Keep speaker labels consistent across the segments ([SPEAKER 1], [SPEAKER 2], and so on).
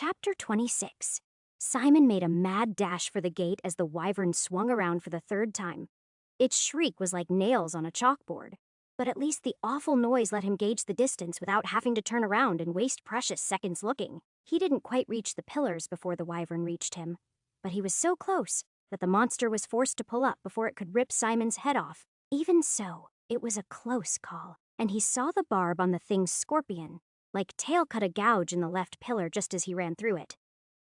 [SPEAKER 1] Chapter 26. Simon made a mad dash for the gate as the wyvern swung around for the third time. Its shriek was like nails on a chalkboard, but at least the awful noise let him gauge the distance without having to turn around and waste precious seconds looking. He didn't quite reach the pillars before the wyvern reached him, but he was so close that the monster was forced to pull up before it could rip Simon's head off. Even so, it was a close call, and he saw the barb on the thing's scorpion, like tail cut a gouge in the left pillar just as he ran through it.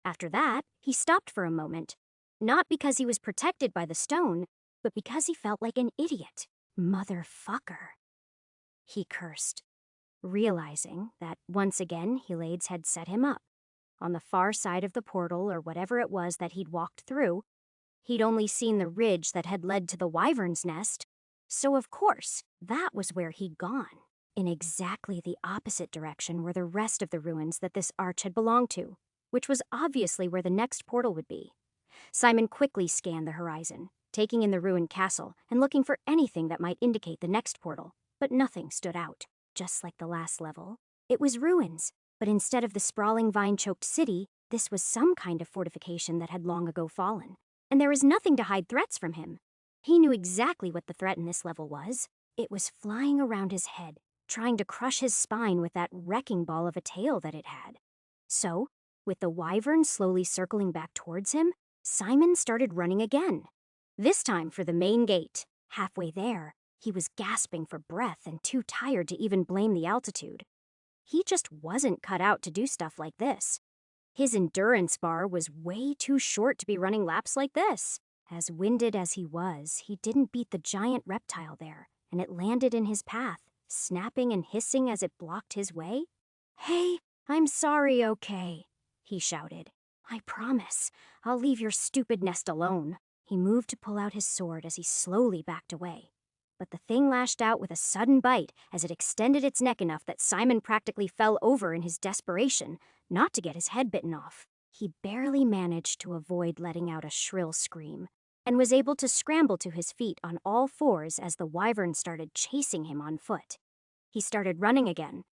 [SPEAKER 1] After that, he stopped for a moment, not because he was protected by the stone, but because he felt like an idiot. Motherfucker. He cursed, realizing that once again Heliades had set him up. On the far side of the portal, or whatever it was that he'd walked through, he'd only seen the ridge that had led to the wyvern's nest, so of course, that was where he'd gone. In exactly the opposite direction were the rest of the ruins that this arch had belonged to, which was obviously where the next portal would be. Simon quickly scanned the horizon, taking in the ruined castle and looking for anything that might indicate the next portal, but nothing stood out. Just like the last level, it was ruins, but instead of the sprawling vine-choked city, this was some kind of fortification that had long ago fallen, and there was nothing to hide threats from him. He knew exactly what the threat in this level was. It was flying around his head, trying to crush his spine with that wrecking ball of a tail that it had. So, with the wyvern slowly circling back towards him, Simon started running again. This time for the main gate. Halfway there, he was gasping for breath and too tired to even blame the altitude. He just wasn't cut out to do stuff like this. His endurance bar was way too short to be running laps like this. As winded as he was, he didn't beat the giant reptile there, and it landed in his path, snapping and hissing as it blocked his way. "Hey, I'm sorry, okay," he shouted. "I promise, I'll leave your stupid nest alone." He moved to pull out his sword as he slowly backed away. But the thing lashed out with a sudden bite as it extended its neck enough that Simon practically fell over in his desperation, not to get his head bitten off. He barely managed to avoid letting out a shrill scream, and was able to scramble to his feet on all fours as the wyvern started chasing him on foot. He started running again.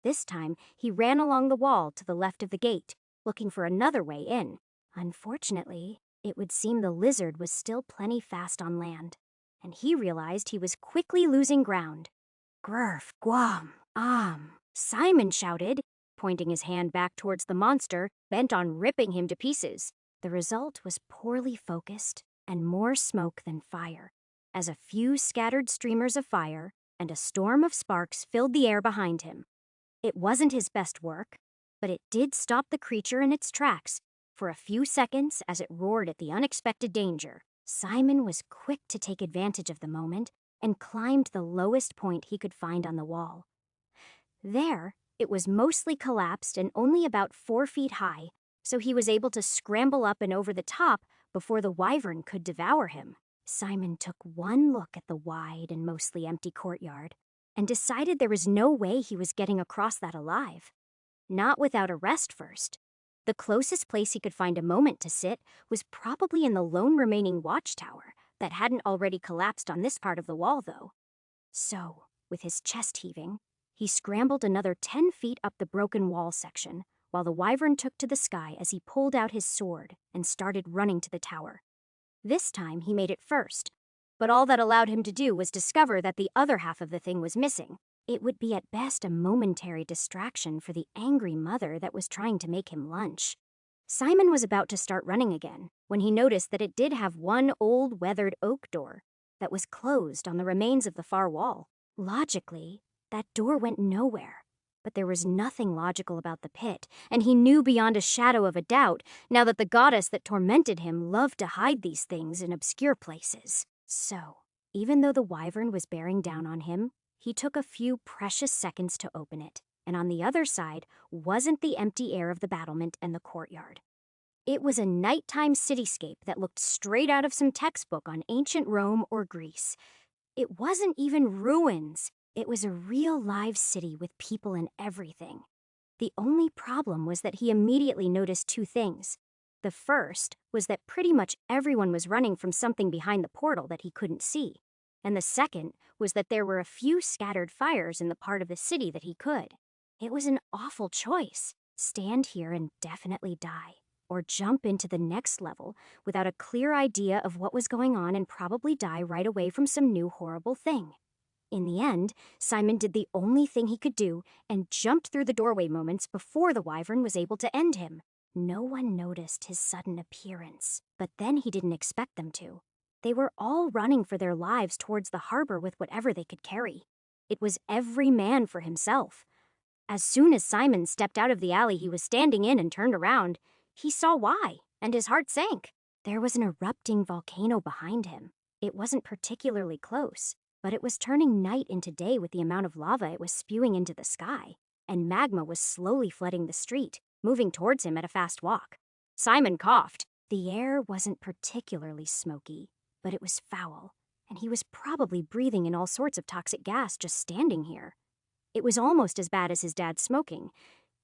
[SPEAKER 1] This time, he ran along the wall to the left of the gate, looking for another way in. Unfortunately, it would seem the lizard was still plenty fast on land, and he realized he was quickly losing ground. "Grrf, guam, Simon shouted, pointing his hand back towards the monster, bent on ripping him to pieces. The result was poorly focused and more smoke than fire, as a few scattered streamers of fire and a storm of sparks filled the air behind him. It wasn't his best work, but it did stop the creature in its tracks for a few seconds as it roared at the unexpected danger. Simon was quick to take advantage of the moment and climbed the lowest point he could find on the wall. There, it was mostly collapsed and only about 4 feet high, so he was able to scramble up and over the top before the wyvern could devour him. Simon took one look at the wide and mostly empty courtyard and decided there was no way he was getting across that alive. Not without a rest first. The closest place he could find a moment to sit was probably in the lone remaining watchtower that hadn't already collapsed on this part of the wall, though. So, with his chest heaving, he scrambled another 10 feet up the broken wall section, while the wyvern took to the sky as he pulled out his sword and started running to the tower. This time he made it first, but all that allowed him to do was discover that the other half of the thing was missing. It would be at best a momentary distraction for the angry mother that was trying to make him lunch. Simon was about to start running again when he noticed that it did have one old weathered oak door that was closed on the remains of the far wall. Logically, that door went nowhere, but there was nothing logical about the pit, and he knew beyond a shadow of a doubt now that the goddess that tormented him loved to hide these things in obscure places. So, even though the wyvern was bearing down on him, he took a few precious seconds to open it, and on the other side wasn't the empty air of the battlement and the courtyard. It was a nighttime cityscape that looked straight out of some textbook on ancient Rome or Greece. It wasn't even ruins. It was a real live city with people and everything. The only problem was that he immediately noticed 2 things. The first was that pretty much everyone was running from something behind the portal that he couldn't see. And the second was that there were a few scattered fires in the part of the city that he could. It was an awful choice, Stand here and definitely die, or jump into the next level without a clear idea of what was going on and probably die right away from some new horrible thing. In the end, Simon did the only thing he could do and jumped through the doorway moments before the wyvern was able to end him. No one noticed his sudden appearance, but then he didn't expect them to. They were all running for their lives towards the harbor with whatever they could carry. It was every man for himself. As soon as Simon stepped out of the alley he was standing in and turned around, he saw why, and his heart sank. There was an erupting volcano behind him. It wasn't particularly close, but it was turning night into day with the amount of lava it was spewing into the sky, and magma was slowly flooding the street, moving towards him at a fast walk. Simon coughed. The air wasn't particularly smoky, but it was foul, and he was probably breathing in all sorts of toxic gas just standing here. It was almost as bad as his dad smoking.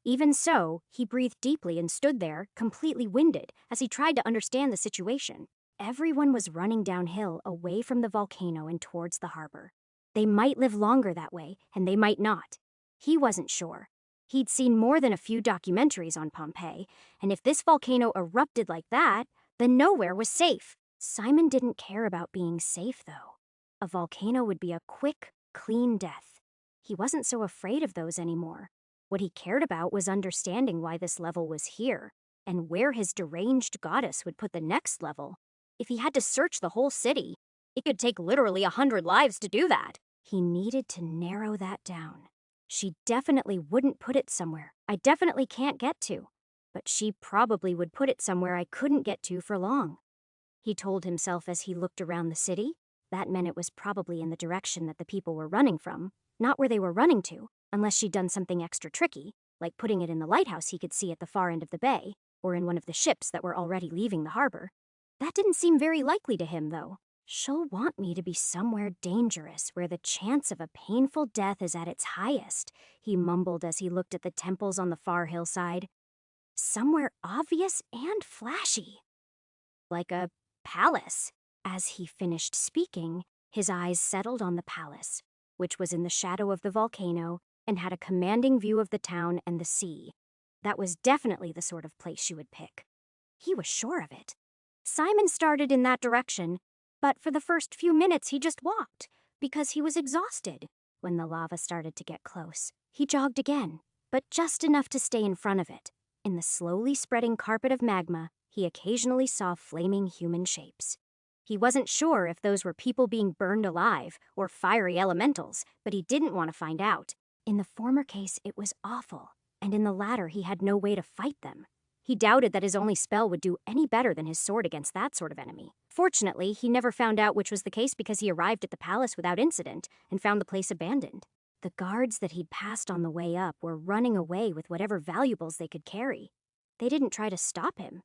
[SPEAKER 1] Even so, he breathed deeply and stood there, completely winded, as he tried to understand the situation. Everyone was running downhill away from the volcano and towards the harbor. They might live longer that way, and they might not. He wasn't sure. He'd seen more than a few documentaries on Pompeii, and if this volcano erupted like that, then nowhere was safe. Simon didn't care about being safe, though. A volcano would be a quick, clean death. He wasn't so afraid of those anymore. What he cared about was understanding why this level was here, and where his deranged goddess would put the next level. If he had to search the whole city, it could take literally 100 lives to do that. He needed to narrow that down. She definitely wouldn't put it somewhere I definitely can't get to, but she probably would put it somewhere I couldn't get to for long. He told himself as he looked around the city. That meant it was probably in the direction that the people were running from, not where they were running to, unless she'd done something extra tricky, like putting it in the lighthouse he could see at the far end of the bay, or in one of the ships that were already leaving the harbor. That didn't seem very likely to him, though. She'll want me to be somewhere dangerous where the chance of a painful death is at its highest, he mumbled as he looked at the temples on the far hillside. Somewhere obvious and flashy. Like a palace. As he finished speaking, his eyes settled on the palace, which was in the shadow of the volcano and had a commanding view of the town and the sea. That was definitely the sort of place she would pick. He was sure of it. Simon started in that direction, but for the first few minutes he just walked, because he was exhausted. When the lava started to get close, he jogged again, but just enough to stay in front of it. In the slowly spreading carpet of magma, he occasionally saw flaming human shapes. He wasn't sure if those were people being burned alive or fiery elementals, but he didn't want to find out. In the former case, it was awful, and in the latter, he had no way to fight them. He doubted that his only spell would do any better than his sword against that sort of enemy. Fortunately, he never found out which was the case because he arrived at the palace without incident and found the place abandoned. The guards that he'd passed on the way up were running away with whatever valuables they could carry. They didn't try to stop him.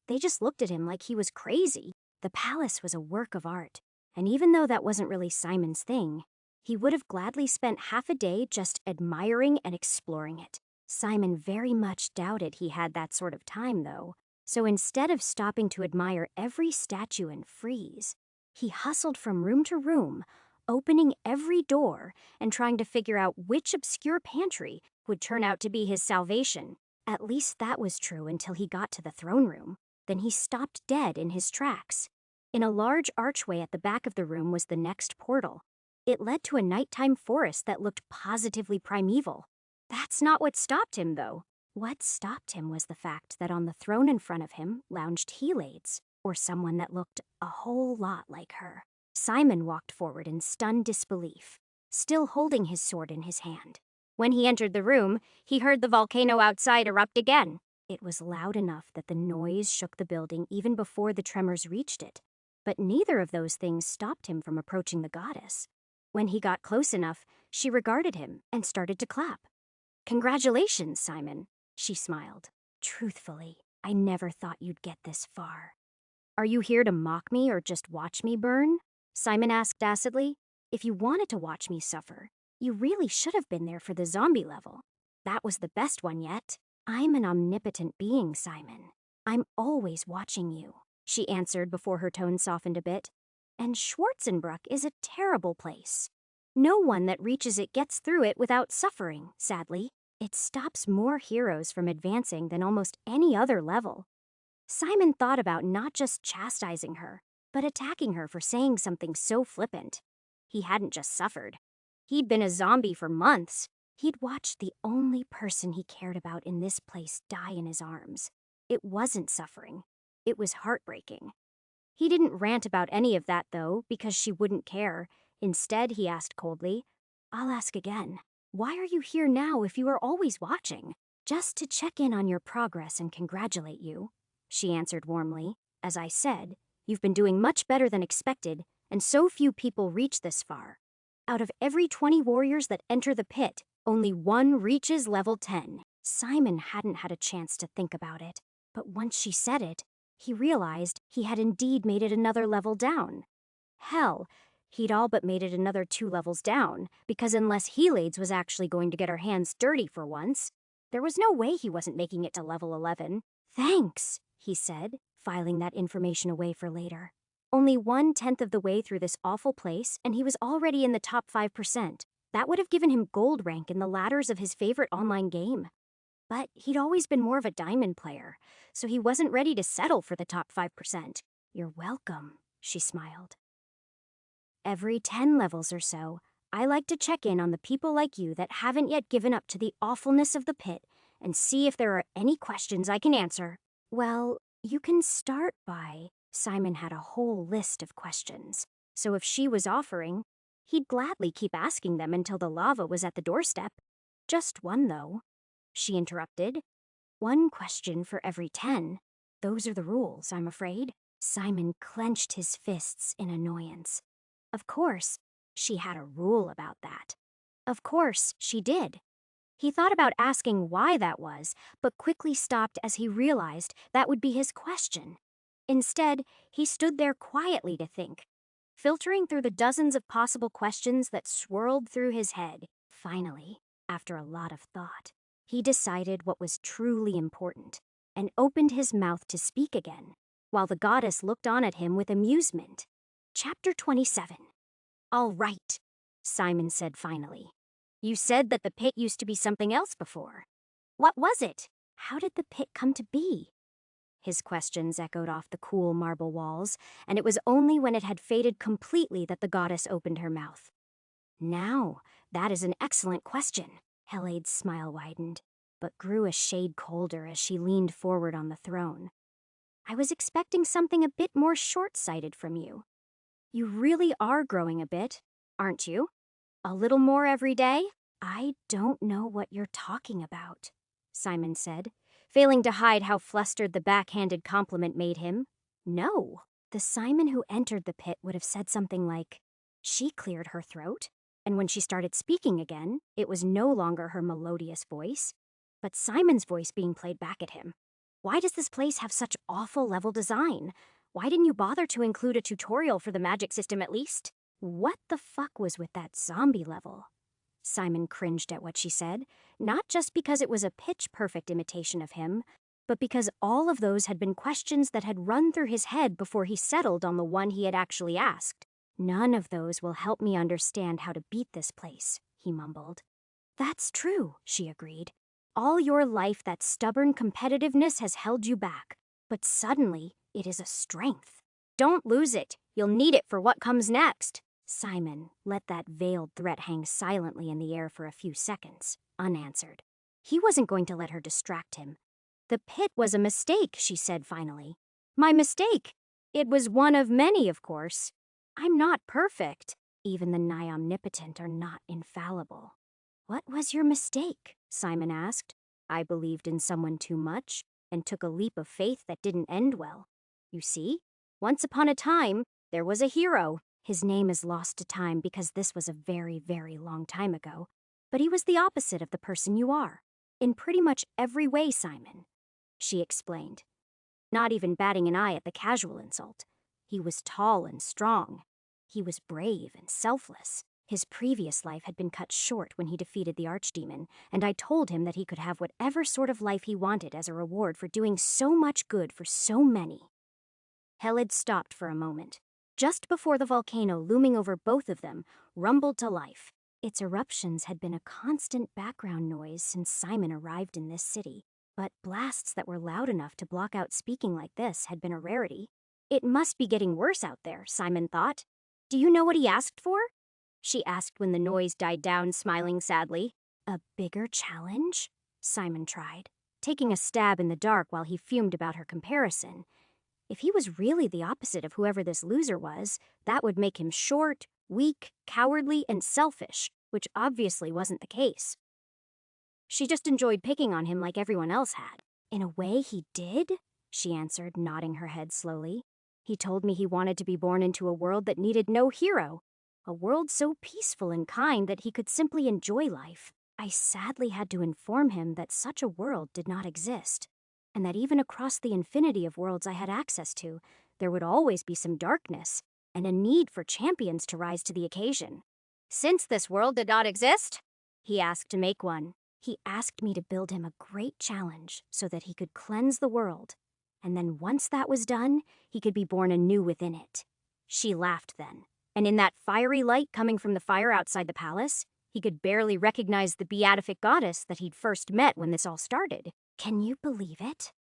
[SPEAKER 1] They just looked at him like he was crazy. The palace was a work of art, and even though that wasn't really Simon's thing, he would have gladly spent half a day just admiring and exploring it. Simon very much doubted he had that sort of time, though, so instead of stopping to admire every statue and frieze, he hustled from room to room, opening every door and trying to figure out which obscure pantry would turn out to be his salvation. At least that was true until he got to the throne room. Then he stopped dead in his tracks. In a large archway at the back of the room was the next portal. It led to a nighttime forest that looked positively primeval. That's not what stopped him, though. What stopped him was the fact that on the throne in front of him lounged Helades, or someone that looked a whole lot like her. Simon walked forward in stunned disbelief, still holding his sword in his hand. When he entered the room, he heard the volcano outside erupt again. It was loud enough that the noise shook the building even before the tremors reached it, but neither of those things stopped him from approaching the goddess. When he got close enough, she regarded him and started to clap. "Congratulations, Simon," she smiled. "Truthfully, I never thought you'd get this far." "Are you here to mock me or just watch me burn?" Simon asked acidly. "If you wanted to watch me suffer, you really should have been there for the zombie level. That was the best one yet." "I'm an omnipotent being, Simon. I'm always watching you," she answered before her tone softened a bit. "And Schwarzenbruck is a terrible place. No one that reaches it gets through it without suffering, sadly. It stops more heroes from advancing than almost any other level. Simon thought about not just chastising her, but attacking her for saying something so flippant. He hadn't just suffered. He'd been a zombie for months. He'd watched the only person he cared about in this place die in his arms. It wasn't suffering. It was heartbreaking. He didn't rant about any of that, though, because she wouldn't care. Instead, he asked coldly, "I'll ask again. Why are you here now if you are always watching?" "Just to check in on your progress and congratulate you," she answered warmly. "As I said, you've been doing much better than expected, and so few people reach this far. Out of every 20 warriors that enter the pit, only one reaches level 10. Simon hadn't had a chance to think about it, but once she said it, he realized he had indeed made it another level down. Hell, he'd all but made it another 2 levels down, because unless Helades was actually going to get her hands dirty for once, there was no way he wasn't making it to level 11. "Thanks," he said, filing that information away for later. Only 1/10 of the way through this awful place, and he was already in the top 5%. That would have given him gold rank in the ladders of his favorite online game. But he'd always been more of a diamond player, so he wasn't ready to settle for the top 5%. "You're welcome," she smiled. "Every 10 levels or so, I like to check in on the people like you that haven't yet given up to the awfulness of the pit and see if there are any questions I can answer." "Well, you can start by..." Simon had a whole list of questions, so if she was offering, he'd gladly keep asking them until the lava was at the doorstep. "Just one, though," she interrupted. "One question for every 10. Those are the rules, I'm afraid." Simon clenched his fists in annoyance. Of course, she had a rule about that. Of course, she did. He thought about asking why that was, but quickly stopped as he realized that would be his question. Instead, he stood there quietly to think, filtering through the dozens of possible questions that swirled through his head. Finally, after a lot of thought, he decided what was truly important and opened his mouth to speak again, while the goddess looked on at him with amusement. Chapter 27. "All right," Simon said finally. "You said that the pit used to be something else before. What was it? How did the pit come to be?" His questions echoed off the cool marble walls, and it was only when it had faded completely that the goddess opened her mouth. "Now, that is an excellent question." Helade's smile widened, but grew a shade colder as she leaned forward on the throne. "I was expecting something a bit more short-sighted from you. You really are growing a bit, aren't you? A little more every day?" "I don't know what you're talking about," Simon said, failing to hide how flustered the backhanded compliment made him. No, the Simon who entered the pit would have said something like, she cleared her throat, and when she started speaking again, it was no longer her melodious voice, but Simon's voice being played back at him. "Why does this place have such awful level design? Why didn't you bother to include a tutorial for the magic system at least? What the fuck was with that zombie level?" Simon cringed at what she said, not just because it was a pitch-perfect imitation of him, but because all of those had been questions that had run through his head before he settled on the one he had actually asked. "None of those will help me understand how to beat this place," he mumbled. "That's true," she agreed. "All your life that stubborn competitiveness has held you back, but suddenly it is a strength. Don't lose it. You'll need it for what comes next." Simon let that veiled threat hang silently in the air for a few seconds, unanswered. He wasn't going to let her distract him. "The pit was a mistake," she said finally. "My mistake. It was one of many, of course. I'm not perfect. Even the nigh omnipotent are not infallible." "What was your mistake?" Simon asked. "I believed in someone too much and took a leap of faith that didn't end well. You see, once upon a time, there was a hero. His name is lost to time because this was a very, very long time ago. But he was the opposite of the person you are. In pretty much every way, Simon," she explained, not even batting an eye at the casual insult. "He was tall and strong. He was brave and selfless. His previous life had been cut short when he defeated the archdemon, and I told him that he could have whatever sort of life he wanted as a reward for doing so much good for so many." Helid stopped for a moment, just before the volcano looming over both of them rumbled to life. Its eruptions had been a constant background noise since Simon arrived in this city, but blasts that were loud enough to block out speaking like this had been a rarity. It must be getting worse out there, Simon thought. Do you know what he asked for? She asked when the noise died down, smiling sadly. A bigger challenge? Simon tried, taking a stab in the dark while he fumed about her comparison. If he was really the opposite of whoever this loser was, that would make him short, weak, cowardly, and selfish, which obviously wasn't the case. She just enjoyed picking on him like everyone else had. In a way, he did, she answered, nodding her head slowly. He told me he wanted to be born into a world that needed no hero, a world so peaceful and kind that he could simply enjoy life. I sadly had to inform him that such a world did not exist, and that even across the infinity of worlds I had access to, there would always be some darkness, and a need for champions to rise to the occasion. Since this world did not exist, he asked to make one. He asked me to build him a great challenge so that he could cleanse the world, and then once that was done, he could be born anew within it. She laughed then, and in that fiery light coming from the fire outside the palace, he could barely recognize the beatific goddess that he'd first met when this all started. Can you believe it?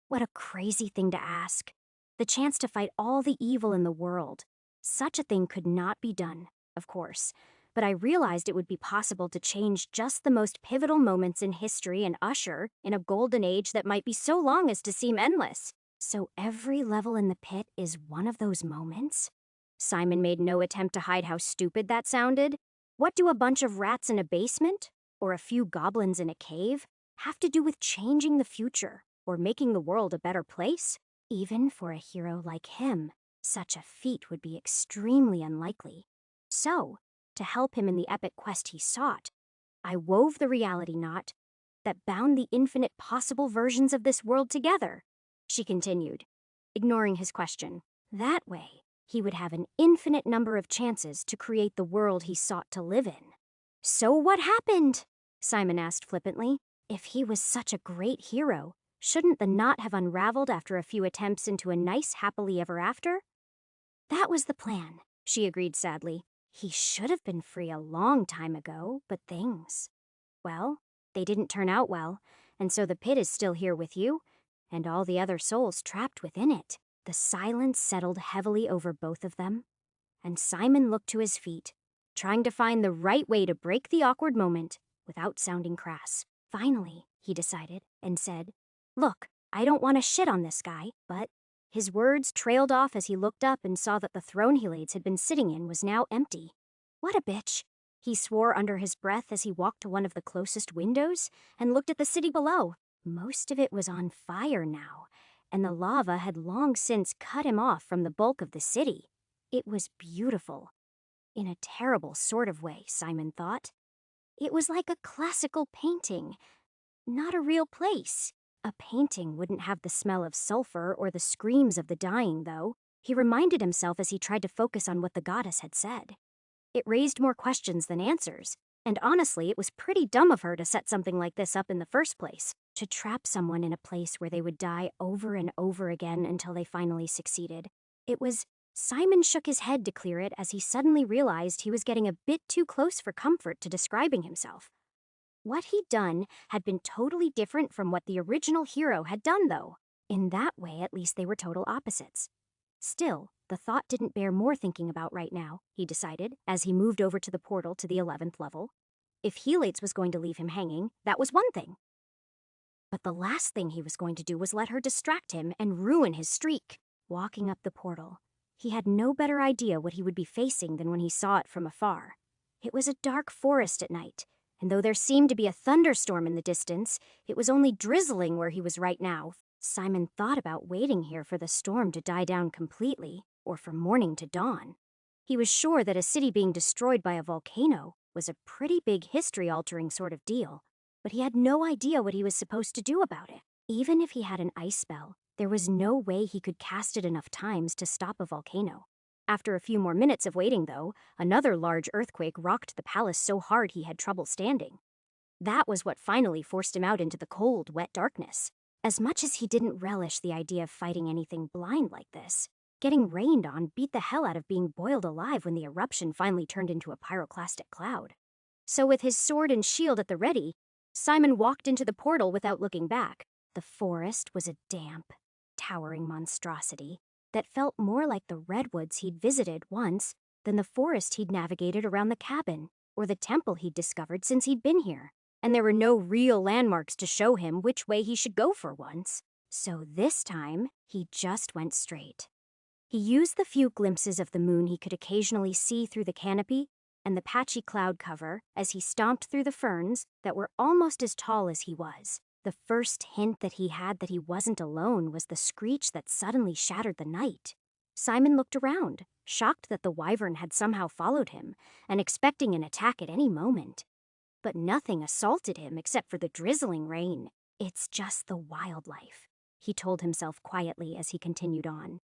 [SPEAKER 1] What a crazy thing to ask. The chance to fight all the evil in the world. Such a thing could not be done, of course, but I realized it would be possible to change just the most pivotal moments in history and usher in a golden age that might be so long as to seem endless. So every level in the pit is one of those moments? Simon made no attempt to hide how stupid that sounded. What do a bunch of rats in a basement, or a few goblins in a cave, have to do with changing the future, or making the world a better place? Even for a hero like him, such a feat would be extremely unlikely. So, to help him in the epic quest he sought, I wove the reality knot that bound the infinite possible versions of this world together, she continued, ignoring his question. That way, he would have an infinite number of chances to create the world he sought to live in. So what happened? Simon asked flippantly. If he was such a great hero, shouldn't the knot have unraveled after a few attempts into a nice happily ever after? That was the plan, she agreed sadly. He should have been free a long time ago, but things... Well, they didn't turn out well, and so the pit is still here with you, and all the other souls trapped within it. The silence settled heavily over both of them, and Simon looked to his feet, trying to find the right way to break the awkward moment without sounding crass. Finally, he decided, and said, Look, I don't want to shit on this guy, but... His words trailed off as he looked up and saw that the throne Helades had been sitting in was now empty. What a bitch, he swore under his breath as he walked to one of the closest windows and looked at the city below. Most of it was on fire now, and the lava had long since cut him off from the bulk of the city. It was beautiful. In a terrible sort of way, Simon thought. It was like a classical painting, not a real place. A painting wouldn't have the smell of sulfur or the screams of the dying, though. He reminded himself as he tried to focus on what the goddess had said. It raised more questions than answers, and honestly, it was pretty dumb of her to set something like this up in the first place. To trap someone in a place where they would die over and over again until they finally succeeded. It was... Simon shook his head to clear it as he suddenly realized he was getting a bit too close for comfort to describing himself. What he'd done had been totally different from what the original hero had done, though. In that way, at least they were total opposites. Still, the thought didn't bear more thinking about right now, he decided, as he moved over to the portal to the 11th level. If Helades was going to leave him hanging, that was one thing. But the last thing he was going to do was let her distract him and ruin his streak. Walking up the portal, he had no better idea what he would be facing than when he saw it from afar. It was a dark forest at night, and though there seemed to be a thunderstorm in the distance, it was only drizzling where he was right now. Simon thought about waiting here for the storm to die down completely, or for morning to dawn. He was sure that a city being destroyed by a volcano was a pretty big history-altering sort of deal, but he had no idea what he was supposed to do about it. Even if he had an ice spell, there was no way he could cast it enough times to stop a volcano. After a few more minutes of waiting, though, another large earthquake rocked the palace so hard he had trouble standing. That was what finally forced him out into the cold, wet darkness. As much as he didn't relish the idea of fighting anything blind like this, getting rained on beat the hell out of being boiled alive when the eruption finally turned into a pyroclastic cloud. So with his sword and shield at the ready, Simon walked into the portal without looking back. The forest was a damp, towering monstrosity that felt more like the redwoods he'd visited once than the forest he'd navigated around the cabin or the temple he'd discovered since he'd been here. And there were no real landmarks to show him which way he should go for once. So this time, he just went straight. He used the few glimpses of the moon he could occasionally see through the canopy and the patchy cloud cover as he stomped through the ferns that were almost as tall as he was. The first hint that he had that he wasn't alone was the screech that suddenly shattered the night. Simon looked around, shocked that the wyvern had somehow followed him and expecting an attack at any moment. But nothing assaulted him except for the drizzling rain. It's just the wildlife, he told himself quietly as he continued on.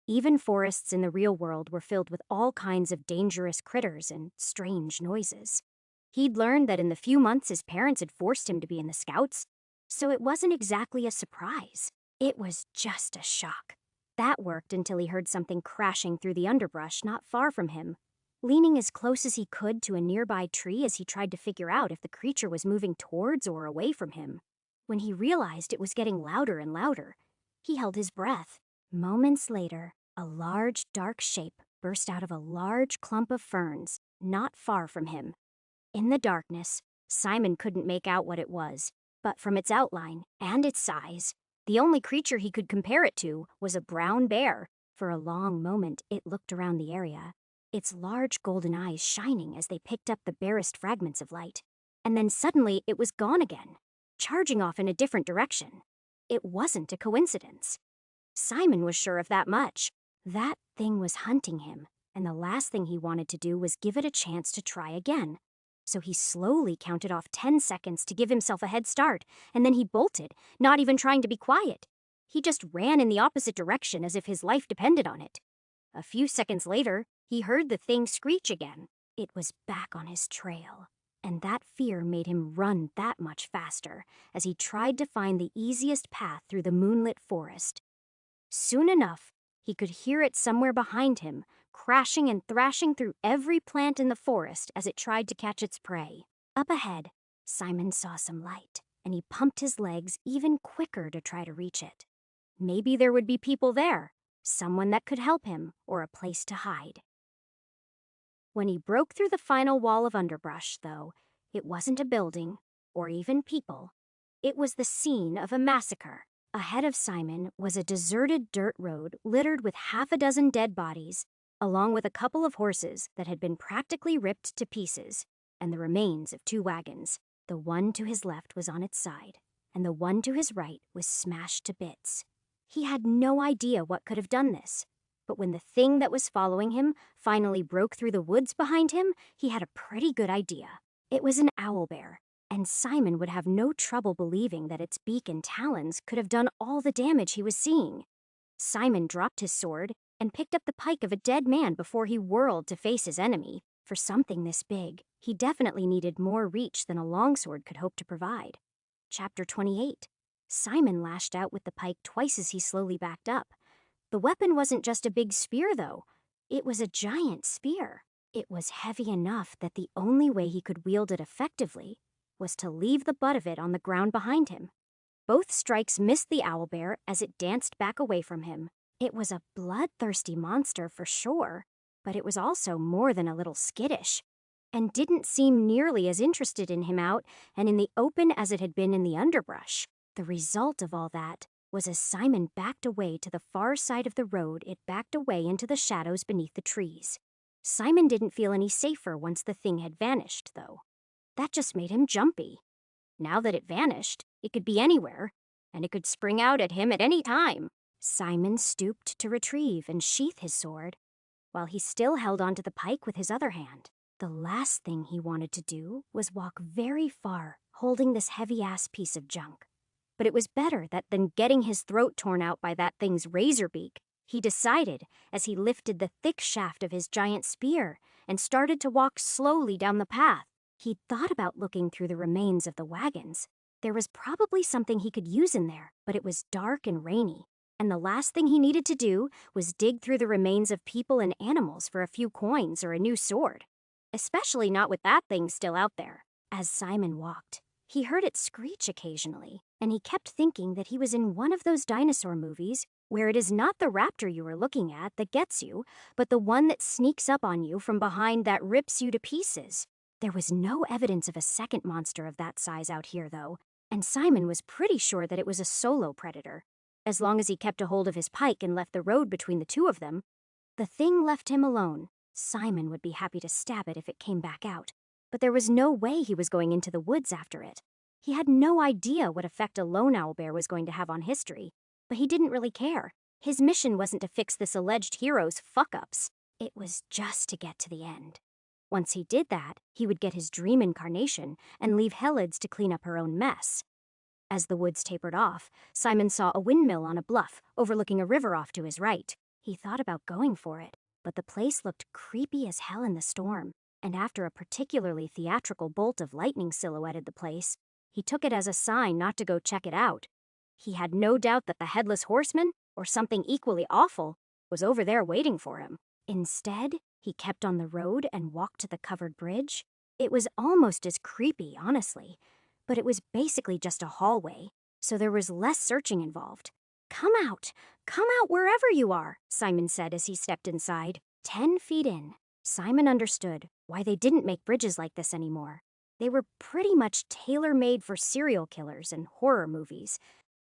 [SPEAKER 1] Even forests in the real world were filled with all kinds of dangerous critters and strange noises. He'd learned that in the few months his parents had forced him to be in the Scouts, so it wasn't exactly a surprise. It was just a shock. That worked until he heard something crashing through the underbrush not far from him. Leaning as close as he could to a nearby tree as he tried to figure out if the creature was moving towards or away from him. When he realized it was getting louder and louder, he held his breath. Moments later, a large, dark shape burst out of a large clump of ferns not far from him. In the darkness, Simon couldn't make out what it was, but from its outline and its size, the only creature he could compare it to was a brown bear. For a long moment, it looked around the area, its large golden eyes shining as they picked up the barest fragments of light. And then suddenly it was gone again, charging off in a different direction. It wasn't a coincidence. Simon was sure of that much. That thing was hunting him, and the last thing he wanted to do was give it a chance to try again. So he slowly counted off 10 seconds to give himself a head start, and then he bolted, not even trying to be quiet. He just ran in the opposite direction as if his life depended on it. A few seconds later, he heard the thing screech again. It was back on his trail, and that fear made him run that much faster as he tried to find the easiest path through the moonlit forest. Soon enough, he could hear it somewhere behind him, crashing and thrashing through every plant in the forest as it tried to catch its prey. Up ahead, Simon saw some light, and he pumped his legs even quicker to try to reach it. Maybe there would be people there, someone that could help him, or a place to hide. When he broke through the final wall of underbrush, though, it wasn't a building, or even people. It was the scene of a massacre. Ahead of Simon was a deserted dirt road littered with half a dozen dead bodies, along with a couple of horses that had been practically ripped to pieces, and the remains of 2 wagons. The one to his left was on its side, and the one to his right was smashed to bits. He had no idea what could have done this, but when the thing that was following him finally broke through the woods behind him, he had a pretty good idea. It was an owlbear, and Simon would have no trouble believing that its beak and talons could have done all the damage he was seeing. Simon dropped his sword and picked up the pike of a dead man before he whirled to face his enemy. For something this big, he definitely needed more reach than a longsword could hope to provide. Chapter 28. Simon lashed out with the pike twice as he slowly backed up. The weapon wasn't just a big spear, though. It was a giant spear. It was heavy enough that the only way he could wield it effectively was to leave the butt of it on the ground behind him. Both strikes missed the owlbear as it danced back away from him. It was a bloodthirsty monster for sure, but it was also more than a little skittish, and didn't seem nearly as interested in him out and in the open as it had been in the underbrush. The result of all that was as Simon backed away to the far side of the road, it backed away into the shadows beneath the trees. Simon didn't feel any safer once the thing had vanished, though. That just made him jumpy. Now that it vanished, it could be anywhere, and it could spring out at him at any time. Simon stooped to retrieve and sheath his sword, while he still held onto the pike with his other hand. The last thing he wanted to do was walk very far, holding this heavy-ass piece of junk. But it was better that than getting his throat torn out by that thing's razor beak, he decided as he lifted the thick shaft of his giant spear and started to walk slowly down the path. He'd thought about looking through the remains of the wagons. There was probably something he could use in there, but it was dark and rainy, and the last thing he needed to do was dig through the remains of people and animals for a few coins or a new sword. especially not with that thing still out there. As Simon walked, he heard it screech occasionally, and he kept thinking that he was in one of those dinosaur movies where it is not the raptor you are looking at that gets you, but the one that sneaks up on you from behind that rips you to pieces. There was no evidence of a second monster of that size out here, though, and Simon was pretty sure that it was a solo predator. As long as he kept a hold of his pike and left the road between the two of them, the thing left him alone. Simon would be happy to stab it if it came back out, but there was no way he was going into the woods after it. He had no idea what effect a lone owlbear was going to have on history, but he didn't really care. His mission wasn't to fix this alleged hero's fuck-ups. It was just to get to the end. Once he did that, he would get his dream incarnation and leave Helids to clean up her own mess. As the woods tapered off, Simon saw a windmill on a bluff overlooking a river off to his right. He thought about going for it, but the place looked creepy as hell in the storm, and after a particularly theatrical bolt of lightning silhouetted the place, he took it as a sign not to go check it out. He had no doubt that the Headless Horseman, or something equally awful, was over there waiting for him. Instead, he kept on the road and walked to the covered bridge. It was almost as creepy, honestly, but it was basically just a hallway, so there was less searching involved. Come out wherever you are," Simon said as he stepped inside. 10 feet in, Simon understood why they didn't make bridges like this anymore. They were pretty much tailor-made for serial killers and horror movies,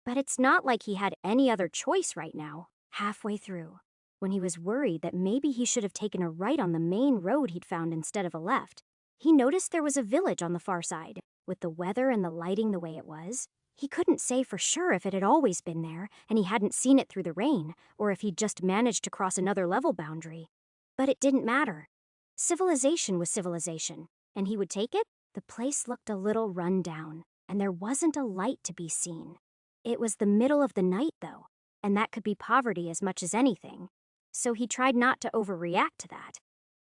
[SPEAKER 1] but it's not like he had any other choice right now. Halfway through, when he was worried that maybe he should have taken a right on the main road he'd found instead of a left, he noticed there was a village on the far side. With the weather and the lighting the way it was, he couldn't say for sure if it had always been there and he hadn't seen it through the rain, or if he'd just managed to cross another level boundary. But it didn't matter. Civilization was civilization, and he would take it. The place looked a little run down, and there wasn't a light to be seen. It was the middle of the night, though, and that could be poverty as much as anything, so he tried not to overreact to that.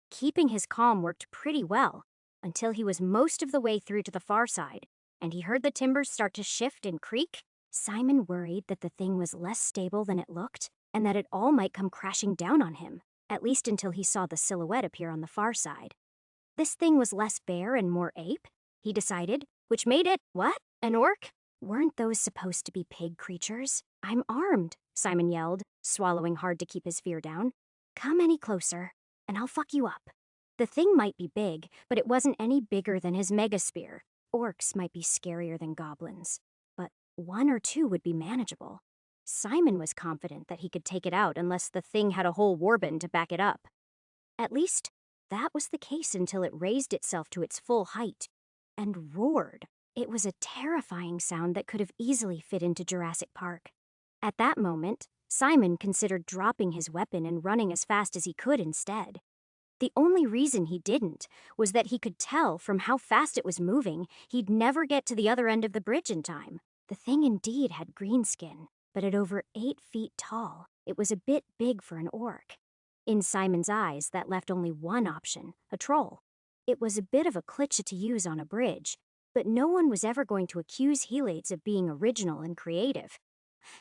[SPEAKER 1] Keeping his calm worked pretty well, until he was most of the way through to the far side, and he heard the timbers start to shift and creak. Simon worried that the thing was less stable than it looked, and that it all might come crashing down on him, at least until he saw the silhouette appear on the far side. This thing was less bear and more ape, he decided, which made it, what? An orc? Weren't those supposed to be pig creatures? "I'm armed," Simon yelled, swallowing hard to keep his fear down. "Come any closer, and I'll fuck you up." The thing might be big, but it wasn't any bigger than his mega spear. Orcs might be scarier than goblins, but 1 or 2 would be manageable. Simon was confident that he could take it out unless the thing had a whole warband to back it up. At least, that was the case until it raised itself to its full height and roared. It was a terrifying sound that could have easily fit into Jurassic Park. At that moment, Simon considered dropping his weapon and running as fast as he could instead. The only reason he didn't was that he could tell from how fast it was moving he'd never get to the other end of the bridge in time. The thing indeed had green skin, but at over 8 feet tall, it was a bit big for an orc. In Simon's eyes, that left only one option, a troll. It was a bit of a klitsch to use on a bridge, but no one was ever going to accuse Helids of being original and creative.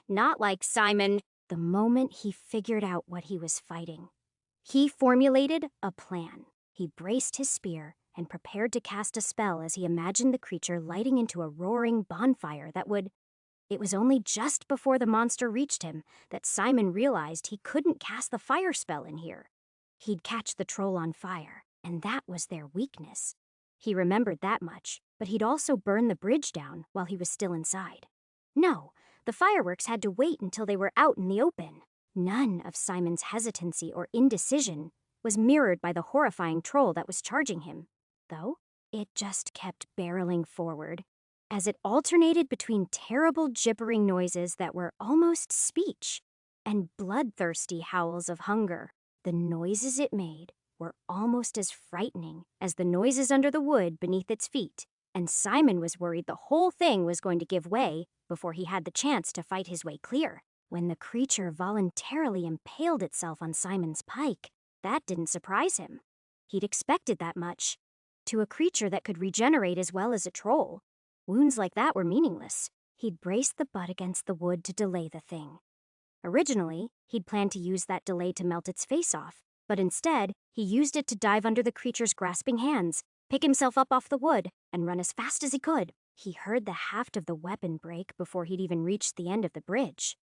[SPEAKER 1] Not like Simon. The moment he figured out what he was fighting, he formulated a plan. He braced his spear and prepared to cast a spell as he imagined the creature lighting into a roaring bonfire that would... It was only just before the monster reached him that Simon realized he couldn't cast the fire spell in here. He'd catch the troll on fire, and that was their weakness. He remembered that much, but he'd also burned the bridge down while he was still inside. No, the fireworks had to wait until they were out in the open. None of Simon's hesitancy or indecision was mirrored by the horrifying troll that was charging him, though it just kept barreling forward as it alternated between terrible gibbering noises that were almost speech and bloodthirsty howls of hunger. The noises it made were almost as frightening as the noises under the wood beneath its feet, and Simon was worried the whole thing was going to give way before he had the chance to fight his way clear. When the creature voluntarily impaled itself on Simon's pike, that didn't surprise him. He'd expected that much. To a creature that could regenerate as well as a troll, wounds like that were meaningless. He'd braced the butt against the wood to delay the thing. Originally, he'd planned to use that delay to melt its face off, But instead, he used it to dive under the creature's grasping hands, pick himself up off the wood, and run as fast as he could. He heard the haft of the weapon break before he'd even reached the end of the bridge.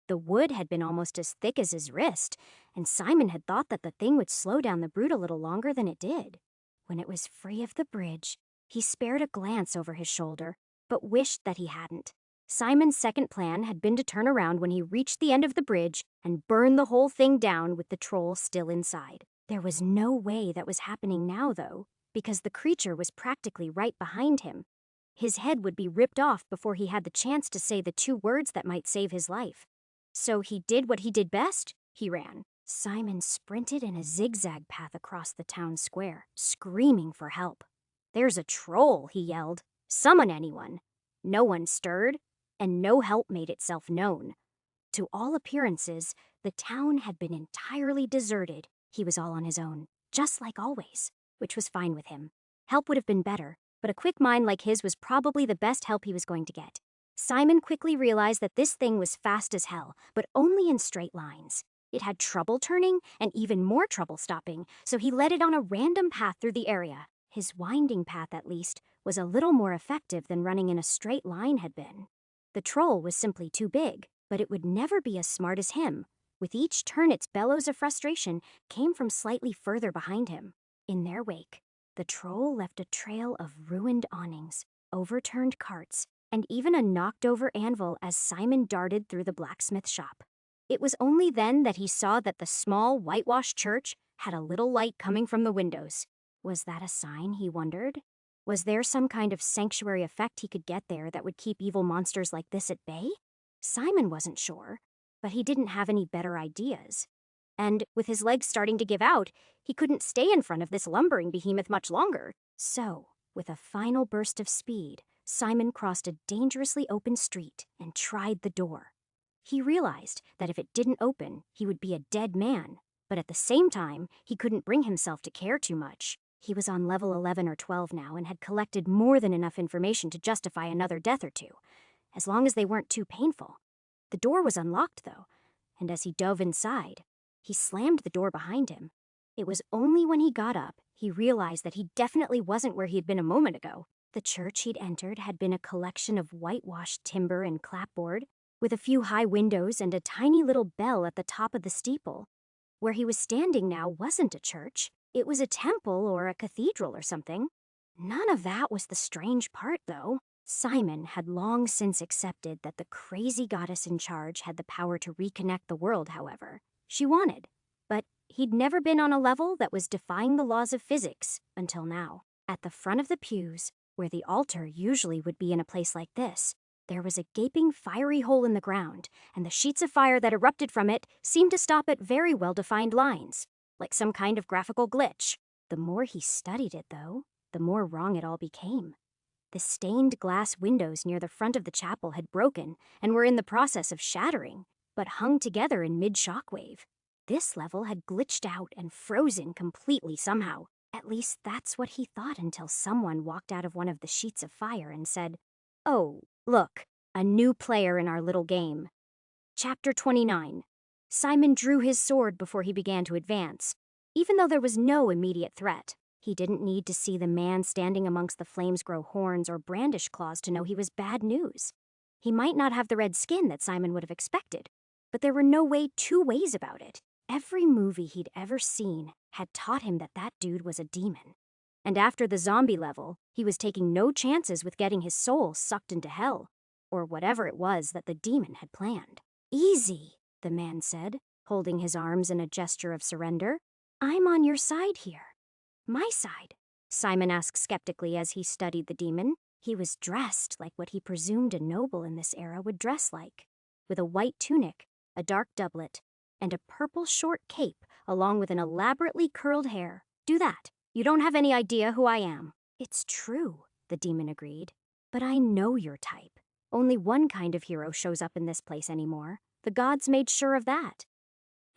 [SPEAKER 1] The wood had been almost as thick as his wrist, and Simon had thought that the thing would slow down the brute a little longer than it did. When it was free of the bridge, he spared a glance over his shoulder, but wished that he hadn't. Simon's second plan had been to turn around when he reached the end of the bridge and burn the whole thing down with the troll still inside. There was no way that was happening now, though, because the creature was practically right behind him. His head would be ripped off before he had the chance to say the two words that might save his life. So he did what he did best. He ran. Simon sprinted in a zigzag path across the town square, screaming for help. "There's a troll," he yelled. "Summon anyone." No one stirred, and no help made itself known. To all appearances, the town had been entirely deserted. He was all on his own, just like always, which was fine with him. Help would have been better, but a quick mind like his was probably the best help he was going to get. Simon quickly realized that this thing was fast as hell, but only in straight lines. It had trouble turning and even more trouble stopping, so he led it on a random path through the area. His winding path, at least, was a little more effective than running in a straight line had been. The troll was simply too big, but it would never be as smart as him. With each turn, its bellows of frustration came from slightly further behind him. In their wake, the troll left a trail of ruined awnings, overturned carts, and even a knocked-over anvil as Simon darted through the blacksmith shop. It was only then that he saw that the small, whitewashed church had a little light coming from the windows. Was that a sign, he wondered? Was there some kind of sanctuary effect he could get there that would keep evil monsters like this at bay? Simon wasn't sure, but he didn't have any better ideas. And with his legs starting to give out, he couldn't stay in front of this lumbering behemoth much longer. So, with a final burst of speed, Simon crossed a dangerously open street and tried the door. He realized that if it didn't open, he would be a dead man, but at the same time, he couldn't bring himself to care too much. He was on level 11 or 12 now and had collected more than enough information to justify another death or two, as long as they weren't too painful. The door was unlocked, though, and as he dove inside, he slammed the door behind him. It was only when he got up he realized that he definitely wasn't where he had been a moment ago. The church he'd entered had been a collection of whitewashed timber and clapboard, with a few high windows and a tiny little bell at the top of the steeple. Where he was standing now wasn't a church. It was a temple or a cathedral or something. None of that was the strange part, though. Simon had long since accepted that the crazy goddess in charge had the power to reconnect the world, however she wanted. But he'd never been on a level that was defying the laws of physics until now. At the front of the pews, where the altar usually would be in a place like this, there was a gaping fiery hole in the ground, and the sheets of fire that erupted from it seemed to stop at very well-defined lines, like some kind of graphical glitch. The more he studied it, though, the more wrong it all became. The stained glass windows near the front of the chapel had broken and were in the process of shattering, but hung together in mid-shockwave. This level had glitched out and frozen completely somehow. At least that's what he thought until someone walked out of one of the sheets of fire and said, "Oh, look, a new player in our little game." Chapter 29. Simon drew his sword before he began to advance. Even though there was no immediate threat, he didn't need to see the man standing amongst the flames grow horns or brandish claws to know he was bad news. He might not have the red skin that Simon would have expected, but there were no two ways about it. Every movie he'd ever seen had taught him that that dude was a demon. And after the zombie level, he was taking no chances with getting his soul sucked into hell, or whatever it was that the demon had planned. "Easy," the man said, holding his arms in a gesture of surrender. "I'm on your side here." "My side?" Simon asked skeptically as he studied the demon. He was dressed like what he presumed a noble in this era would dress like, with a white tunic, a dark doublet, and a purple short cape along with an elaborately curled hair. "Do that. You don't have any idea who I am." "It's true," the demon agreed. "But I know your type. Only one kind of hero shows up in this place anymore. The gods made sure of that."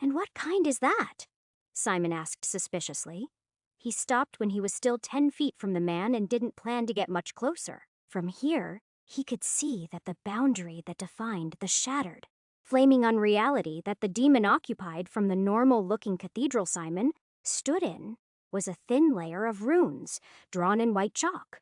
[SPEAKER 1] "And what kind is that?" Simon asked suspiciously. He stopped when he was still 10 feet from the man and didn't plan to get much closer. From here, he could see that the boundary that defined the shattered, flaming unreality that the demon occupied from the normal-looking cathedral Simon stood in was a thin layer of runes drawn in white chalk.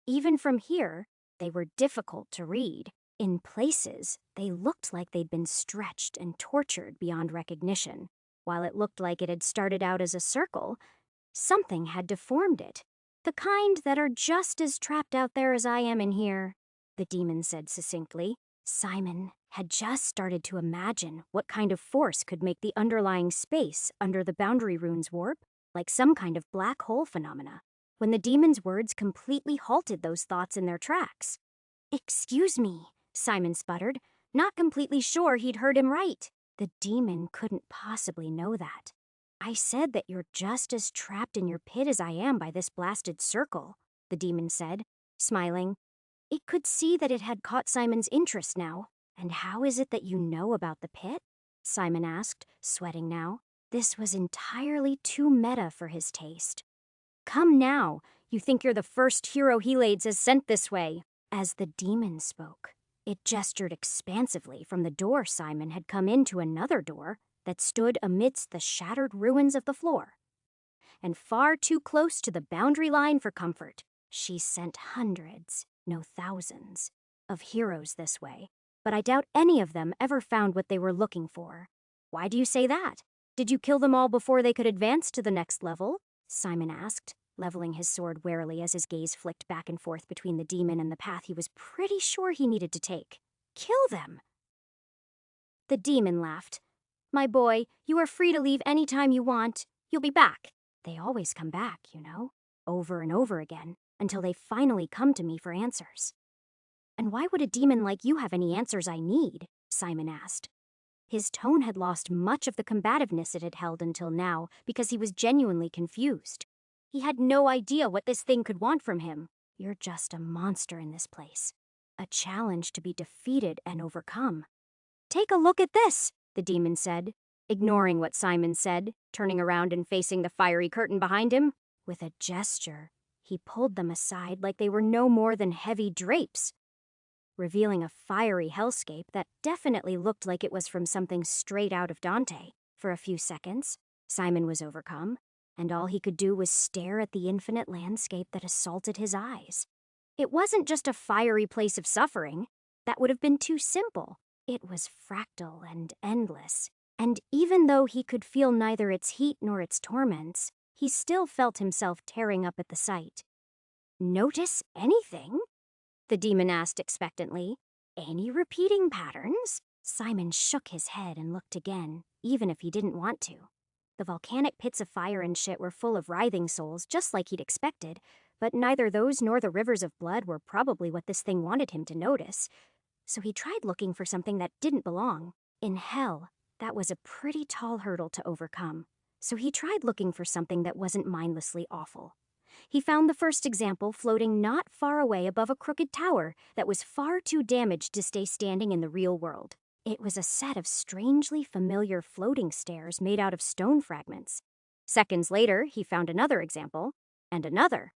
[SPEAKER 1] Even from here, they were difficult to read. In places, they looked like they'd been stretched and tortured beyond recognition. While it looked like it had started out as a circle, something had deformed it. The kind that are just as trapped out there as I am in here, the demon said succinctly. Simon had just started to imagine what kind of force could make the underlying space under the boundary runes warp, like some kind of black hole phenomena, when the demon's words completely halted those thoughts in their tracks. "Excuse me," Simon sputtered, not completely sure he'd heard him right. The demon couldn't possibly know that. "I said that you're just as trapped in your pit as I am by this blasted circle," the demon said, smiling. It could see that it had caught Simon's interest now. "And how is it that you know about the pit?" Simon asked, sweating now. This was entirely too meta for his taste. "Come now, you think you're the first hero Helades has sent this way." As the demon spoke, it gestured expansively from the door Simon had come into another door that stood amidst the shattered ruins of the floor. "And far too close to the boundary line for comfort. She sent hundreds, no thousands, of heroes this way, but I doubt any of them ever found what they were looking for." "Why do you say that? Did you kill them all before they could advance to the next level?" Simon asked, leveling his sword warily as his gaze flicked back and forth between the demon and the path he was pretty sure he needed to take. "Kill them?" The demon laughed. "My boy, you are free to leave any time you want. You'll be back. They always come back, you know, over and over again, until they finally come to me for answers." "And why would a demon like you have any answers I need?" Simon asked. His tone had lost much of the combativeness it had held until now because he was genuinely confused. He had no idea what this thing could want from him. "You're just a monster in this place. A challenge to be defeated and overcome." "Take a look at this," the demon said, ignoring what Simon said, turning around and facing the fiery curtain behind him. With a gesture, he pulled them aside like they were no more than heavy drapes, revealing a fiery hellscape that definitely looked like it was from something straight out of Dante. For a few seconds, Simon was overcome, and all he could do was stare at the infinite landscape that assaulted his eyes. It wasn't just a fiery place of suffering. That would have been too simple. It was fractal and endless, and even though he could feel neither its heat nor its torments, he still felt himself tearing up at the sight. "Notice anything?" the demon asked expectantly. "Any repeating patterns?" Simon shook his head and looked again, even if he didn't want to. The volcanic pits of fire and shit were full of writhing souls, just like he'd expected, but neither those nor the rivers of blood were probably what this thing wanted him to notice. So he tried looking for something that didn't belong. In hell, that was a pretty tall hurdle to overcome. So he tried looking for something that wasn't mindlessly awful. He found the first example floating not far away above a crooked tower that was far too damaged to stay standing in the real world. It was a set of strangely familiar floating stairs made out of stone fragments. Seconds later, he found another example, and another.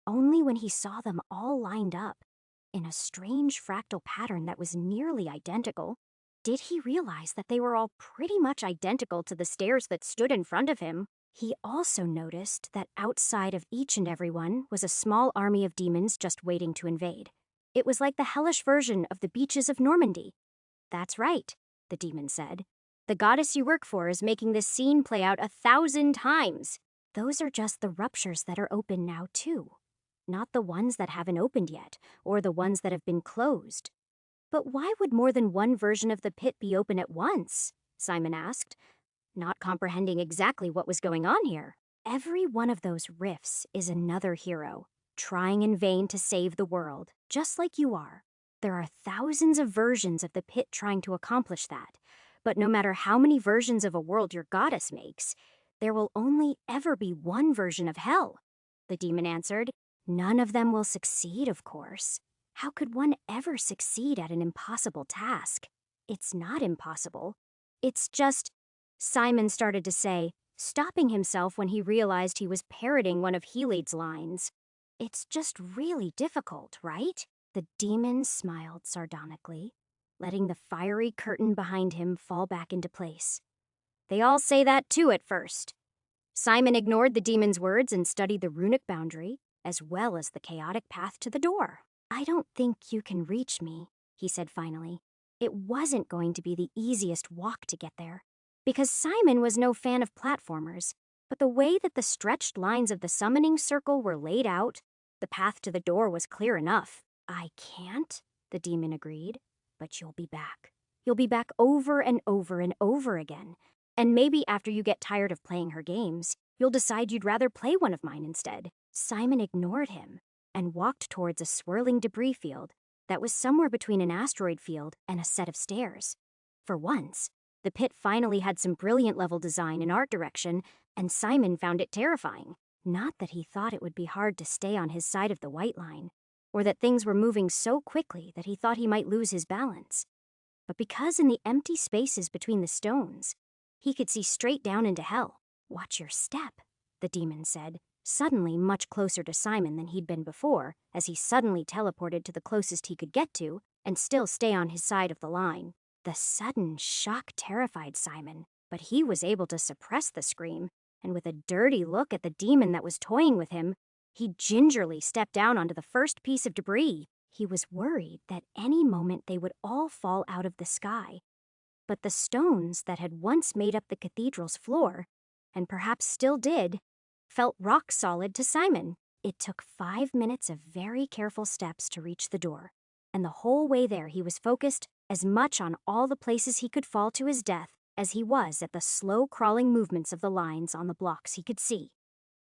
[SPEAKER 1] Only when he saw them all lined up, in a strange fractal pattern that was nearly identical, did he realize that they were all pretty much identical to the stairs that stood in front of him. He also noticed that outside of each and every one was a small army of demons just waiting to invade. It was like the hellish version of the beaches of Normandy. "That's right," the demon said. "The goddess you work for is making this scene play out 1,000 times. Those are just the ruptures that are open now, too. Not the ones that haven't opened yet, or the ones that have been closed." "But why would more than one version of the pit be open at once?" Simon asked, not comprehending exactly what was going on here. "Every one of those rifts is another hero, trying in vain to save the world, just like you are. There are thousands of versions of the pit trying to accomplish that, but no matter how many versions of a world your goddess makes, there will only ever be one version of hell," the demon answered. "None of them will succeed, of course. How could one ever succeed at an impossible task? It's not impossible. It's just," Simon started to say, stopping himself when he realized he was parroting one of Helades' lines. "It's just really difficult, right?" The demon smiled sardonically. letting the fiery curtain behind him fall back into place. They all say that too at first. Simon ignored the demon's words and studied the runic boundary, as well as the chaotic path to the door. I don't think you can reach me, he said finally. It wasn't going to be the easiest walk to get there, because Simon was no fan of platformers, but the way that the stretched lines of the summoning circle were laid out, the path to the door was clear enough. I can't, the demon agreed, but you'll be back. You'll be back over and over and over again. And maybe after you get tired of playing her games, you'll decide you'd rather play one of mine instead. Simon ignored him and walked towards a swirling debris field that was somewhere between an asteroid field and a set of stairs. For once, the pit finally had some brilliant level design and art direction, and Simon found it terrifying. Not that he thought it would be hard to stay on his side of the white line, or that things were moving so quickly that he thought he might lose his balance, but because in the empty spaces between the stones, he could see straight down into hell. Watch your step, the demon said, suddenly much closer to Simon than he'd been before, as he suddenly teleported to the closest he could get to and still stay on his side of the line. The sudden shock terrified Simon, but he was able to suppress the scream, and with a dirty look at the demon that was toying with him, he gingerly stepped down onto the first piece of debris. He was worried that any moment they would all fall out of the sky. But the stones that had once made up the cathedral's floor, and perhaps still did, felt rock solid to Simon. It took 5 minutes of very careful steps to reach the door, and the whole way there he was focused as much on all the places he could fall to his death as he was at the slow crawling movements of the lines on the blocks he could see.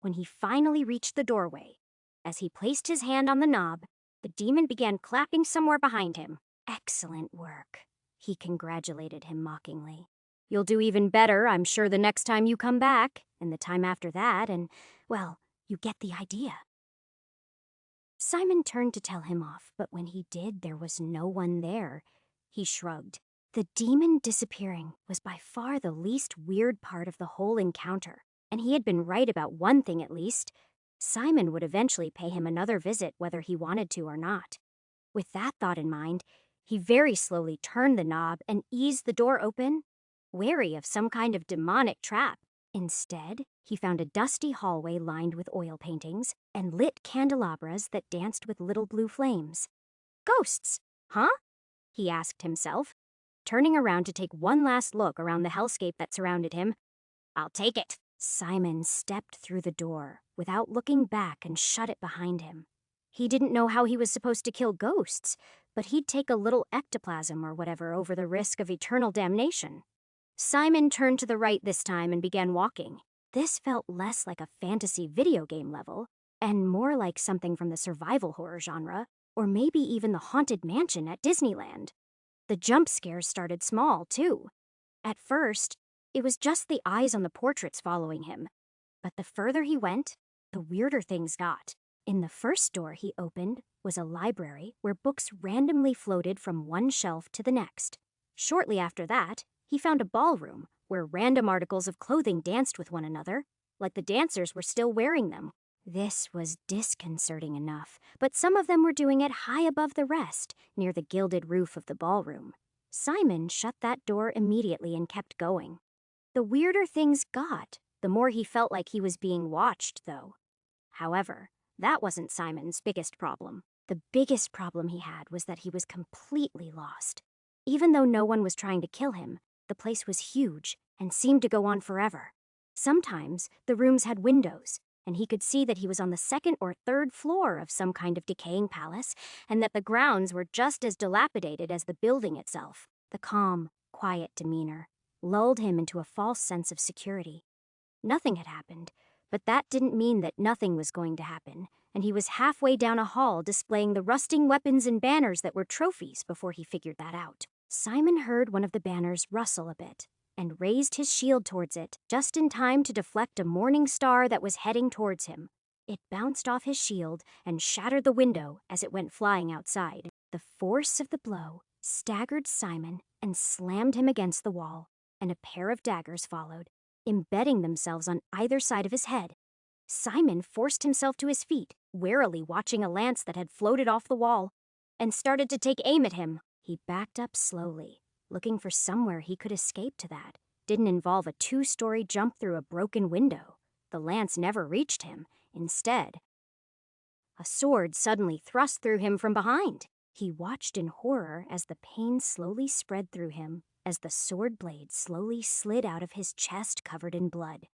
[SPEAKER 1] When he finally reached the doorway, as he placed his hand on the knob, the demon began clapping somewhere behind him. Excellent work, he congratulated him mockingly. You'll do even better, I'm sure, the next time you come back, and the time after that, and, well, you get the idea. Simon turned to tell him off, but when he did, there was no one there. He shrugged. The demon disappearing was by far the least weird part of the whole encounter, and he had been right about one thing at least. Simon would eventually pay him another visit whether he wanted to or not. With that thought in mind, he very slowly turned the knob and eased the door open, wary of some kind of demonic trap. Instead, he found a dusty hallway lined with oil paintings and lit candelabras that danced with little blue flames. Ghosts, huh? He asked himself, turning around to take one last look around the hellscape that surrounded him. I'll take it. Simon stepped through the door without looking back and shut it behind him. He didn't know how he was supposed to kill ghosts, but he'd take a little ectoplasm or whatever over the risk of eternal damnation. Simon turned to the right this time and began walking. This felt less like a fantasy video game level, and more like something from the survival horror genre, or maybe even the Haunted Mansion at Disneyland. The jump scares started small, too. At first, it was just the eyes on the portraits following him. But the further he went, the weirder things got. In the first door he opened was a library where books randomly floated from one shelf to the next. Shortly after that, he found a ballroom where random articles of clothing danced with one another, like the dancers were still wearing them. This was disconcerting enough, but some of them were doing it high above the rest, near the gilded roof of the ballroom. Simon shut that door immediately and kept going. The weirder things got, the more he felt like he was being watched, though. However, that wasn't Simon's biggest problem. The biggest problem he had was that he was completely lost. Even though no one was trying to kill him, the place was huge and seemed to go on forever. Sometimes the rooms had windows, and he could see that he was on the second or third floor of some kind of decaying palace, and that the grounds were just as dilapidated as the building itself. The calm, quiet demeanor lulled him into a false sense of security. Nothing had happened, but that didn't mean that nothing was going to happen, and he was halfway down a hall displaying the rusting weapons and banners that were trophies before he figured that out. Simon heard one of the banners rustle a bit, and raised his shield towards it, just in time to deflect a morning star that was heading towards him. It bounced off his shield and shattered the window as it went flying outside. The force of the blow staggered Simon and slammed him against the wall, and a pair of daggers followed, embedding themselves on either side of his head. Simon forced himself to his feet, warily watching a lance that had floated off the wall, and started to take aim at him. He backed up slowly, looking for somewhere he could escape to that. Didn't involve a 2-story jump through a broken window. The lance never reached him. Instead, a sword suddenly thrust through him from behind. He watched in horror as the pain slowly spread through him, as the sword blade slowly slid out of his chest covered in blood.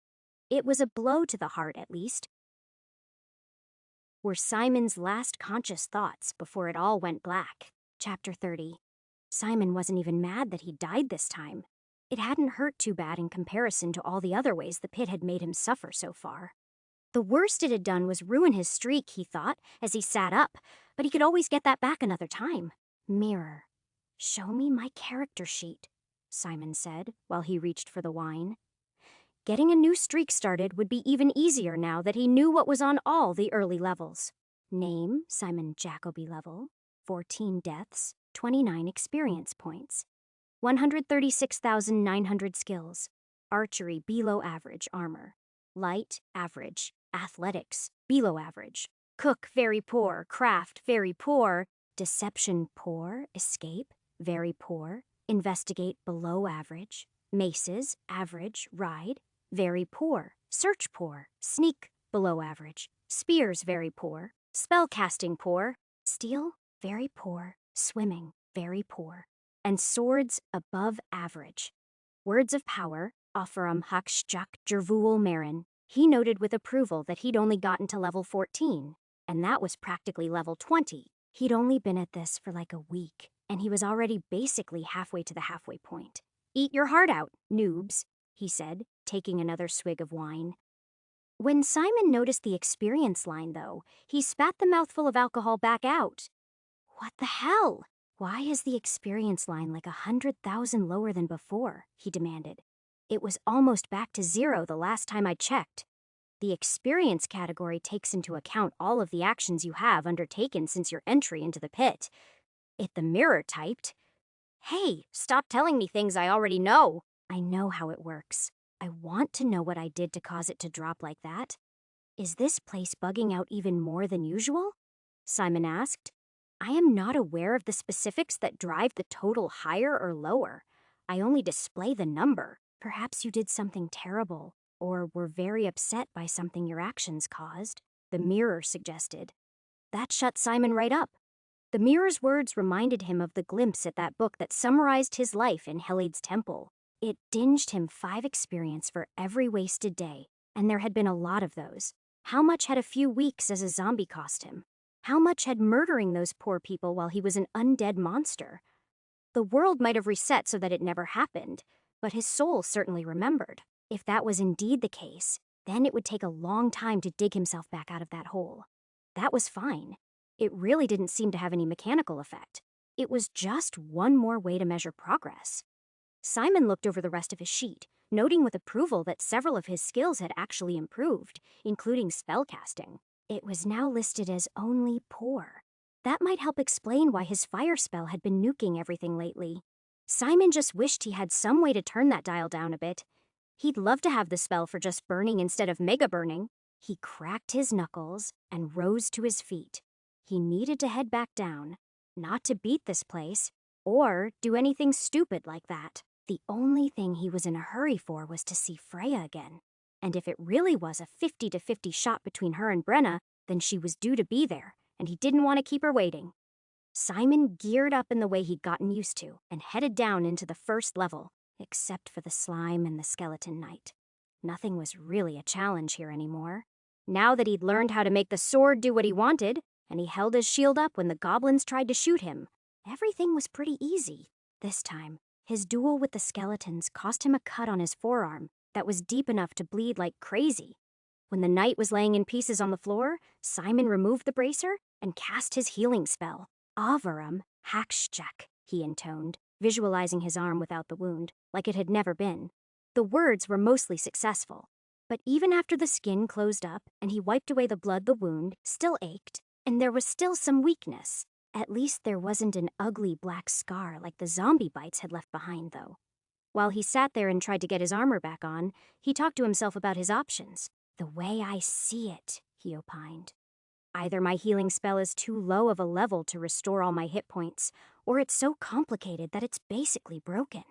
[SPEAKER 1] It was a blow to the heart, at least. Were Simon's last conscious thoughts before it all went black. Chapter 30. Simon wasn't even mad that he died this time. It hadn't hurt too bad in comparison to all the other ways the pit had made him suffer so far. The worst it had done was ruin his streak, he thought, as he sat up, but he could always get that back another time. Mirror, show me my character sheet, Simon said, while he reached for the wine. Getting a new streak started would be even easier now that he knew what was on all the early levels. Name, Simon Jacoby level, 14 deaths, 29 experience points, 136,900 skills, archery below average armor, light average, athletics below average, cook very poor, craft very poor, deception poor, escape very poor, investigate below average, maces average, ride very poor, search poor, sneak below average, spears very poor, spellcasting poor, steal very poor, swimming very poor, and swords above average. Words of power, Offerum Hakshjuk Jervul Marin. He noted with approval that he'd only gotten to level 14, and that was practically level 20. He'd only been at this for like a week, and he was already basically halfway to the halfway point. Eat your heart out, noobs, he said, taking another swig of wine. When Simon noticed the experience line, though, he spat the mouthful of alcohol back out. What the hell? Why is the experience line like 100,000 lower than before? He demanded. It was almost back to 0 the last time I checked. The experience category takes into account all of the actions you have undertaken since your entry into the pit. The mirror typed, "Hey, stop telling me things I already know. I know how it works. I want to know what I did to cause it to drop like that. Is this place bugging out even more than usual?" Simon asked. I am not aware of the specifics that drive the total higher or lower. I only display the number. Perhaps you did something terrible, or were very upset by something your actions caused, the mirror suggested. That shut Simon right up. The mirror's words reminded him of the glimpse at that book that summarized his life in Helade's temple. It dinged him 5 experience for every wasted day, and there had been a lot of those. How much had a few weeks as a zombie cost him? How much had murdering those poor people while he was an undead monster? The world might have reset so that it never happened, but his soul certainly remembered. If that was indeed the case, then it would take a long time to dig himself back out of that hole. That was fine. It really didn't seem to have any mechanical effect. It was just one more way to measure progress. Simon looked over the rest of his sheet, noting with approval that several of his skills had actually improved, including spellcasting. It was now listed as only poor. That might help explain why his fire spell had been nuking everything lately. Simon just wished he had some way to turn that dial down a bit. He'd love to have the spell for just burning instead of mega burning. He cracked his knuckles and rose to his feet. He needed to head back down, not to beat this place, or do anything stupid like that. The only thing he was in a hurry for was to see Freya again. And if it really was a 50-50 shot between her and Brenna, then she was due to be there, and he didn't want to keep her waiting. Simon geared up in the way he'd gotten used to and headed down into the first level, except for the slime and the skeleton knight. Nothing was really a challenge here anymore. Now that he'd learned how to make the sword do what he wanted, and he held his shield up when the goblins tried to shoot him, everything was pretty easy. This time, his duel with the skeletons cost him a cut on his forearm that was deep enough to bleed like crazy. When the knight was laying in pieces on the floor, Simon removed the bracer and cast his healing spell. Avarum Hakshjak, he intoned, visualizing his arm without the wound, like it had never been. The words were mostly successful, but even after the skin closed up and he wiped away the blood, the wound still ached, and there was still some weakness. At least there wasn't an ugly black scar like the zombie bites had left behind, though. While he sat there and tried to get his armor back on, he talked to himself about his options. The way I see it, he opined. Either my healing spell is too low of a level to restore all my hit points, or it's so complicated that it's basically broken.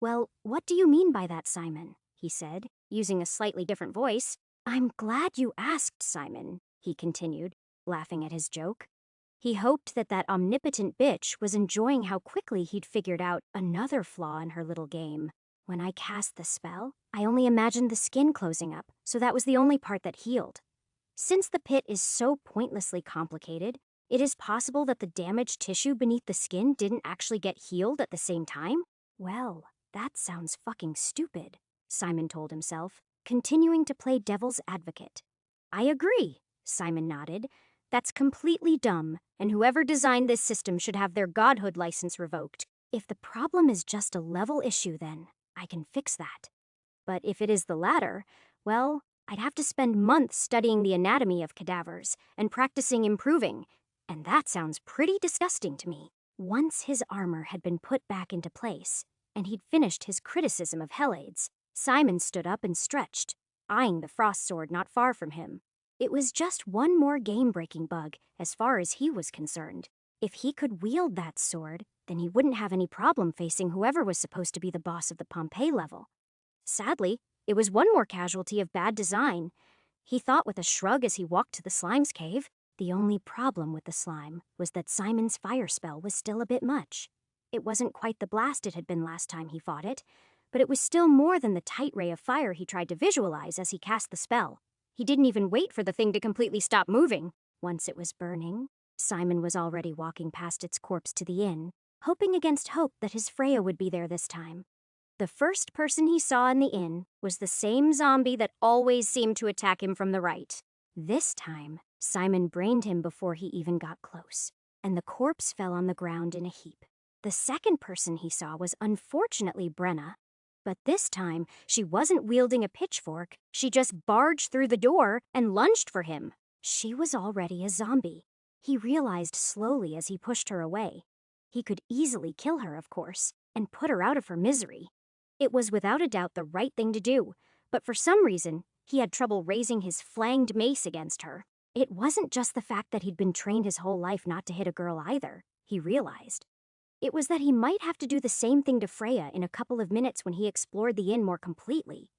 [SPEAKER 1] Well, what do you mean by that, Simon? He said, using a slightly different voice. I'm glad you asked, Simon, he continued, laughing at his joke. He hoped that that omnipotent bitch was enjoying how quickly he'd figured out another flaw in her little game. When I cast the spell, I only imagined the skin closing up, so that was the only part that healed. Since the pit is so pointlessly complicated, it is possible that the damaged tissue beneath the skin didn't actually get healed at the same time? Well, that sounds fucking stupid, Simon told himself, continuing to play devil's advocate. I agree, Simon nodded. That's completely dumb, and whoever designed this system should have their godhood license revoked. If the problem is just a level issue, then I can fix that. But if it is the latter, well, I'd have to spend months studying the anatomy of cadavers and practicing improving, and that sounds pretty disgusting to me. Once his armor had been put back into place, and he'd finished his criticism of Hellades, Simon stood up and stretched, eyeing the frost sword not far from him. It was just one more game-breaking bug, as far as he was concerned. If he could wield that sword, then he wouldn't have any problem facing whoever was supposed to be the boss of the Pompeii level. Sadly, it was one more casualty of bad design. He thought with a shrug as he walked to the slime's cave. The only problem with the slime was that Simon's fire spell was still a bit much. It wasn't quite the blast it had been last time he fought it, but it was still more than the tight ray of fire he tried to visualize as he cast the spell. He didn't even wait for the thing to completely stop moving. Once it was burning, Simon was already walking past its corpse to the inn, hoping against hope that his Freya would be there this time. The first person he saw in the inn was the same zombie that always seemed to attack him from the right. This time, Simon brained him before he even got close, and the corpse fell on the ground in a heap. The second person he saw was unfortunately Brenna, but this time she wasn't wielding a pitchfork, she just barged through the door and lunged for him. She was already a zombie. He realized slowly as he pushed her away. He could easily kill her, of course, and put her out of her misery. It was without a doubt the right thing to do, but for some reason, he had trouble raising his flanged mace against her. It wasn't just the fact that he'd been trained his whole life not to hit a girl either, he realized. It was that he might have to do the same thing to Freya in a couple of minutes when he explored the inn more completely.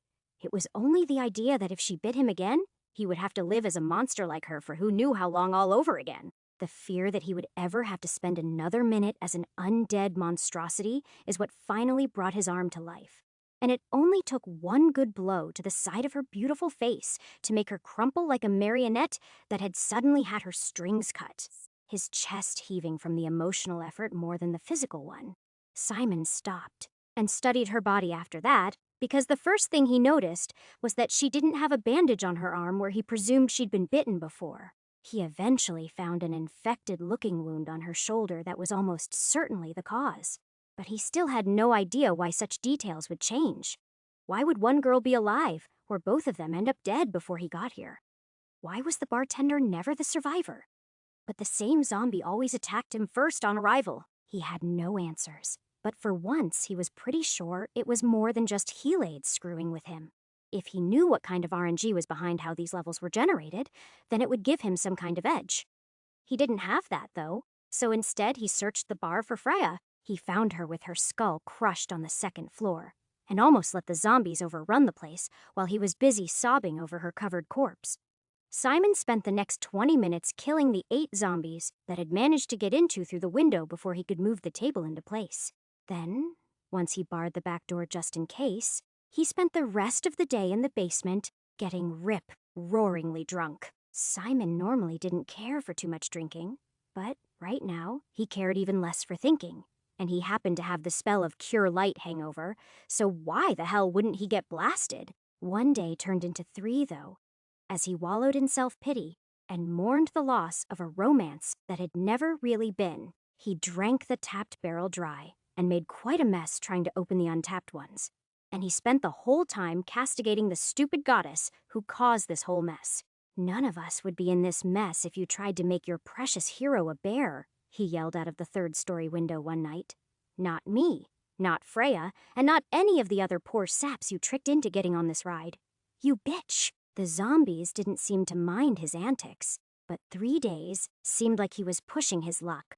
[SPEAKER 1] It was only the idea that if she bit him again, he would have to live as a monster like her for who knew how long all over again. The fear that he would ever have to spend another minute as an undead monstrosity is what finally brought his arm to life. And it only took one good blow to the side of her beautiful face to make her crumple like a marionette that had suddenly had her strings cut, his chest heaving from the emotional effort more than the physical one. Simon stopped and studied her body after that, because the first thing he noticed was that she didn't have a bandage on her arm where he presumed she'd been bitten before. He eventually found an infected-looking wound on her shoulder that was almost certainly the cause. But he still had no idea why such details would change. Why would one girl be alive, or both of them end up dead before he got here? Why was the bartender never the survivor? But the same zombie always attacked him first on arrival. He had no answers. But for once, he was pretty sure it was more than just Hellades screwing with him. If he knew what kind of RNG was behind how these levels were generated, then it would give him some kind of edge. He didn't have that, though, so instead he searched the bar for Freya. He found her with her skull crushed on the second floor, and almost let the zombies overrun the place while he was busy sobbing over her covered corpse. Simon spent the next 20 minutes killing the 8 zombies that had managed to get into through the window before he could move the table into place. Then, once he barred the back door just in case, he spent the rest of the day in the basement getting roaringly drunk. Simon normally didn't care for too much drinking, but right now he cared even less for thinking. And he happened to have the spell of Cure Light hangover, so why the hell wouldn't he get blasted? One day turned into 3, though, as he wallowed in self-pity and mourned the loss of a romance that had never really been. He drank the tapped barrel dry and made quite a mess trying to open the untapped ones. And he spent the whole time castigating the stupid goddess who caused this whole mess. None of us would be in this mess if you tried to make your precious hero a bear, he yelled out of the 3rd-story window one night. Not me, not Freya, and not any of the other poor saps you tricked into getting on this ride. You bitch! The zombies didn't seem to mind his antics, but 3 days seemed like he was pushing his luck.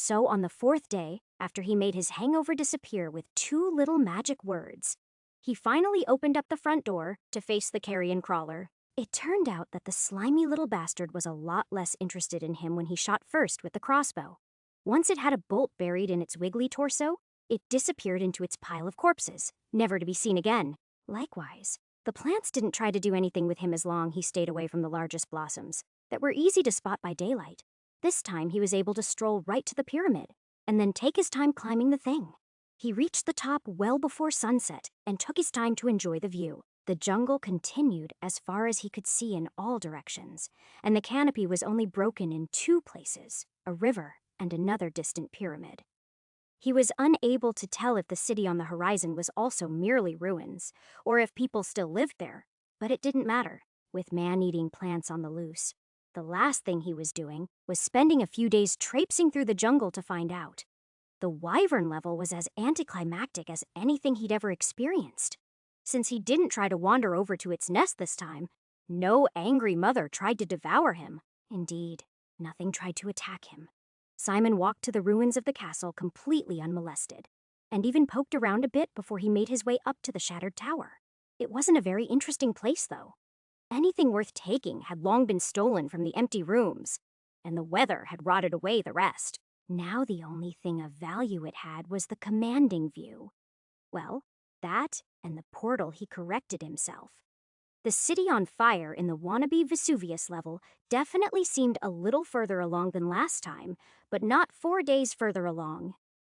[SPEAKER 1] So on the fourth day, after he made his hangover disappear with two little magic words, he finally opened up the front door to face the carrion crawler. It turned out that the slimy little bastard was a lot less interested in him when he shot first with the crossbow. Once it had a bolt buried in its wiggly torso, it disappeared into its pile of corpses, never to be seen again. Likewise, the plants didn't try to do anything with him as long he stayed away from the largest blossoms that were easy to spot by daylight. This time he was able to stroll right to the pyramid and then take his time climbing the thing. He reached the top well before sunset and took his time to enjoy the view. The jungle continued as far as he could see in all directions, and the canopy was only broken in two places, a river and another distant pyramid. He was unable to tell if the city on the horizon was also merely ruins, or if people still lived there, but it didn't matter, with man-eating plants on the loose. The last thing he was doing was spending a few days traipsing through the jungle to find out. The wyvern level was as anticlimactic as anything he'd ever experienced. Since he didn't try to wander over to its nest this time, no angry mother tried to devour him. Indeed, nothing tried to attack him. Simon walked to the ruins of the castle completely unmolested, and even poked around a bit before he made his way up to the shattered tower. It wasn't a very interesting place, though. Anything worth taking had long been stolen from the empty rooms, and the weather had rotted away the rest. Now the only thing of value it had was the commanding view. Well, that and the portal, he corrected himself. The city on fire in the wannabe Vesuvius level definitely seemed a little further along than last time, but not 4 days further along.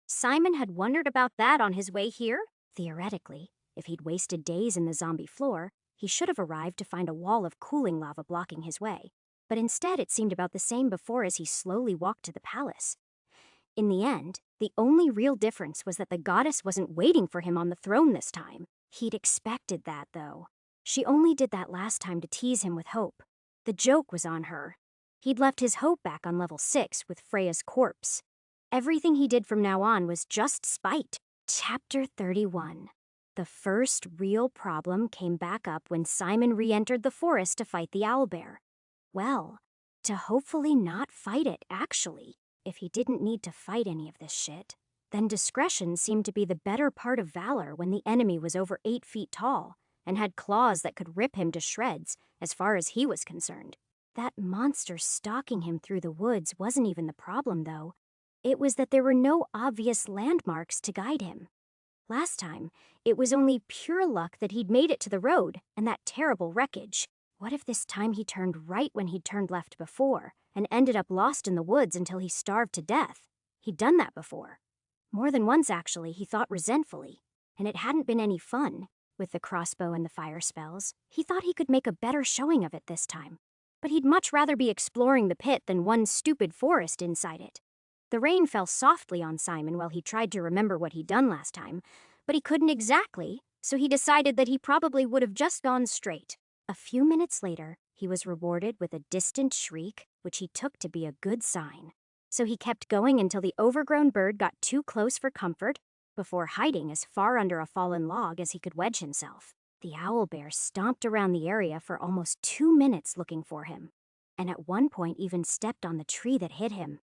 [SPEAKER 1] Simon had wondered about that on his way here. Theoretically, if he'd wasted days in the zombie floor, he should have arrived to find a wall of cooling lava blocking his way. But instead it seemed about the same before as he slowly walked to the palace. In the end, the only real difference was that the goddess wasn't waiting for him on the throne this time. He'd expected that, though. She only did that last time to tease him with hope. The joke was on her. He'd left his hope back on level 6 with Freya's corpse. Everything he did from now on was just spite. Chapter 31. The first real problem came back up when Simon re-entered the forest to fight the owlbear. Well, to hopefully not fight it, actually. If he didn't need to fight any of this shit, then discretion seemed to be the better part of valor when the enemy was over 8 feet tall and had claws that could rip him to shreds as far as he was concerned. That monster stalking him through the woods wasn't even the problem, though. It was that there were no obvious landmarks to guide him. Last time, it was only pure luck that he'd made it to the road and that terrible wreckage. What if this time he turned right when he'd turned left before and ended up lost in the woods until he starved to death? He'd done that before. More than once, actually, he thought resentfully, and it hadn't been any fun. With the crossbow and the fire spells, he thought he could make a better showing of it this time. But he'd much rather be exploring the pit than one stupid forest inside it. The rain fell softly on Simon while he tried to remember what he'd done last time, but he couldn't exactly, so he decided that he probably would have just gone straight. A few minutes later, he was rewarded with a distant shriek, which he took to be a good sign. So he kept going until the overgrown bird got too close for comfort, before hiding as far under a fallen log as he could wedge himself. The owlbear stomped around the area for almost 2 minutes looking for him, and at one point even stepped on the tree that hid him.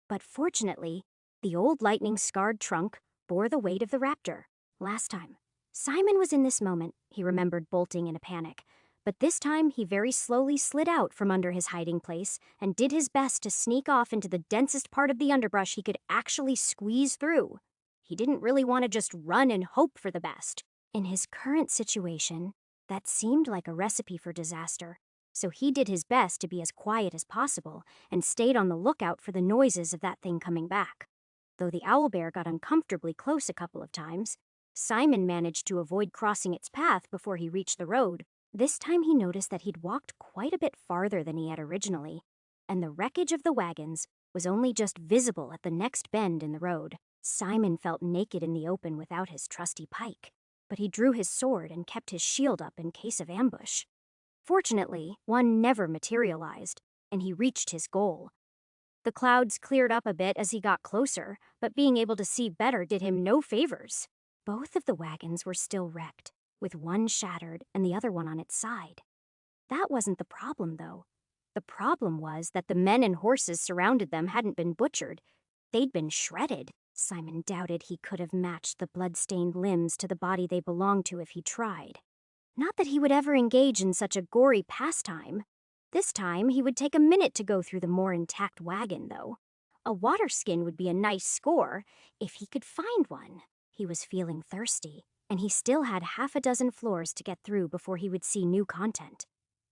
[SPEAKER 1] But fortunately, the old lightning-scarred trunk bore the weight of the raptor. Last time, Simon was in this moment, he remembered bolting in a panic, but this time he very slowly slid out from under his hiding place and did his best to sneak off into the densest part of the underbrush he could actually squeeze through. He didn't really want to just run and hope for the best. In his current situation, that seemed like a recipe for disaster, so he did his best to be as quiet as possible and stayed on the lookout for the noises of that thing coming back. Though the owlbear got uncomfortably close a couple of times, Simon managed to avoid crossing its path before he reached the road. This time he noticed that he'd walked quite a bit farther than he had originally, and the wreckage of the wagons was only just visible at the next bend in the road. Simon felt naked in the open without his trusty pike, but he drew his sword and kept his shield up in case of ambush. Fortunately, one never materialized, and he reached his goal. The clouds cleared up a bit as he got closer, but being able to see better did him no favors. Both of the wagons were still wrecked, with one shattered and the other one on its side. That wasn't the problem, though. The problem was that the men and horses surrounded them hadn't been butchered. They'd been shredded. Simon doubted he could have matched the blood-stained limbs to the body they belonged to if he tried. Not that he would ever engage in such a gory pastime. This time, he would take a minute to go through the more intact wagon, though. A water skin would be a nice score, if he could find one. He was feeling thirsty, and he still had half a dozen floors to get through before he would see new content.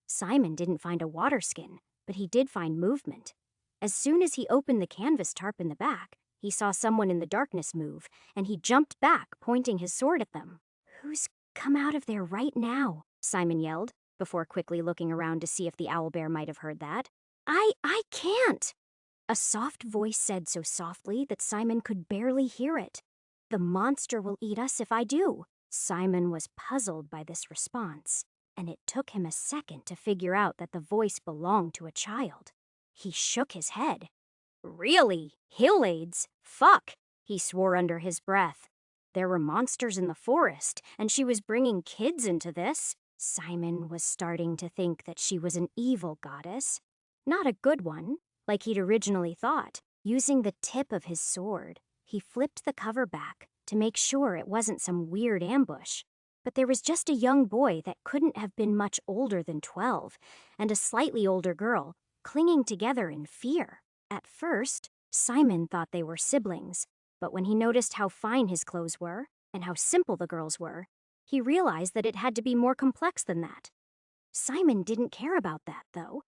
[SPEAKER 1] Simon didn't find a water skin, but he did find movement. As soon as he opened the canvas tarp in the back, he saw someone in the darkness move, and he jumped back, pointing his sword at them. "Who's come out of there right now?" Simon yelled, before quickly looking around to see if the owlbear might have heard that. I can't!" A soft voice said so softly that Simon could barely hear it. "The monster will eat us if I do." Simon was puzzled by this response, and it took him a second to figure out that the voice belonged to a child. He shook his head. "Really? Hill-aids? Fuck!" he swore under his breath. There were monsters in the forest, and she was bringing kids into this. Simon was starting to think that she was an evil goddess. Not a good one, like he'd originally thought. Using the tip of his sword, he flipped the cover back to make sure it wasn't some weird ambush. But there was just a young boy that couldn't have been much older than 12, and a slightly older girl, clinging together in fear. At first, Simon thought they were siblings, but when he noticed how fine his clothes were, and how simple the girls were, he realized that it had to be more complex than that. Simon didn't care about that, though.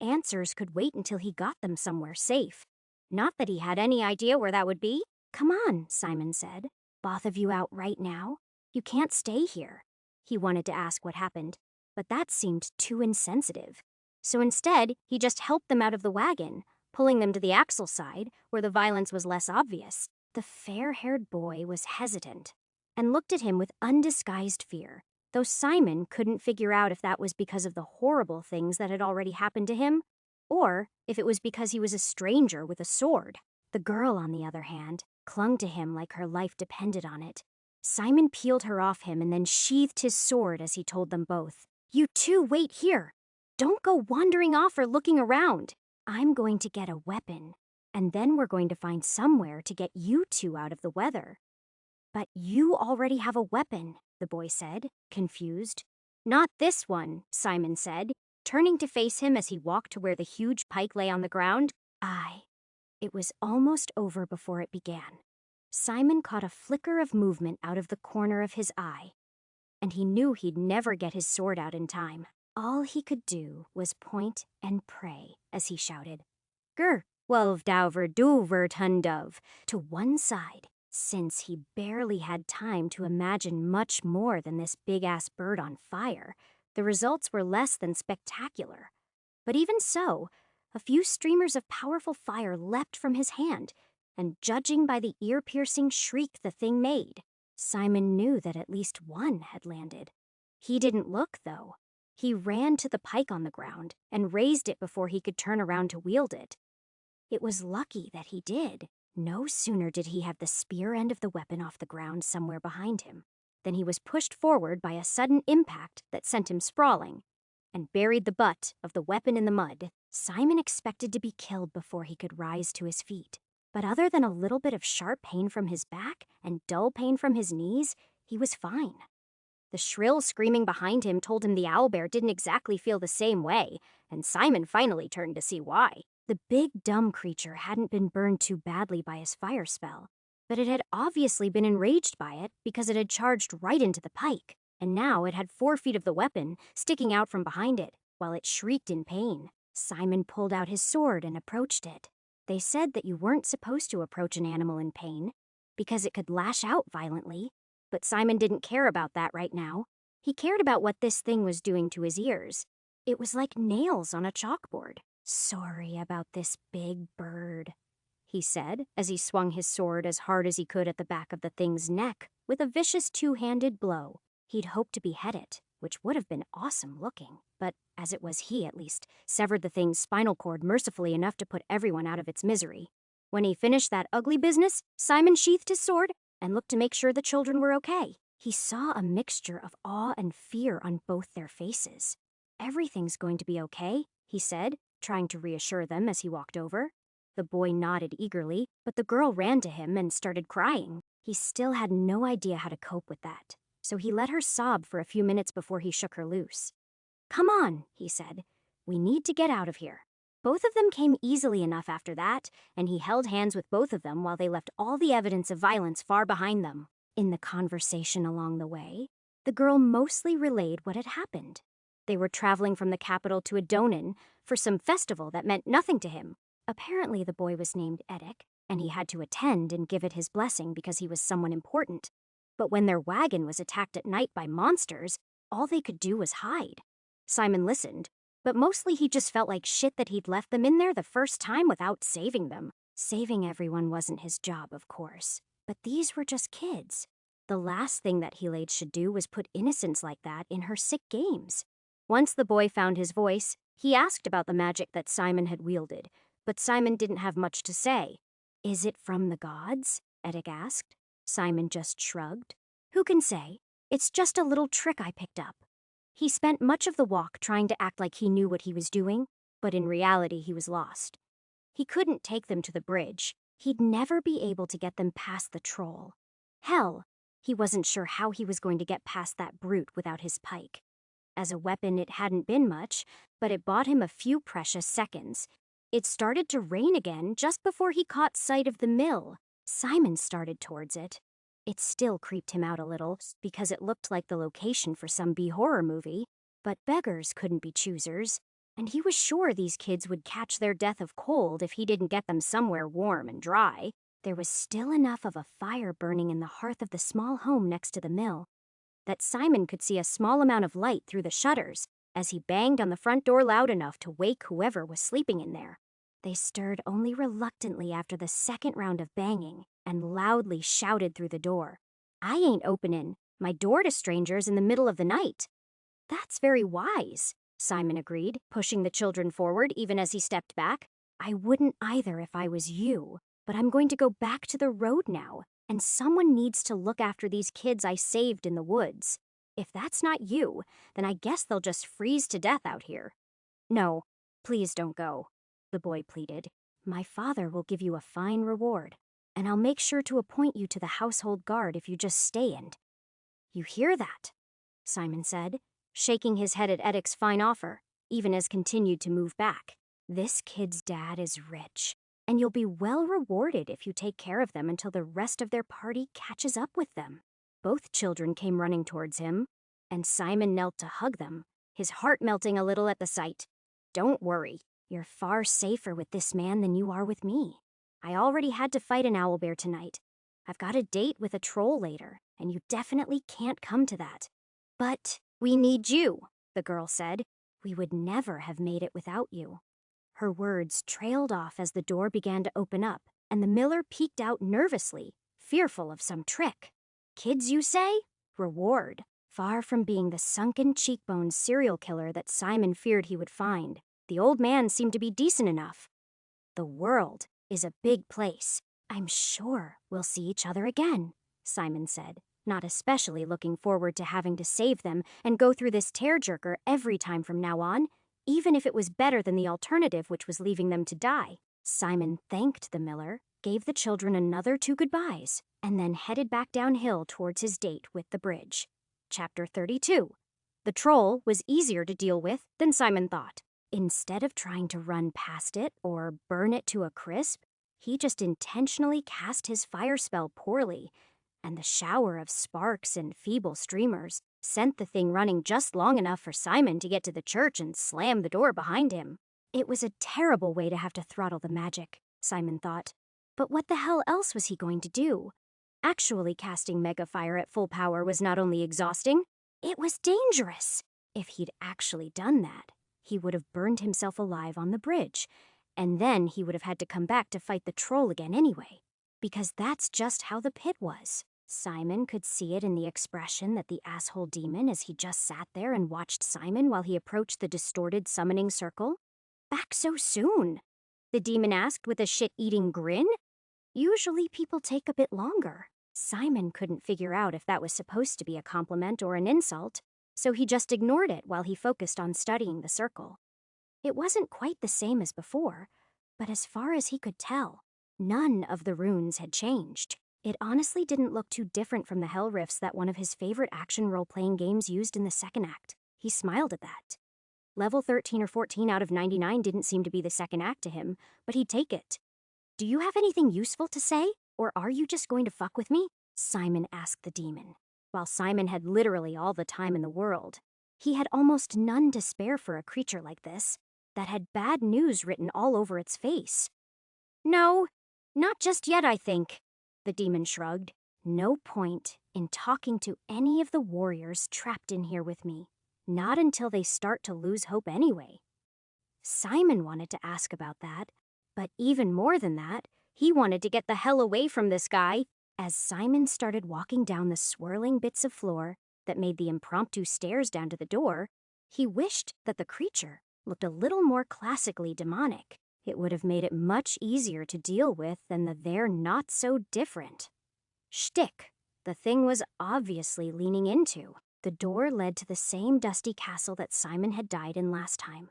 [SPEAKER 1] Answers could wait until he got them somewhere safe. Not that he had any idea where that would be. "Come on," Simon said. "Both of you out right now? You can't stay here." He wanted to ask what happened, but that seemed too insensitive. So instead, he just helped them out of the wagon, pulling them to the axle side, where the violence was less obvious. The fair-haired boy was hesitant and looked at him with undisguised fear, though Simon couldn't figure out if that was because of the horrible things that had already happened to him, or if it was because he was a stranger with a sword. The girl, on the other hand, clung to him like her life depended on it. Simon peeled her off him and then sheathed his sword as he told them both. "You two wait here. Don't go wandering off or looking around. I'm going to get a weapon, and then we're going to find somewhere to get you two out of the weather." "But you already have a weapon," the boy said, confused. "Not this one," Simon said, turning to face him as he walked to where the huge pike lay on the ground. It was almost over before it began. Simon caught a flicker of movement out of the corner of his eye, and he knew he'd never get his sword out in time. All he could do was point and pray as he shouted, "Gur, welv dauver duver tundov," to one side, since he barely had time to imagine much more than this big-ass bird on fire. The results were less than spectacular. But even so, a few streamers of powerful fire leapt from his hand, and judging by the ear-piercing shriek the thing made, Simon knew that at least one had landed. He didn't look, though. He ran to the pike on the ground and raised it before he could turn around to wield it. It was lucky that he did. No sooner did he have the spear end of the weapon off the ground somewhere behind him than he was pushed forward by a sudden impact that sent him sprawling and buried the butt of the weapon in the mud. Simon expected to be killed before he could rise to his feet. But other than a little bit of sharp pain from his back and dull pain from his knees, he was fine. The shrill screaming behind him told him the owlbear didn't exactly feel the same way, and Simon finally turned to see why. The big, dumb creature hadn't been burned too badly by his fire spell, but it had obviously been enraged by it because it had charged right into the pike, and now it had 4 feet of the weapon sticking out from behind it, while it shrieked in pain. Simon pulled out his sword and approached it. They said that you weren't supposed to approach an animal in pain, because it could lash out violently, but Simon didn't care about that right now. He cared about what this thing was doing to his ears. It was like nails on a chalkboard. "Sorry about this big bird," he said as he swung his sword as hard as he could at the back of the thing's neck with a vicious 2-handed blow. He'd hoped to behead it, which would have been awesome looking, but as it was, he, at least, severed the thing's spinal cord mercifully enough to put everyone out of its misery. When he finished that ugly business, Simon sheathed his sword and looked to make sure the children were okay. He saw a mixture of awe and fear on both their faces. "Everything's going to be okay," he said, trying to reassure them as he walked over. The boy nodded eagerly, but the girl ran to him and started crying. He still had no idea how to cope with that, so he let her sob for a few minutes before he shook her loose. "Come on," he said. "We need to get out of here." Both of them came easily enough after that, and he held hands with both of them while they left all the evidence of violence far behind them. In the conversation along the way, the girl mostly relayed what had happened. They were traveling from the capital to Adonin for some festival that meant nothing to him. Apparently the boy was named Eddic, and he had to attend and give it his blessing because he was someone important. But when their wagon was attacked at night by monsters, all they could do was hide. Simon listened, but mostly he just felt like shit that he'd left them in there the first time without saving them. Saving everyone wasn't his job, of course, but these were just kids. The last thing that Helade should do was put innocents like that in her sick games. Once the boy found his voice, he asked about the magic that Simon had wielded, but Simon didn't have much to say. "Is it from the gods?" Eddic asked. Simon just shrugged. "Who can say? It's just a little trick I picked up." He spent much of the walk trying to act like he knew what he was doing, but in reality he was lost. He couldn't take them to the bridge. He'd never be able to get them past the troll. Hell, he wasn't sure how he was going to get past that brute without his pike. As a weapon, it hadn't been much, but it bought him a few precious seconds. It started to rain again just before he caught sight of the mill. Simon started towards it. It still creeped him out a little because it looked like the location for some B-horror movie, but beggars couldn't be choosers, and he was sure these kids would catch their death of cold if he didn't get them somewhere warm and dry. There was still enough of a fire burning in the hearth of the small home next to the mill that Simon could see a small amount of light through the shutters as he banged on the front door loud enough to wake whoever was sleeping in there. They stirred only reluctantly after the second round of banging and loudly shouted through the door, "I ain't openin' my door to strangers in the middle of the night." "That's very wise," Simon agreed, pushing the children forward even as he stepped back. "I wouldn't either if I was you, but I'm going to go back to the road now, and someone needs to look after these kids I saved in the woods. If that's not you, then I guess they'll just freeze to death out here." "No, please don't go," the boy pleaded. "My father will give you a fine reward, and I'll make sure to appoint you to the household guard if you just stay and—" "You hear that?" Simon said, shaking his head at Eddic's fine offer, even as continued to move back. "This kid's dad is rich, and you'll be well rewarded if you take care of them until the rest of their party catches up with them." Both children came running towards him, and Simon knelt to hug them, his heart melting a little at the sight. "Don't worry, you're far safer with this man than you are with me. I already had to fight an owlbear tonight. I've got a date with a troll later, and you definitely can't come to that." "But we need you," the girl said. "We would never have made it without you." Her words trailed off as the door began to open up, and the miller peeked out nervously, fearful of some trick. "Kids, you say? Reward." Far from being the sunken cheekbone serial killer that Simon feared he would find, the old man seemed to be decent enough. "The world is a big place. I'm sure we'll see each other again," Simon said, not especially looking forward to having to save them and go through this tearjerker every time from now on, even if it was better than the alternative, which was leaving them to die. Simon thanked the miller, gave the children another 2 goodbyes, and then headed back downhill towards his date with the bridge. Chapter 32. The troll was easier to deal with than Simon thought. Instead of trying to run past it or burn it to a crisp, he just intentionally cast his fire spell poorly, and the shower of sparks and feeble streamers sent the thing running just long enough for Simon to get to the church and slam the door behind him. It was a terrible way to have to throttle the magic, Simon thought. But what the hell else was he going to do? Actually casting Mega Fire at full power was not only exhausting, it was dangerous. If he'd actually done that, he would have burned himself alive on the bridge, and then he would have had to come back to fight the troll again anyway, because that's just how the pit was. Simon could see it in the expression that the asshole demon as he just sat there and watched Simon while he approached the distorted summoning circle. "Back so soon?" the demon asked with a shit-eating grin. Usually people take a bit longer. Simon couldn't figure out if that was supposed to be a compliment or an insult, so he just ignored it while he focused on studying the circle. It wasn't quite the same as before, But as far as he could tell, none of the runes had changed. It honestly didn't look too different from the hell rifts that one of his favorite action role-playing games used in the second act. He smiled at that. Level 13 or 14 out of 99 didn't seem to be the second act to him, but he'd take it. "Do you have anything useful to say, or are you just going to fuck with me?" Simon asked the demon. While Simon had literally all the time in the world, he had almost none to spare for a creature like this, that had bad news written all over its face. "No, not just yet, I think," the demon shrugged. "No point in talking to any of the warriors trapped in here with me. Not until they start to lose hope anyway." Simon wanted to ask about that, but even more than that, he wanted to get the hell away from this guy. As Simon started walking down the swirling bits of floor that made the impromptu stairs down to the door, he wished that the creature looked a little more classically demonic. It would have made it much easier to deal with than the "they're not so different" shtick the thing was obviously leaning into. The door led to the same dusty castle that Simon had died in last time.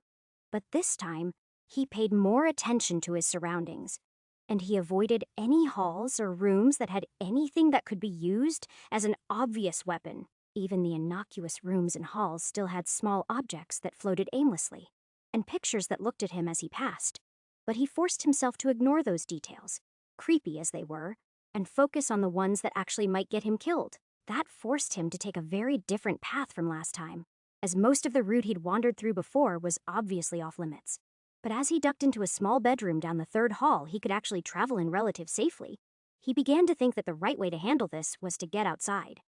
[SPEAKER 1] But this time, he paid more attention to his surroundings, and he avoided any halls or rooms that had anything that could be used as an obvious weapon. Even the innocuous rooms and halls still had small objects that floated aimlessly, and pictures that looked at him as he passed. But he forced himself to ignore those details, creepy as they were, and focus on the ones that actually might get him killed. That forced him to take a very different path from last time, as most of the route he'd wandered through before was obviously off limits. But as he ducked into a small bedroom down the third hall he could actually travel in relative safely, he began to think that the right way to handle this was to get outside.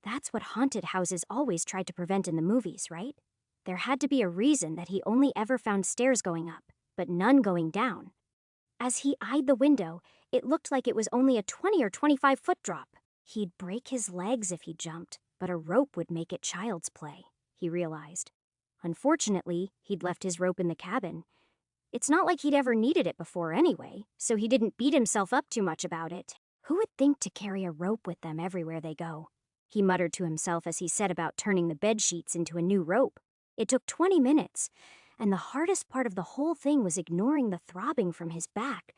[SPEAKER 1] That's what haunted houses always tried to prevent in the movies, right? There had to be a reason that he only ever found stairs going up, but none going down. As he eyed the window, it looked like it was only a 20 or 25-foot drop. He'd break his legs if he jumped, but a rope would make it child's play, he realized. Unfortunately, he'd left his rope in the cabin. It's not like he'd ever needed it before anyway, so he didn't beat himself up too much about it. Who would think to carry a rope with them everywhere they go? He muttered to himself as he set about turning the bed sheets into a new rope. It took 20 minutes, and the hardest part of the whole thing was ignoring the throbbing from his back,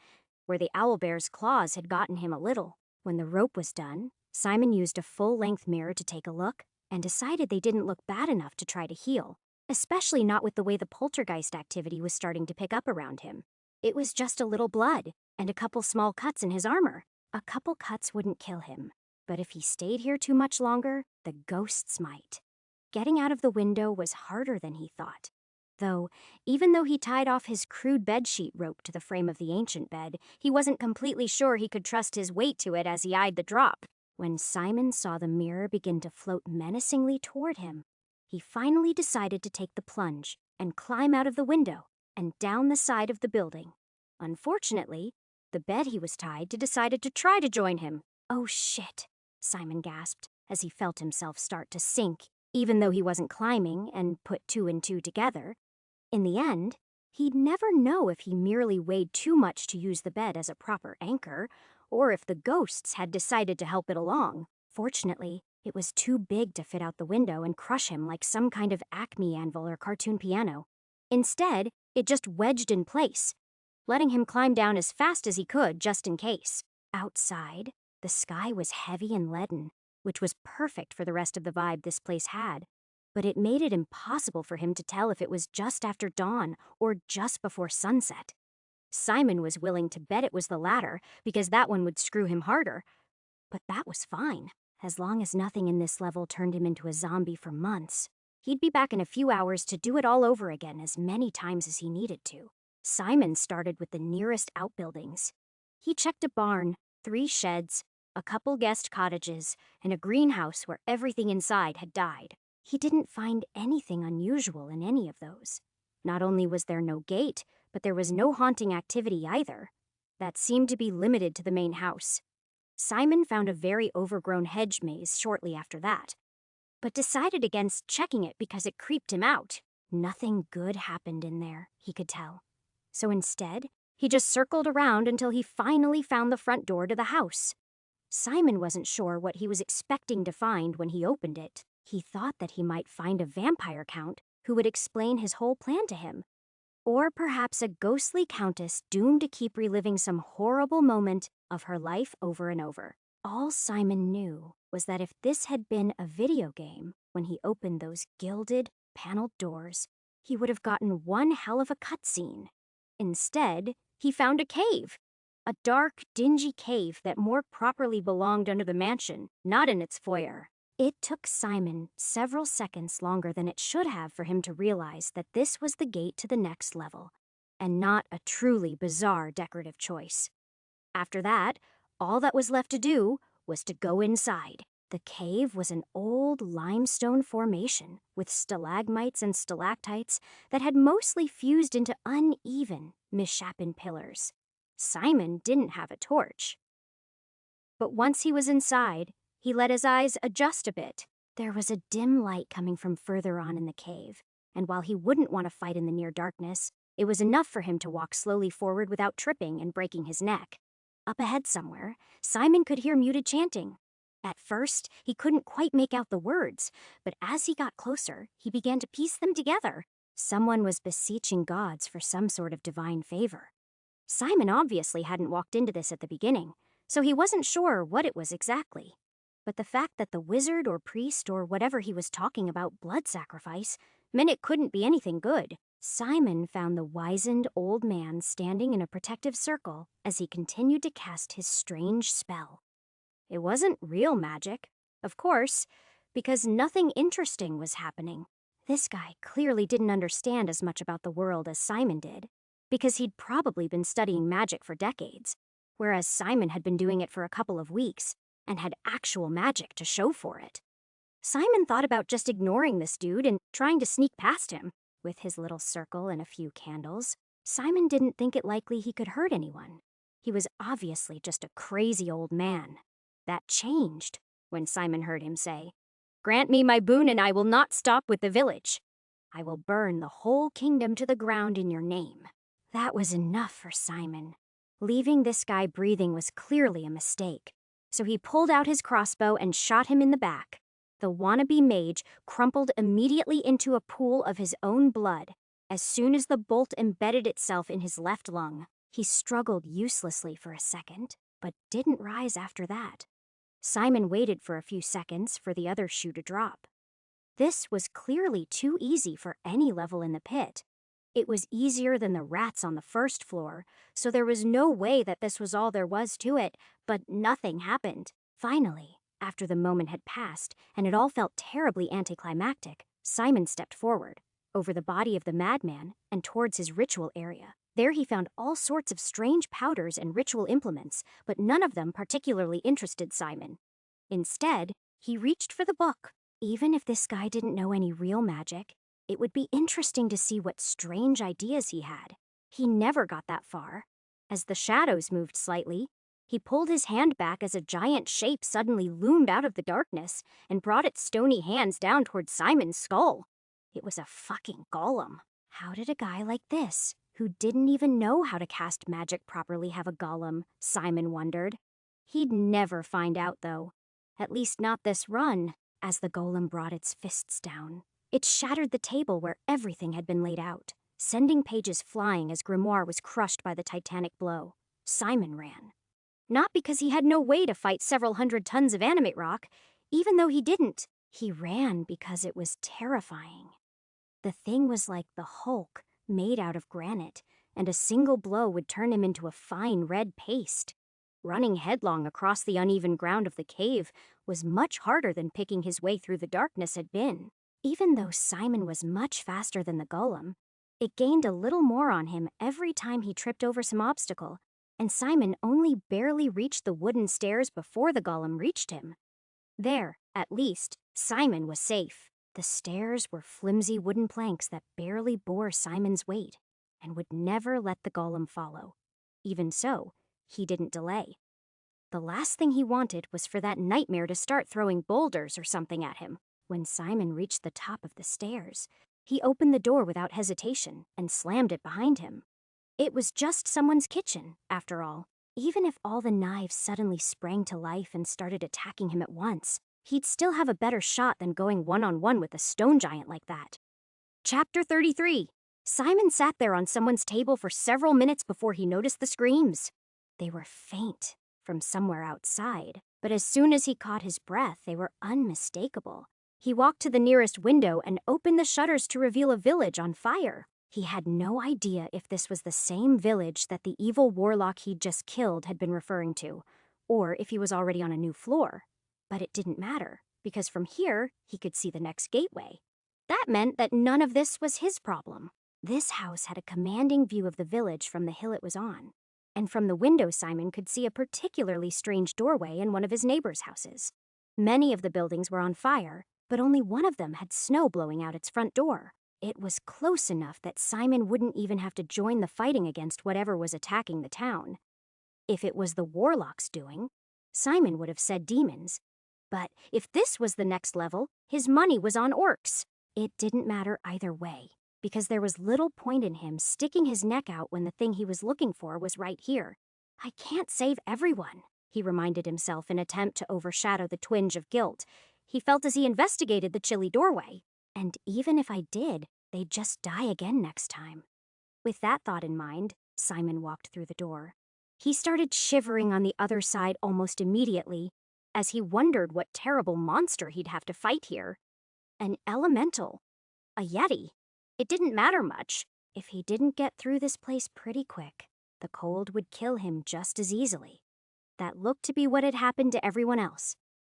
[SPEAKER 1] where the owlbear's claws had gotten him a little. When the rope was done, Simon used a full-length mirror to take a look, and decided they didn't look bad enough to try to heal, especially not with the way the poltergeist activity was starting to pick up around him. It was just a little blood, and a couple small cuts in his armor. A couple cuts wouldn't kill him, but if he stayed here too much longer, the ghosts might. Getting out of the window was harder than he thought. Though, even though he tied off his crude bedsheet rope to the frame of the ancient bed, he wasn't completely sure he could trust his weight to it as he eyed the drop. When Simon saw the mirror begin to float menacingly toward him, he finally decided to take the plunge and climb out of the window and down the side of the building. Unfortunately, the bed he was tied to decided to try to join him. "Oh shit," Simon gasped as he felt himself start to sink, even though he wasn't climbing and put two and two together. In the end, he'd never know if he merely weighed too much to use the bed as a proper anchor, or if the ghosts had decided to help it along. Fortunately, it was too big to fit out the window and crush him like some kind of Acme anvil or cartoon piano. Instead, it just wedged in place, letting him climb down as fast as he could just in case. Outside, the sky was heavy and leaden, which was perfect for the rest of the vibe this place had, but it made it impossible for him to tell if it was just after dawn or just before sunset. Simon was willing to bet it was the latter, because that one would screw him harder. But that was fine, as long as nothing in this level turned him into a zombie for months. He'd be back in a few hours to do it all over again as many times as he needed to. Simon started with the nearest outbuildings. He checked a barn, 3 sheds, a couple guest cottages, and a greenhouse where everything inside had died. He didn't find anything unusual in any of those. Not only was there no gate, but there was no haunting activity either. That seemed to be limited to the main house. Simon found a very overgrown hedge maze shortly after that, but decided against checking it because it creeped him out. Nothing good happened in there, he could tell. So instead, he just circled around until he finally found the front door to the house. Simon wasn't sure what he was expecting to find when he opened it. He thought that he might find a vampire count who would explain his whole plan to him. Or perhaps a ghostly countess doomed to keep reliving some horrible moment of her life over and over. All Simon knew was that if this had been a video game, when he opened those gilded, paneled doors, he would have gotten one hell of a cutscene. Instead, he found a cave. A dark, dingy cave that more properly belonged under the mansion, not in its foyer. It took Simon several seconds longer than it should have for him to realize that this was the gate to the next level, and not a truly bizarre decorative choice. After that, all that was left to do was to go inside. The cave was an old limestone formation with stalagmites and stalactites that had mostly fused into uneven, misshapen pillars. Simon didn't have a torch. But once he was inside, he let his eyes adjust a bit. There was a dim light coming from further on in the cave, and while he wouldn't want to fight in the near darkness, it was enough for him to walk slowly forward without tripping and breaking his neck. Up ahead somewhere, Simon could hear muted chanting. At first, he couldn't quite make out the words, but as he got closer, he began to piece them together. Someone was beseeching gods for some sort of divine favor. Simon obviously hadn't walked into this at the beginning, so he wasn't sure what it was exactly. But the fact that the wizard or priest or whatever he was talking about blood sacrifice meant it couldn't be anything good. Simon found the wizened old man standing in a protective circle as he continued to cast his strange spell. It wasn't real magic, of course, because nothing interesting was happening. This guy clearly didn't understand as much about the world as Simon did, because he'd probably been studying magic for decades, whereas Simon had been doing it for a couple of weeks and had actual magic to show for it. Simon thought about just ignoring this dude and trying to sneak past him. With his little circle and a few candles, Simon didn't think it likely he could hurt anyone. He was obviously just a crazy old man. That changed when Simon heard him say, "Grant me my boon and I will not stop with the village. I will burn the whole kingdom to the ground in your name." That was enough for Simon. Leaving this guy breathing was clearly a mistake, so he pulled out his crossbow and shot him in the back. The wannabe mage crumpled immediately into a pool of his own blood as soon as the bolt embedded itself in his left lung. He struggled uselessly for a second, but didn't rise after that. Simon waited for a few seconds for the other shoe to drop. This was clearly too easy for any level in the pit. It was easier than the rats on the first floor, so there was no way that this was all there was to it, but nothing happened. Finally, after the moment had passed and it all felt terribly anticlimactic, Simon stepped forward, over the body of the madman and towards his ritual area. There he found all sorts of strange powders and ritual implements, but none of them particularly interested Simon. Instead, he reached for the book. Even if this guy didn't know any real magic, it would be interesting to see what strange ideas he had. He never got that far. As the shadows moved slightly, he pulled his hand back as a giant shape suddenly loomed out of the darkness and brought its stony hands down toward Simon's skull. It was a fucking golem. How did a guy like this, who didn't even know how to cast magic properly, have a golem? Simon wondered. He'd never find out, though. At least not this run. As the golem brought its fists down, it shattered the table where everything had been laid out, sending pages flying as Grimoire was crushed by the titanic blow. Simon ran. Not because he had no way to fight several hundred tons of animate rock, even though he didn't. He ran because it was terrifying. The thing was like the Hulk, made out of granite, and a single blow would turn him into a fine red paste. Running headlong across the uneven ground of the cave was much harder than picking his way through the darkness had been. Even though Simon was much faster than the golem, it gained a little more on him every time he tripped over some obstacle, and Simon only barely reached the wooden stairs before the golem reached him. There, at least, Simon was safe. The stairs were flimsy wooden planks that barely bore Simon's weight and would never let the golem follow. Even so, he didn't delay. The last thing he wanted was for that nightmare to start throwing boulders or something at him. When Simon reached the top of the stairs, he opened the door without hesitation and slammed it behind him. It was just someone's kitchen, after all. Even if all the knives suddenly sprang to life and started attacking him at once, he'd still have a better shot than going one-on-one with a stone giant like that. Chapter 33. Simon sat there on someone's table for several minutes before he noticed the screams. They were faint, from somewhere outside, but as soon as he caught his breath, they were unmistakable. He walked to the nearest window and opened the shutters to reveal a village on fire. He had no idea if this was the same village that the evil warlock he'd just killed had been referring to, or if he was already on a new floor. But it didn't matter, because from here, he could see the next gateway. That meant that none of this was his problem. This house had a commanding view of the village from the hill it was on. And from the window, Simon could see a particularly strange doorway in one of his neighbors' houses. Many of the buildings were on fire, but only one of them had snow blowing out its front door. It was close enough that Simon wouldn't even have to join the fighting against whatever was attacking the town. If it was the warlock's doing, Simon would have said demons. But if this was the next level, his money was on orcs. It didn't matter either way, because there was little point in him sticking his neck out when the thing he was looking for was right here. I can't save everyone, he reminded himself in an attempt to overshadow the twinge of guilt he felt as he investigated the chilly doorway. And even if I did, they'd just die again next time. With that thought in mind, Simon walked through the door. He started shivering on the other side almost immediately, as he wondered what terrible monster he'd have to fight here. An elemental. A yeti. It didn't matter much. If he didn't get through this place pretty quick, the cold would kill him just as easily. That looked to be what had happened to everyone else.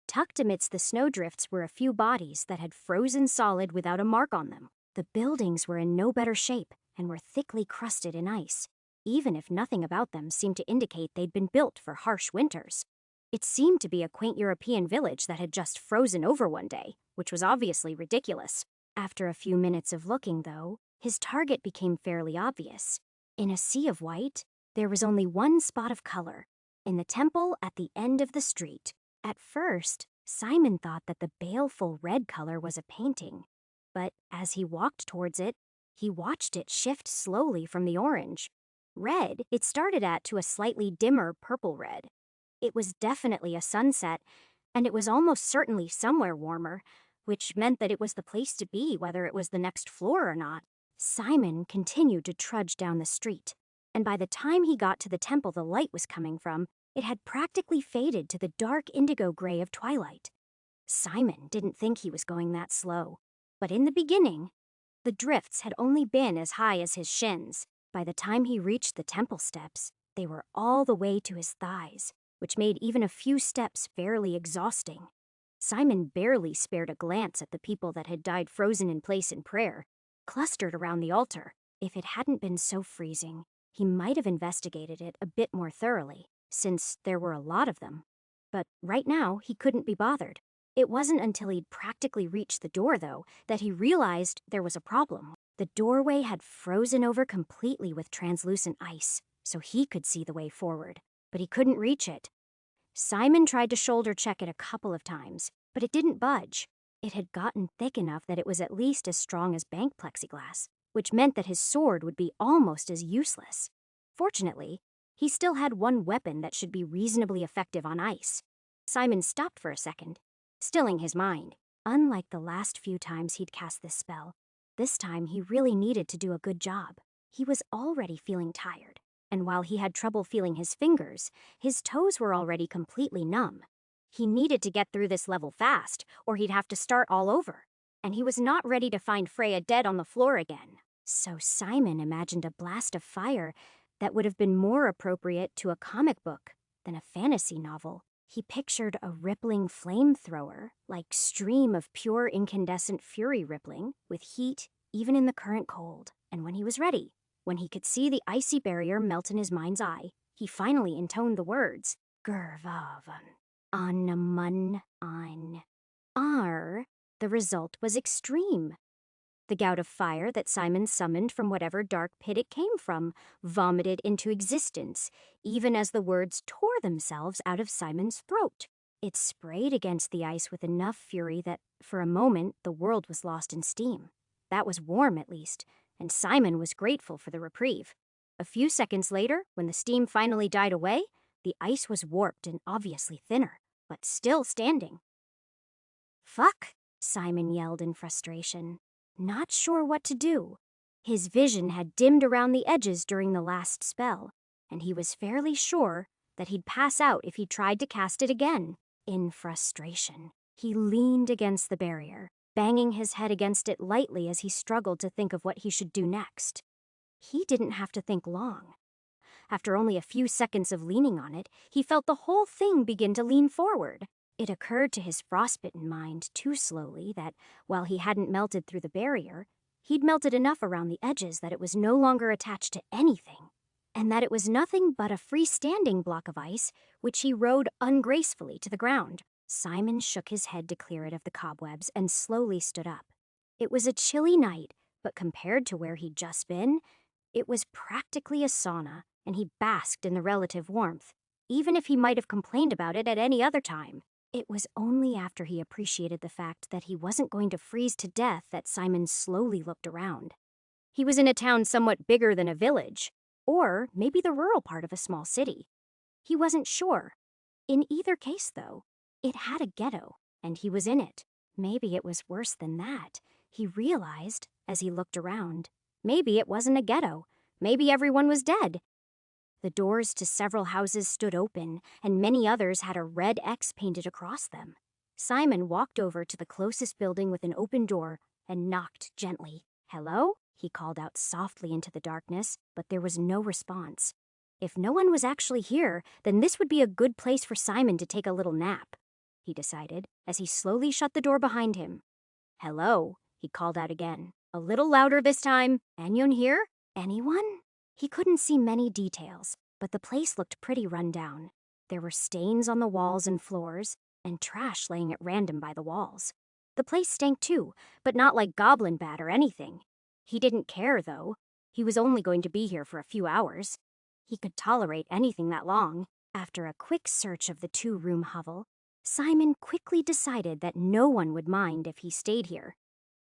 [SPEAKER 1] Tucked amidst the snowdrifts were a few bodies that had frozen solid without a mark on them. The buildings were in no better shape and were thickly crusted in ice, even if nothing about them seemed to indicate they'd been built for harsh winters. It seemed to be a quaint European village that had just frozen over one day, which was obviously ridiculous. After a few minutes of looking, though, his target became fairly obvious. In a sea of white, there was only one spot of color, in the temple at the end of the street. At first, Simon thought that the baleful red color was a painting, but as he walked towards it, he watched it shift slowly from the orange. Red, it started at to a slightly dimmer purple red. It was definitely a sunset, and it was almost certainly somewhere warmer, which meant that it was the place to be whether it was the next floor or not. Simon continued to trudge down the street, and by the time he got to the temple the light was coming from, it had practically faded to the dark indigo gray of twilight. Simon didn't think he was going that slow, but in the beginning, the drifts had only been as high as his shins. By the time he reached the temple steps, they were all the way to his thighs, which made even a few steps fairly exhausting. Simon barely spared a glance at the people that had died frozen in place in prayer, clustered around the altar. If it hadn't been so freezing, he might have investigated it a bit more thoroughly, since there were a lot of them. But right now, he couldn't be bothered. It wasn't until he'd practically reached the door, though, that he realized there was a problem. The doorway had frozen over completely with translucent ice, so he could see the way forward, but he couldn't reach it. Simon tried to shoulder check it a couple of times, but it didn't budge. It had gotten thick enough that it was at least as strong as bank plexiglass, which meant that his sword would be almost as useless. Fortunately, he still had one weapon that should be reasonably effective on ice. Simon stopped for a second, stilling his mind. Unlike the last few times he'd cast this spell, this time he really needed to do a good job. He was already feeling tired, and while he had trouble feeling his fingers, his toes were already completely numb. He needed to get through this level fast, or he'd have to start all over, and he was not ready to find Freya dead on the floor again. So Simon imagined a blast of fire that would have been more appropriate to a comic book than a fantasy novel. He pictured a rippling flamethrower, like stream of pure incandescent fury rippling, with heat even in the current cold. And when he was ready, when he could see the icy barrier melt in his mind's eye, he finally intoned the words, Gervavan, Anamun Ein. Ar. The result was extreme. The gout of fire that Simon summoned from whatever dark pit it came from vomited into existence, even as the words tore themselves out of Simon's throat. It sprayed against the ice with enough fury that, for a moment, the world was lost in steam. That was warm, at least, and Simon was grateful for the reprieve. A few seconds later, when the steam finally died away, the ice was warped and obviously thinner, but still standing. "Fuck!" Simon yelled in frustration, not sure what to do. His vision had dimmed around the edges during the last spell, and he was fairly sure that he'd pass out if he tried to cast it again. In frustration, he leaned against the barrier, banging his head against it lightly as he struggled to think of what he should do next. He didn't have to think long. After only a few seconds of leaning on it, he felt the whole thing begin to lean forward. It occurred to his frostbitten mind too slowly that, while he hadn't melted through the barrier, he'd melted enough around the edges that it was no longer attached to anything, and that it was nothing but a freestanding block of ice which he rode ungracefully to the ground. Simon shook his head to clear it of the cobwebs and slowly stood up. It was a chilly night, but compared to where he'd just been, it was practically a sauna, and he basked in the relative warmth, even if he might have complained about it at any other time. It was only after he appreciated the fact that he wasn't going to freeze to death that Simon slowly looked around. He was in a town somewhat bigger than a village, or maybe the rural part of a small city. He wasn't sure. In either case, though, it had a ghetto, and he was in it. Maybe it was worse than that, he realized as he looked around. Maybe it wasn't a ghetto. Maybe everyone was dead. The doors to several houses stood open, and many others had a red X painted across them. Simon walked over to the closest building with an open door and knocked gently. "Hello?" he called out softly into the darkness, but there was no response. If no one was actually here, then this would be a good place for Simon to take a little nap, he decided, as he slowly shut the door behind him. "Hello?" he called out again. A little louder this time. "Anyone here? Anyone?" He couldn't see many details, but the place looked pretty run down. There were stains on the walls and floors, and trash laying at random by the walls. The place stank too, but not like goblin bat or anything. He didn't care, though. He was only going to be here for a few hours. He could tolerate anything that long. After a quick search of the two-room hovel, Simon quickly decided that no one would mind if he stayed here.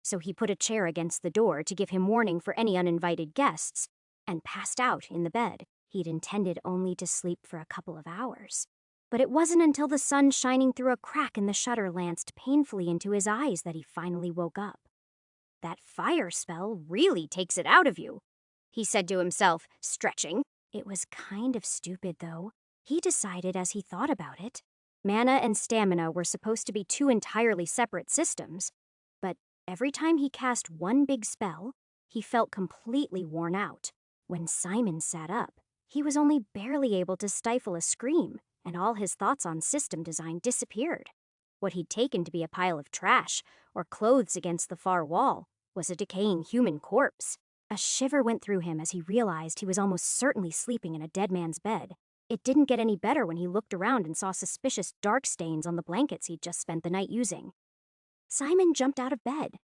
[SPEAKER 1] So he put a chair against the door to give him warning for any uninvited guests, and passed out in the bed. He'd intended only to sleep for a couple of hours. But it wasn't until the sun shining through a crack in the shutter lanced painfully into his eyes that he finally woke up. "That fire spell really takes it out of you," he said to himself, stretching. It was kind of stupid, though, he decided as he thought about it. Mana and stamina were supposed to be two entirely separate systems, but every time he cast one big spell, he felt completely worn out. When Simon sat up, he was only barely able to stifle a scream, and all his thoughts on system design disappeared. What he'd taken to be a pile of trash, or clothes against the far wall, was a decaying human corpse. A shiver went through him as he realized he was almost certainly sleeping in a dead man's bed. It didn't get any better when he looked around and saw suspicious dark stains on the blankets he'd just spent the night using. Simon jumped out of bed.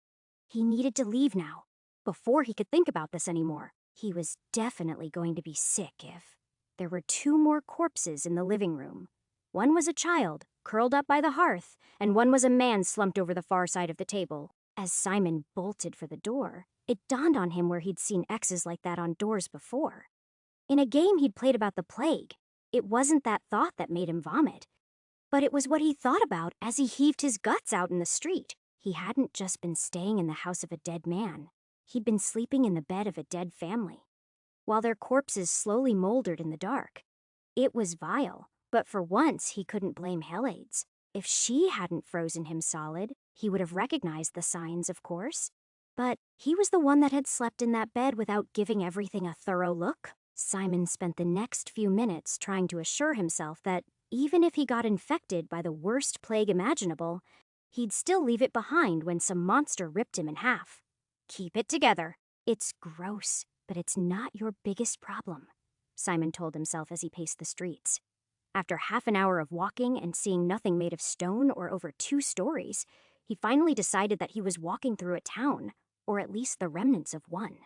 [SPEAKER 1] He needed to leave now, before he could think about this anymore. He was definitely going to be sick if... There were two more corpses in the living room. One was a child, curled up by the hearth, and one was a man slumped over the far side of the table. As Simon bolted for the door, it dawned on him where he'd seen X's like that on doors before. In a game he'd played about the plague, it wasn't that thought that made him vomit, but it was what he thought about as he heaved his guts out in the street. He hadn't just been staying in the house of a dead man. He'd been sleeping in the bed of a dead family, while their corpses slowly moldered in the dark. It was vile, but for once he couldn't blame Helades. If she hadn't frozen him solid, he would have recognized the signs, of course. But he was the one that had slept in that bed without giving everything a thorough look. Simon spent the next few minutes trying to assure himself that even if he got infected by the worst plague imaginable, he'd still leave it behind when some monster ripped him in half. Keep it together. It's gross, but it's not your biggest problem, Simon told himself as he paced the streets. After half an hour of walking and seeing nothing made of stone or over 2 stories, he finally decided that he was walking through a town, or at least the remnants of one.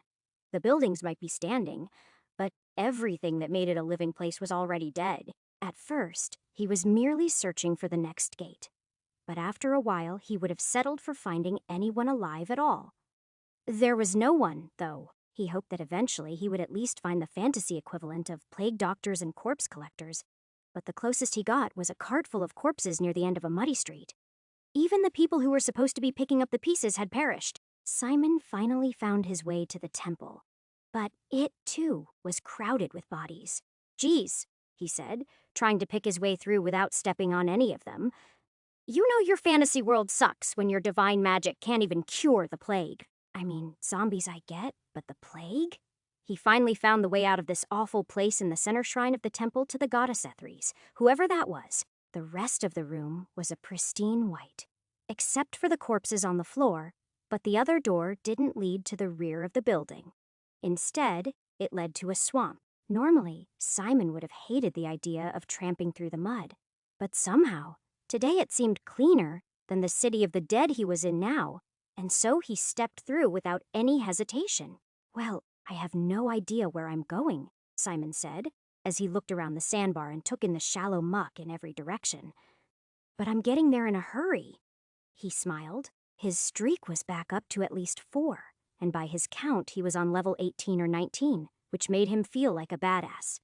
[SPEAKER 1] The buildings might be standing, but everything that made it a living place was already dead. At first, he was merely searching for the next gate, but after a while he would have settled for finding anyone alive at all. There was no one, though. He hoped that eventually he would at least find the fantasy equivalent of plague doctors and corpse collectors, but the closest he got was a cart full of corpses near the end of a muddy street. Even the people who were supposed to be picking up the pieces had perished. Simon finally found his way to the temple. But it, too, was crowded with bodies. "Geez," he said, trying to pick his way through without stepping on any of them. "You know your fantasy world sucks when your divine magic can't even cure the plague. I mean, zombies I get, but the plague?" He finally found the way out of this awful place in the center shrine of the temple to the goddess Ethres, whoever that was. The rest of the room was a pristine white, except for the corpses on the floor, but the other door didn't lead to the rear of the building. Instead, it led to a swamp. Normally, Simon would have hated the idea of tramping through the mud, but somehow, today it seemed cleaner than the city of the dead he was in now, and so he stepped through without any hesitation. "Well, I have no idea where I'm going," Simon said, as he looked around the sandbar and took in the shallow muck in every direction. "But I'm getting there in a hurry." He smiled. His streak was back up to at least 4, and by his count he was on level 18 or 19, which made him feel like a badass.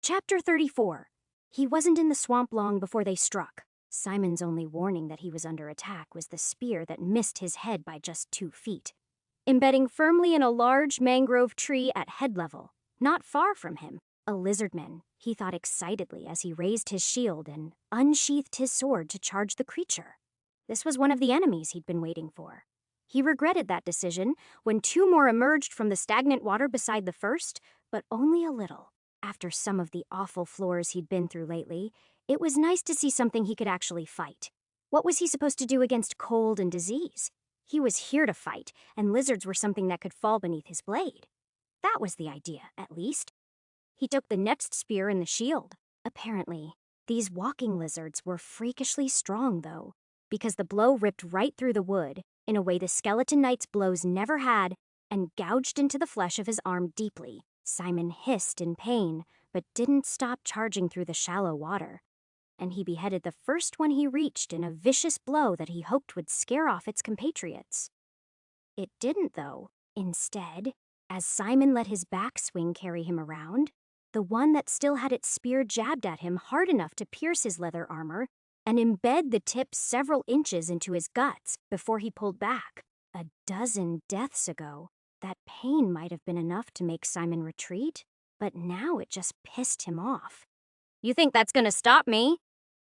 [SPEAKER 1] Chapter 34. He wasn't in the swamp long before they struck. Simon's only warning that he was under attack was the spear that missed his head by just 2 feet, embedding firmly in a large mangrove tree at head level. Not far from him, a lizardman, he thought excitedly as he raised his shield and unsheathed his sword to charge the creature. This was one of the enemies he'd been waiting for. He regretted that decision when 2 more emerged from the stagnant water beside the first, but only a little. After some of the awful floors he'd been through lately, it was nice to see something he could actually fight. What was he supposed to do against cold and disease? He was here to fight, and lizards were something that could fall beneath his blade. That was the idea, at least. He took the next spear and the shield. Apparently, these walking lizards were freakishly strong, though, because the blow ripped right through the wood in a way the skeleton knight's blows never had and gouged into the flesh of his arm deeply. Simon hissed in pain, but didn't stop charging through the shallow water, and he beheaded the first one he reached in a vicious blow that he hoped would scare off its compatriots. It didn't, though. Instead, as Simon let his backswing carry him around, the one that still had its spear jabbed at him hard enough to pierce his leather armor and embed the tip several inches into his guts before he pulled back. A dozen deaths ago, that pain might have been enough to make Simon retreat, but now it just pissed him off. "You think that's gonna stop me?"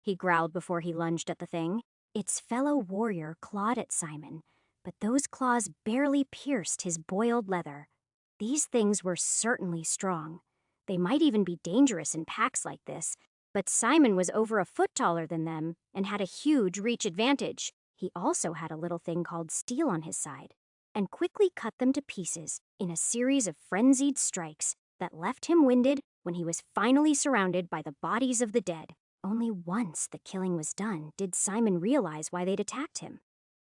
[SPEAKER 1] he growled before he lunged at the thing. Its fellow warrior clawed at Simon, but those claws barely pierced his boiled leather. These things were certainly strong. They might even be dangerous in packs like this, but Simon was over a foot taller than them and had a huge reach advantage. He also had a little thing called steel on his side, and quickly cut them to pieces in a series of frenzied strikes that left him winded when he was finally surrounded by the bodies of the dead. Only once the killing was done did Simon realize why they'd attacked him.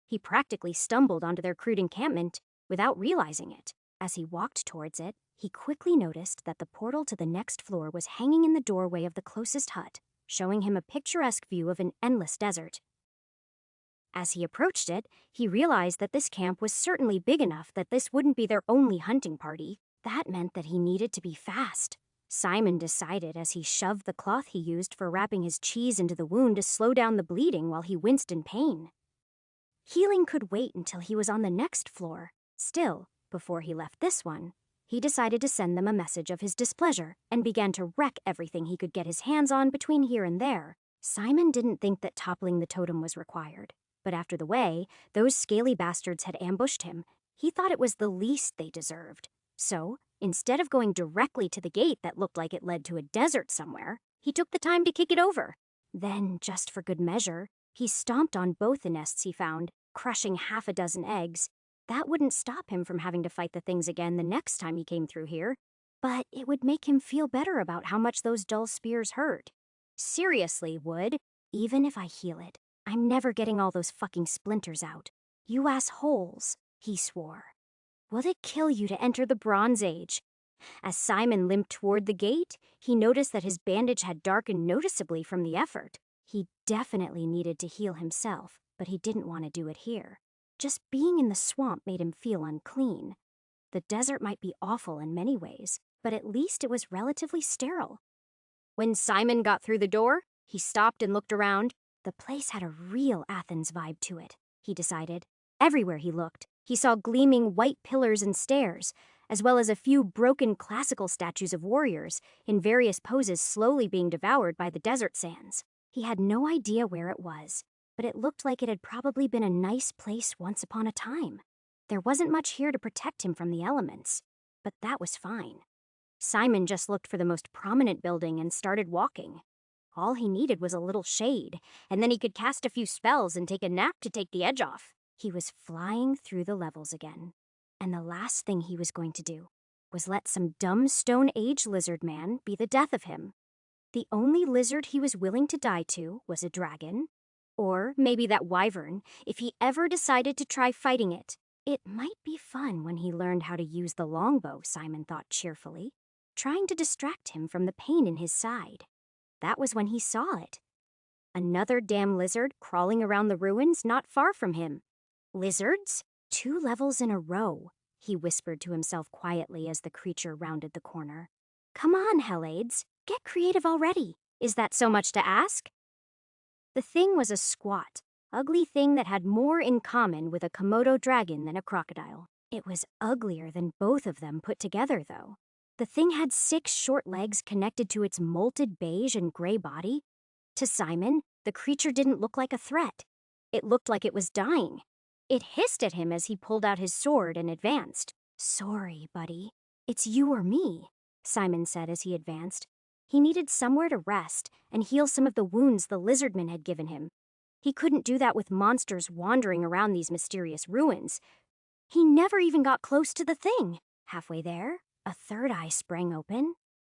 [SPEAKER 1] He practically stumbled onto their crude encampment without realizing it. As he walked towards it, he quickly noticed that the portal to the next floor was hanging in the doorway of the closest hut, showing him a picturesque view of an endless desert. As he approached it, he realized that this camp was certainly big enough that this wouldn't be their only hunting party. That meant that he needed to be fast. Simon decided as he shoved the cloth he used for wrapping his cheese into the wound to slow down the bleeding while he winced in pain. Healing could wait until he was on the next floor. Still, before he left this one, he decided to send them a message of his displeasure and began to wreck everything he could get his hands on between here and there. Simon didn't think that toppling the totem was required, but after the way those scaly bastards had ambushed him, he thought it was the least they deserved. So, instead of going directly to the gate that looked like it led to a desert somewhere, he took the time to kick it over. Then, just for good measure, he stomped on both the nests he found, crushing half a dozen eggs. That wouldn't stop him from having to fight the things again the next time he came through here, but it would make him feel better about how much those dull spears hurt. Seriously, Wood, even if I heal it, I'm never getting all those fucking splinters out. You assholes, he swore. Will it kill you to enter the Bronze Age? As Simon limped toward the gate, he noticed that his bandage had darkened noticeably from the effort. He definitely needed to heal himself, but he didn't want to do it here. Just being in the swamp made him feel unclean. The desert might be awful in many ways, but at least it was relatively sterile. When Simon got through the door, he stopped and looked around. The place had a real Athens vibe to it, he decided. Everywhere he looked, He saw gleaming white pillars and stairs, as well as a few broken classical statues of warriors in various poses slowly being devoured by the desert sands. He had no idea where it was, but it looked like it had probably been a nice place once upon a time. There wasn't much here to protect him from the elements, but that was fine. Simon just looked for the most prominent building and started walking. All he needed was a little shade, and then he could cast a few spells and take a nap to take the edge off. He was flying through the levels again, and the last thing he was going to do was let some dumb Stone Age lizard man be the death of him. The only lizard he was willing to die to was a dragon, or maybe that wyvern, if he ever decided to try fighting it. It might be fun when he learned how to use the longbow, Simon thought cheerfully, trying to distract him from the pain in his side. That was when he saw it. Another damn lizard crawling around the ruins not far from him. Lizards? 2 levels in a row, he whispered to himself quietly as the creature rounded the corner. Come on, Hellades, get creative already. Is that so much to ask? The thing was a squat, ugly thing that had more in common with a Komodo dragon than a crocodile. It was uglier than both of them put together, though. The thing had 6 short legs connected to its molted beige and gray body. To Simon, the creature didn't look like a threat. It looked like it was dying. It hissed at him as he pulled out his sword and advanced. Sorry, buddy. It's you or me, Simon said as he advanced. He needed somewhere to rest and heal some of the wounds the lizardmen had given him. He couldn't do that with monsters wandering around these mysterious ruins. He never even got close to the thing. Halfway there, a third eye sprang open.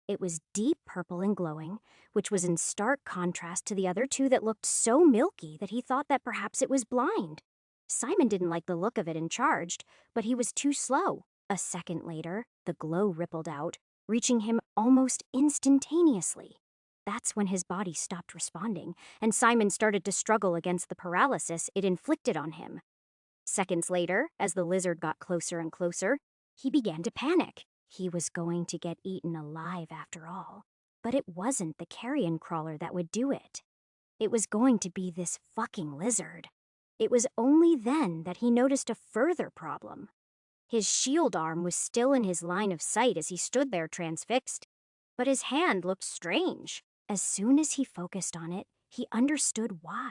[SPEAKER 1] It was deep purple and glowing, which was in stark contrast to the other 2 that looked so milky that he thought that perhaps it was blind. Simon didn't like the look of it and charged, but he was too slow. A second later, the glow rippled out, reaching him almost instantaneously. That's when his body stopped responding, and Simon started to struggle against the paralysis it inflicted on him. Seconds later, as the lizard got closer and closer, he began to panic. He was going to get eaten alive after all. But it wasn't the carrion crawler that would do it. It was going to be this fucking lizard. It was only then that he noticed a further problem. His shield arm was still in his line of sight as he stood there transfixed, but his hand looked strange. As soon as he focused on it, he understood why.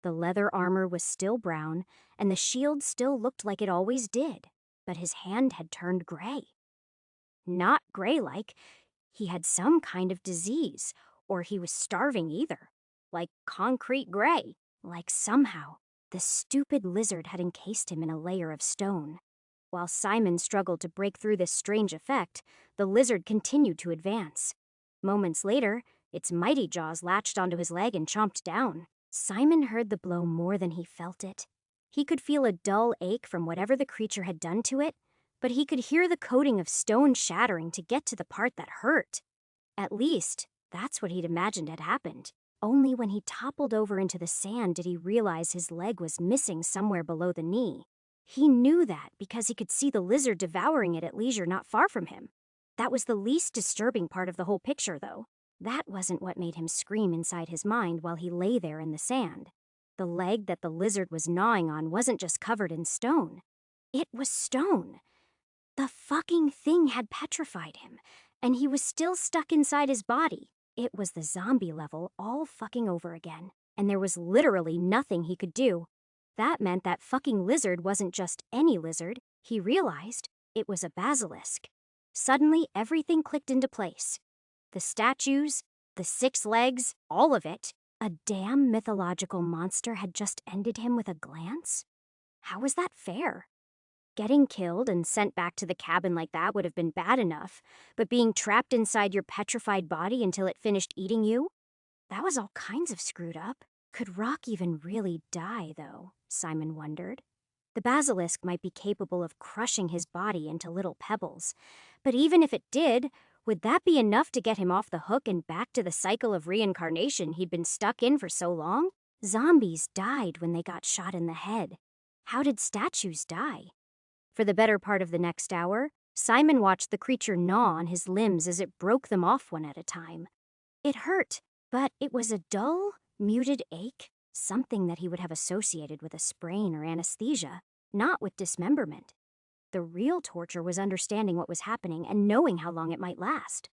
[SPEAKER 1] The leather armor was still brown, and the shield still looked like it always did, but his hand had turned gray. Not gray-like. He had some kind of disease, or he was starving either. Like concrete gray. Like somehow, the stupid lizard had encased him in a layer of stone. While Simon struggled to break through this strange effect, the lizard continued to advance. Moments later, its mighty jaws latched onto his leg and chomped down. Simon heard the blow more than he felt it. He could feel a dull ache from whatever the creature had done to it, but he could hear the coating of stone shattering to get to the part that hurt. At least, that's what he'd imagined had happened. Only when he toppled over into the sand did he realize his leg was missing somewhere below the knee. He knew that because he could see the lizard devouring it at leisure not far from him. That was the least disturbing part of the whole picture, though. That wasn't what made him scream inside his mind while he lay there in the sand. The leg that the lizard was gnawing on wasn't just covered in stone. It was stone. The fucking thing had petrified him, and he was still stuck inside his body. It was the zombie level all fucking over again, and there was literally nothing he could do. That meant that fucking lizard wasn't just any lizard. He realized it was a basilisk. Suddenly, everything clicked into place. The statues, the 6 legs, all of it. A damn mythological monster had just ended him with a glance? How was that fair? Getting killed and sent back to the cabin like that would have been bad enough, but being trapped inside your petrified body until it finished eating you? That was all kinds of screwed up. Could rock even really die, though? Simon wondered. The basilisk might be capable of crushing his body into little pebbles, but even if it did, would that be enough to get him off the hook and back to the cycle of reincarnation he'd been stuck in for so long? Zombies died when they got shot in the head. How did statues die? For the better part of the next hour, Simon watched the creature gnaw on his limbs as it broke them off one at a time. It hurt, but it was a dull, muted ache, something that he would have associated with a sprain or anesthesia. not with dismemberment. The real torture was understanding what was happening and knowing how long it might last.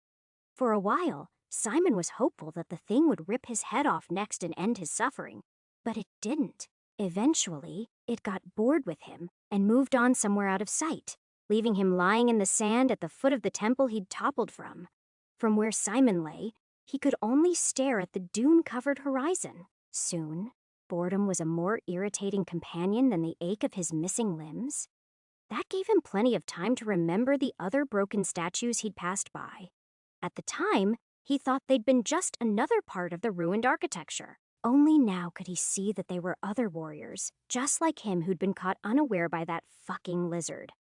[SPEAKER 1] For a while, Simon was hopeful that the thing would rip his head off next and end his suffering. But it didn't. Eventually, it got bored with him and moved on somewhere out of sight, leaving him lying in the sand at the foot of the temple he'd toppled from. From where Simon lay, he could only stare at the dune-covered horizon. Soon, boredom was a more irritating companion than the ache of his missing limbs. That gave him plenty of time to remember the other broken statues he'd passed by. At the time, he thought they'd been just another part of the ruined architecture. Only now could he see that they were other warriors, just like him who'd been caught unaware by that fucking lizard.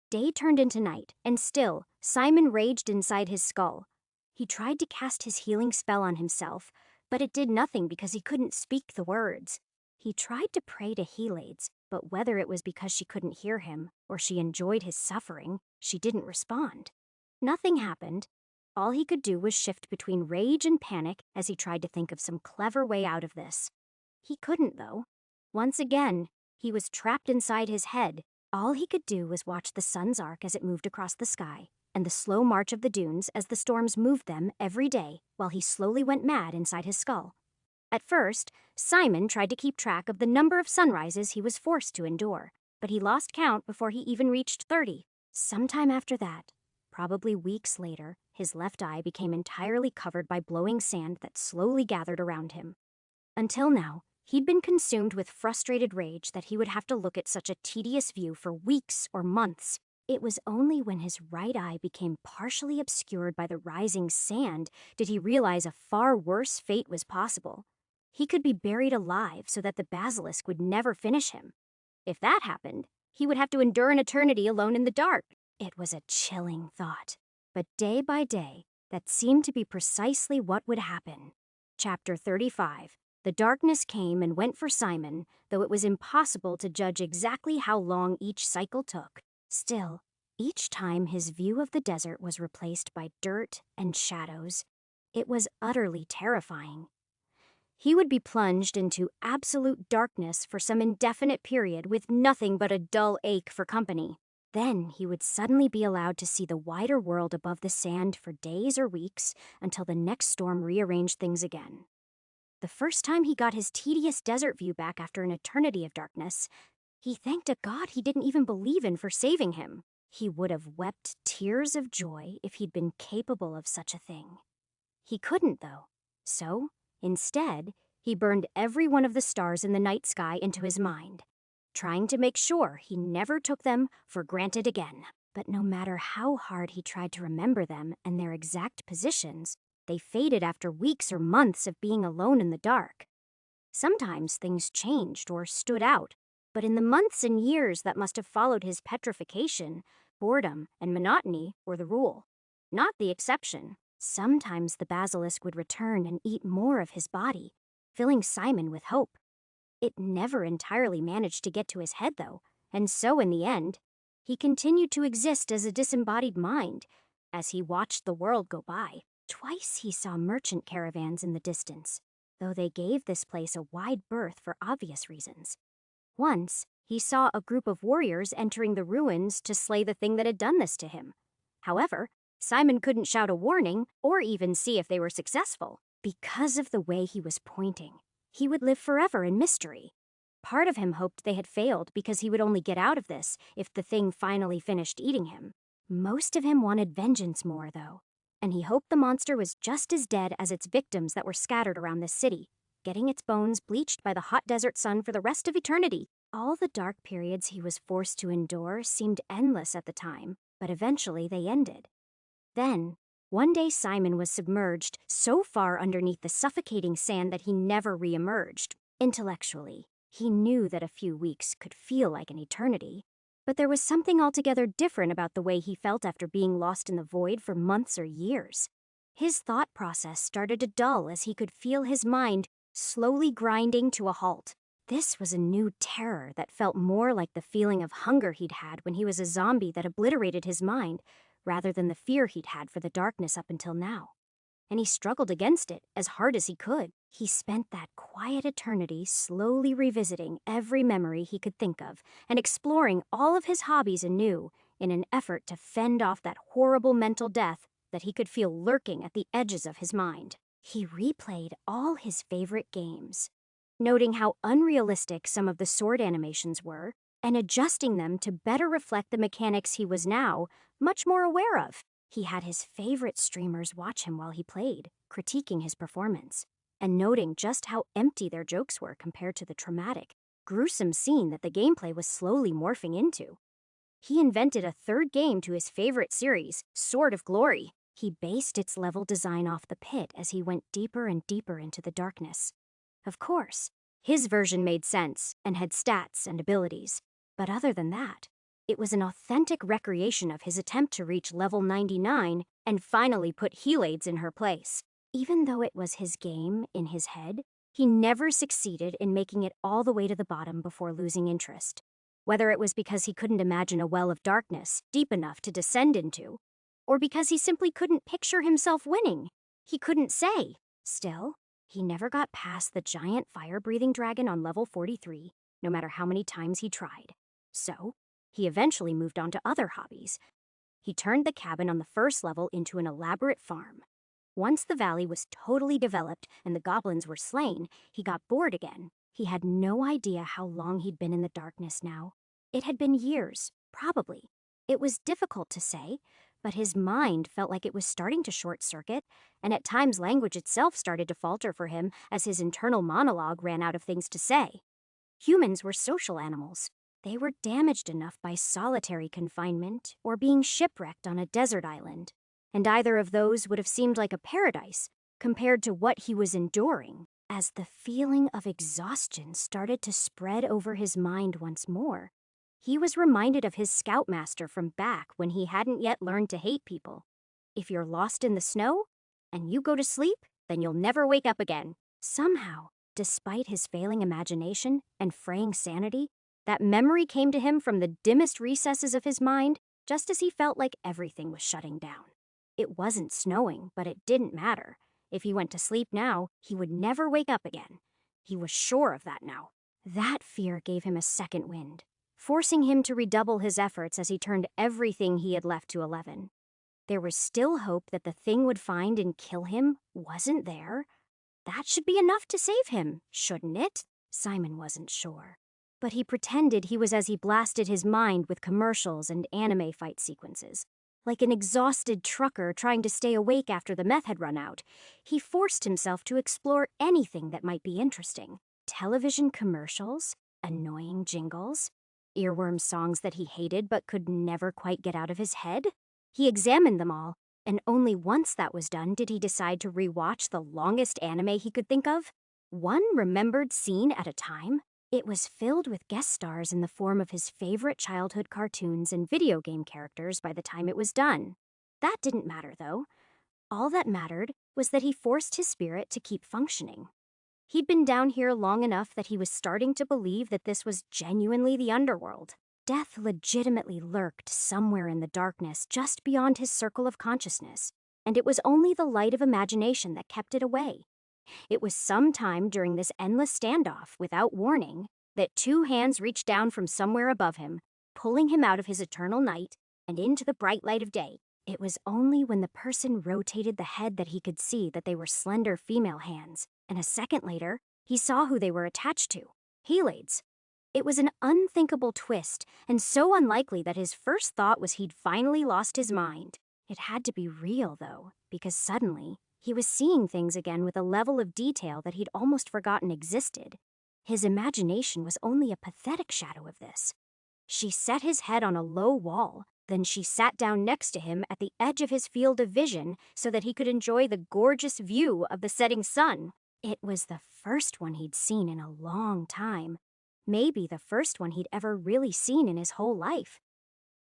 [SPEAKER 1] Day turned into night, and still, Simon raged inside his skull. He tried to cast his healing spell on himself, but it did nothing because he couldn't speak the words. He tried to pray to Helades, but whether it was because she couldn't hear him or she enjoyed his suffering, she didn't respond. Nothing happened. All he could do was shift between rage and panic as he tried to think of some clever way out of this. He couldn't, though. Once again, he was trapped inside his head. All he could do was watch the sun's arc as it moved across the sky, and the slow march of the dunes as the storms moved them every day, while he slowly went mad inside his skull. At first, Simon tried to keep track of the number of sunrises he was forced to endure, but he lost count before he even reached 30. Sometime after that, probably weeks later, his left eye became entirely covered by blowing sand that slowly gathered around him. Until now, he'd been consumed with frustrated rage that he would have to look at such a tedious view for weeks or months. It was only when his right eye became partially obscured by the rising sand did he realize a far worse fate was possible. He could be buried alive so that the basilisk would never finish him. If that happened, he would have to endure an eternity alone in the dark. It was a chilling thought, but day by day, that seemed to be precisely what would happen. Chapter 35. The darkness came and went for Simon, though it was impossible to judge exactly how long each cycle took. Still, each time his view of the desert was replaced by dirt and shadows, it was utterly terrifying. He would be plunged into absolute darkness for some indefinite period with nothing but a dull ache for company. Then he would suddenly be allowed to see the wider world above the sand for days or weeks until the next storm rearranged things again. The first time he got his tedious desert view back after an eternity of darkness, he thanked a god he didn't even believe in for saving him. He would have wept tears of joy if he'd been capable of such a thing. He couldn't, though. So, instead, he burned every one of the stars in the night sky into his mind, trying to make sure he never took them for granted again. But no matter how hard he tried to remember them and their exact positions, they faded after weeks or months of being alone in the dark. Sometimes things changed or stood out, but in the months and years that must have followed his petrification, boredom and monotony were the rule, not the exception. Sometimes the basilisk would return and eat more of his body, filling Simon with hope. It never entirely managed to get to his head, though, and so in the end, he continued to exist as a disembodied mind as he watched the world go by. Twice he saw merchant caravans in the distance, though they gave this place a wide berth for obvious reasons. Once, he saw a group of warriors entering the ruins to slay the thing that had done this to him. However, Simon couldn't shout a warning or even see if they were successful. Because of the way he was pointing, he would live forever in mystery. Part of him hoped they had failed because he would only get out of this if the thing finally finished eating him. Most of him wanted vengeance more, though, and he hoped the monster was just as dead as its victims that were scattered around this city, getting its bones bleached by the hot desert sun for the rest of eternity. All the dark periods he was forced to endure seemed endless at the time, but eventually they ended. Then, one day Simon was submerged so far underneath the suffocating sand that he never re-emerged. Intellectually, he knew that a few weeks could feel like an eternity, but there was something altogether different about the way he felt after being lost in the void for months or years. His thought process started to dull as he could feel his mind slowly grinding to a halt. This was a new terror that felt more like the feeling of hunger he'd had when he was a zombie that obliterated his mind, rather than the fear he'd had for the darkness up until now. and he struggled against it as hard as he could. He spent that quiet eternity slowly revisiting every memory he could think of and exploring all of his hobbies anew in an effort to fend off that horrible mental death that he could feel lurking at the edges of his mind. He replayed all his favorite games, noting how unrealistic some of the sword animations were and adjusting them to better reflect the mechanics he was now much more aware of. He had his favorite streamers watch him while he played, critiquing his performance, and noting just how empty their jokes were compared to the traumatic, gruesome scene that the gameplay was slowly morphing into. He invented a third game to his favorite series, Sword of Glory. He based its level design off the pit as he went deeper and deeper into the darkness. Of course, his version made sense and had stats and abilities, but other than that, it was an authentic recreation of his attempt to reach level 99 and finally put Helades in her place. Even though it was his game in his head, he never succeeded in making it all the way to the bottom before losing interest. Whether it was because he couldn't imagine a well of darkness deep enough to descend into, or because he simply couldn't picture himself winning, he couldn't say. Still, he never got past the giant fire-breathing dragon on level 43, no matter how many times he tried. So, he eventually moved on to other hobbies. He turned the cabin on the first level into an elaborate farm. Once the valley was totally developed and the goblins were slain, he got bored again. He had no idea how long he'd been in the darkness now. It had been years, probably. It was difficult to say, but his mind felt like it was starting to short-circuit, and at times language itself started to falter for him as his internal monologue ran out of things to say. Humans were social animals. They were damaged enough by solitary confinement or being shipwrecked on a desert island, and either of those would have seemed like a paradise compared to what he was enduring. As the feeling of exhaustion started to spread over his mind once more, he was reminded of his scoutmaster from back when he hadn't yet learned to hate people. If you're lost in the snow and you go to sleep, then you'll never wake up again. Somehow, despite his failing imagination and fraying sanity, that memory came to him from the dimmest recesses of his mind just as he felt like everything was shutting down. It wasn't snowing, but it didn't matter. If he went to sleep now, he would never wake up again. He was sure of that now. That fear gave him a second wind, forcing him to redouble his efforts as he turned everything he had left to 11. There was still hope that the thing would find and kill him wasn't there. That should be enough to save him, shouldn't it? Simon wasn't sure. But he pretended he was as he blasted his mind with commercials and anime fight sequences. Like an exhausted trucker trying to stay awake after the meth had run out, he forced himself to explore anything that might be interesting. Television commercials, annoying jingles, earworm songs that he hated but could never quite get out of his head. He examined them all, and only once that was done did he decide to rewatch the longest anime he could think of. One remembered scene at a time. It was filled with guest stars in the form of his favorite childhood cartoons and video game characters by the time it was done. That didn't matter, though. All that mattered was that he forced his spirit to keep functioning. He'd been down here long enough that he was starting to believe that this was genuinely the underworld. Death legitimately lurked somewhere in the darkness just beyond his circle of consciousness, and it was only the light of imagination that kept it away. It was some time during this endless standoff, without warning, that two hands reached down from somewhere above him, pulling him out of his eternal night and into the bright light of day. It was only when the person rotated the head that he could see that they were slender female hands, and a second later, he saw who they were attached to. Helades. It was an unthinkable twist, and so unlikely that his first thought was he'd finally lost his mind. It had to be real, though, because suddenly, he was seeing things again with a level of detail that he'd almost forgotten existed. His imagination was only a pathetic shadow of this. She set his head on a low wall, then she sat down next to him at the edge of his field of vision so that he could enjoy the gorgeous view of the setting sun. It was the first one he'd seen in a long time. Maybe the first one he'd ever really seen in his whole life.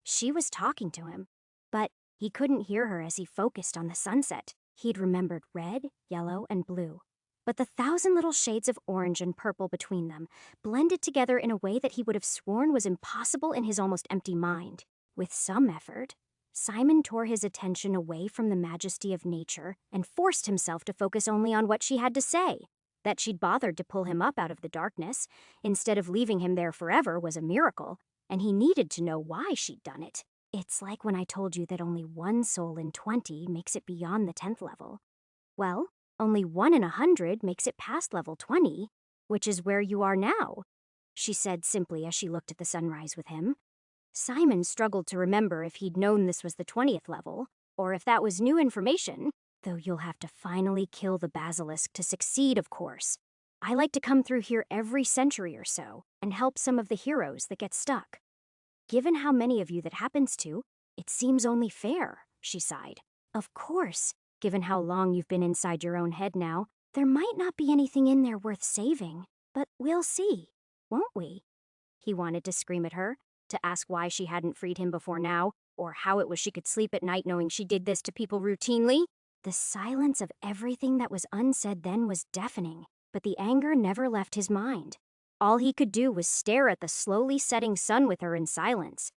[SPEAKER 1] She was talking to him, but he couldn't hear her as he focused on the sunset. He'd remembered red, yellow, and blue, but the 1,000 little shades of orange and purple between them blended together in a way that he would have sworn was impossible in his almost empty mind. With some effort, Simon tore his attention away from the majesty of nature and forced himself to focus only on what she had to say. That she'd bothered to pull him up out of the darkness, instead of leaving him there forever, was a miracle, and he needed to know why she'd done it. It's like when I told you that only one soul in 20 makes it beyond the 10th level. Well, only 1 in 100 makes it past level 20, which is where you are now, she said simply as she looked at the sunrise with him. Simon struggled to remember if he'd known this was the 20th level, or if that was new information, though you'll have to finally kill the basilisk to succeed, of course. I like to come through here every century or so and help some of the heroes that get stuck. Given how many of you that happens to, it seems only fair, she sighed. Of course, given how long you've been inside your own head now, there might not be anything in there worth saving, but we'll see, won't we? He wanted to scream at her, to ask why she hadn't freed him before now, or how it was she could sleep at night knowing she did this to people routinely. The silence of everything that was unsaid then was deafening, but the anger never left his mind. All he could do was stare at the slowly setting sun with her in silence.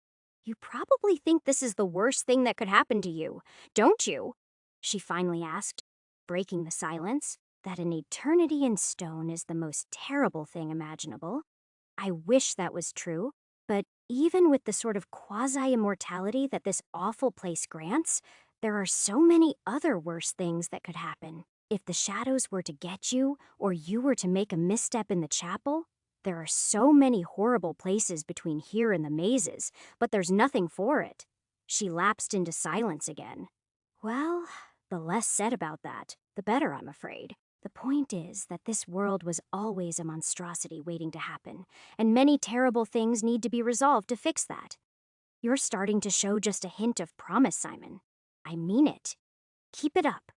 [SPEAKER 1] You probably think this is the worst thing that could happen to you, don't you? She finally asked, breaking the silence. That an eternity in stone is the most terrible thing imaginable. I wish that was true, but even with the sort of quasi-immortality that this awful place grants, there are so many other worse things that could happen. If the shadows were to get you, or you were to make a misstep in the chapel, there are so many horrible places between here and the mazes, but there's nothing for it. She lapsed into silence again. Well, the less said about that, the better, I'm afraid. The point is that this world was always a monstrosity waiting to happen, and many terrible things need to be resolved to fix that. You're starting to show just a hint of promise, Simon. I mean it. Keep it up.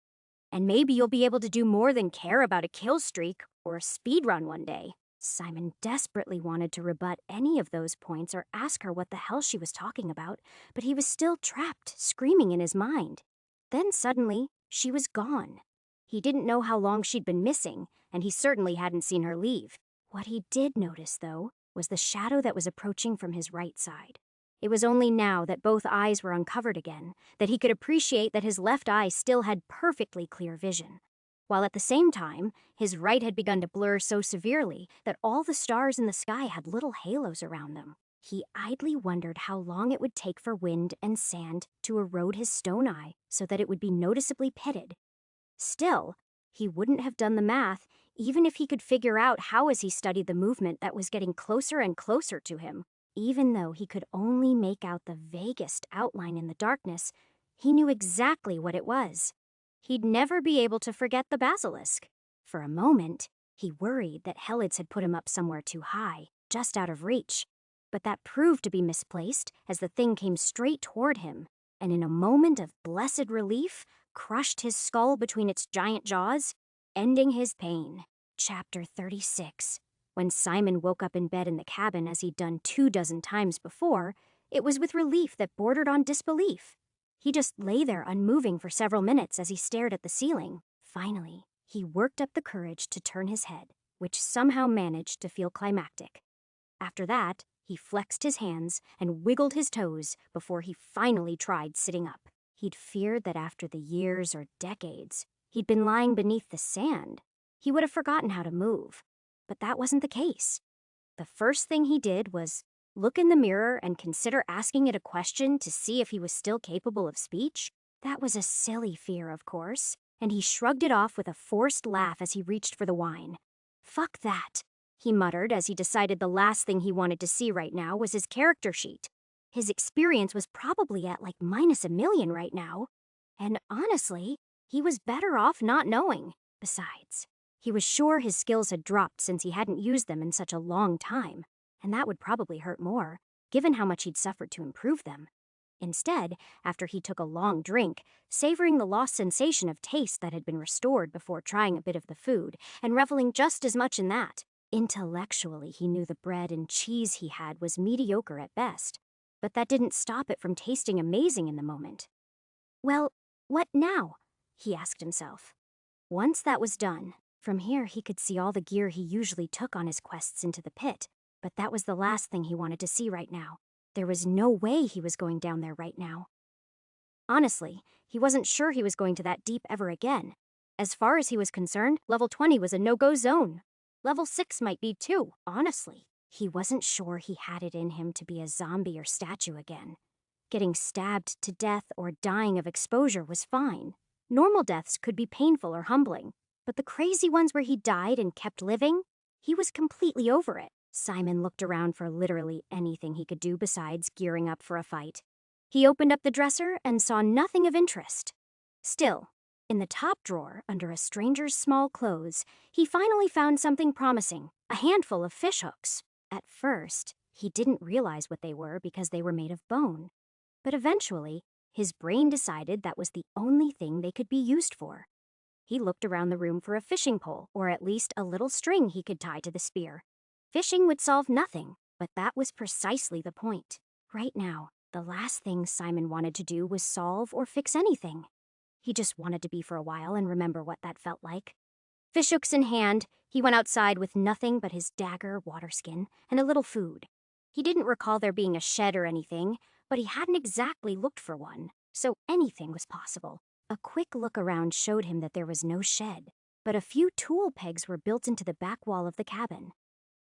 [SPEAKER 1] And maybe you'll be able to do more than care about a kill streak or a speed run one day. Simon desperately wanted to rebut any of those points or ask her what the hell she was talking about, but he was still trapped, screaming in his mind. Then suddenly, she was gone. He didn't know how long she'd been missing, and he certainly hadn't seen her leave. What he did notice, though, was the shadow that was approaching from his right side. It was only now that both eyes were uncovered again that he could appreciate that his left eye still had perfectly clear vision, while at the same time, his right had begun to blur so severely that all the stars in the sky had little halos around them. He idly wondered how long it would take for wind and sand to erode his stone eye so that it would be noticeably pitted. Still, he wouldn't have done the math even if he could figure out how as he studied the movement that was getting closer and closer to him. Even though he could only make out the vaguest outline in the darkness, he knew exactly what it was. He'd never be able to forget the basilisk. For a moment, he worried that Helids had put him up somewhere too high, just out of reach. But that proved to be misplaced as the thing came straight toward him, and in a moment of blessed relief, crushed his skull between its giant jaws, ending his pain. Chapter 36. When Simon woke up in bed in the cabin as he'd done 24 times before, it was with relief that bordered on disbelief. He just lay there unmoving for several minutes as he stared at the ceiling. Finally, he worked up the courage to turn his head, which somehow managed to feel climactic. After that, he flexed his hands and wiggled his toes before he finally tried sitting up. He'd feared that after the years or decades he'd been lying beneath the sand, he would have forgotten how to move. But that wasn't the case. The first thing he did was look in the mirror and consider asking it a question to see if he was still capable of speech. That was a silly fear, of course, and he shrugged it off with a forced laugh as he reached for the wine. Fuck that, he muttered as he decided the last thing he wanted to see right now was his character sheet. His experience was probably at like -1,000,000 right now. And honestly, he was better off not knowing. Besides, he was sure his skills had dropped since he hadn't used them in such a long time, and that would probably hurt more, given how much he'd suffered to improve them. Instead, after he took a long drink, savoring the lost sensation of taste that had been restored before trying a bit of the food, and reveling just as much in that, intellectually he knew the bread and cheese he had was mediocre at best, but that didn't stop it from tasting amazing in the moment. Well, what now? He asked himself. Once that was done, from here he could see all the gear he usually took on his quests into the pit, but that was the last thing he wanted to see right now. There was no way he was going down there right now. Honestly, he wasn't sure he was going to that deep ever again. As far as he was concerned, level 20 was a no-go zone. Level 6 might be too, honestly. He wasn't sure he had it in him to be a zombie or statue again. Getting stabbed to death or dying of exposure was fine. Normal deaths could be painful or humbling, but the crazy ones where he died and kept living, he was completely over it. Simon looked around for literally anything he could do besides gearing up for a fight. He opened up the dresser and saw nothing of interest. Still, in the top drawer, under a stranger's small clothes, he finally found something promising, a handful of fish hooks. At first, he didn't realize what they were because they were made of bone. But eventually, his brain decided that was the only thing they could be used for. He looked around the room for a fishing pole, or at least a little string he could tie to the spear. Fishing would solve nothing, but that was precisely the point. Right now, the last thing Simon wanted to do was solve or fix anything. He just wanted to be for a while and remember what that felt like. Fishhooks in hand, he went outside with nothing but his dagger, water skin, and a little food. He didn't recall there being a shed or anything, but he hadn't exactly looked for one, so anything was possible. A quick look around showed him that there was no shed, but a few tool pegs were built into the back wall of the cabin.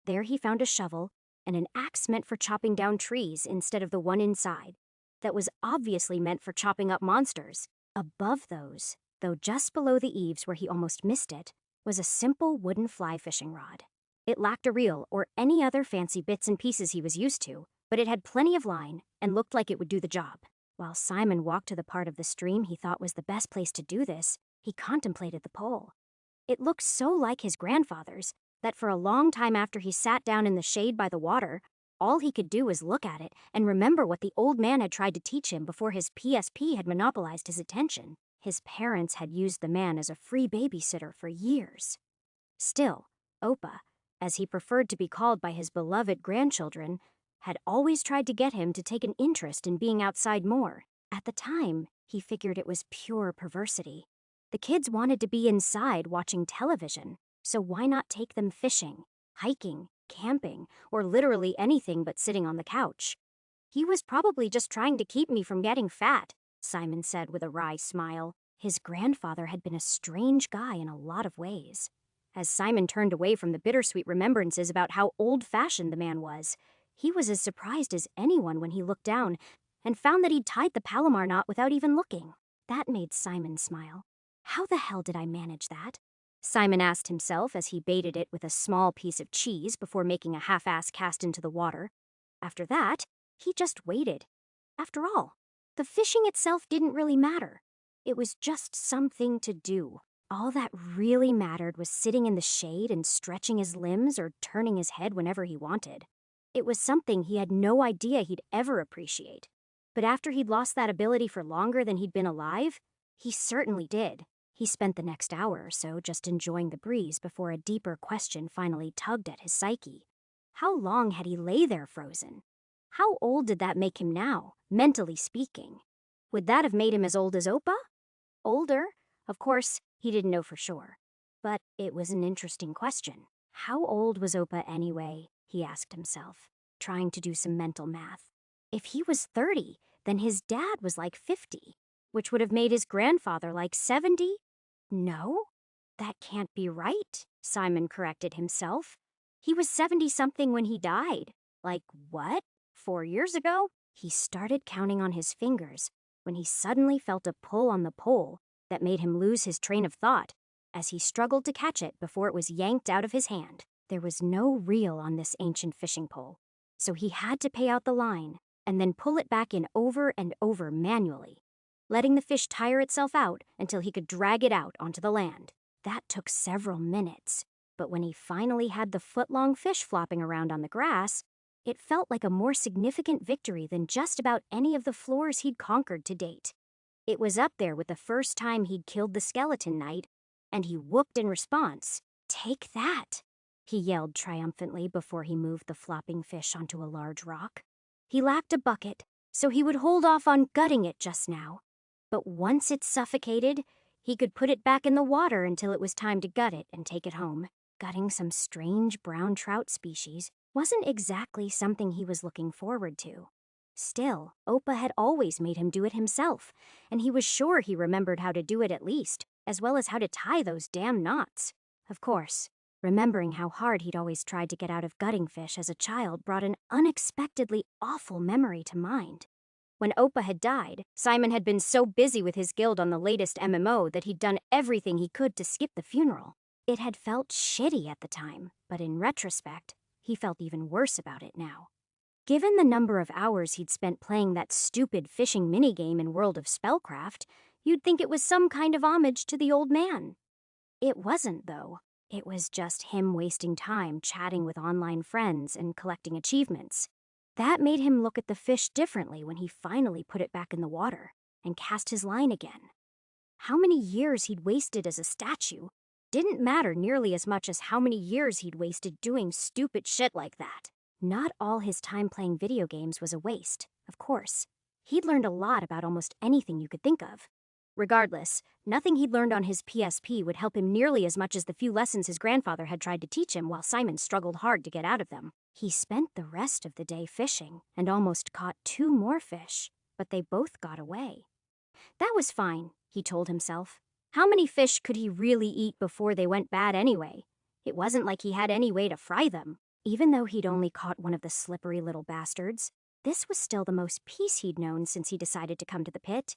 [SPEAKER 1] There he found a shovel and an axe meant for chopping down trees instead of the one inside, that was obviously meant for chopping up monsters. Above those, though just below the eaves where he almost missed it, was a simple wooden fly fishing rod. It lacked a reel or any other fancy bits and pieces he was used to, but it had plenty of line and looked like it would do the job. While Simon walked to the part of the stream he thought was the best place to do this, he contemplated the pole. It looked so like his grandfather's that for a long time after he sat down in the shade by the water, all he could do was look at it and remember what the old man had tried to teach him before his PSP had monopolized his attention. His parents had used the man as a free babysitter for years. Still, Opa, as he preferred to be called by his beloved grandchildren, had always tried to get him to take an interest in being outside more. At the time, he figured it was pure perversity. The kids wanted to be inside watching television, so why not take them fishing, hiking, camping, or literally anything but sitting on the couch? He was probably just trying to keep me from getting fat, Simon said with a wry smile. His grandfather had been a strange guy in a lot of ways. As Simon turned away from the bittersweet remembrances about how old-fashioned the man was, he was as surprised as anyone when he looked down and found that he'd tied the Palomar knot without even looking. That made Simon smile. How the hell did I manage that? Simon asked himself as he baited it with a small piece of cheese before making a half-ass cast into the water. After that, he just waited. After all, the fishing itself didn't really matter. It was just something to do. All that really mattered was sitting in the shade and stretching his limbs or turning his head whenever he wanted. It was something he had no idea he'd ever appreciate. But after he'd lost that ability for longer than he'd been alive, he certainly did. He spent the next hour or so just enjoying the breeze before a deeper question finally tugged at his psyche. How long had he lay there frozen? How old did that make him now, mentally speaking? Would that have made him as old as Opa? Older? Of course, he didn't know for sure. But it was an interesting question. How old was Opa anyway? He asked himself, trying to do some mental math. If he was 30, then his dad was like 50, which would have made his grandfather like 70? No, that can't be right, Simon corrected himself. He was 70-something when he died. Like what? 4 years ago? He started counting on his fingers when he suddenly felt a pull on the pole that made him lose his train of thought as he struggled to catch it before it was yanked out of his hand. There was no reel on this ancient fishing pole, so he had to pay out the line and then pull it back in over and over manually, letting the fish tire itself out until he could drag it out onto the land. That took several minutes, but when he finally had the foot-long fish flopping around on the grass, it felt like a more significant victory than just about any of the floors he'd conquered to date. It was up there with the first time he'd killed the skeleton knight, and he whooped in response. "Take that!" he yelled triumphantly before he moved the flopping fish onto a large rock. He lacked a bucket, so he would hold off on gutting it just now. But once it suffocated, he could put it back in the water until it was time to gut it and take it home. Gutting some strange brown trout species wasn't exactly something he was looking forward to. Still, Oppa had always made him do it himself, and he was sure he remembered how to do it at least, as well as how to tie those damn knots. Of course, remembering how hard he'd always tried to get out of gutting fish as a child brought an unexpectedly awful memory to mind. When Oppa had died, Simon had been so busy with his guild on the latest MMO that he'd done everything he could to skip the funeral. It had felt shitty at the time, but in retrospect, he felt even worse about it now. Given the number of hours he'd spent playing that stupid fishing minigame in World of Spellcraft, you'd think it was some kind of homage to the old man. It wasn't, though. It was just him wasting time chatting with online friends and collecting achievements. That made him look at the fish differently when he finally put it back in the water and cast his line again. How many years he'd wasted as a statue didn't matter nearly as much as how many years he'd wasted doing stupid shit like that. Not all his time playing video games was a waste, of course. He'd learned a lot about almost anything you could think of. Regardless, nothing he'd learned on his PSP would help him nearly as much as the few lessons his grandfather had tried to teach him while Simon struggled hard to get out of them. He spent the rest of the day fishing and almost caught 2 more fish, but they both got away. That was fine, he told himself. How many fish could he really eat before they went bad anyway? It wasn't like he had any way to fry them. Even though he'd only caught one of the slippery little bastards, this was still the most peace he'd known since he decided to come to the pit.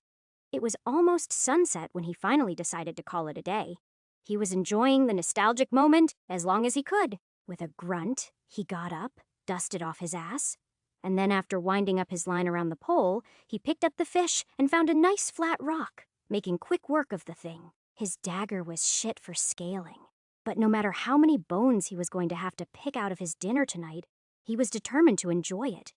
[SPEAKER 1] It was almost sunset when he finally decided to call it a day. He was enjoying the nostalgic moment as long as he could. With a grunt, he got up, dusted off his ass, and then after winding up his line around the pole, he picked up the fish and found a nice flat rock, making quick work of the thing. His dagger was shit for scaling. But no matter how many bones he was going to have to pick out of his dinner tonight, he was determined to enjoy it.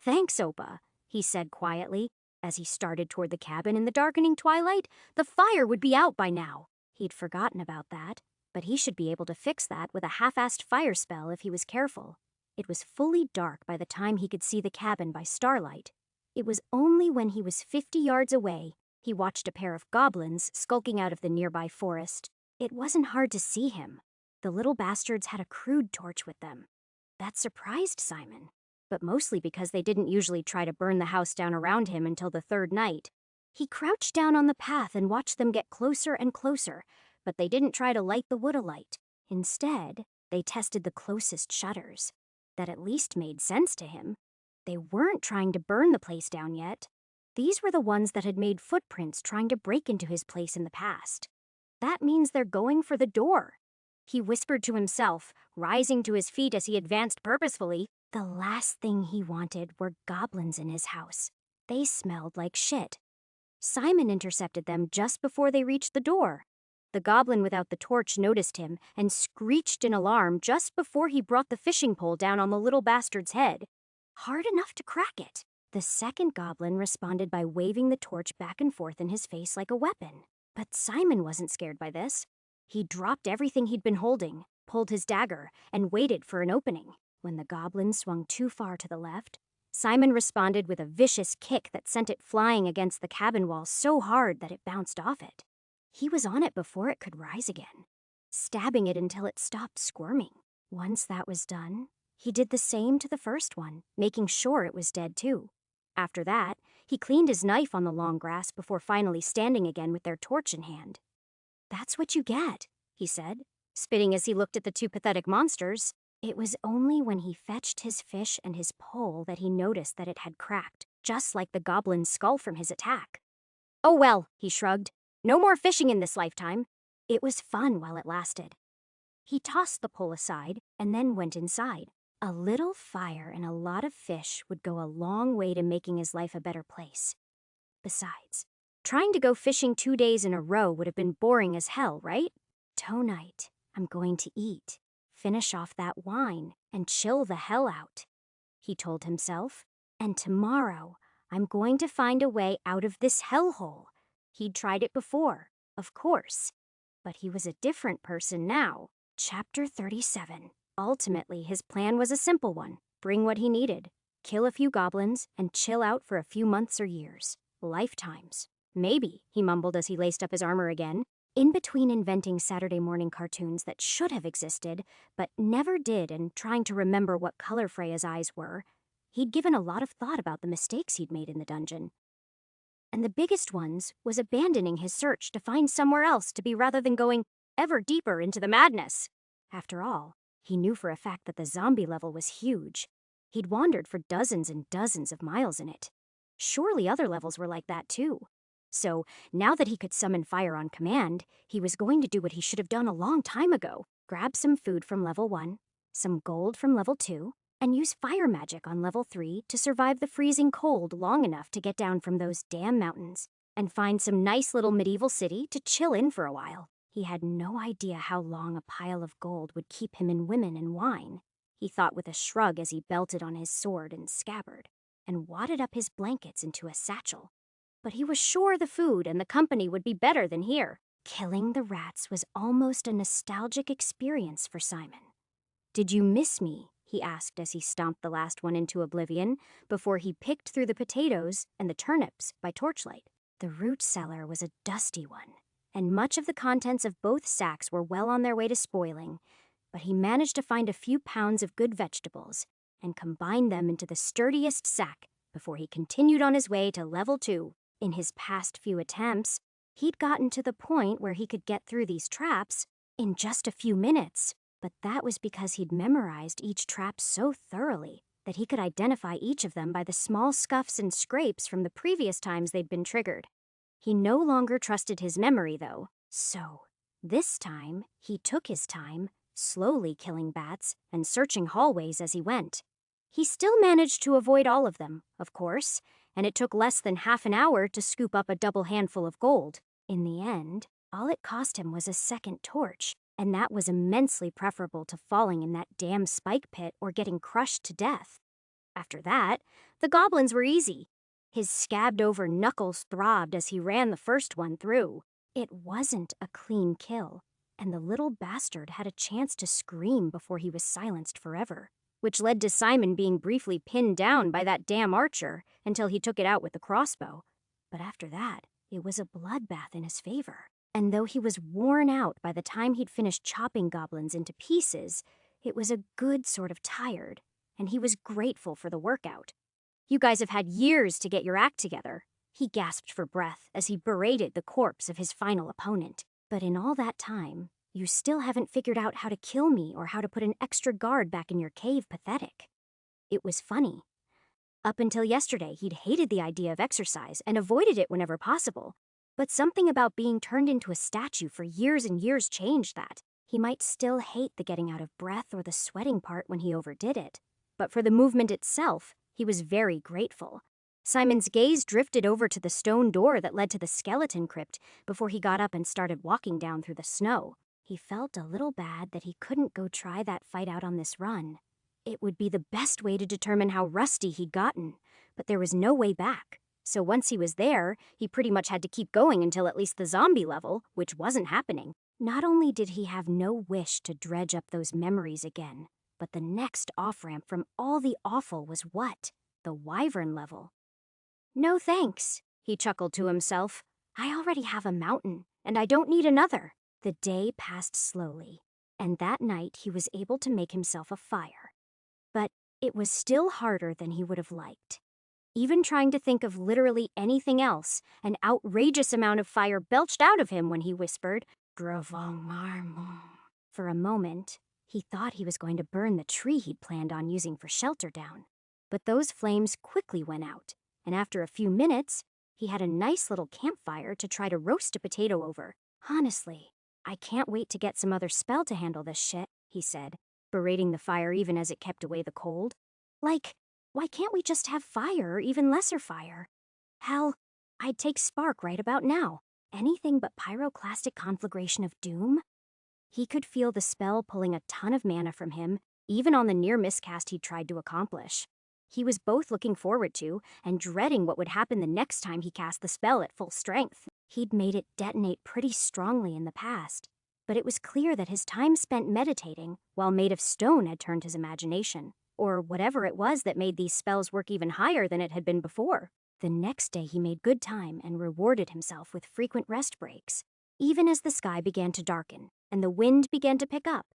[SPEAKER 1] "Thanks, Oppa," he said quietly. As he started toward the cabin in the darkening twilight, the fire would be out by now. He'd forgotten about that, but he should be able to fix that with a half-assed fire spell if he was careful. It was fully dark by the time he could see the cabin by starlight. It was only when he was 50 yards away he watched a pair of goblins skulking out of the nearby forest. It wasn't hard to see him. The little bastards had a crude torch with them. That surprised Simon, but mostly because they didn't usually try to burn the house down around him until the 3rd night. He crouched down on the path and watched them get closer and closer, but they didn't try to light the wood alight. Instead, they tested the closest shutters. That at least made sense to him. They weren't trying to burn the place down yet. These were the ones that had made footprints trying to break into his place in the past. That means they're going for the door. He whispered to himself, rising to his feet as he advanced purposefully. The last thing he wanted were goblins in his house. They smelled like shit. Simon intercepted them just before they reached the door. The goblin without the torch noticed him and screeched in alarm just before he brought the fishing pole down on the little bastard's head. Hard enough to crack it. The second goblin responded by waving the torch back and forth in his face like a weapon. But Simon wasn't scared by this. He dropped everything he'd been holding, pulled his dagger, and waited for an opening. When the goblin swung too far to the left, Simon responded with a vicious kick that sent it flying against the cabin wall so hard that it bounced off it. He was on it before it could rise again, stabbing it until it stopped squirming. Once that was done, he did the same to the first one, making sure it was dead too. After that, he cleaned his knife on the long grass before finally standing again with their torch in hand. "That's what you get," he said, spitting as he looked at the 2 pathetic monsters. It was only when he fetched his fish and his pole that he noticed that it had cracked, just like the goblin's skull from his attack. "Oh well," he shrugged. "No more fishing in this lifetime." It was fun while it lasted. He tossed the pole aside and then went inside. A little fire and a lot of fish would go a long way to making his life a better place. Besides, trying to go fishing 2 days in a row would have been boring as hell, right? Tonight, I'm going to eat, finish off that wine, and chill the hell out, he told himself. And tomorrow, I'm going to find a way out of this hellhole. He'd tried it before, of course, but he was a different person now. Chapter 37. Ultimately, his plan was a simple one. Bring what he needed, kill a few goblins, and chill out for a few months or years. Lifetimes. Maybe, he mumbled as he laced up his armor again. In between inventing Saturday morning cartoons that should have existed, but never did, and trying to remember what color Freya's eyes were, He'd given a lot of thought about the mistakes he'd made in the dungeon. And the biggest ones was abandoning his search to find somewhere else to be rather than going ever deeper into the madness. After all, he knew for a fact that the zombie level was huge. He'd wandered for dozens and dozens of miles in it. Surely other levels were like that too. So, now that he could summon fire on command, he was going to do what he should have done a long time ago. Grab some food from level 1, some gold from level 2, and use fire magic on level 3 to survive the freezing cold long enough to get down from those damn mountains, and find some nice little medieval city to chill in for a while. He had no idea how long a pile of gold would keep him in women and wine, he thought with a shrug as he belted on his sword and scabbard, and wadded up his blankets into a satchel. But he was sure the food and the company would be better than here. Killing the rats was almost a nostalgic experience for Simon. "Did you miss me?" he asked as he stomped the last one into oblivion before he picked through the potatoes and the turnips by torchlight. The root cellar was a dusty one, and much of the contents of both sacks were well on their way to spoiling, but he managed to find a few pounds of good vegetables and combine them into the sturdiest sack before he continued on his way to level 2. In his past few attempts, he'd gotten to the point where he could get through these traps in just a few minutes, but that was because he'd memorized each trap so thoroughly that he could identify each of them by the small scuffs and scrapes from the previous times they'd been triggered. He no longer trusted his memory, though, so this time he took his time, slowly killing bats and searching hallways as he went. He still managed to avoid all of them, of course, and it took less than half an hour to scoop up a double handful of gold. In the end, all it cost him was a second torch, and that was immensely preferable to falling in that damn spike pit or getting crushed to death. After that, the goblins were easy. His scabbed-over knuckles throbbed as he ran the first one through. It wasn't a clean kill, and the little bastard had a chance to scream before he was silenced forever, which led to Simon being briefly pinned down by that damn archer until he took it out with the crossbow. But after that, it was a bloodbath in his favor. And though he was worn out by the time he'd finished chopping goblins into pieces, it was a good sort of tired, and he was grateful for the workout. "You guys have had years to get your act together," he gasped for breath as he berated the corpse of his final opponent. "But in all that time, you still haven't figured out how to kill me or how to put an extra guard back in your cave, pathetic." It was funny. Up until yesterday, he'd hated the idea of exercise and avoided it whenever possible. But something about being turned into a statue for years and years changed that. He might still hate the getting out of breath or the sweating part when he overdid it, but for the movement itself, he was very grateful. Simon's gaze drifted over to the stone door that led to the skeleton crypt before he got up and started walking down through the snow. He felt a little bad that he couldn't go try that fight out on this run. It would be the best way to determine how rusty he'd gotten, but there was no way back. So once he was there, he pretty much had to keep going until at least the zombie level, which wasn't happening. Not only did he have no wish to dredge up those memories again, but the next off-ramp from all the awful was what? The wyvern level. "No thanks," he chuckled to himself. "I already have a mountain, and I don't need another." The day passed slowly, and that night he was able to make himself a fire. But it was still harder than he would have liked. Even trying to think of literally anything else, an outrageous amount of fire belched out of him when he whispered, "Gravong marmon." For a moment, he thought he was going to burn the tree he'd planned on using for shelter down. But those flames quickly went out, and after a few minutes, he had a nice little campfire to try to roast a potato over. "Honestly, I can't wait to get some other spell to handle this shit," he said, berating the fire even as it kept away the cold. "Like, why can't we just have fire or even lesser fire? Hell, I'd take spark right about now. Anything but pyroclastic conflagration of doom?" He could feel the spell pulling a ton of mana from him, even on the near miscast he'd tried to accomplish. He was both looking forward to and dreading what would happen the next time he cast the spell at full strength. He'd made it detonate pretty strongly in the past, but it was clear that his time spent meditating while made of stone had turned his imagination, or whatever it was that made these spells work even higher than it had been before. The next day he made good time and rewarded himself with frequent rest breaks, even as the sky began to darken and the wind began to pick up.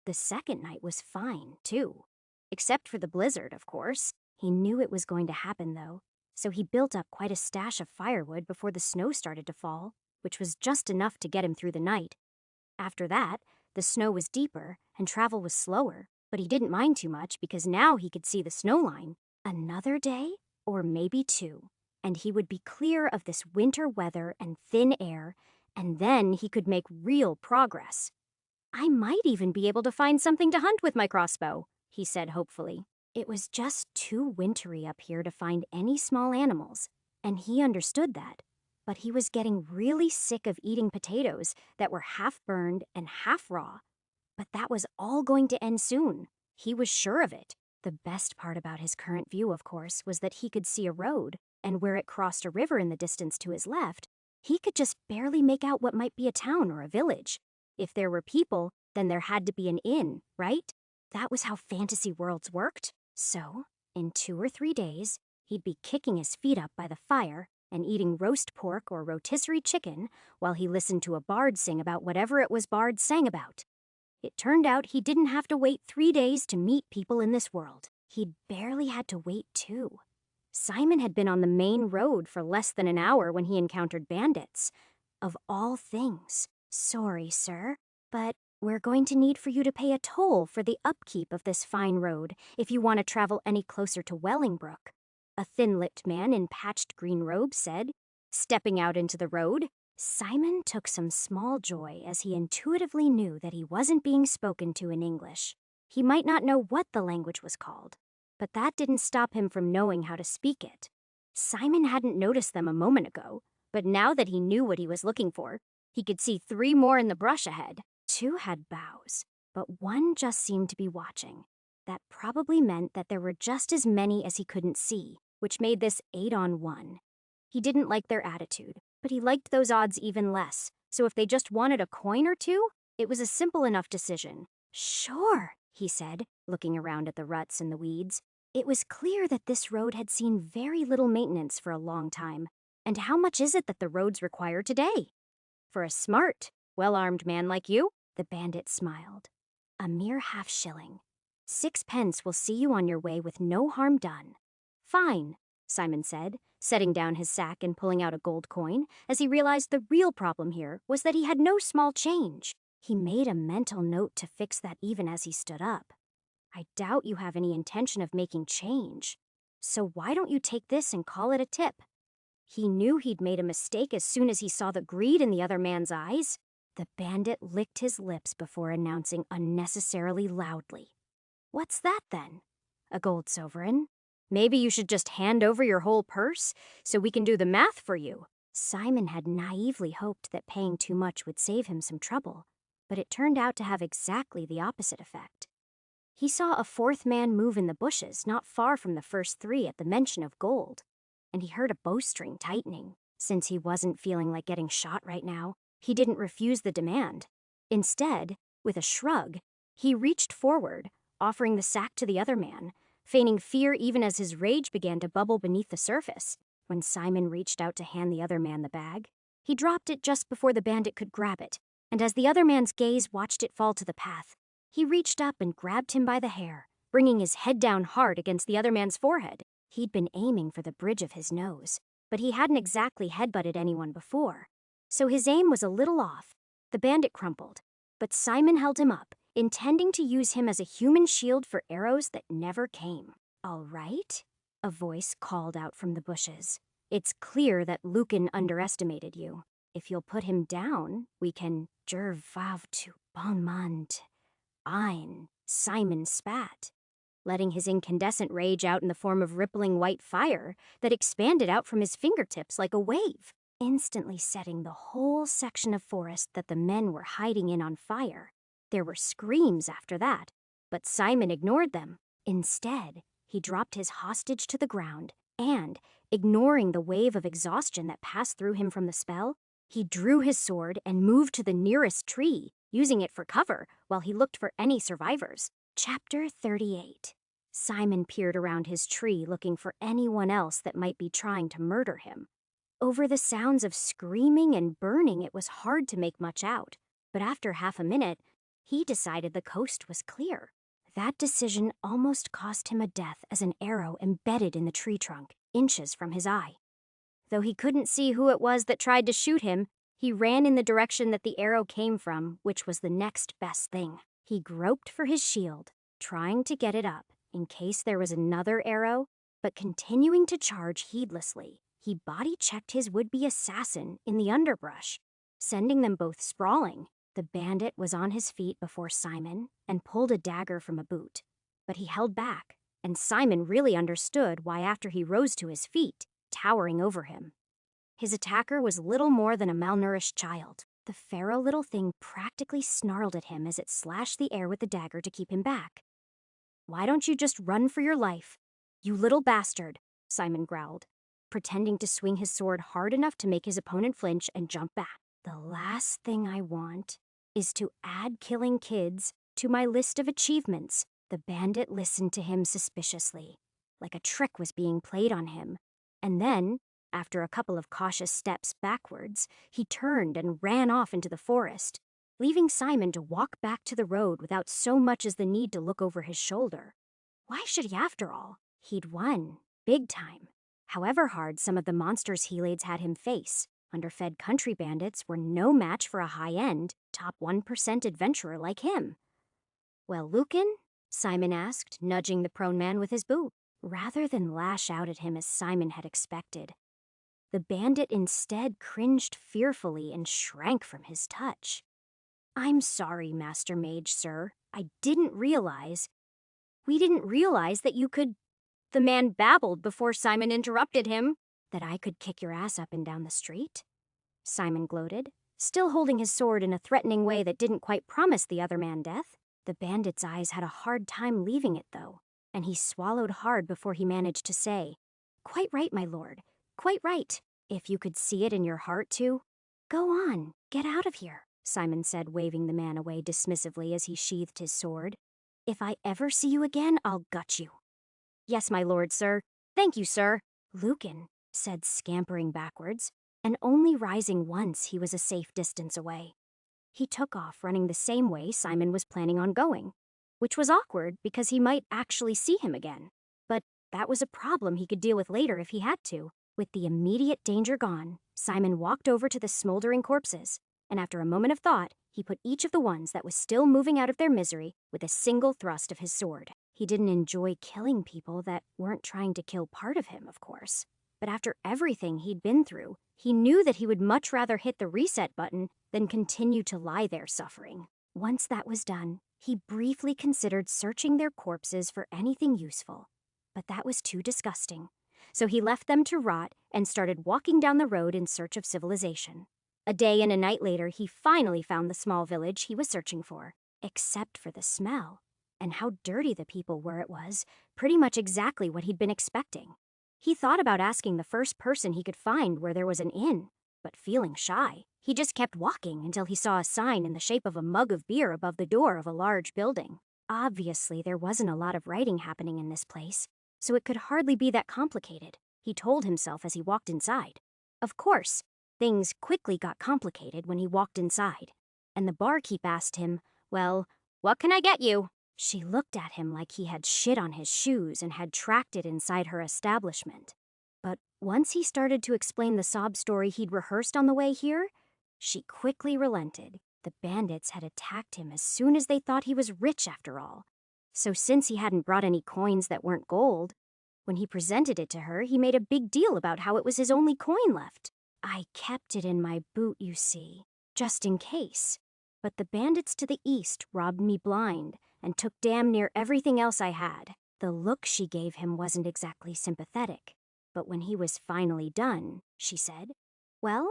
[SPEAKER 1] The second night was fine, too. Except for the blizzard, of course. He knew it was going to happen, though, so he built up quite a stash of firewood before the snow started to fall, which was just enough to get him through the night. After that, the snow was deeper and travel was slower, but he didn't mind too much because now he could see the snow line. Another day, or maybe two, and he would be clear of this winter weather and thin air, and then he could make real progress. I might even be able to find something to hunt with my crossbow, he said hopefully. It was just too wintry up here to find any small animals, and he understood that. But he was getting really sick of eating potatoes that were half burned and half raw. But that was all going to end soon. He was sure of it. The best part about his current view, of course, was that he could see a road, and where it crossed a river in the distance to his left, he could just barely make out what might be a town or a village. If there were people, then there had to be an inn, right? That was how fantasy worlds worked. So, in 2 or 3 days, he'd be kicking his feet up by the fire and eating roast pork or rotisserie chicken while he listened to a bard sing about whatever it was bards sang about. It turned out he didn't have to wait 3 days to meet people in this world. He'd barely had to wait 2. Simon had been on the main road for less than an hour when he encountered bandits. Of all things. Sorry, sir, but we're going to need for you to pay a toll for the upkeep of this fine road if you want to travel any closer to Wellingbrook, a thin-lipped man in patched green robes said, stepping out into the road. Simon took some small joy as he intuitively knew that he wasn't being spoken to in English. He might not know what the language was called, but that didn't stop him from knowing how to speak it. Simon hadn't noticed them a moment ago, but now that he knew what he was looking for, he could see 3 more in the brush ahead. 2 had bows, but 1 just seemed to be watching. That probably meant that there were just as many as he couldn't see, which made this 8 on 1. He didn't like their attitude, but he liked those odds even less, so if they just wanted a coin or 2, it was a simple enough decision. Sure, he said, looking around at the ruts and the weeds. It was clear that this road had seen very little maintenance for a long time. And how much is it that the roads require today? For a smart, well-armed man like you? The bandit smiled. A mere half-shilling. 6 pence will see you on your way with no harm done. Fine, Simon said, setting down his sack and pulling out a gold coin, as he realized the real problem here was that he had no small change. He made a mental note to fix that even as he stood up. I doubt you have any intention of making change. So why don't you take this and call it a tip? He knew he'd made a mistake as soon as he saw the greed in the other man's eyes. The bandit licked his lips before announcing unnecessarily loudly. What's that then? A gold sovereign? Maybe you should just hand over your whole purse so we can do the math for you. Simon had naively hoped that paying too much would save him some trouble, but it turned out to have exactly the opposite effect. He saw a 4th man move in the bushes not far from the first 3 at the mention of gold, and he heard a bowstring tightening. Since he wasn't feeling like getting shot right now, he didn't refuse the demand. Instead, with a shrug, he reached forward, offering the sack to the other man, feigning fear even as his rage began to bubble beneath the surface. When Simon reached out to hand the other man the bag, he dropped it just before the bandit could grab it, and as the other man's gaze watched it fall to the path, he reached up and grabbed him by the hair, bringing his head down hard against the other man's forehead. He'd been aiming for the bridge of his nose, but he hadn't exactly headbutted anyone before, so his aim was a little off. The bandit crumpled, but Simon held him up, intending to use him as a human shield for arrows that never came. All right, a voice called out from the bushes. It's clear that Lucan underestimated you. If you'll put him down, we can vav to bonmont. Ein, Simon spat, letting his incandescent rage out in the form of rippling white fire that expanded out from his fingertips like a wave, instantly setting the whole section of forest that the men were hiding in on fire. There were screams after that, but Simon ignored them. Instead, he dropped his hostage to the ground and, ignoring the wave of exhaustion that passed through him from the spell, he drew his sword and moved to the nearest tree, using it for cover while he looked for any survivors. Chapter 38. Simon peered around his tree looking for anyone else that might be trying to murder him. Over the sounds of screaming and burning, it was hard to make much out, but after half a minute, he decided the coast was clear. That decision almost cost him a death as an arrow embedded in the tree trunk, inches from his eye. Though he couldn't see who it was that tried to shoot him, he ran in the direction that the arrow came from, which was the next best thing. He groped for his shield, trying to get it up in case there was another arrow, but continuing to charge heedlessly. He body-checked his would-be assassin in the underbrush, sending them both sprawling. The bandit was on his feet before Simon and pulled a dagger from a boot, but he held back, and Simon really understood why after he rose to his feet, towering over him. His attacker was little more than a malnourished child. The feral little thing practically snarled at him as it slashed the air with the dagger to keep him back. "Why don't you just run for your life? You little bastard," Simon growled, pretending to swing his sword hard enough to make his opponent flinch and jump back. "The last thing I want is to add killing kids to my list of achievements." The bandit listened to him suspiciously, like a trick was being played on him. And then, after a couple of cautious steps backwards, he turned and ran off into the forest, leaving Simon to walk back to the road without so much as the need to look over his shoulder. Why should he after all? He'd won, big time. However hard some of the monsters Helades had him face, underfed country bandits were no match for a high-end, top 1% adventurer like him. "Well, Lucan?" Simon asked, nudging the prone man with his boot. Rather than lash out at him as Simon had expected, the bandit instead cringed fearfully and shrank from his touch. "I'm sorry, Master Mage, sir. We didn't realize that you could—" The man babbled before Simon interrupted him. "That I could kick your ass up and down the street?" Simon gloated, still holding his sword in a threatening way that didn't quite promise the other man death. The bandit's eyes had a hard time leaving it, though, and he swallowed hard before he managed to say, "Quite right, my lord. Quite right. If you could see it in your heart to—" "Go on, get out of here," Simon said, waving the man away dismissively as he sheathed his sword. "If I ever see you again, I'll gut you." "Yes, my lord, sir. Thank you, sir." Lucan said, scampering backwards, and only rising once he was a safe distance away. He took off running the same way Simon was planning on going, which was awkward because he might actually see him again. But that was a problem he could deal with later if he had to. With the immediate danger gone, Simon walked over to the smoldering corpses, and after a moment of thought, he put each of the ones that was still moving out of their misery with a single thrust of his sword. He didn't enjoy killing people that weren't trying to kill part of him, of course. But after everything he'd been through, he knew that he would much rather hit the reset button than continue to lie there suffering. Once that was done, he briefly considered searching their corpses for anything useful, but that was too disgusting. So he left them to rot and started walking down the road in search of civilization. A day and a night later, he finally found the small village he was searching for, except for the smell. And how dirty the people were, it was pretty much exactly what he'd been expecting. He thought about asking the first person he could find where there was an inn, but feeling shy, he just kept walking until he saw a sign in the shape of a mug of beer above the door of a large building. Obviously, there wasn't a lot of writing happening in this place, so it could hardly be that complicated, he told himself as he walked inside. Of course, things quickly got complicated when he walked inside, and the barkeep asked him, "Well, what can I get you?" She looked at him like he had shit on his shoes and had tracked it inside her establishment. But once he started to explain the sob story he'd rehearsed on the way here, she quickly relented. The bandits had attacked him as soon as they thought he was rich after all. So since he hadn't brought any coins that weren't gold, when he presented it to her, he made a big deal about how it was his only coin left. "I kept it in my boot, you see, just in case. But the bandits to the east robbed me blind and took damn near everything else I had." The look she gave him wasn't exactly sympathetic. But when he was finally done, she said, "Well,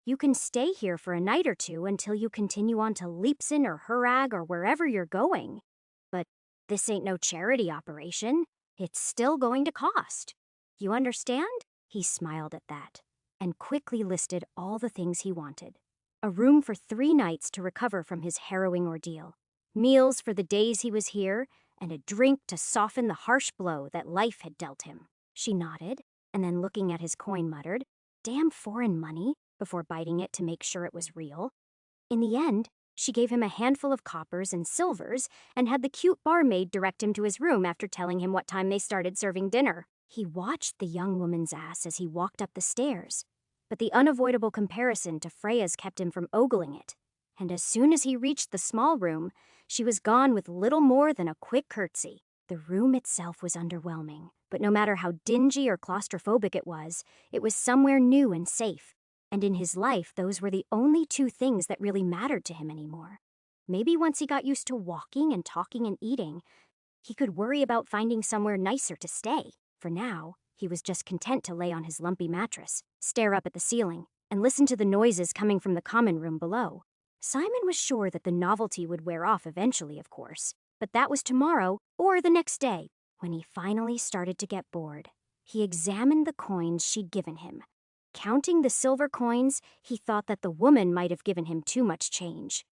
[SPEAKER 1] you can stay here for a night or two until you continue on to Leapson or Hurag or wherever you're going. But this ain't no charity operation. It's still going to cost. You understand?" He smiled at that and quickly listed all the things he wanted. A room for 3 nights to recover from his harrowing ordeal, meals for the days he was here, and a drink to soften the harsh blow that life had dealt him. She nodded, and then looking at his coin muttered, "Damn foreign money," before biting it to make sure it was real. In the end, She gave him a handful of coppers and silvers and had the cute barmaid direct him to his room after telling him what time they started serving dinner. He watched the young woman's ass as he walked up the stairs, but the unavoidable comparison to Freya's kept him from ogling it. And as soon as he reached the small room, she was gone with little more than a quick curtsy. The room itself was underwhelming, but no matter how dingy or claustrophobic it was somewhere new and safe. And in his life, those were the only two things that really mattered to him anymore. Maybe once he got used to walking and talking and eating, he could worry about finding somewhere nicer to stay. For now, he was just content to lay on his lumpy mattress, stare up at the ceiling, and listen to the noises coming from the common room below. Simon was sure that the novelty would wear off eventually, of course, but that was tomorrow or the next day. When he finally started to get bored, he examined the coins she'd given him. Counting the silver coins, he thought that the woman might have given him too much change.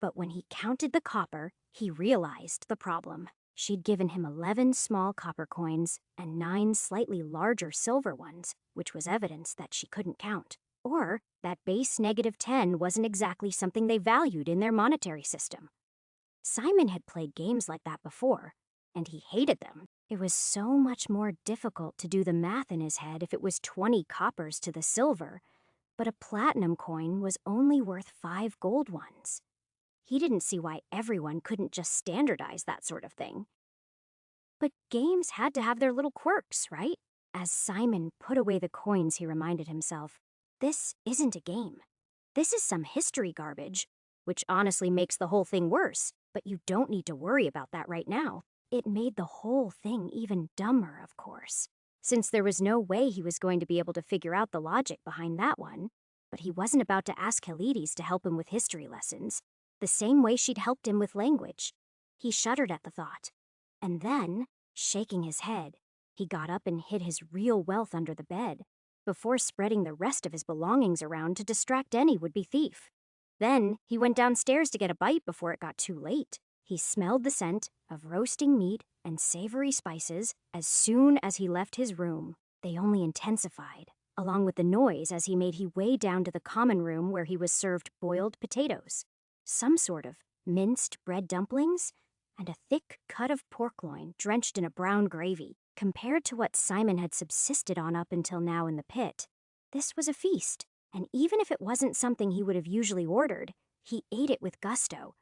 [SPEAKER 1] But when he counted the copper, he realized the problem. She'd given him 11 small copper coins and 9 slightly larger silver ones, which was evidence that she couldn't count. Or that base -10 wasn't exactly something they valued in their monetary system. Simon had played games like that before, and he hated them. It was so much more difficult to do the math in his head if it was 20 coppers to the silver, but a platinum coin was only worth 5 gold ones. He didn't see why everyone couldn't just standardize that sort of thing. But games had to have their little quirks, right? As Simon put away the coins, he reminded himself, this isn't a game. This is some history garbage, which honestly makes the whole thing worse, but you don't need to worry about that right now. It made the whole thing even dumber, of course, since there was no way he was going to be able to figure out the logic behind that one. But he wasn't about to ask Helides to help him with history lessons, the same way she'd helped him with language. He shuddered at the thought. And then, shaking his head, he got up and hid his real wealth under the bed, before spreading the rest of his belongings around to distract any would-be thief. Then, he went downstairs to get a bite before it got too late. He smelled the scent of roasting meat and savory spices as soon as he left his room. They only intensified, along with the noise as he made his way down to the common room where he was served boiled potatoes, some sort of minced bread dumplings, and a thick cut of pork loin drenched in a brown gravy. Compared to what Simon had subsisted on up until now in the pit, this was a feast, and even if it wasn't something he would have usually ordered, he ate it with gusto.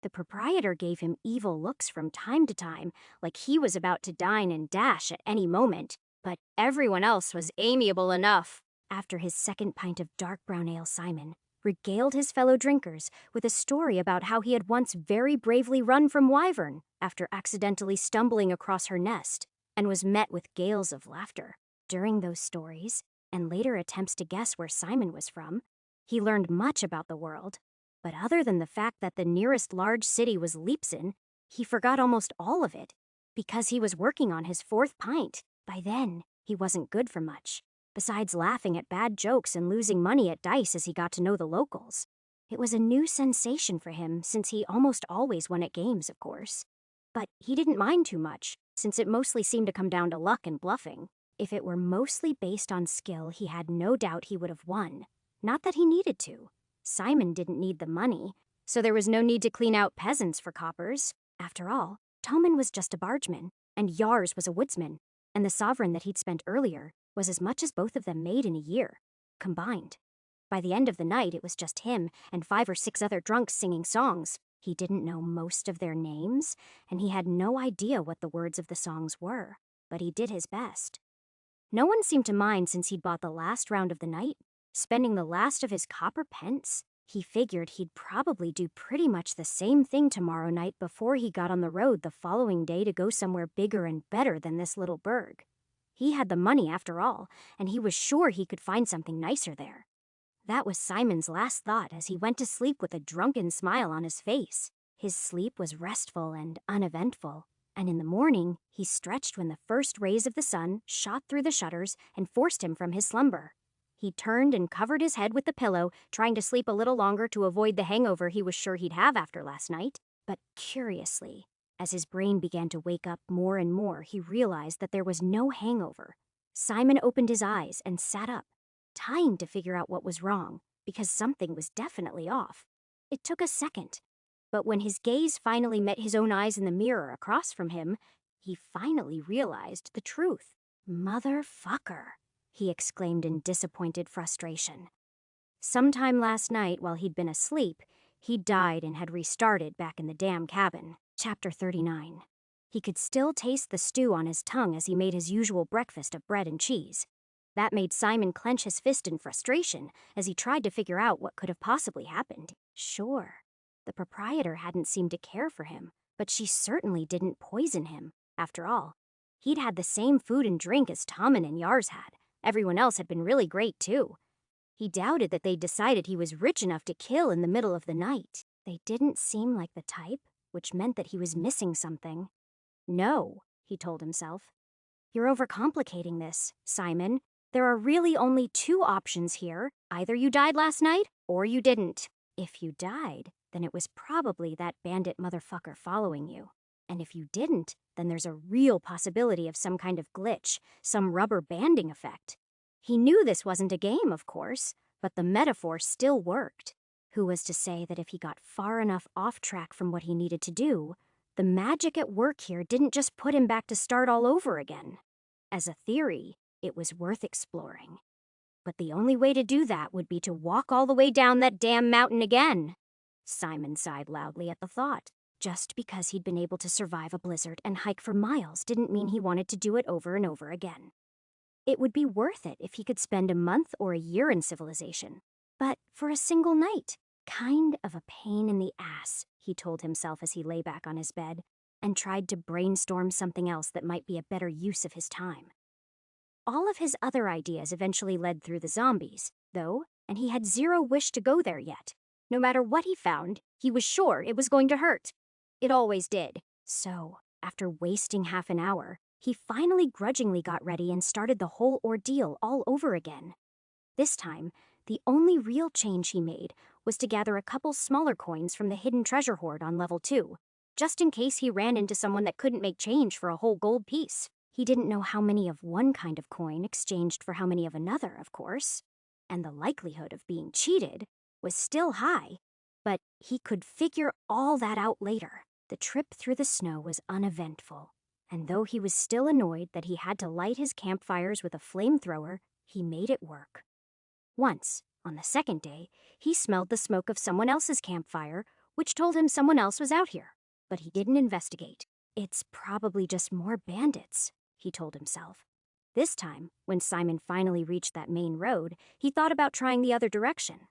[SPEAKER 1] The proprietor gave him evil looks from time to time, like he was about to dine and dash at any moment, but everyone else was amiable enough. After his second pint of dark brown ale, Simon regaled his fellow drinkers with a story about how he had once very bravely run from Wyvern after accidentally stumbling across her nest, and was met with gales of laughter. During those stories, and later attempts to guess where Simon was from, he learned much about the world. But other than the fact that the nearest large city was Leipzig, he forgot almost all of it, because he was working on his 4th pint. By then, he wasn't good for much, besides laughing at bad jokes and losing money at dice as he got to know the locals. It was a new sensation for him, since he almost always won at games, of course. But he didn't mind too much, since it mostly seemed to come down to luck and bluffing. If it were mostly based on skill, he had no doubt he would have won. Not that he needed to. Simon didn't need the money, so there was no need to clean out peasants for coppers. After all, Tommen was just a bargeman, and Yars was a woodsman, and the sovereign that he'd spent earlier was as much as both of them made in a year, combined. By the end of the night, it was just him and 5 or 6 other drunks singing songs. He didn't know most of their names, and he had no idea what the words of the songs were, but he did his best. No one seemed to mind since he'd bought the last round of the night, spending the last of his copper pence. He figured he'd probably do pretty much the same thing tomorrow night before he got on the road the following day to go somewhere bigger and better than this little burg. He had the money after all, and he was sure he could find something nicer there. That was Simon's last thought as he went to sleep with a drunken smile on his face. His sleep was restful and uneventful, and in the morning he stretched when the first rays of the sun shot through the shutters and forced him from his slumber. He turned and covered his head with the pillow, trying to sleep a little longer to avoid the hangover he was sure he'd have after last night. But curiously, as his brain began to wake up more and more, he realized that there was no hangover. Simon opened his eyes and sat up, trying to figure out what was wrong, because something was definitely off. It took a second, but when his gaze finally met his own eyes in the mirror across from him, he finally realized the truth. "Motherfucker," he exclaimed in disappointed frustration. Sometime last night, while he'd been asleep, he died and had restarted back in the damn cabin. Chapter 39. He could still taste the stew on his tongue as he made his usual breakfast of bread and cheese. That made Simon clench his fist in frustration as he tried to figure out what could have possibly happened. Sure, the proprietor hadn't seemed to care for him, but she certainly didn't poison him. After all, he'd had the same food and drink as Tommen and Yars had. Everyone else had been really great, too. He doubted that they'd decided he was rich enough to kill in the middle of the night. They didn't seem like the type, which meant that he was missing something. No, he told himself. You're overcomplicating this, Simon. There are really only two options here. Either you died last night, or you didn't. If you died, then it was probably that bandit motherfucker following you. And if you didn't, then there's a real possibility of some kind of glitch, some rubber banding effect. He knew this wasn't a game, of course, but the metaphor still worked. Who was to say that if he got far enough off track from what he needed to do, the magic at work here didn't just put him back to start all over again? As a theory, it was worth exploring. But the only way to do that would be to walk all the way down that damn mountain again. Simon sighed loudly at the thought. Just because he'd been able to survive a blizzard and hike for miles didn't mean he wanted to do it over and over again. It would be worth it if he could spend a month or a year in civilization. But for a single night, kind of a pain in the ass, he told himself as he lay back on his bed and tried to brainstorm something else that might be a better use of his time. All of his other ideas eventually led through the zombies, though, and he had zero wish to go there yet. No matter what he found, he was sure it was going to hurt. It always did. So, after wasting half an hour, he finally grudgingly got ready and started the whole ordeal all over again. This time, the only real change he made was to gather a couple smaller coins from the hidden treasure hoard on level 2, just in case he ran into someone that couldn't make change for a whole gold piece. He didn't know how many of one kind of coin exchanged for how many of another, of course, and the likelihood of being cheated was still high, but he could figure all that out later. The trip through the snow was uneventful, and though he was still annoyed that he had to light his campfires with a flamethrower, he made it work. Once, on the second day, he smelled the smoke of someone else's campfire, which told him someone else was out here, but he didn't investigate. It's probably just more bandits, he told himself. This time, when Simon finally reached that main road, he thought about trying the other direction.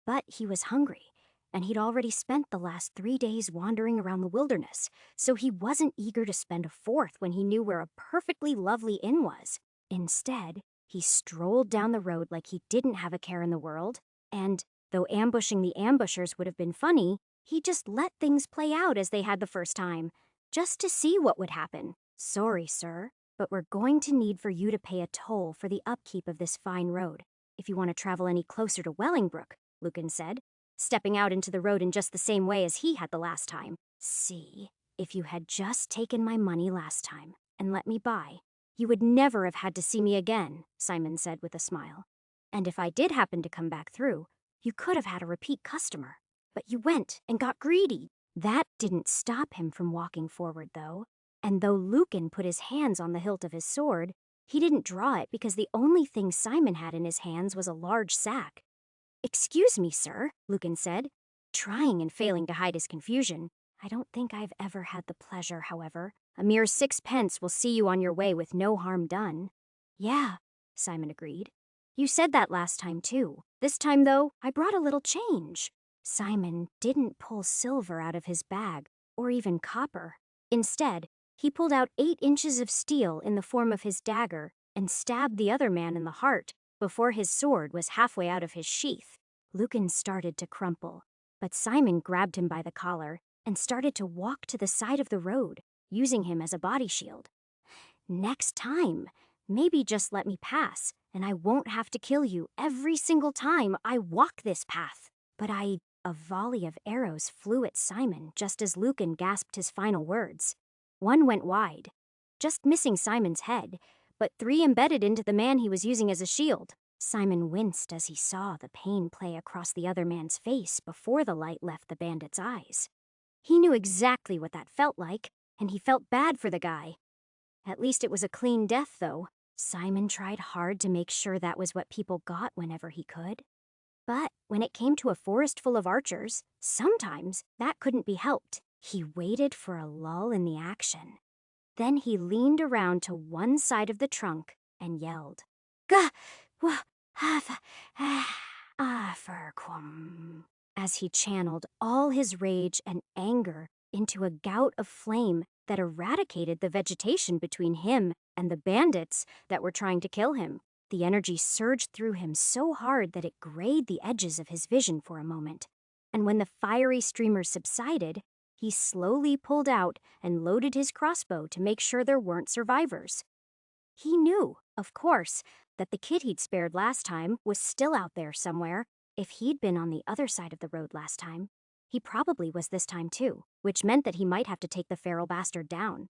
[SPEAKER 1] But he was hungry, and he'd already spent the last 3 days wandering around the wilderness, so he wasn't eager to spend a fourth when he knew where a perfectly lovely inn was. Instead, he strolled down the road like he didn't have a care in the world, and, though ambushing the ambushers would have been funny, he just let things play out as they had the first time, just to see what would happen. Sorry, sir, but we're going to need for you to pay a toll for the upkeep of this fine road, if you want to travel any closer to Wellingbrook, Lucan said, stepping out into the road in just the same way as he had the last time. See, if you had just taken my money last time and let me by, you would never have had to see me again, Simon said with a smile. And if I did happen to come back through, you could have had a repeat customer. But you went and got greedy. That didn't stop him from walking forward, though. And though Lucan put his hands on the hilt of his sword, he didn't draw it because the only thing Simon had in his hands was a large sack. "Excuse me, sir," Lucan said, trying and failing to hide his confusion. "I don't think I've ever had the pleasure, however. A mere 6 pence will see you on your way with no harm done." "Yeah," Simon agreed. "You said that last time, too. This time, though, I brought a little change." Simon didn't pull silver out of his bag, or even copper. Instead, he pulled out 8 inches of steel in the form of his dagger and stabbed the other man in the heart before his sword was halfway out of his sheath. Lucan started to crumple, but Simon grabbed him by the collar and started to walk to the side of the road, using him as a body shield. "Next time, maybe just let me pass, and I won't have to kill you every single time I walk this path." But A volley of arrows flew at Simon just as Lucan gasped his final words. One went wide, just missing Simon's head, but 3 embedded into the man he was using as a shield. Simon winced as he saw the pain play across the other man's face before the light left the bandit's eyes. He knew exactly what that felt like, and he felt bad for the guy. At least it was a clean death, though. Simon tried hard to make sure that was what people got whenever he could. But when it came to a forest full of archers, sometimes that couldn't be helped. He waited for a lull in the action. Then he leaned around to one side of the trunk and yelled, "Gah! Wah! Have! Aferquum," as he channeled all his rage and anger into a gout of flame that eradicated the vegetation between him and the bandits that were trying to kill him. The energy surged through him so hard that it grayed the edges of his vision for a moment. And when the fiery streamers subsided, he slowly pulled out and loaded his crossbow to make sure there weren't survivors. He knew, of course, that the kid he'd spared last time was still out there somewhere. If he'd been on the other side of the road last time, he probably was this time too, which meant that he might have to take the feral bastard down.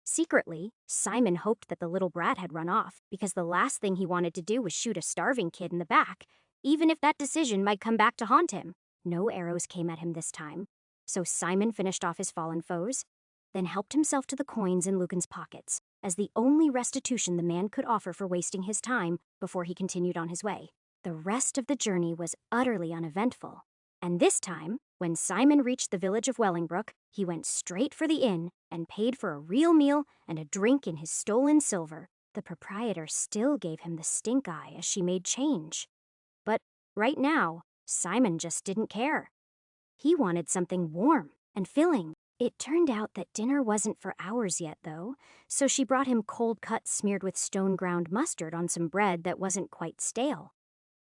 [SPEAKER 1] Secretly, Simon hoped that the little brat had run off, because the last thing he wanted to do was shoot a starving kid in the back, even if that decision might come back to haunt him. No arrows came at him this time, so Simon finished off his fallen foes, then helped himself to the coins in Lucan's pockets, as the only restitution the man could offer for wasting his time before he continued on his way. The rest of the journey was utterly uneventful, and this time, when Simon reached the village of Wellingbrook, he went straight for the inn and paid for a real meal and a drink in his stolen silver. The proprietor still gave him the stink eye as she made change. But right now, Simon just didn't care. He wanted something warm and filling. It turned out that dinner wasn't for hours yet, though, so she brought him cold cuts smeared with stone-ground mustard on some bread that wasn't quite stale.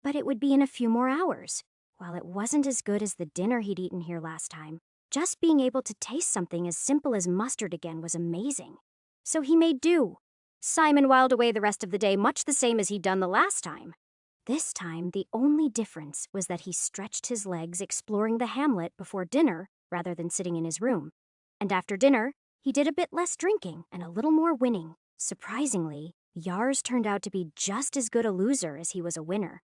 [SPEAKER 1] But it would be in a few more hours. While it wasn't as good as the dinner he'd eaten here last time, just being able to taste something as simple as mustard again was amazing. So he made do. Simon whiled away the rest of the day much the same as he'd done the last time. This time, the only difference was that he stretched his legs exploring the hamlet before dinner rather than sitting in his room. And after dinner, he did a bit less drinking and a little more winning. Surprisingly, Yars turned out to be just as good a loser as he was a winner,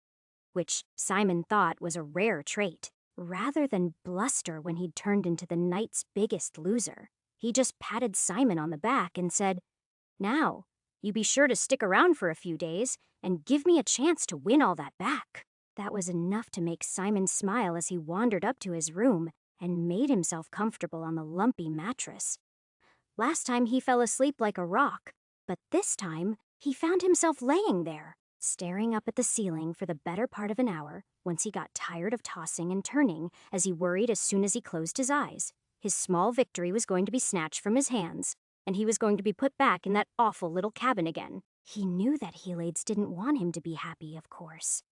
[SPEAKER 1] which Simon thought was a rare trait. Rather than bluster when he'd turned into the night's biggest loser, he just patted Simon on the back and said, "Now, you be sure to stick around for a few days and give me a chance to win all that back." That was enough to make Simon smile as he wandered up to his room and made himself comfortable on the lumpy mattress. Last time he fell asleep like a rock, but this time he found himself laying there, staring up at the ceiling for the better part of an hour once he got tired of tossing and turning as he worried as soon as he closed his eyes. His small victory was going to be snatched from his hands, and he was going to be put back in that awful little cabin again. He knew that Helades didn't want him to be happy, of course.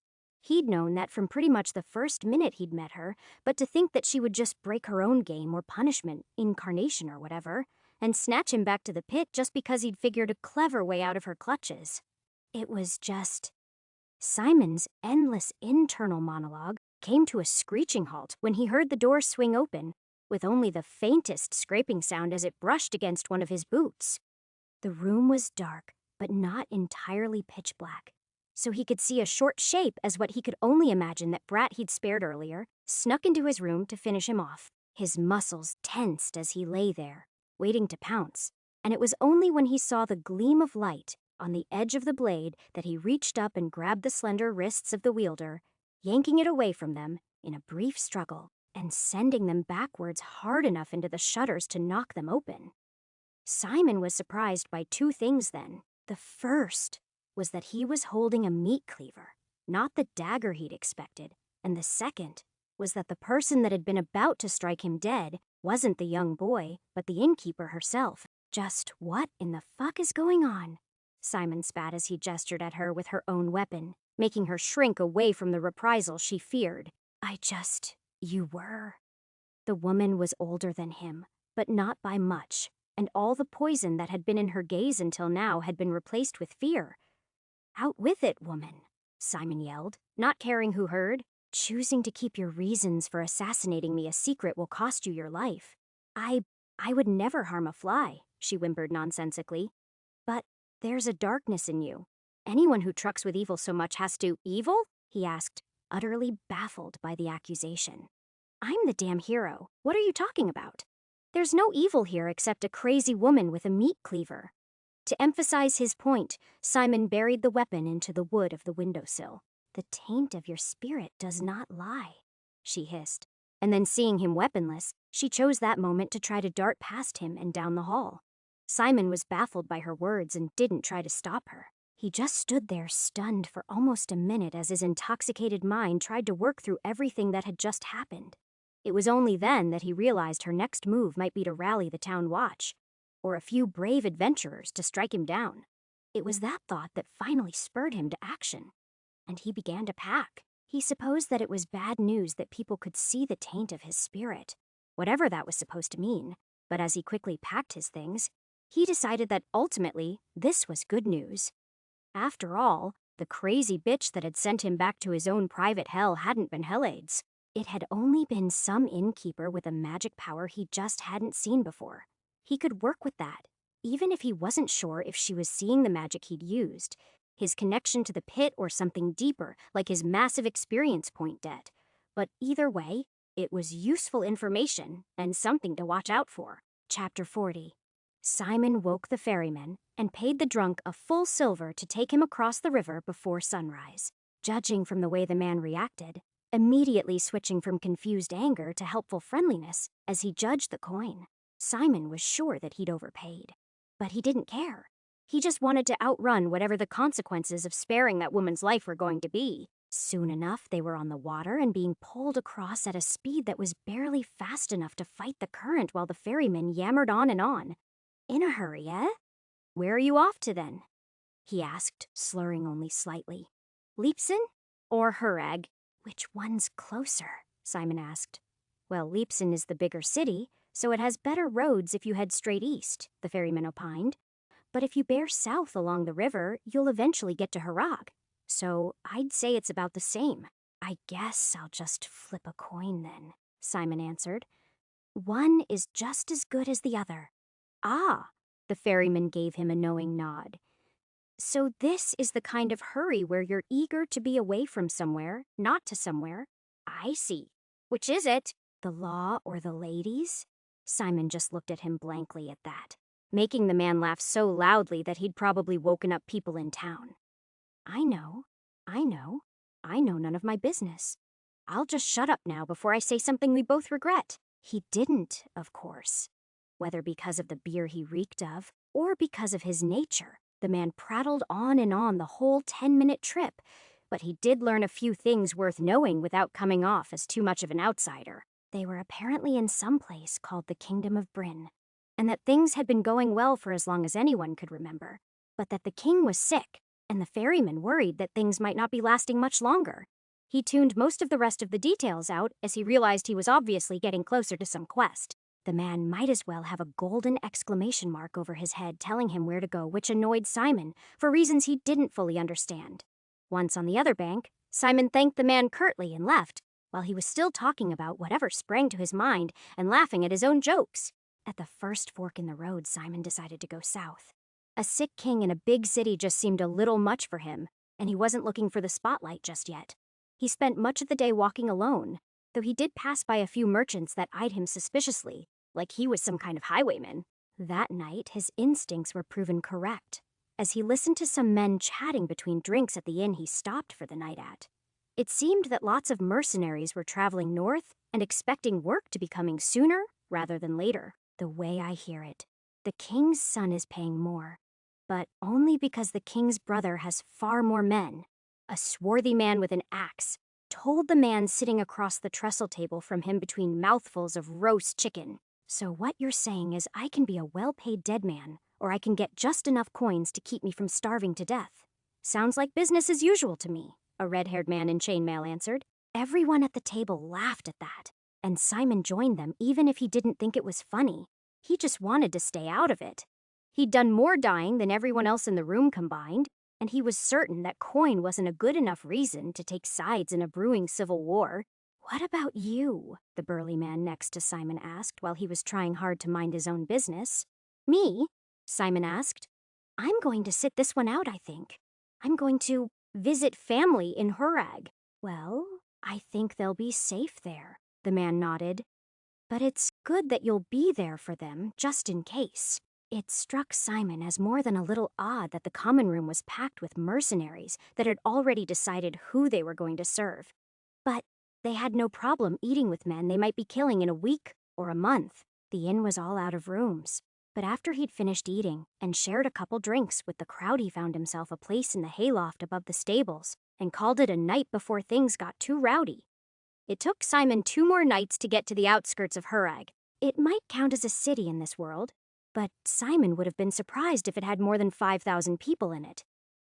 [SPEAKER 1] He'd known that from pretty much the first minute he'd met her, but to think that she would just break her own game or punishment, incarnation or whatever, and snatch him back to the pit just because he'd figured a clever way out of her clutches. It was just... Simon's endless internal monologue came to a screeching halt when he heard the door swing open, with only the faintest scraping sound as it brushed against one of his boots. The room was dark, but not entirely pitch black, so he could see a short shape as what he could only imagine that brat he'd spared earlier snuck into his room to finish him off. His muscles tensed as he lay there, waiting to pounce, and it was only when he saw the gleam of light on the edge of the blade that he reached up and grabbed the slender wrists of the wielder, yanking it away from them in a brief struggle and sending them backwards hard enough into the shutters to knock them open. Simon was surprised by two things then. The first was that he was holding a meat cleaver, not the dagger he'd expected, and the second was that the person that had been about to strike him dead wasn't the young boy, but the innkeeper herself. Just what in the fuck is going on? Simon spat as he gestured at her with her own weapon, making her shrink away from the reprisal she feared. You were. The woman was older than him, but not by much, and all the poison that had been in her gaze until now had been replaced with fear. "Out with it, woman," Simon yelled, not caring who heard. "Choosing to keep your reasons for assassinating me a secret will cost you your life." I would never harm a fly," she whimpered nonsensically. "But there's a darkness in you. Anyone who trucks with evil so much has to— Evil? He asked, utterly baffled by the accusation. I'm the damn hero. What are you talking about? There's no evil here except a crazy woman with a meat cleaver. To emphasize his point, Simon buried the weapon into the wood of the windowsill. The taint of your spirit does not lie, she hissed. And then seeing him weaponless, she chose that moment to try to dart past him and down the hall. Simon was baffled by her words and didn't try to stop her. He just stood there stunned for almost a minute as his intoxicated mind tried to work through everything that had just happened. It was only then that he realized her next move might be to rally the town watch, or a few brave adventurers to strike him down. It was that thought that finally spurred him to action, and he began to pack. He supposed that it was bad news that people could see the taint of his spirit, whatever that was supposed to mean, but as he quickly packed his things, he decided that ultimately this was good news. After all, the crazy bitch that had sent him back to his own private hell hadn't been Hellades. It had only been some innkeeper with a magic power he just hadn't seen before. He could work with that, even if he wasn't sure if she was seeing the magic he'd used, his connection to the pit or something deeper, like his massive experience point debt. But either way, it was useful information and something to watch out for. Chapter 40. Simon woke the ferryman and paid the drunk a full silver to take him across the river before sunrise. Judging from the way the man reacted, immediately switching from confused anger to helpful friendliness as he judged the coin, Simon was sure that he'd overpaid. But he didn't care. He just wanted to outrun whatever the consequences of sparing that woman's life were going to be. Soon enough, they were on the water and being pulled across at a speed that was barely fast enough to fight the current while the ferryman yammered on and on. In a hurry, eh? Where are you off to, then? He asked, slurring only slightly. Leipzig or Hurag? Which one's closer? Simon asked. Well, Leipzig is the bigger city, so it has better roads if you head straight east, the ferryman opined. But if you bear south along the river, you'll eventually get to Hurag. So I'd say it's about the same. I guess I'll just flip a coin then, Simon answered. One is just as good as the other. Ah, the ferryman gave him a knowing nod. So this is the kind of hurry where you're eager to be away from somewhere, not to somewhere. I see. Which is it? The law or the ladies? Simon just looked at him blankly at that, making the man laugh so loudly that he'd probably woken up people in town. I know none of my business. I'll just shut up now before I say something we both regret. He didn't, of course. Whether because of the beer he reeked of, or because of his nature, the man prattled on and on the whole 10-minute trip, but he did learn a few things worth knowing without coming off as too much of an outsider. They were apparently in some place called the Kingdom of Bryn, and that things had been going well for as long as anyone could remember, but that the king was sick, and the ferryman worried that things might not be lasting much longer. He tuned most of the rest of the details out as he realized he was obviously getting closer to some quest. The man might as well have a golden exclamation mark over his head telling him where to go, which annoyed Simon for reasons he didn't fully understand. Once on the other bank, Simon thanked the man curtly and left, while he was still talking about whatever sprang to his mind and laughing at his own jokes. At the first fork in the road, Simon decided to go south. A sick king in a big city just seemed a little much for him, and he wasn't looking for the spotlight just yet. He spent much of the day walking alone, though he did pass by a few merchants that eyed him suspiciously, like he was some kind of highwayman. That night, his instincts were proven correct, as he listened to some men chatting between drinks at the inn he stopped for the night at. It seemed that lots of mercenaries were traveling north and expecting work to be coming sooner rather than later. The way I hear it, the king's son is paying more, but only because the king's brother has far more men. A swarthy man with an axe told the man sitting across the trestle table from him between mouthfuls of roast chicken. So what you're saying is I can be a well-paid dead man, or I can get just enough coins to keep me from starving to death. Sounds like business as usual to me, a red-haired man in chainmail answered. Everyone at the table laughed at that, and Simon joined them even if he didn't think it was funny. He just wanted to stay out of it. He'd done more dying than everyone else in the room combined, and he was certain that coin wasn't a good enough reason to take sides in a brewing civil war. What about you? The burly man next to Simon asked while he was trying hard to mind his own business. Me? Simon asked. I'm going to sit this one out, I think. I'm going to visit family in Hurag. Well, I think they'll be safe there, the man nodded. But it's good that you'll be there for them, just in case. It struck Simon as more than a little odd that the common room was packed with mercenaries that had already decided who they were going to serve. But they had no problem eating with men they might be killing in a week or a month. The inn was all out of rooms. But after he'd finished eating and shared a couple drinks with the crowd, he found himself a place in the hayloft above the stables and called it a night before things got too rowdy. It took Simon 2 more nights to get to the outskirts of Hurag. It might count as a city in this world, but Simon would have been surprised if it had more than 5,000 people in it.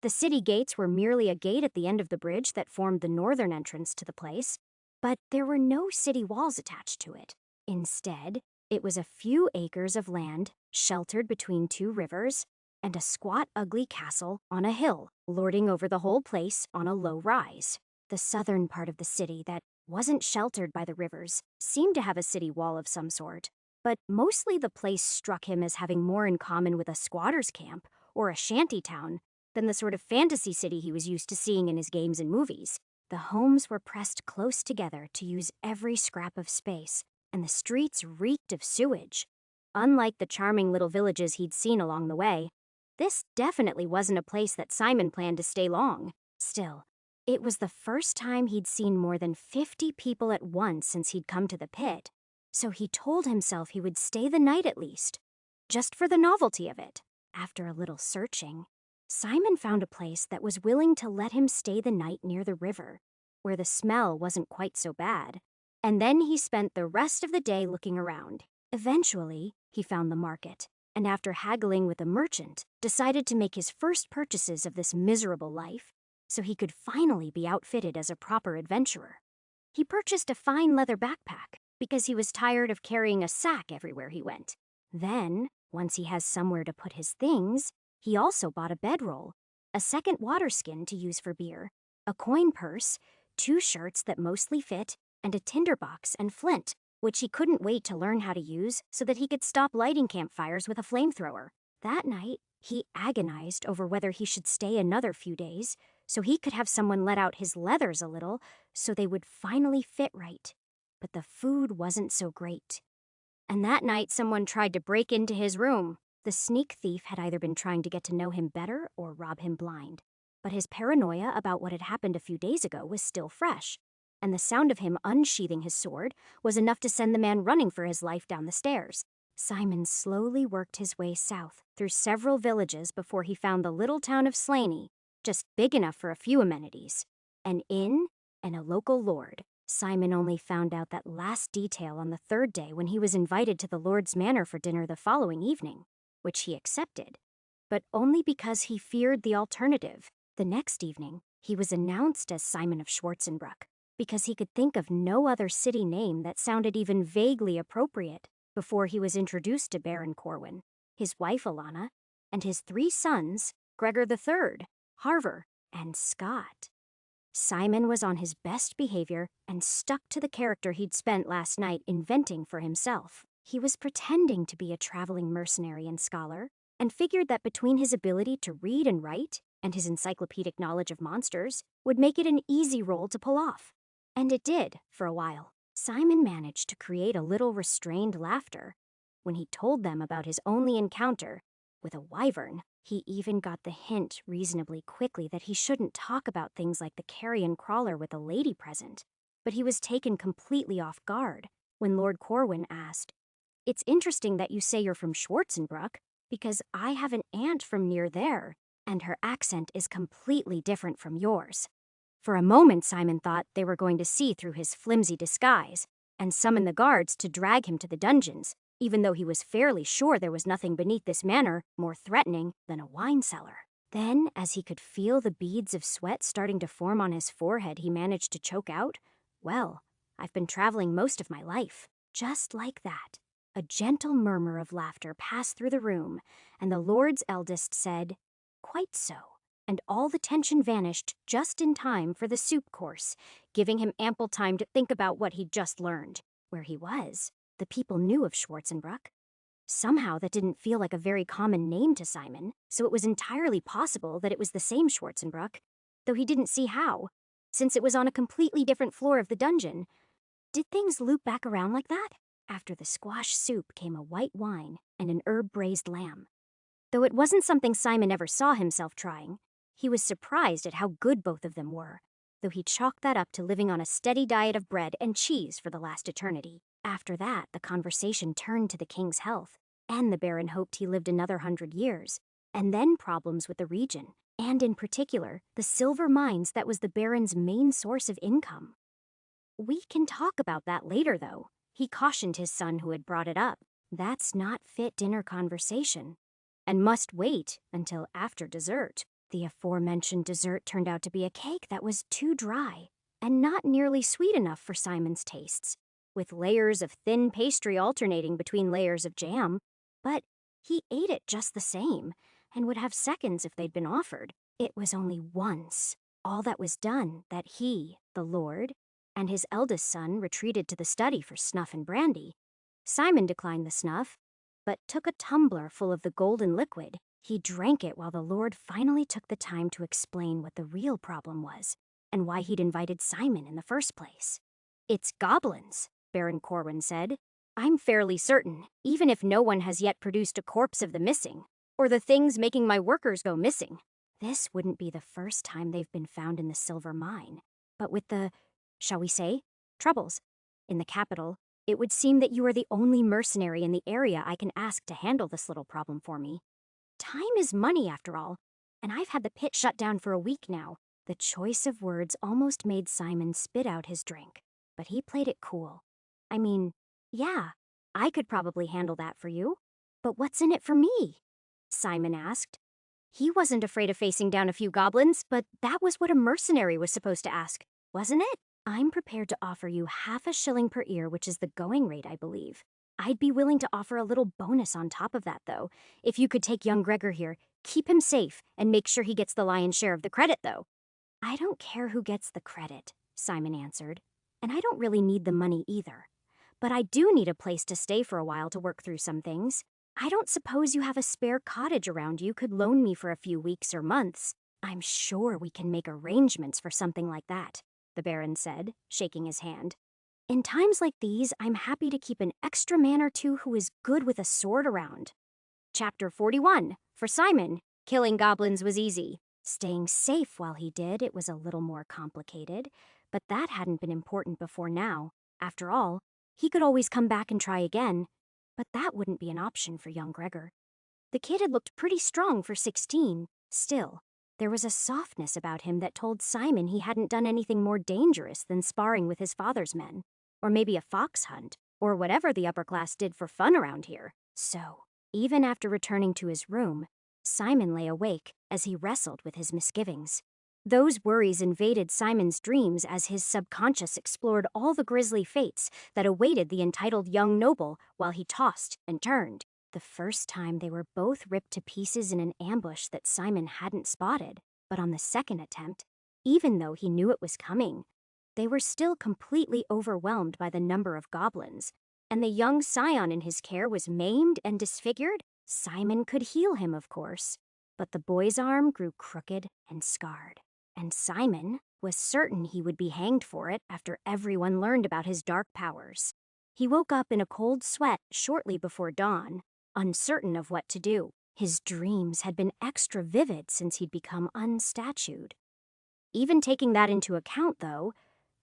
[SPEAKER 1] The city gates were merely a gate at the end of the bridge that formed the northern entrance to the place, but there were no city walls attached to it. Instead, it was a few acres of land sheltered between 2 rivers and a squat, ugly castle on a hill, lording over the whole place on a low rise. The southern part of the city that wasn't sheltered by the rivers seemed to have a city wall of some sort, but mostly the place struck him as having more in common with a squatter's camp or a shanty town than the sort of fantasy city he was used to seeing in his games and movies. The homes were pressed close together to use every scrap of space, and the streets reeked of sewage. Unlike the charming little villages he'd seen along the way, this definitely wasn't a place that Simon planned to stay long. Still, it was the first time he'd seen more than 50 people at once since he'd come to the pit, so he told himself he would stay the night at least, just for the novelty of it. After a little searching, Simon found a place that was willing to let him stay the night near the river, where the smell wasn't quite so bad. And then he spent the rest of the day looking around. Eventually, he found the market, and after haggling with a merchant, decided to make his first purchases of this miserable life so he could finally be outfitted as a proper adventurer. He purchased a fine leather backpack because he was tired of carrying a sack everywhere he went. Then, once he has somewhere to put his things, he also bought a bedroll, a second water skin to use for beer, a coin purse, 2 shirts that mostly fit, and a tinderbox and flint, which he couldn't wait to learn how to use so that he could stop lighting campfires with a flamethrower. That night, he agonized over whether he should stay another few days so he could have someone let out his leathers a little so they would finally fit right. But the food wasn't so great. And that night, someone tried to break into his room. The sneak thief had either been trying to get to know him better or rob him blind. But his paranoia about what had happened a few days ago was still fresh, and the sound of him unsheathing his sword was enough to send the man running for his life down the stairs. Simon slowly worked his way south through several villages before he found the little town of Slaney, just big enough for a few amenities, an inn, and a local lord. Simon only found out that last detail on the 3rd day when he was invited to the lord's manor for dinner the following evening, which he accepted, but only because he feared the alternative. The next evening, he was announced as Simon of Schwarzenbruck because he could think of no other city name that sounded even vaguely appropriate before he was introduced to Baron Corwin, his wife Alana, and his 3 sons, Gregor III, Harver, and Scott. Simon was on his best behavior and stuck to the character he'd spent last night inventing for himself. He was pretending to be a traveling mercenary and scholar, and figured that between his ability to read and write and his encyclopedic knowledge of monsters would make it an easy role to pull off. And it did, for a while. Simon managed to create a little restrained laughter when he told them about his only encounter with a wyvern. He even got the hint reasonably quickly that he shouldn't talk about things like the carrion crawler with a lady present. But he was taken completely off guard when Lord Corwin asked, "It's interesting that you say you're from Schwarzenbruck, because I have an aunt from near there, and her accent is completely different from yours." For a moment, Simon thought they were going to see through his flimsy disguise and summon the guards to drag him to the dungeons, even though he was fairly sure there was nothing beneath this manor more threatening than a wine cellar. Then, as he could feel the beads of sweat starting to form on his forehead, he managed to choke out, "Well, I've been traveling most of my life." Just like that, a gentle murmur of laughter passed through the room, and the Lord's eldest said, "Quite so," and all the tension vanished just in time for the soup course, giving him ample time to think about what he'd just learned. Where he was, the people knew of Schwarzenbruck. Somehow that didn't feel like a very common name to Simon, so it was entirely possible that it was the same Schwarzenbruck, though he didn't see how, since it was on a completely different floor of the dungeon. Did things loop back around like that? After the squash soup came a white wine and an herb-braised lamb. Though it wasn't something Simon ever saw himself trying, he was surprised at how good both of them were, though he chalked that up to living on a steady diet of bread and cheese for the last eternity. After that, the conversation turned to the king's health, and the Baron hoped he lived another 100 years, and then problems with the region, and in particular, the silver mines that was the Baron's main source of income. We can talk about that later, though, he cautioned his son who had brought it up. That's not fit dinner conversation, and must wait until after dessert. The aforementioned dessert turned out to be a cake that was too dry, and not nearly sweet enough for Simon's tastes, with layers of thin pastry alternating between layers of jam. But he ate it just the same, and would have seconds if they'd been offered. It was only once, all that was done, that he, the Lord, and his eldest son retreated to the study for snuff and brandy. Simon declined the snuff, but took a tumbler full of the golden liquid. He drank it while the Lord finally took the time to explain what the real problem was, and why he'd invited Simon in the first place. "It's goblins," Baron Corwin said. "I'm fairly certain, even if no one has yet produced a corpse of the missing, or the things making my workers go missing. This wouldn't be the first time they've been found in the silver mine, but with the, shall we say, troubles in the capital, it would seem that you are the only mercenary in the area I can ask to handle this little problem for me. Time is money, after all, and I've had the pit shut down for a week now." The choice of words almost made Simon spit out his drink, but he played it cool. "I mean, yeah, I could probably handle that for you. But what's in it for me?" Simon asked. He wasn't afraid of facing down a few goblins, but that was what a mercenary was supposed to ask, wasn't it? "I'm prepared to offer you half a shilling per ear, which is the going rate, I believe. I'd be willing to offer a little bonus on top of that, though, if you could take young Gregor here, keep him safe, and make sure he gets the lion's share of the credit, though." "I don't care who gets the credit," Simon answered, "and I don't really need the money either. But I do need a place to stay for a while to work through some things. I don't suppose you have a spare cottage around you could loan me for a few weeks or months." "I'm sure we can make arrangements for something like that," the Baron said, shaking his hand. "In times like these, I'm happy to keep an extra man or two who is good with a sword around." Chapter 41. For Simon, killing goblins was easy. Staying safe while he did, it was a little more complicated, but that hadn't been important before now. After all, he could always come back and try again, but that wouldn't be an option for young Gregor. The kid had looked pretty strong for 16. Still, there was a softness about him that told Simon he hadn't done anything more dangerous than sparring with his father's men, or maybe a fox hunt, or whatever the upper class did for fun around here. So, even after returning to his room, Simon lay awake as he wrestled with his misgivings. Those worries invaded Simon's dreams as his subconscious explored all the grisly fates that awaited the entitled young noble while he tossed and turned. The first time they were both ripped to pieces in an ambush that Simon hadn't spotted, but on the second attempt, even though he knew it was coming, they were still completely overwhelmed by the number of goblins, and the young scion in his care was maimed and disfigured. Simon could heal him, of course, but the boy's arm grew crooked and scarred, and Simon was certain he would be hanged for it after everyone learned about his dark powers. He woke up in a cold sweat shortly before dawn, uncertain of what to do. His dreams had been extra vivid since he'd become unstatued. Even taking that into account, though,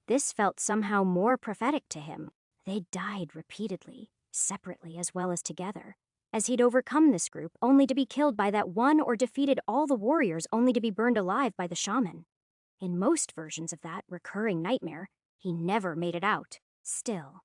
[SPEAKER 1] this felt somehow more prophetic to him. They died repeatedly, separately as well as together, as he'd overcome this group only to be killed by that one or defeated all the warriors only to be burned alive by the shaman. In most versions of that recurring nightmare, he never made it out. Still,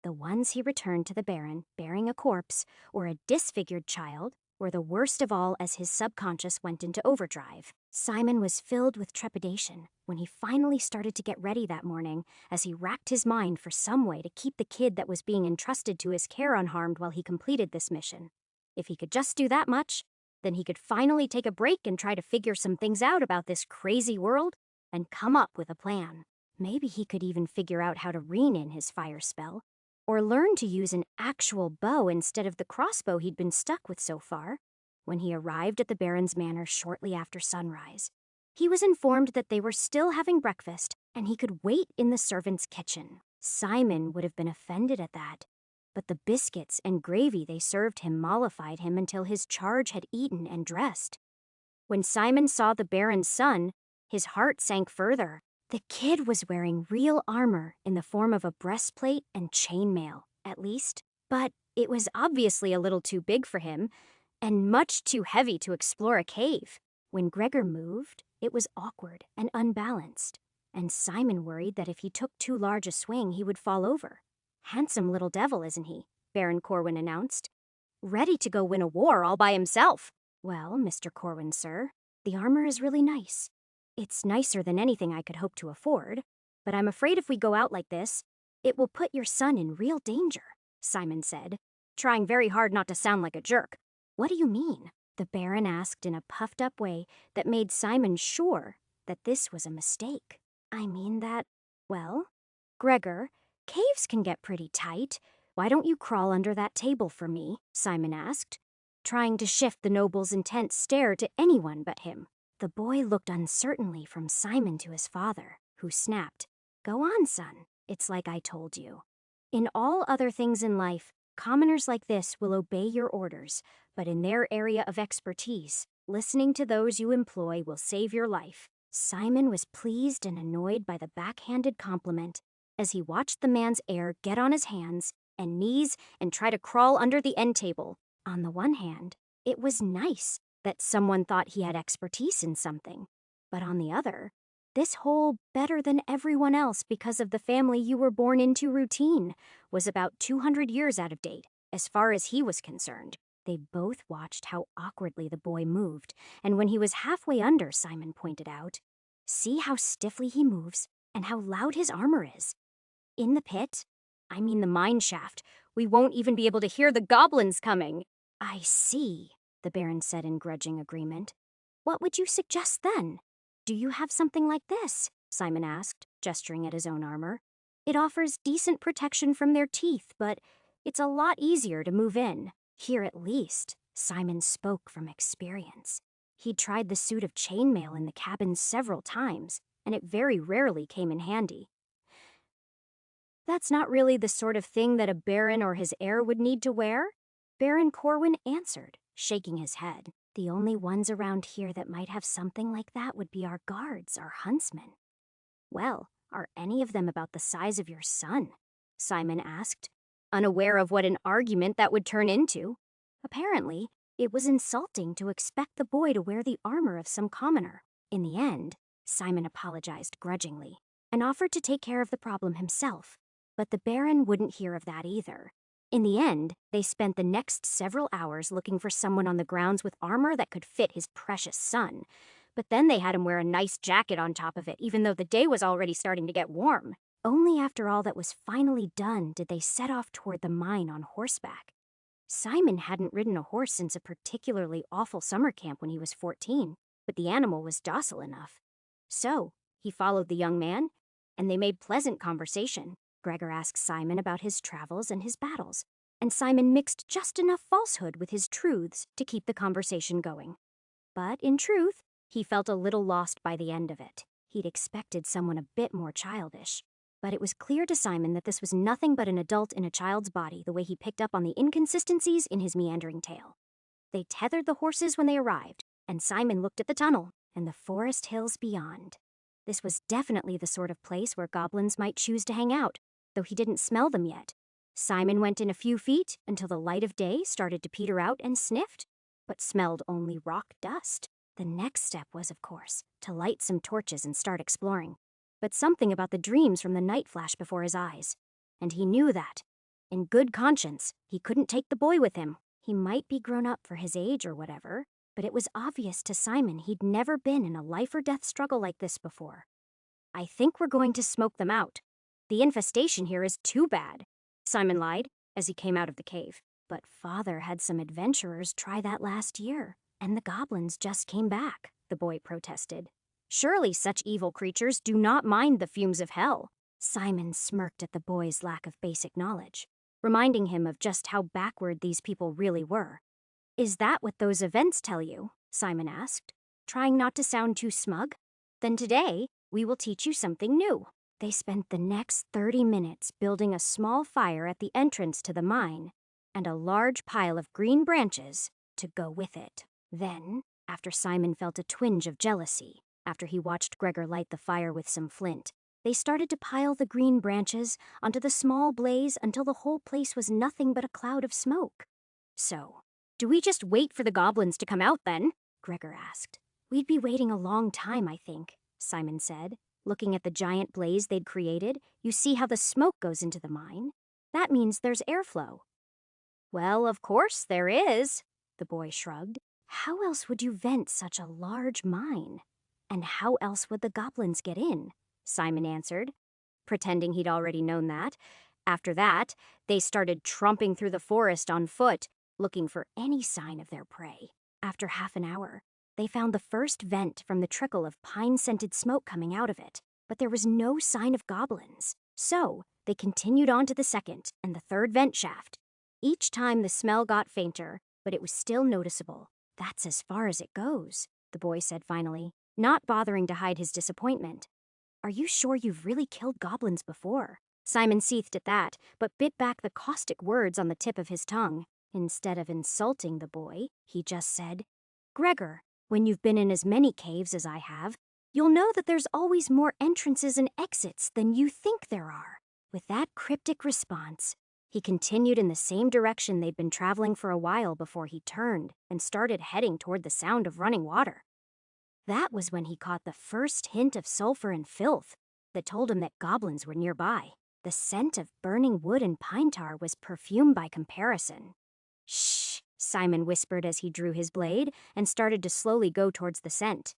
[SPEAKER 1] the ones he returned to the Baron bearing a corpse or a disfigured child were the worst of all as his subconscious went into overdrive. Simon was filled with trepidation when he finally started to get ready that morning as he racked his mind for some way to keep the kid that was being entrusted to his care unharmed while he completed this mission. If he could just do that much, then he could finally take a break and try to figure some things out about this crazy world and come up with a plan. Maybe he could even figure out how to rein in his fire spell. or learn to use an actual bow instead of the crossbow he'd been stuck with so far. When he arrived at the Baron's manor shortly after sunrise, he was informed that they were still having breakfast and he could wait in the servants' kitchen. Simon would have been offended at that, but the biscuits and gravy they served him mollified him until his charge had eaten and dressed. When Simon saw the Baron's son, his heart sank further. The kid was wearing real armor in the form of a breastplate and chainmail, at least, but it was obviously a little too big for him and much too heavy to explore a cave. When Gregor moved, it was awkward and unbalanced, and Simon worried that if he took too large a swing, he would fall over. "Handsome little devil, isn't he?" Baron Corwin announced. "Ready to go win a war all by himself." "Well, Mr. Corwin, sir, the armor is really nice. It's nicer than anything I could hope to afford, but I'm afraid if we go out like this, it will put your son in real danger," Simon said, trying very hard not to sound like a jerk. "What do you mean?" the Baron asked in a puffed-up way that made Simon sure that this was a mistake. "I mean that, well, Gregor, caves can get pretty tight. Why don't you crawl under that table for me?" Simon asked, trying to shift the noble's intense stare to anyone but him. The boy looked uncertainly from Simon to his father, who snapped, "Go on, son. It's like I told you. In all other things in life, commoners like this will obey your orders, but in their area of expertise, listening to those you employ will save your life." Simon was pleased and annoyed by the backhanded compliment as he watched the man's heir get on his hands and knees and try to crawl under the end table. On the one hand, it was nice that someone thought he had expertise in something, but on the other, this whole better than everyone else because of the family you were born into routine was about 200 years out of date, as far as he was concerned. They both watched how awkwardly the boy moved, and when he was halfway under, Simon pointed out, "See how stiffly he moves and how loud his armor is. In the pit, I mean the mine shaft, we won't even be able to hear the goblins coming." "I see," the Baron said in grudging agreement. "What would you suggest then?" "Do you have something like this?" Simon asked, gesturing at his own armor. "It offers decent protection from their teeth, but it's a lot easier to move in." Here at least, Simon spoke from experience. He'd tried the suit of chainmail in the cabin several times, and it very rarely came in handy. "That's not really the sort of thing that a baron or his heir would need to wear?" Baron Corwin answered, shaking his head. "The only ones around here that might have something like that would be our guards, our huntsmen." "Well, are any of them about the size of your son?" Simon asked, unaware of what an argument that would turn into. Apparently, it was insulting to expect the boy to wear the armor of some commoner. In the end, Simon apologized grudgingly and offered to take care of the problem himself, but the Baron wouldn't hear of that either. In the end, they spent the next several hours looking for someone on the grounds with armor that could fit his precious son, but then they had him wear a nice jacket on top of it, even though the day was already starting to get warm. Only after all that was finally done did they set off toward the mine on horseback. Simon hadn't ridden a horse since a particularly awful summer camp when he was 14, but the animal was docile enough. So, he followed the young man, and they made pleasant conversation. Gregor asked Simon about his travels and his battles, and Simon mixed just enough falsehood with his truths to keep the conversation going. But in truth, he felt a little lost by the end of it. He'd expected someone a bit more childish. But it was clear to Simon that this was nothing but an adult in a child's body, the way he picked up on the inconsistencies in his meandering tale. They tethered the horses when they arrived, and Simon looked at the tunnel and the forest hills beyond. This was definitely the sort of place where goblins might choose to hang out, though he didn't smell them yet. Simon went in a few feet until the light of day started to peter out and sniffed, but smelled only rock dust. The next step was, of course, to light some torches and start exploring. But something about the dreams from the night flashed before his eyes, and he knew that, in good conscience, he couldn't take the boy with him. He might be grown up for his age or whatever, but it was obvious to Simon he'd never been in a life-or-death struggle like this before. "I think we're going to smoke them out. The infestation here is too bad," Simon lied as he came out of the cave. "But Father had some adventurers try that last year, and the goblins just came back," the boy protested. "Surely such evil creatures do not mind the fumes of hell." Simon smirked at the boy's lack of basic knowledge. reminding him of just how backward these people really were. "Is that what those events tell you?" Simon asked, trying not to sound too smug. "Then today, we will teach you something new." They spent the next 30 minutes building a small fire at the entrance to the mine and a large pile of green branches to go with it. Then, after Simon felt a twinge of jealousy, after he watched Gregor light the fire with some flint, they started to pile the green branches onto the small blaze until the whole place was nothing but a cloud of smoke. "So, do we just wait for the goblins to come out then?" Gregor asked. "We'd be waiting a long time, I think," Simon said. "Looking at the giant blaze they'd created, you see how the smoke goes into the mine. That means there's airflow." "Well, of course there is," the boy shrugged. "How else would you vent such a large mine? And how else would the goblins get in?" Simon answered, pretending he'd already known that. After that, they started tromping through the forest on foot, looking for any sign of their prey. After half an hour, they found the first vent from the trickle of pine-scented smoke coming out of it, but there was no sign of goblins. So, they continued on to the second and the third vent shaft. Each time the smell got fainter, but it was still noticeable. "That's as far as it goes," the boy said finally, not bothering to hide his disappointment. "Are you sure you've really killed goblins before?" Simon seethed at that, but bit back the caustic words on the tip of his tongue. Instead of insulting the boy, he just said, "Gregor, when you've been in as many caves as I have, you'll know that there's always more entrances and exits than you think there are." With that cryptic response, he continued in the same direction they'd been traveling for a while before he turned and started heading toward the sound of running water. That was when he caught the first hint of sulfur and filth that told him that goblins were nearby. The scent of burning wood and pine tar was perfume by comparison. "Shh," Simon whispered as he drew his blade and started to slowly go towards the scent.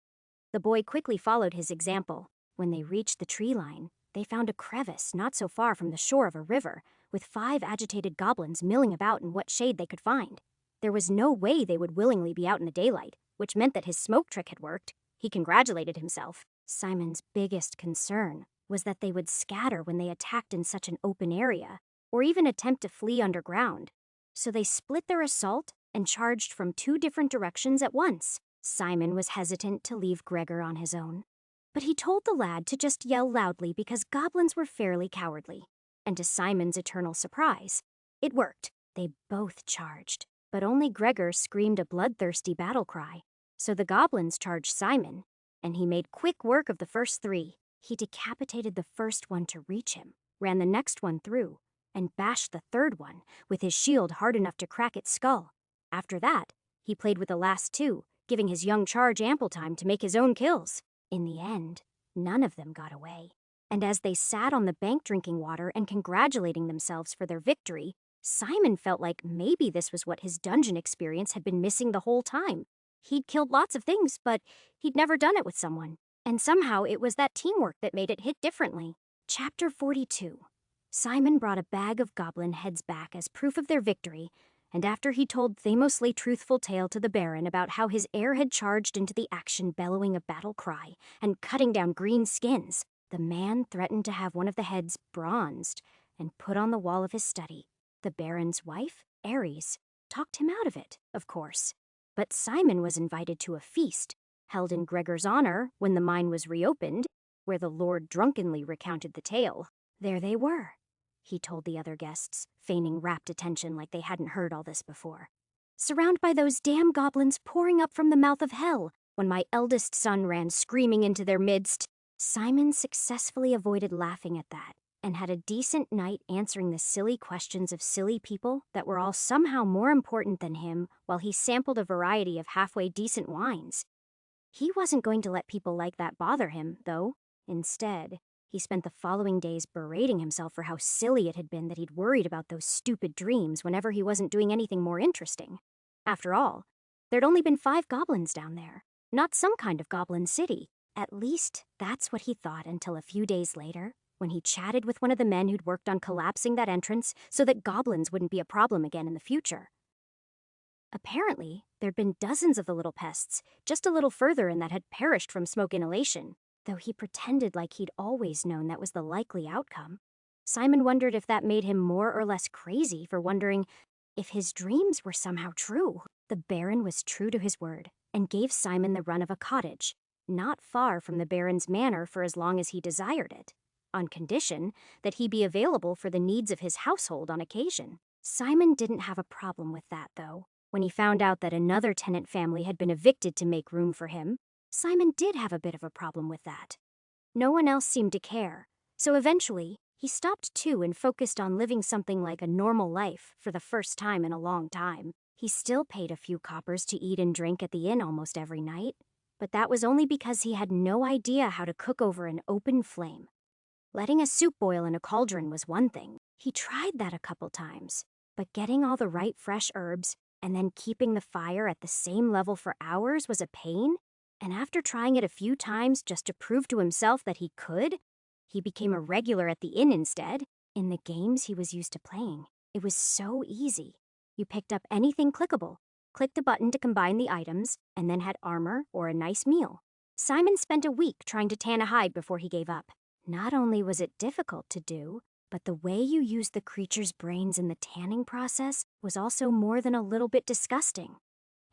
[SPEAKER 1] The boy quickly followed his example. When they reached the tree line, they found a crevice not so far from the shore of a river, with 5 agitated goblins milling about in what shade they could find. There was no way they would willingly be out in the daylight, which meant that his smoke trick had worked. He congratulated himself. Simon's biggest concern was that they would scatter when they attacked in such an open area, or even attempt to flee underground. So they split their assault and charged from 2 different directions at once. Simon was hesitant to leave Gregor on his own, but he told the lad to just yell loudly because goblins were fairly cowardly. And to Simon's eternal surprise, it worked. They both charged, but only Gregor screamed a bloodthirsty battle cry. So the goblins charged Simon, and he made quick work of the first 3. He decapitated the first one to reach him, ran the next one through, and bashed the third one with his shield hard enough to crack its skull. After that, he played with the last 2, giving his young charge ample time to make his own kills. In the end, none of them got away. And as they sat on the bank drinking water and congratulating themselves for their victory, Simon felt like maybe this was what his dungeon experience had been missing the whole time. He'd killed lots of things, but he'd never done it with someone. And somehow it was that teamwork that made it hit differently. Chapter 42. Simon brought a bag of goblin heads back as proof of their victory, and after he told Thamosly truthful tale to the Baron about how his heir had charged into the action bellowing a battle cry and cutting down green skins, the man threatened to have one of the heads bronzed and put on the wall of his study. The Baron's wife, Ares, talked him out of it, of course. But Simon was invited to a feast, held in Gregor's honor when the mine was reopened, where the Lord drunkenly recounted the tale. There they were, he told the other guests, feigning rapt attention like they hadn't heard all this before. "Surrounded by those damn goblins pouring up from the mouth of hell, when my eldest son ran screaming into their midst." Simon successfully avoided laughing at that, and had a decent night answering the silly questions of silly people that were all somehow more important than him while he sampled a variety of halfway decent wines. He wasn't going to let people like that bother him, though. Instead, he spent the following days berating himself for how silly it had been that he'd worried about those stupid dreams whenever he wasn't doing anything more interesting. After all, there'd only been 5 goblins down there, not some kind of goblin city. At least, that's what he thought until a few days later, when he chatted with one of the men who'd worked on collapsing that entrance so that goblins wouldn't be a problem again in the future. Apparently, there'd been dozens of the little pests, just a little further and that had perished from smoke inhalation, though he pretended like he'd always known that was the likely outcome. Simon wondered if that made him more or less crazy for wondering if his dreams were somehow true. The Baron was true to his word and gave Simon the run of a cottage, not far from the Baron's manor for as long as he desired it, on condition that he be available for the needs of his household on occasion. Simon didn't have a problem with that, though. When he found out that another tenant family had been evicted to make room for him, Simon did have a bit of a problem with that. No one else seemed to care, so eventually he stopped too and focused on living something like a normal life for the first time in a long time. He still paid a few coppers to eat and drink at the inn almost every night, but that was only because he had no idea how to cook over an open flame. Letting a soup boil in a cauldron was one thing. He tried that a couple times, but getting all the right fresh herbs and then keeping the fire at the same level for hours was a pain, and after trying it a few times just to prove to himself that he could, he became a regular at the inn instead. In the games he was used to playing, it was so easy. You picked up anything clickable, clicked a button to combine the items, and then had armor or a nice meal. Simon spent a week trying to tan a hide before he gave up. Not only was it difficult to do, but the way you used the creature's brains in the tanning process was also more than a little bit disgusting.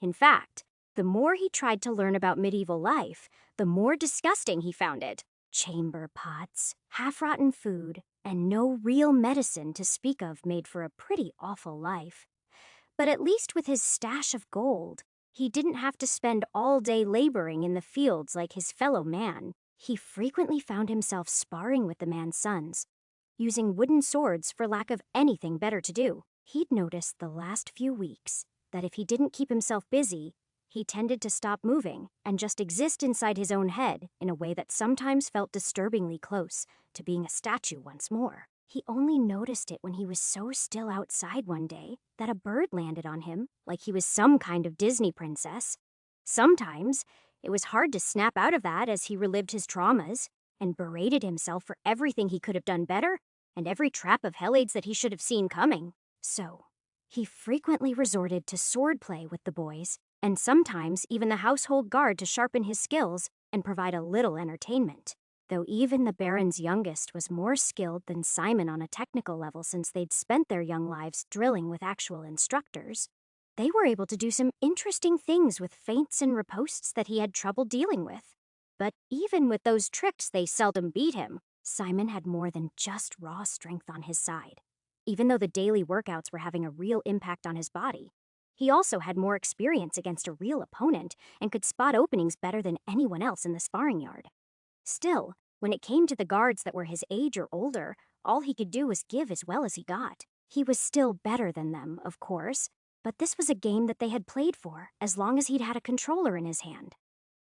[SPEAKER 1] In fact, the more he tried to learn about medieval life, the more disgusting he found it. Chamber pots, half-rotten food, and no real medicine to speak of made for a pretty awful life. But at least with his stash of gold, he didn't have to spend all day laboring in the fields like his fellow man. He frequently found himself sparring with the man's sons, using wooden swords for lack of anything better to do. He'd noticed the last few weeks that if he didn't keep himself busy, he tended to stop moving and just exist inside his own head in a way that sometimes felt disturbingly close to being a statue once more. He only noticed it when he was so still outside one day that a bird landed on him like he was some kind of Disney princess. Sometimes it was hard to snap out of that as he relived his traumas and berated himself for everything he could have done better and every trap of Hellades that he should have seen coming. So, he frequently resorted to swordplay with the boys, and sometimes even the household guard to sharpen his skills and provide a little entertainment. Though even the Baron's youngest was more skilled than Simon on a technical level since they'd spent their young lives drilling with actual instructors, they were able to do some interesting things with feints and ripostes that he had trouble dealing with. But even with those tricks, they seldom beat him. Simon had more than just raw strength on his side. Even though the daily workouts were having a real impact on his body, he also had more experience against a real opponent and could spot openings better than anyone else in the sparring yard. Still, when it came to the guards that were his age or older, all he could do was give as well as he got. He was still better than them, of course, but this was a game that they had played for as long as he'd had a controller in his hand.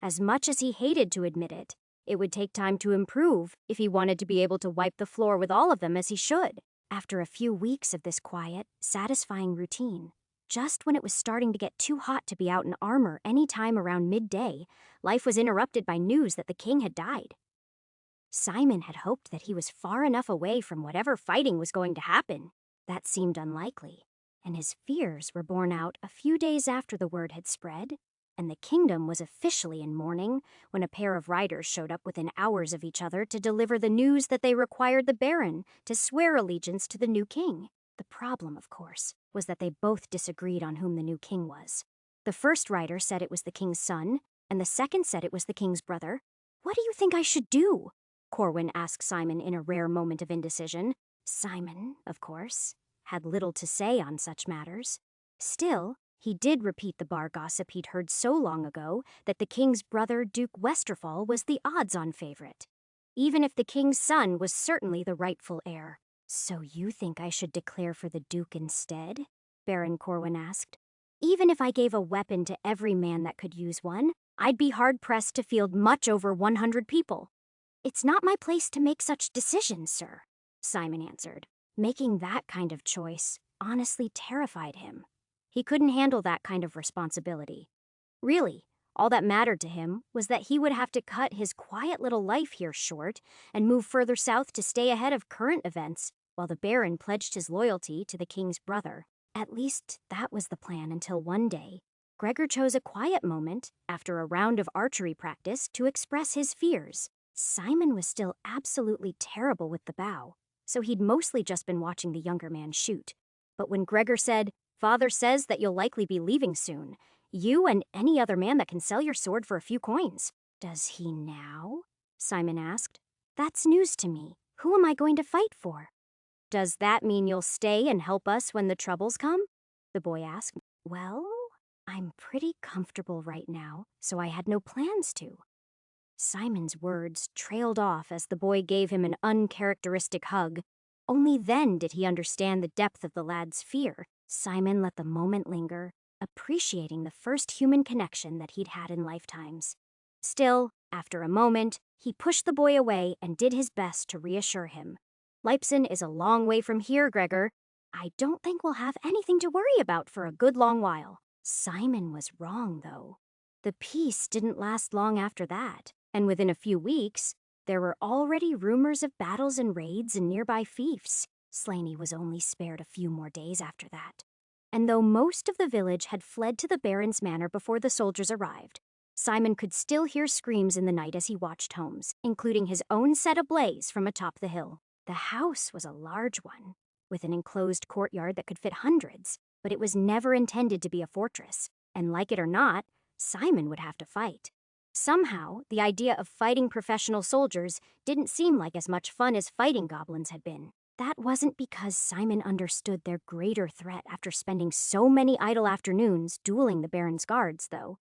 [SPEAKER 1] As much as he hated to admit it, it would take time to improve if he wanted to be able to wipe the floor with all of them as he should. After a few weeks of this quiet, satisfying routine, just when it was starting to get too hot to be out in armor any time around midday, life was interrupted by news that the king had died. Simon had hoped that he was far enough away from whatever fighting was going to happen. That seemed unlikely, and his fears were borne out a few days after the word had spread, and the kingdom was officially in mourning when a pair of riders showed up within hours of each other to deliver the news that they required the Baron to swear allegiance to the new king. The problem, of course, was that they both disagreed on whom the new king was. The first rider said it was the king's son, and the second said it was the king's brother. "What do you think I should do?" Corwin asked Simon in a rare moment of indecision. Simon, of course, had little to say on such matters. Still, he did repeat the bar gossip he'd heard so long ago that the king's brother, Duke Westerfall, was the odds-on favorite, even if the king's son was certainly the rightful heir. "So you think I should declare for the Duke instead?" Baron Corwin asked. "Even if I gave a weapon to every man that could use one, I'd be hard-pressed to field much over 100 people." "It's not my place to make such decisions, sir," Simon answered. Making that kind of choice honestly terrified him. He couldn't handle that kind of responsibility. Really, all that mattered to him was that he would have to cut his quiet little life here short and move further south to stay ahead of current events while the Baron pledged his loyalty to the king's brother. At least that was the plan until one day, Gregor chose a quiet moment after a round of archery practice to express his fears. Simon was still absolutely terrible with the bow, so he'd mostly just been watching the younger man shoot. But when Gregor said, "Father says that you'll likely be leaving soon. You and any other man that can sell your sword for a few coins." "Does he now?" Simon asked. "That's news to me. Who am I going to fight for?" "Does that mean you'll stay and help us when the troubles come?" the boy asked. "Well, I'm pretty comfortable right now, so I had no plans to." Simon's words trailed off as the boy gave him an uncharacteristic hug. Only then did he understand the depth of the lad's fear. Simon let the moment linger, appreciating the first human connection that he'd had in lifetimes. Still, after a moment, he pushed the boy away and did his best to reassure him. "Leipzig is a long way from here, Gregor. I don't think we'll have anything to worry about for a good long while." Simon was wrong, though. The peace didn't last long after that, and within a few weeks, there were already rumors of battles and raids in nearby fiefs. Slaney was only spared a few more days after that. And though most of the village had fled to the Baron's manor before the soldiers arrived, Simon could still hear screams in the night as he watched homes, including his own set ablaze from atop the hill. The house was a large one, with an enclosed courtyard that could fit hundreds, but it was never intended to be a fortress, and like it or not, Simon would have to fight. Somehow, the idea of fighting professional soldiers didn't seem like as much fun as fighting goblins had been. That wasn't because Simon understood their greater threat after spending so many idle afternoons dueling the Baron's guards, though,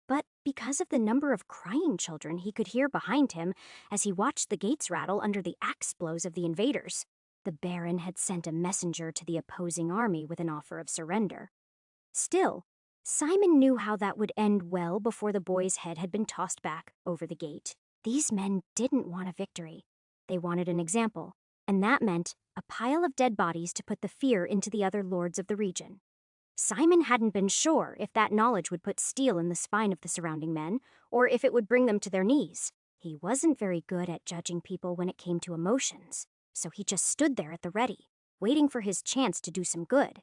[SPEAKER 1] but because of the number of crying children he could hear behind him as he watched the gates rattle under the axe blows of the invaders. The Baron had sent a messenger to the opposing army with an offer of surrender. Still, Simon knew how that would end well before the boy's head had been tossed back over the gate. These men didn't want a victory. They wanted an example, and that meant a pile of dead bodies to put the fear into the other lords of the region. Simon hadn't been sure if that knowledge would put steel in the spine of the surrounding men, or if it would bring them to their knees. He wasn't very good at judging people when it came to emotions, so he just stood there at the ready, waiting for his chance to do some good.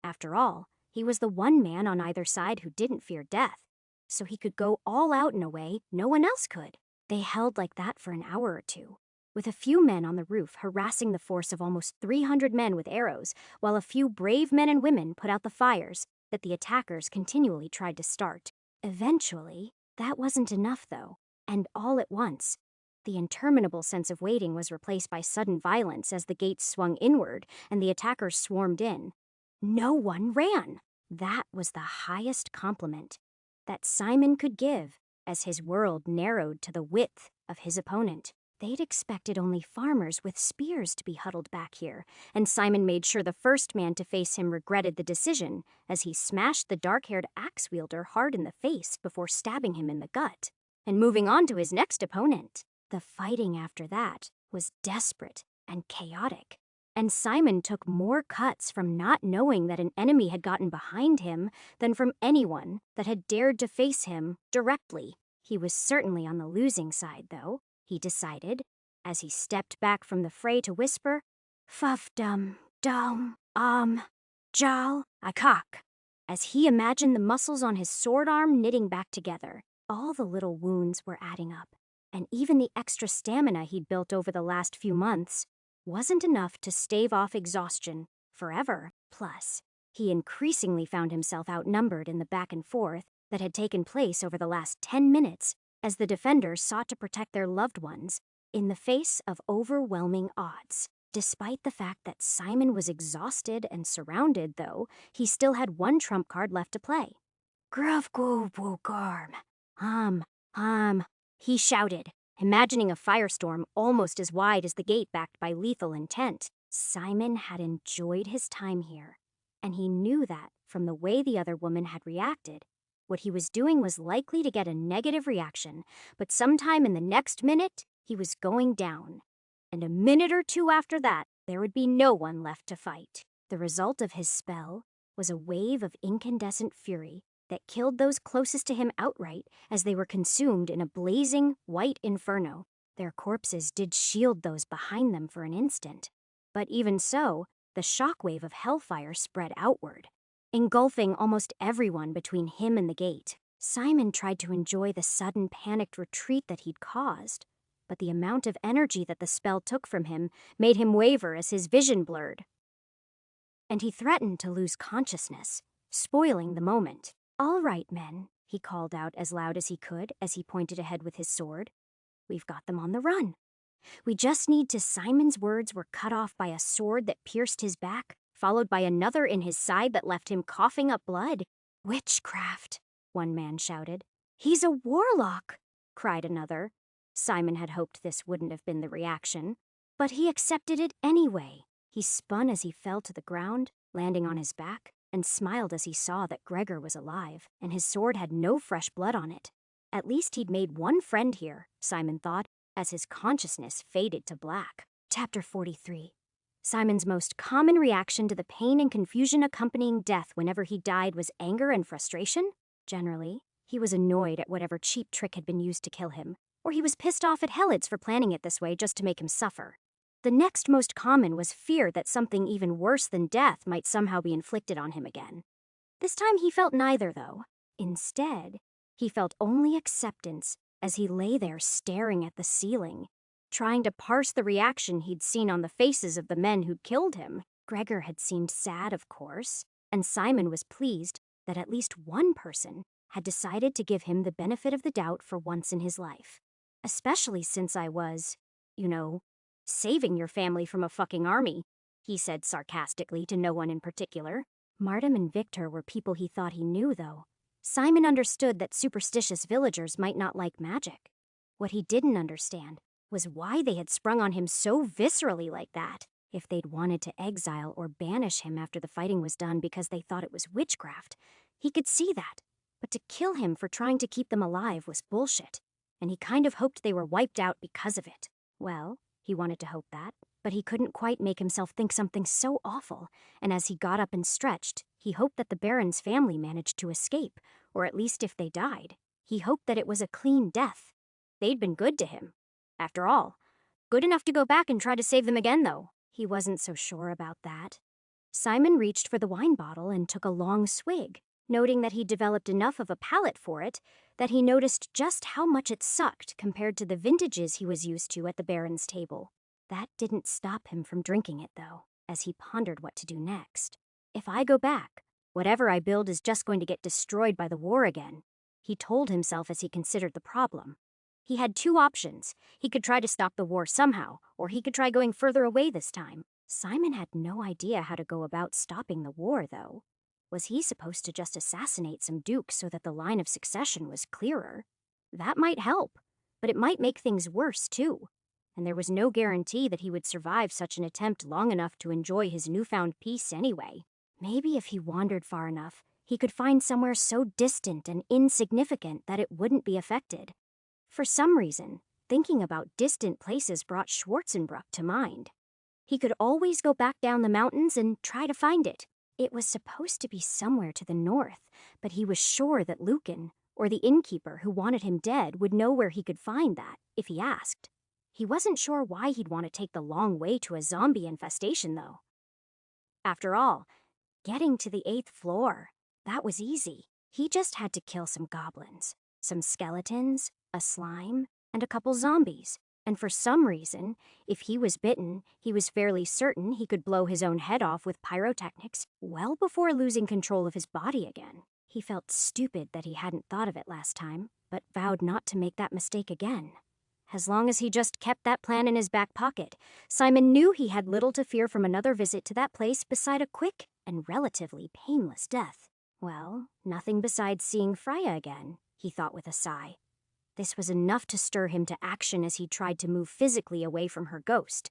[SPEAKER 1] After all, he was the one man on either side who didn't fear death, so he could go all out in a way no one else could. They held like that for an hour or two, with a few men on the roof harassing the force of almost 300 men with arrows, while a few brave men and women put out the fires that the attackers continually tried to start. Eventually, that wasn't enough, though, and all at once, the interminable sense of waiting was replaced by sudden violence as the gates swung inward and the attackers swarmed in. No one ran. That was the highest compliment that Simon could give as his world narrowed to the width of his opponent. They'd expected only farmers with spears to be huddled back here, and Simon made sure the first man to face him regretted the decision as he smashed the dark-haired axe-wielder hard in the face before stabbing him in the gut, and moving on to his next opponent. The fighting after that was desperate and chaotic, and Simon took more cuts from not knowing that an enemy had gotten behind him than from anyone that had dared to face him directly. He was certainly on the losing side, though, he decided, as he stepped back from the fray to whisper, "Fuff-dum, jal, akak," as he imagined the muscles on his sword arm knitting back together. All the little wounds were adding up, and even the extra stamina he'd built over the last few months wasn't enough to stave off exhaustion forever. Plus, he increasingly found himself outnumbered in the back and forth that had taken place over the last 10 minutes as the defenders sought to protect their loved ones in the face of overwhelming odds. Despite the fact that Simon was exhausted and surrounded, though, he still had one trump card left to play. Gruvgubugarm. He shouted, imagining a firestorm almost as wide as the gate backed by lethal intent. Simon had enjoyed his time here, and he knew that, from the way the other woman had reacted, what he was doing was likely to get a negative reaction, but sometime in the next minute, he was going down. And a minute or two after that, there would be no one left to fight. The result of his spell was a wave of incandescent fury that killed those closest to him outright as they were consumed in a blazing, white inferno. Their corpses did shield those behind them for an instant. But even so, the shockwave of hellfire spread outward, engulfing almost everyone between him and the gate. Simon tried to enjoy the sudden panicked retreat that he'd caused, but the amount of energy that the spell took from him made him waver as his vision blurred. And he threatened to lose consciousness, spoiling the moment. "All right, men," he called out as loud as he could as he pointed ahead with his sword. "We've got them on the run. We just need to." Simon's words were cut off by a sword that pierced his back, followed by another in his side that left him coughing up blood. "Witchcraft," one man shouted. "He's a warlock," cried another. Simon had hoped this wouldn't have been the reaction, but he accepted it anyway. He spun as he fell to the ground, landing on his back, and smiled as he saw that Gregor was alive, and his sword had no fresh blood on it. At least he'd made one friend here, Simon thought, as his consciousness faded to black. Chapter 43. Simon's most common reaction to the pain and confusion accompanying death whenever he died was anger and frustration. Generally, he was annoyed at whatever cheap trick had been used to kill him, or he was pissed off at Helids for planning it this way just to make him suffer. The next most common was fear that something even worse than death might somehow be inflicted on him again. This time he felt neither, though. Instead, he felt only acceptance as he lay there staring at the ceiling, trying to parse the reaction he'd seen on the faces of the men who'd killed him. Gregor had seemed sad, of course, and Simon was pleased that at least one person had decided to give him the benefit of the doubt for once in his life. "Especially since I was, saving your family from a fucking army," he said sarcastically to no one in particular. Martim and Victor were people he thought he knew, though. Simon understood that superstitious villagers might not like magic. What he didn't understand was why they had sprung on him so viscerally like that. If they'd wanted to exile or banish him after the fighting was done because they thought it was witchcraft, he could see that. But to kill him for trying to keep them alive was bullshit, and he kind of hoped they were wiped out because of it. Well, he wanted to hope that, but he couldn't quite make himself think something so awful, and as he got up and stretched, he hoped that the Baron's family managed to escape, or at least if they died, he hoped that it was a clean death. They'd been good to him. After all, good enough to go back and try to save them again, though. He wasn't so sure about that. Simon reached for the wine bottle and took a long swig, noting that he'd developed enough of a palate for it that he noticed just how much it sucked compared to the vintages he was used to at the Baron's table. That didn't stop him from drinking it, though, as he pondered what to do next. "If I go back, whatever I build is just going to get destroyed by the war again," he told himself as he considered the problem. He had two options. He could try to stop the war somehow, or he could try going further away this time. Simon had no idea how to go about stopping the war, though. Was he supposed to just assassinate some dukes so that the line of succession was clearer? That might help, but it might make things worse, too. And there was no guarantee that he would survive such an attempt long enough to enjoy his newfound peace anyway. Maybe if he wandered far enough, he could find somewhere so distant and insignificant that it wouldn't be affected. For some reason, thinking about distant places brought Schwarzenbruck to mind. He could always go back down the mountains and try to find it. It was supposed to be somewhere to the north, but he was sure that Lucan, or the innkeeper who wanted him dead, would know where he could find that, if he asked. He wasn't sure why he'd want to take the long way to a zombie infestation, though. After all, getting to the 8th floor, that was easy. He just had to kill some goblins, some skeletons, a slime, and a couple zombies. And for some reason, if he was bitten, he was fairly certain he could blow his own head off with pyrotechnics well before losing control of his body again. He felt stupid that he hadn't thought of it last time, but vowed not to make that mistake again. As long as he just kept that plan in his back pocket, Simon knew he had little to fear from another visit to that place beside a quick and relatively painless death. Well, nothing besides seeing Freya again, he thought with a sigh. This was enough to stir him to action as he tried to move physically away from her ghost.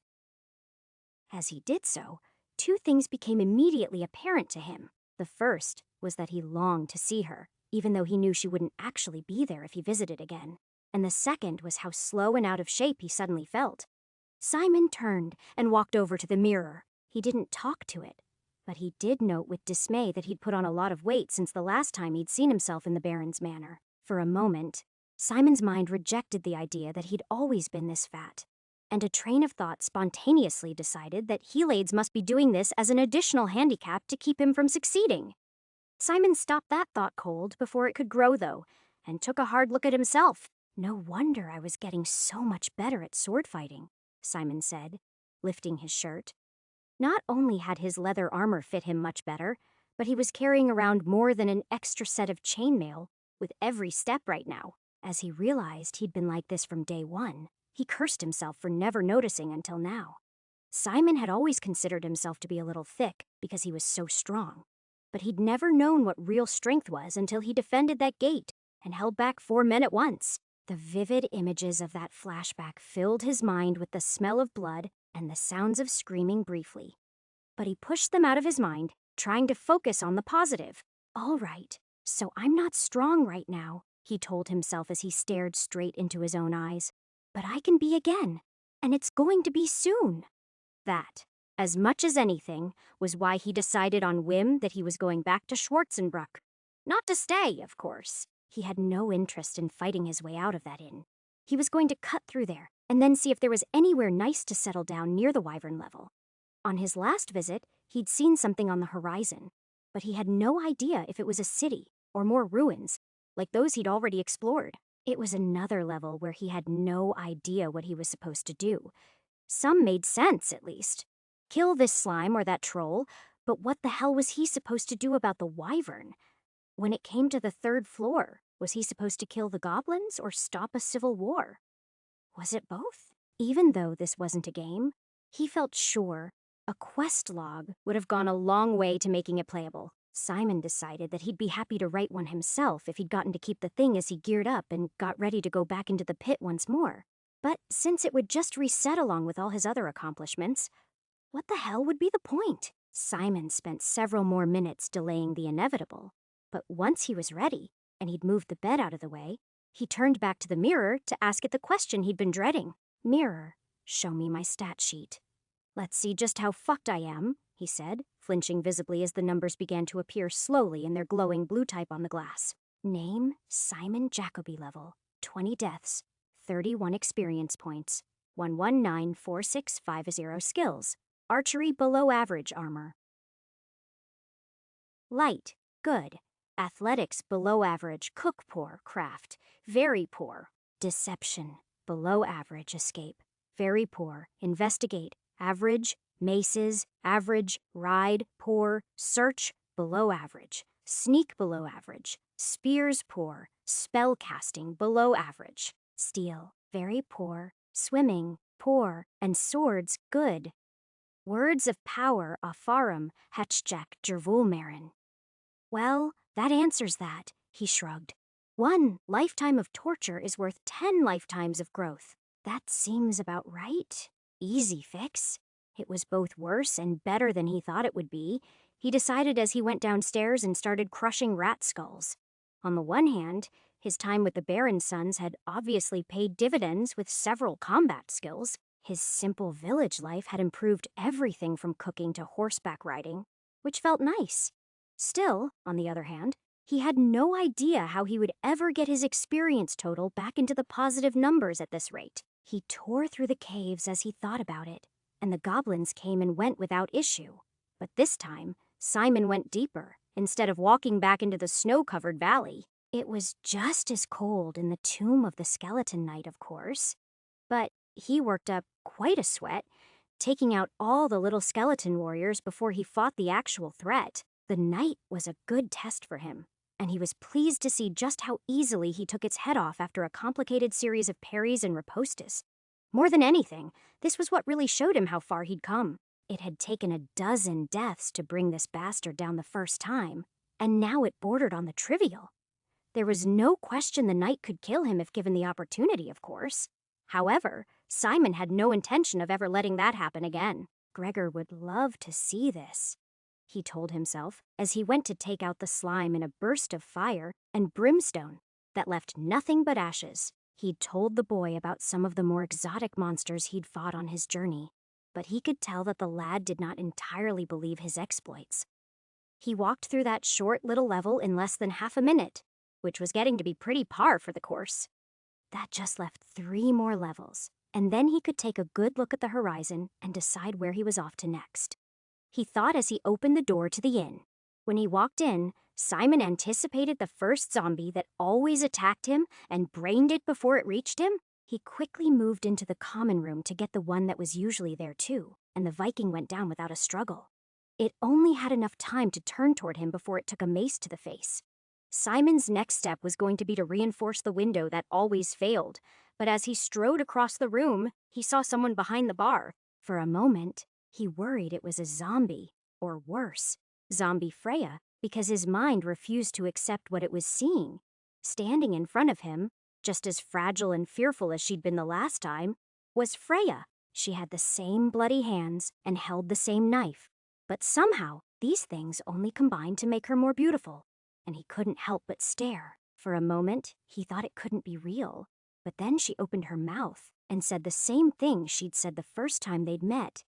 [SPEAKER 1] As he did so, two things became immediately apparent to him. The first was that he longed to see her, even though he knew she wouldn't actually be there if he visited again. And the second was how slow and out of shape he suddenly felt. Simon turned and walked over to the mirror. He didn't talk to it, but he did note with dismay that he'd put on a lot of weight since the last time he'd seen himself in the Baron's manor. For a moment, Simon's mind rejected the idea that he'd always been this fat, and a train of thought spontaneously decided that Helades must be doing this as an additional handicap to keep him from succeeding. Simon stopped that thought cold before it could grow, though, and took a hard look at himself. No wonder I was getting so much better at sword fighting, Simon said, lifting his shirt. Not only had his leather armor fit him much better, but he was carrying around more than an extra set of chainmail with every step right now. As he realized he'd been like this from day one, he cursed himself for never noticing until now. Simon had always considered himself to be a little thick because he was so strong, but he'd never known what real strength was until he defended that gate and held back 4 men at once. The vivid images of that flashback filled his mind with the smell of blood and the sounds of screaming briefly. But he pushed them out of his mind, trying to focus on the positive. All right, so I'm not strong right now, he told himself as he stared straight into his own eyes. But I can be again, and it's going to be soon. That, as much as anything, was why he decided on whim that he was going back to Schwarzenbruck. Not to stay, of course. He had no interest in fighting his way out of that inn. He was going to cut through there, and then see if there was anywhere nice to settle down near the Wyvern level. On his last visit, he'd seen something on the horizon, but he had no idea if it was a city or more ruins, like those he'd already explored. It was another level where he had no idea what he was supposed to do. Some made sense, at least. Kill this slime or that troll, but what the hell was he supposed to do about the Wyvern? When it came to the 3rd floor, was he supposed to kill the goblins or stop a civil war? Was it both? Even though this wasn't a game, he felt sure a quest log would have gone a long way to making it playable. Simon decided that he'd be happy to write one himself if he'd gotten to keep the thing as he geared up and got ready to go back into the pit once more. But since it would just reset along with all his other accomplishments, what the hell would be the point? Simon spent several more minutes delaying the inevitable. But once he was ready, and he'd moved the bed out of the way, he turned back to the mirror to ask it the question he'd been dreading. Mirror, show me my stat sheet. Let's see just how fucked I am, he said, flinching visibly as the numbers began to appear slowly in their glowing blue type on the glass. Name, Simon Jacoby level, 20 deaths, 31 experience points, 119465 skills, archery below average armor. Light, good. Athletics below average, cook poor, craft, very poor. Deception, below average, escape, very poor, investigate, average, maces, average, ride, poor, search, below average, sneak below average, spears poor, spell casting below average, steal, very poor, swimming, poor, and swords good. Words of power, Afarum, Hatchjack, Jervulmarin. Well, that answers that, he shrugged. 1 lifetime of torture is worth 10 lifetimes of growth. That seems about right. Easy fix. It was both worse and better than he thought it would be, he decided as he went downstairs and started crushing rat skulls. On the one hand, his time with the Baron's sons had obviously paid dividends with several combat skills. His simple village life had improved everything from cooking to horseback riding, which felt nice. Still, on the other hand, he had no idea how he would ever get his experience total back into the positive numbers at this rate. He tore through the caves as he thought about it, and the goblins came and went without issue. But this time, Simon went deeper, instead of walking back into the snow-covered valley. It was just as cold in the tomb of the skeleton knight, of course. But he worked up quite a sweat, taking out all the little skeleton warriors before he fought the actual threat. The night was a good test for him, and he was pleased to see just how easily he took its head off after a complicated series of parries and ripostas. More than anything, this was what really showed him how far he'd come. It had taken a dozen deaths to bring this bastard down the first time, and now it bordered on the trivial. There was no question the knight could kill him if given the opportunity, of course. However, Simon had no intention of ever letting that happen again. Gregor would love to see this, he told himself, as he went to take out the slime in a burst of fire and brimstone that left nothing but ashes. He'd told the boy about some of the more exotic monsters he'd fought on his journey, but he could tell that the lad did not entirely believe his exploits. He walked through that short little level in less than half a minute, which was getting to be pretty par for the course. That just left 3 more levels, and then he could take a good look at the horizon and decide where he was off to next. He thought as he opened the door to the inn. When he walked in, Simon anticipated the first zombie that always attacked him and brained it before it reached him. He quickly moved into the common room to get the one that was usually there too, and the Viking went down without a struggle. It only had enough time to turn toward him before it took a mace to the face. Simon's next step was going to be to reinforce the window that always failed, but as he strode across the room, he saw someone behind the bar. For a moment, he worried it was a zombie, or worse, zombie Freya, because his mind refused to accept what it was seeing. Standing in front of him, just as fragile and fearful as she'd been the last time, was Freya. She had the same bloody hands and held the same knife. But somehow, these things only combined to make her more beautiful, and he couldn't help but stare. For a moment, he thought it couldn't be real, but then she opened her mouth and said the same thing she'd said the first time they'd met.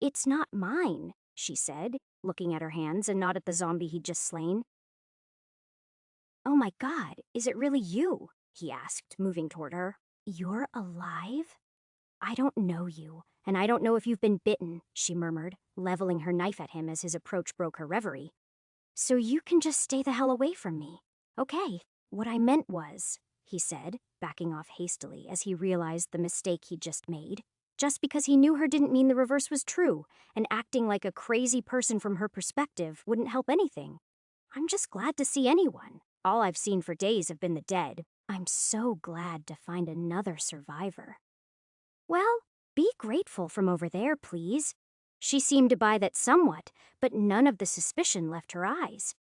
[SPEAKER 1] It's not mine, she said, looking at her hands and not at the zombie he'd just slain. Oh my God, is it really you? He asked, moving toward her. You're alive? I don't know you, and I don't know if you've been bitten, she murmured, leveling her knife at him as his approach broke her reverie. So you can just stay the hell away from me. Okay, what I meant was, he said, backing off hastily as he realized the mistake he'd just made. Just because he knew her didn't mean the reverse was true, and acting like a crazy person from her perspective wouldn't help anything. I'm just glad to see anyone. All I've seen for days have been the dead. I'm so glad to find another survivor. Well, be grateful from over there, please. She seemed to buy that somewhat, but none of the suspicion left her eyes.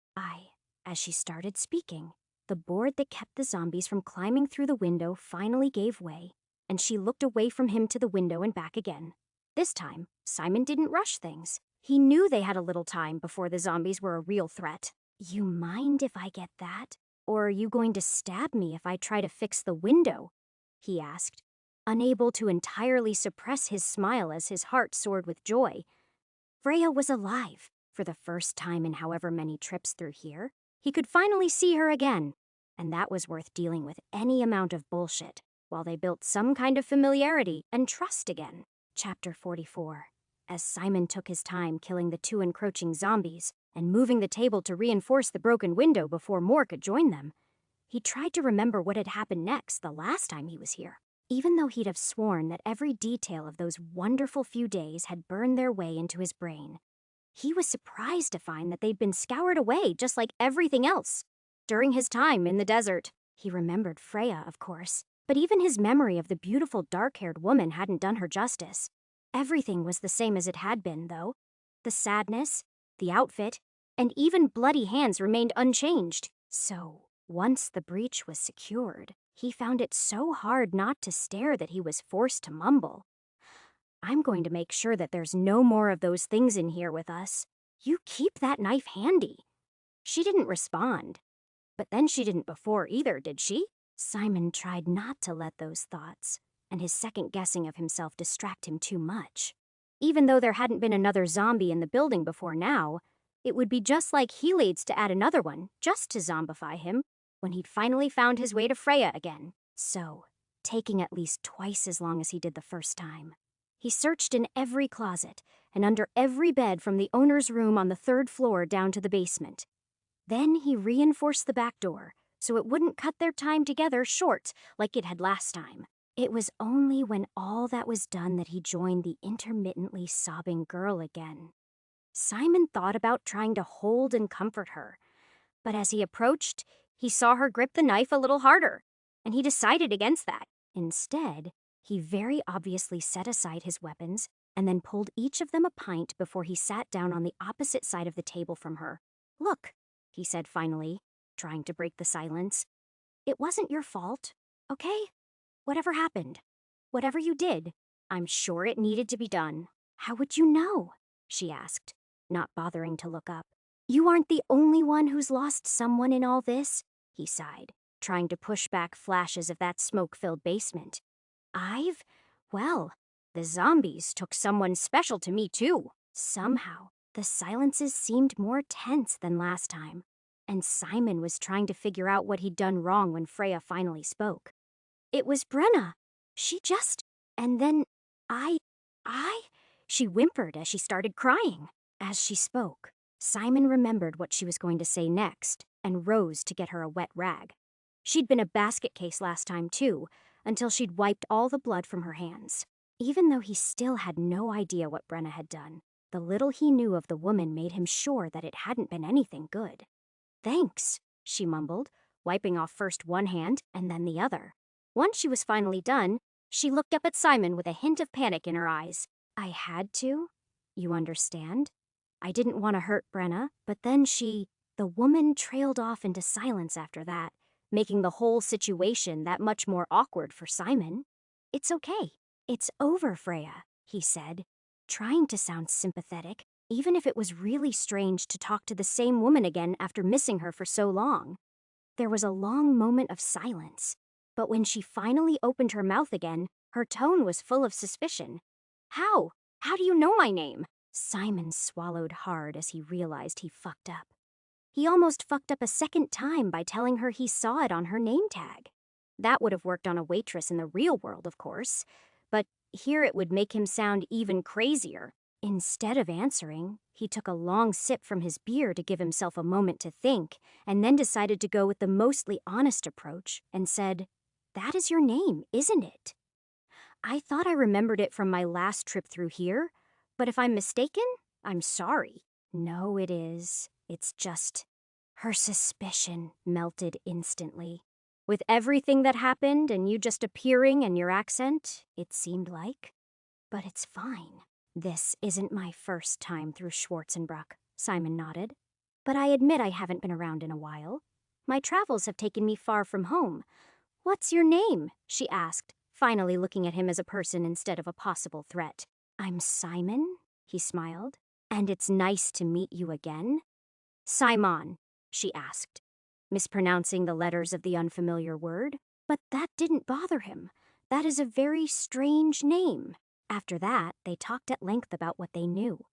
[SPEAKER 1] As she started speaking, the board that kept the zombies from climbing through the window finally gave way, and she looked away from him to the window and back again. This time, Simon didn't rush things. He knew they had a little time before the zombies were a real threat. You mind if I get that? Or are you going to stab me if I try to fix the window? He asked, unable to entirely suppress his smile as his heart soared with joy. Freya was alive. For the first time in however many trips through here, he could finally see her again, and that was worth dealing with any amount of bullshit, while they built some kind of familiarity and trust again. Chapter 44. As Simon took his time killing the 2 encroaching zombies and moving the table to reinforce the broken window before more could join them, he tried to remember what had happened next the last time he was here. Even though he'd have sworn that every detail of those wonderful few days had burned their way into his brain, he was surprised to find that they'd been scoured away just like everything else. During his time in the desert, he remembered Freya, of course, but even his memory of the beautiful dark-haired woman hadn't done her justice. Everything was the same as it had been, though. The sadness, the outfit, and even bloody hands remained unchanged. So, once the breach was secured, he found it so hard not to stare that he was forced to mumble. I'm going to make sure that there's no more of those things in here with us. You keep that knife handy. She didn't respond. But then she didn't before either, did she? Simon tried not to let those thoughts, and his second guessing of himself distract him too much. Even though there hadn't been another zombie in the building before now, it would be just like Heliades to add another one, just to zombify him, when he'd finally found his way to Freya again. So, taking at least twice as long as he did the first time, he searched in every closet and under every bed from the owner's room on the 3rd floor down to the basement. Then he reinforced the back door so it wouldn't cut their time together short like it had last time. It was only when all that was done that he joined the intermittently sobbing girl again. Simon thought about trying to hold and comfort her, but as he approached, he saw her grip the knife a little harder, and he decided against that. Instead, he very obviously set aside his weapons and then pulled each of them a pint before he sat down on the opposite side of the table from her. Look, he said finally, trying to break the silence. It wasn't your fault, okay? Whatever happened, whatever you did, I'm sure it needed to be done. How would you know? She asked, not bothering to look up. You aren't the only one who's lost someone in all this, he sighed, trying to push back flashes of that smoke-filled basement. Well, the zombies took someone special to me too. Somehow, the silences seemed more tense than last time, and Simon was trying to figure out what he'd done wrong when Freya finally spoke. It was Brenna. She just... And then, she whimpered as she started crying. As she spoke, Simon remembered what she was going to say next and rose to get her a wet rag. She'd been a basket case last time, too, until she'd wiped all the blood from her hands. Even though he still had no idea what Brenna had done, the little he knew of the woman made him sure that it hadn't been anything good. "Thanks," she mumbled, wiping off first one hand and then the other. Once she was finally done, she looked up at Simon with a hint of panic in her eyes. "I had to? You understand? I didn't want to hurt Brenna, but then The woman trailed off into silence after that, making the whole situation that much more awkward for Simon. "It's okay. It's over, Freya," he said, trying to sound sympathetic, even if it was really strange to talk to the same woman again after missing her for so long. There was a long moment of silence, but when she finally opened her mouth again, her tone was full of suspicion. "How? How do you know my name?" Simon swallowed hard as he realized he fucked up. He almost fucked up a second time by telling her he saw it on her name tag. That would have worked on a waitress in the real world, of course, but here it would make him sound even crazier. Instead of answering, he took a long sip from his beer to give himself a moment to think, and then decided to go with the mostly honest approach and said, "That is your name, isn't it? I thought I remembered it from my last trip through here, but if I'm mistaken, I'm sorry." "No, it is. It's just..." Her suspicion melted instantly. With everything that happened and you just appearing and your accent, it seemed like. "But it's fine. This isn't my first time through Schwarzenbruck," Simon nodded. "But I admit I haven't been around in a while. My travels have taken me far from home. What's your name?" she asked, finally looking at him as a person instead of a possible threat. "I'm Simon," he smiled. "And it's nice to meet you again." "Simon," she asked, mispronouncing the letters of the unfamiliar word. But that didn't bother him. That is a very strange name. After that, they talked at length about what they knew.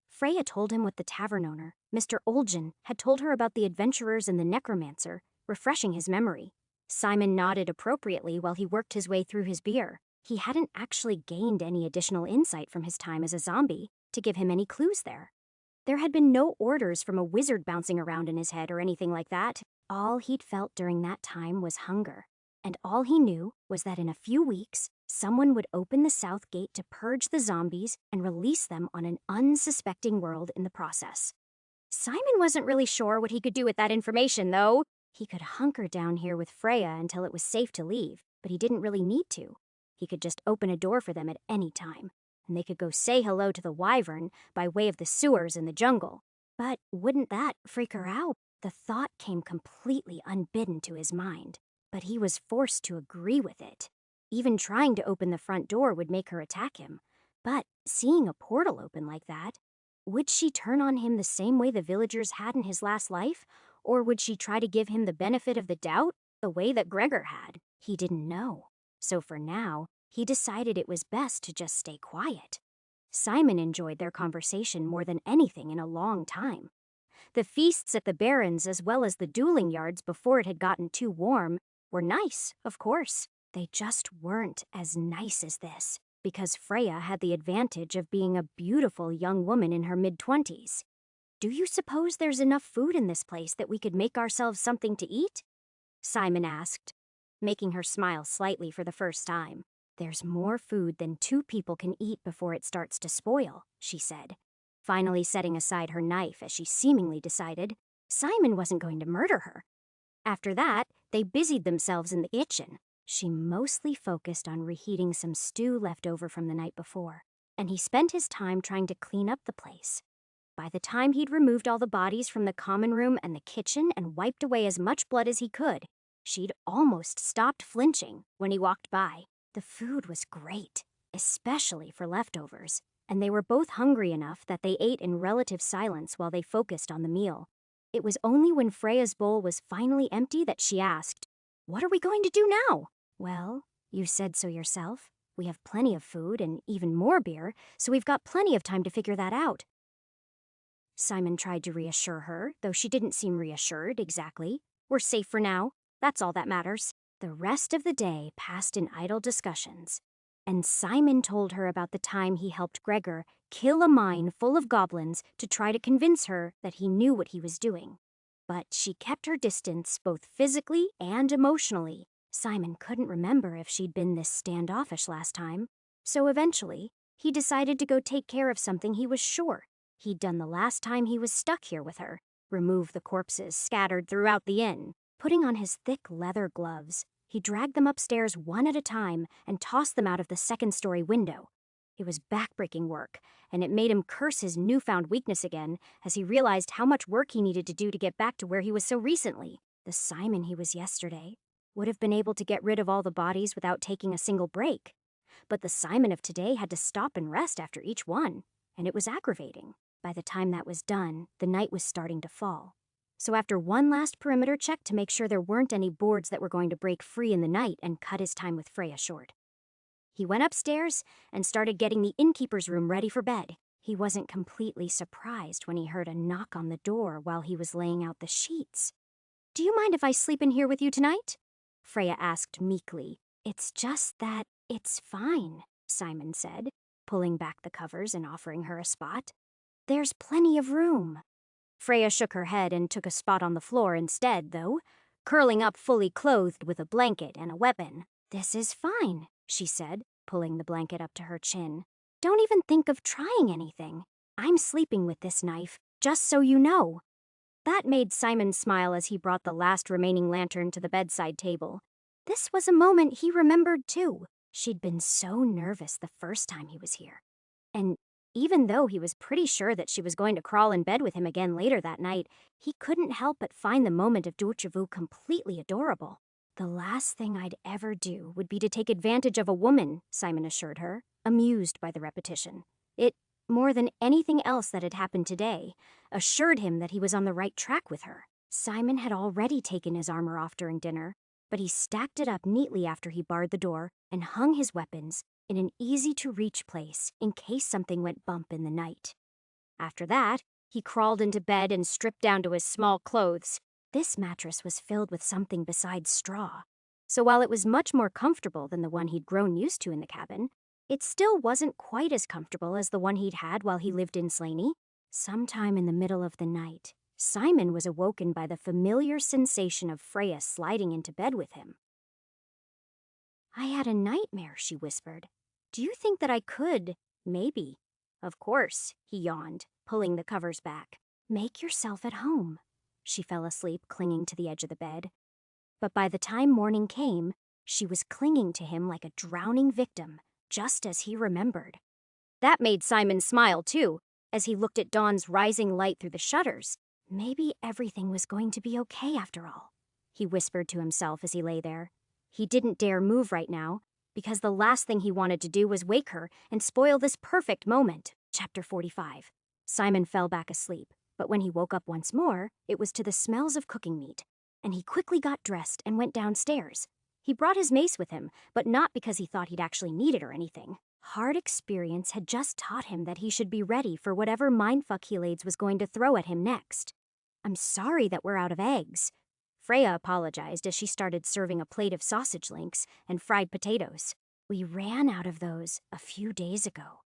[SPEAKER 1] Freya told him what the tavern owner, Mr. Olgin, had told her about the adventurers and the necromancer, refreshing his memory. Simon nodded appropriately while he worked his way through his beer. He hadn't actually gained any additional insight from his time as a zombie to give him any clues there. There had been no orders from a wizard bouncing around in his head or anything like that. All he'd felt during that time was hunger. And all he knew was that in a few weeks, someone would open the south gate to purge the zombies and release them on an unsuspecting world in the process. Simon wasn't really sure what he could do with that information, though. He could hunker down here with Freya until it was safe to leave, but he didn't really need to. He could just open a door for them at any time, and they could go say hello to the wyvern by way of the sewers in the jungle. But wouldn't that freak her out? The thought came completely unbidden to his mind, but he was forced to agree with it. Even trying to open the front door would make her attack him. But seeing a portal open like that, would she turn on him the same way the villagers had in his last life? Or would she try to give him the benefit of the doubt, the way that Gregor had? He didn't know. So for now, he decided it was best to just stay quiet. Simon enjoyed their conversation more than anything in a long time. The feasts at the Barrens, as well as the dueling yards before it had gotten too warm, were nice, of course. They just weren't as nice as this, because Freya had the advantage of being a beautiful young woman in her mid-20s. "Do you suppose there's enough food in this place that we could make ourselves something to eat?" Simon asked, making her smile slightly for the first time. "There's more food than two people can eat before it starts to spoil," she said, finally setting aside her knife as she seemingly decided Simon wasn't going to murder her. After that, they busied themselves in the kitchen. She mostly focused on reheating some stew left over from the night before, and he spent his time trying to clean up the place. By the time he'd removed all the bodies from the common room and the kitchen and wiped away as much blood as he could, she'd almost stopped flinching when he walked by. The food was great, especially for leftovers, and they were both hungry enough that they ate in relative silence while they focused on the meal. It was only when Freya's bowl was finally empty that she asked, "What are we going to do now?" "Well, you said so yourself. We have plenty of food and even more beer, so we've got plenty of time to figure that out." Simon tried to reassure her, though she didn't seem reassured exactly. "We're safe for now. That's all that matters." The rest of the day passed in idle discussions. And Simon told her about the time he helped Gregor kill a mine full of goblins to try to convince her that he knew what he was doing. But she kept her distance both physically and emotionally. Simon couldn't remember if she'd been this standoffish last time. So eventually, he decided to go take care of something he was sure he'd done the last time he was stuck here with her: remove the corpses scattered throughout the inn. Putting on his thick leather gloves, he dragged them upstairs one at a time and tossed them out of the second-story window. It was backbreaking work, and it made him curse his newfound weakness again as he realized how much work he needed to do to get back to where he was so recently. The Simon he was yesterday would have been able to get rid of all the bodies without taking a single break. But the Simon of today had to stop and rest after each one, and it was aggravating. By the time that was done, the night was starting to fall. So after one last perimeter check to make sure there weren't any boards that were going to break free in the night and cut his time with Freya short, he went upstairs and started getting the innkeeper's room ready for bed. He wasn't completely surprised when he heard a knock on the door while he was laying out the sheets. "Do you mind if I sleep in here with you tonight?" Freya asked meekly. "It's just that it's fine," Simon said, pulling back the covers and offering her a spot. "There's plenty of room." Freya shook her head and took a spot on the floor instead, though, curling up fully clothed with a blanket and a weapon. "This is fine," she said, pulling the blanket up to her chin. "Don't even think of trying anything. I'm sleeping with this knife, just so you know." That made Simon smile as he brought the last remaining lantern to the bedside table. This was a moment he remembered too. She'd been so nervous the first time he was here. And even though he was pretty sure that she was going to crawl in bed with him again later that night, he couldn't help but find the moment of déjà vu completely adorable. "The last thing I'd ever do would be to take advantage of a woman," Simon assured her, amused by the repetition. It, more than anything else that had happened today, assured him that he was on the right track with her. Simon had already taken his armor off during dinner, but he stacked it up neatly after he barred the door and hung his weapons in an easy-to-reach place in case something went bump in the night. After that, he crawled into bed and stripped down to his small clothes. This mattress was filled with something besides straw, so while it was much more comfortable than the one he'd grown used to in the cabin, it still wasn't quite as comfortable as the one he'd had while he lived in Slaney. Sometime in the middle of the night, Simon was awoken by the familiar sensation of Freya sliding into bed with him. "I had a nightmare," she whispered. "Do you think that I could, maybe?" "Of course," he yawned, pulling the covers back. "Make yourself at home." She fell asleep, clinging to the edge of the bed. But by the time morning came, she was clinging to him like a drowning victim, just as he remembered. That made Simon smile, too, as he looked at dawn's rising light through the shutters. Maybe everything was going to be okay after all, he whispered to himself as he lay there. He didn't dare move right now, because the last thing he wanted to do was wake her and spoil this perfect moment. Chapter 45. Simon fell back asleep, but when he woke up once more, it was to the smells of cooking meat, and he quickly got dressed and went downstairs. He brought his mace with him, but not because he thought he'd actually need it or anything. Hard experience had just taught him that he should be ready for whatever mindfuck Helades was going to throw at him next. "I'm sorry that we're out of eggs." Freya apologized as she started serving a plate of sausage links and fried potatoes. "We ran out of those a few days ago."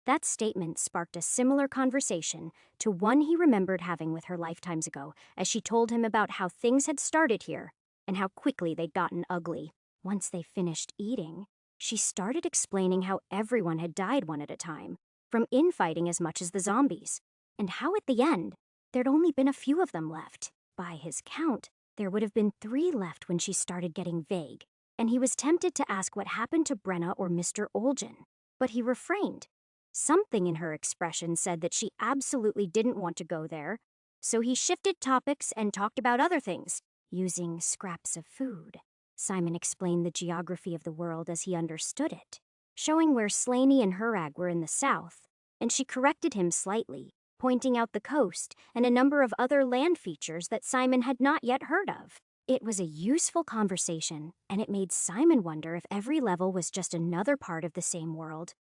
[SPEAKER 1] That statement sparked a similar conversation to one he remembered having with her lifetimes ago, as she told him about how things had started here and how quickly they'd gotten ugly. Once they finished eating, she started explaining how everyone had died one at a time, from infighting as much as the zombies, and how at the end, there'd only been a few of them left. By his count, there would have been 3 left when she started getting vague, and he was tempted to ask what happened to Brenna or Mr. Olgin, but he refrained. Something in her expression said that she absolutely didn't want to go there, so he shifted topics and talked about other things, using scraps of food. Simon explained the geography of the world as he understood it, showing where Slaney and Hurag were in the south, and she corrected him slightly, pointing out the coast and a number of other land features that Simon had not yet heard of. It was a useful conversation, and it made Simon wonder if every level was just another part of the same world.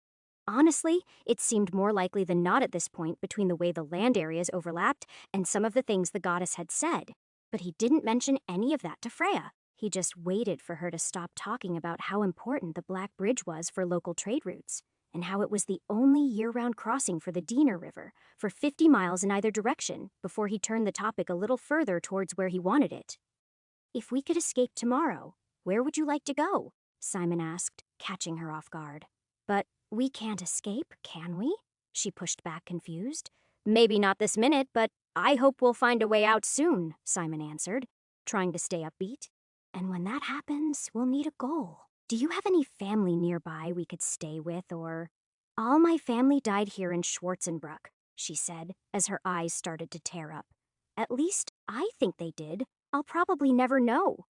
[SPEAKER 1] Honestly, it seemed more likely than not at this point between the way the land areas overlapped and some of the things the goddess had said. But he didn't mention any of that to Freya. He just waited for her to stop talking about how important the Black Bridge was for local trade routes, and how it was the only year-round crossing for the Diener River for 50 miles in either direction before he turned the topic a little further towards where he wanted it. "If we could escape tomorrow, where would you like to go?" Simon asked, catching her off guard. "But we can't escape, can we?" She pushed back, confused. "Maybe not this minute, but I hope we'll find a way out soon," Simon answered, trying to stay upbeat. "And when that happens, we'll need a goal. Do you have any family nearby we could stay with, or—" "All my family died here in Schwarzenbruck," she said, as her eyes started to tear up. "At least, I think they did. I'll probably never know."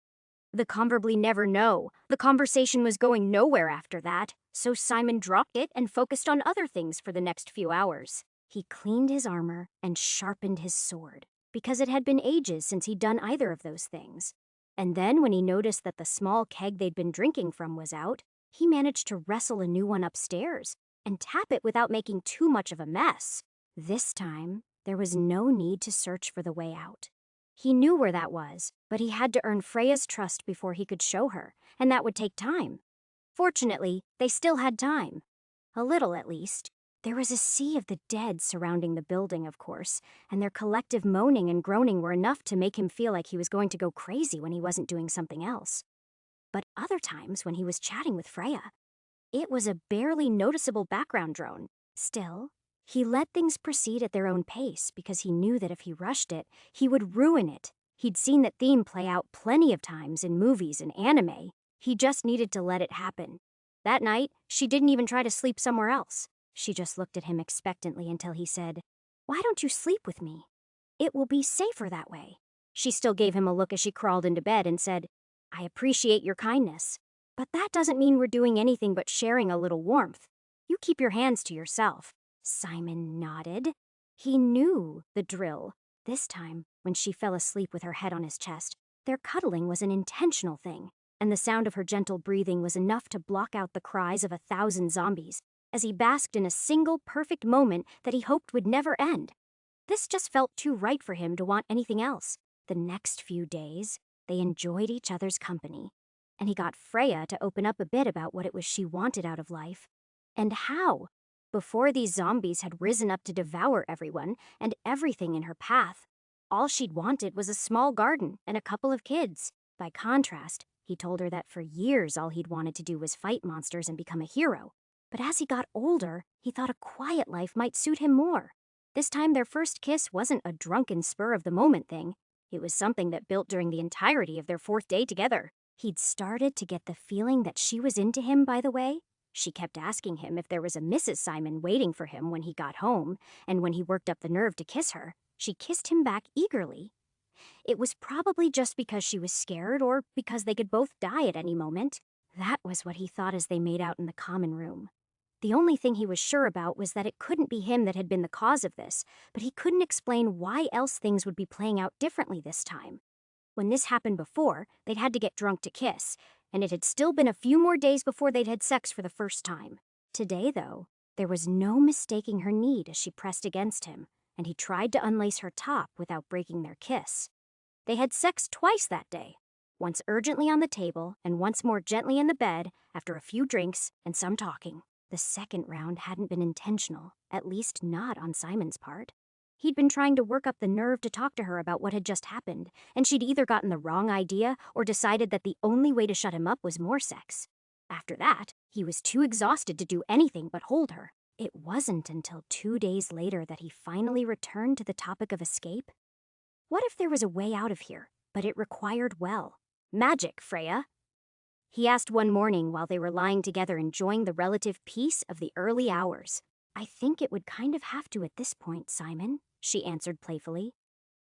[SPEAKER 1] The conversation was going nowhere after that, so Simon dropped it and focused on other things for the next few hours. He cleaned his armor and sharpened his sword, because it had been ages since he'd done either of those things. And then when he noticed that the small keg they'd been drinking from was out, he managed to wrestle a new one upstairs and tap it without making too much of a mess. This time, there was no need to search for the way out. He knew where that was, but he had to earn Freya's trust before he could show her, and that would take time. Fortunately, they still had time. A little, at least. There was a sea of the dead surrounding the building, of course, and their collective moaning and groaning were enough to make him feel like he was going to go crazy when he wasn't doing something else. But other times, when he was chatting with Freya, it was a barely noticeable background drone. Still, he let things proceed at their own pace because he knew that if he rushed it, he would ruin it. He'd seen that theme play out plenty of times in movies and anime. He just needed to let it happen. That night, she didn't even try to sleep somewhere else. She just looked at him expectantly until he said, "Why don't you sleep with me? It will be safer that way." She still gave him a look as she crawled into bed and said, "I appreciate your kindness, but that doesn't mean we're doing anything but sharing a little warmth. You keep your hands to yourself." Simon nodded. He knew the drill. This time, when she fell asleep with her head on his chest, their cuddling was an intentional thing, and the sound of her gentle breathing was enough to block out the cries of 1,000 zombies, as he basked in a single perfect moment that he hoped would never end. This just felt too right for him to want anything else. The next few days, they enjoyed each other's company, and he got Freya to open up a bit about what it was she wanted out of life, and how. Before these zombies had risen up to devour everyone and everything in her path, all she'd wanted was a small garden and a couple of kids. By contrast, he told her that for years all he'd wanted to do was fight monsters and become a hero. But as he got older, he thought a quiet life might suit him more. This time their first kiss wasn't a drunken spur-of-the-moment thing. It was something that built during the entirety of their 4th day together. He'd started to get the feeling that she was into him, by the way. She kept asking him if there was a Mrs. Simon waiting for him when he got home, and when he worked up the nerve to kiss her, she kissed him back eagerly. It was probably just because she was scared or because they could both die at any moment. That was what he thought as they made out in the common room. The only thing he was sure about was that it couldn't be him that had been the cause of this, but he couldn't explain why else things would be playing out differently this time. When this happened before, they'd had to get drunk to kiss, and it had still been a few more days before they'd had sex for the first time. Today, though, there was no mistaking her need as she pressed against him, and he tried to unlace her top without breaking their kiss. They had sex twice that day, once urgently on the table and once more gently in the bed after a few drinks and some talking. The second round hadn't been intentional, at least not on Simon's part. He'd been trying to work up the nerve to talk to her about what had just happened, and she'd either gotten the wrong idea or decided that the only way to shut him up was more sex. After that, he was too exhausted to do anything but hold her. It wasn't until 2 days later that he finally returned to the topic of escape. What if there was a way out of here, but it required, magic, Freya? He asked one morning while they were lying together enjoying the relative peace of the early hours. "I think it would kind of have to at this point, Simon," she answered playfully.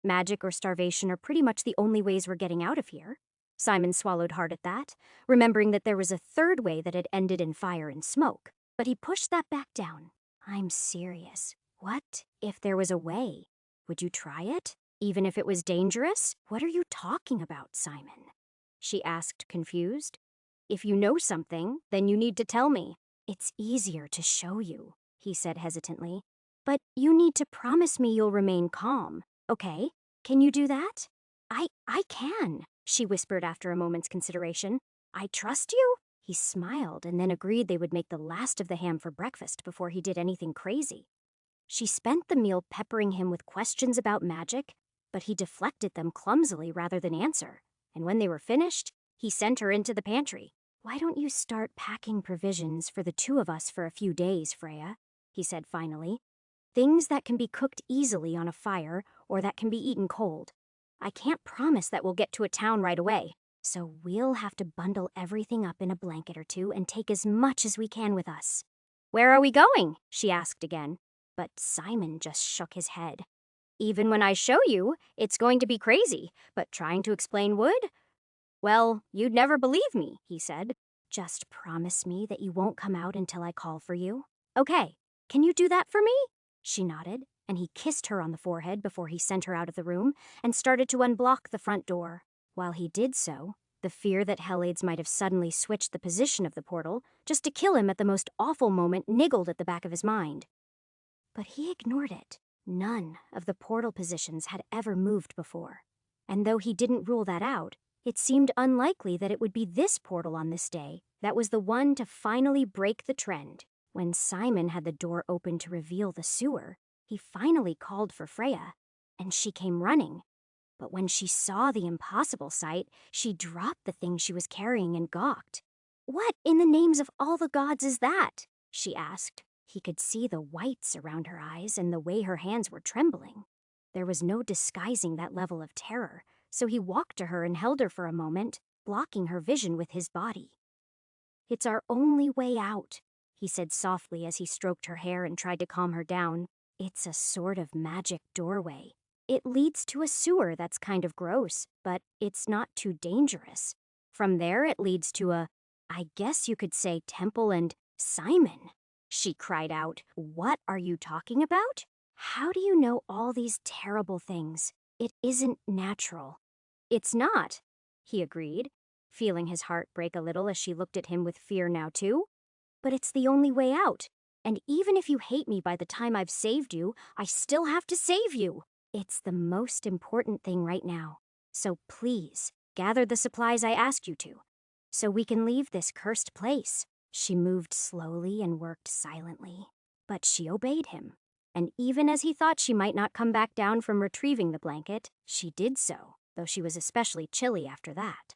[SPEAKER 1] "Magic or starvation are pretty much the only ways we're getting out of here." Simon swallowed hard at that, remembering that there was a third way that had ended in fire and smoke. But he pushed that back down. "I'm serious. What if there was a way? Would you try it? Even if it was dangerous? What are you talking about, Simon?" she asked, confused. "If you know something, then you need to tell me." "It's easier to show you," he said hesitantly. "But you need to promise me you'll remain calm, okay? Can you do that?" I can," she whispered after a moment's consideration. I trust you? He smiled and then agreed they would make the last of the ham for breakfast before he did anything crazy. She spent the meal peppering him with questions about magic, but he deflected them clumsily rather than answer, and when they were finished, he sent her into the pantry. Why don't you start packing provisions for the two of us for a few days, Freya? He said finally. Things that can be cooked easily on a fire or that can be eaten cold. I can't promise that we'll get to a town right away, so we'll have to bundle everything up in a blanket or two and take as much as we can with us. Where are we going? She asked again, but Simon just shook his head. Even when I show you, it's going to be crazy, but trying to explain would? Well, you'd never believe me, he said. Just promise me that you won't come out until I call for you. Okay, can you do that for me? She nodded, and he kissed her on the forehead before he sent her out of the room and started to unblock the front door. While he did so, the fear that Hellades might have suddenly switched the position of the portal just to kill him at the most awful moment niggled at the back of his mind. But he ignored it. None of the portal positions had ever moved before. And though he didn't rule that out, it seemed unlikely that it would be this portal on this day that was the one to finally break the trend. When Simon had the door open to reveal the sewer, he finally called for Freya, and she came running. But when she saw the impossible sight, she dropped the thing she was carrying and gawked. What in the names of all the gods is that? She asked. He could see the whites around her eyes and the way her hands were trembling. There was no disguising that level of terror, so he walked to her and held her for a moment, blocking her vision with his body. It's our only way out, he said softly as he stroked her hair and tried to calm her down. It's a sort of magic doorway. It leads to a sewer that's kind of gross, but it's not too dangerous. From there it leads to I guess you could say temple and Simon. She cried out, What are you talking about? How do you know all these terrible things? It isn't natural. It's not, he agreed, feeling his heart break a little as she looked at him with fear now too. But it's the only way out. And even if you hate me by the time I've saved you, I still have to save you. It's the most important thing right now. So please, gather the supplies I asked you to, so we can leave this cursed place. She moved slowly and worked silently, but she obeyed him. And even as he thought she might not come back down from retrieving the blanket, she did so, though she was especially chilly after that.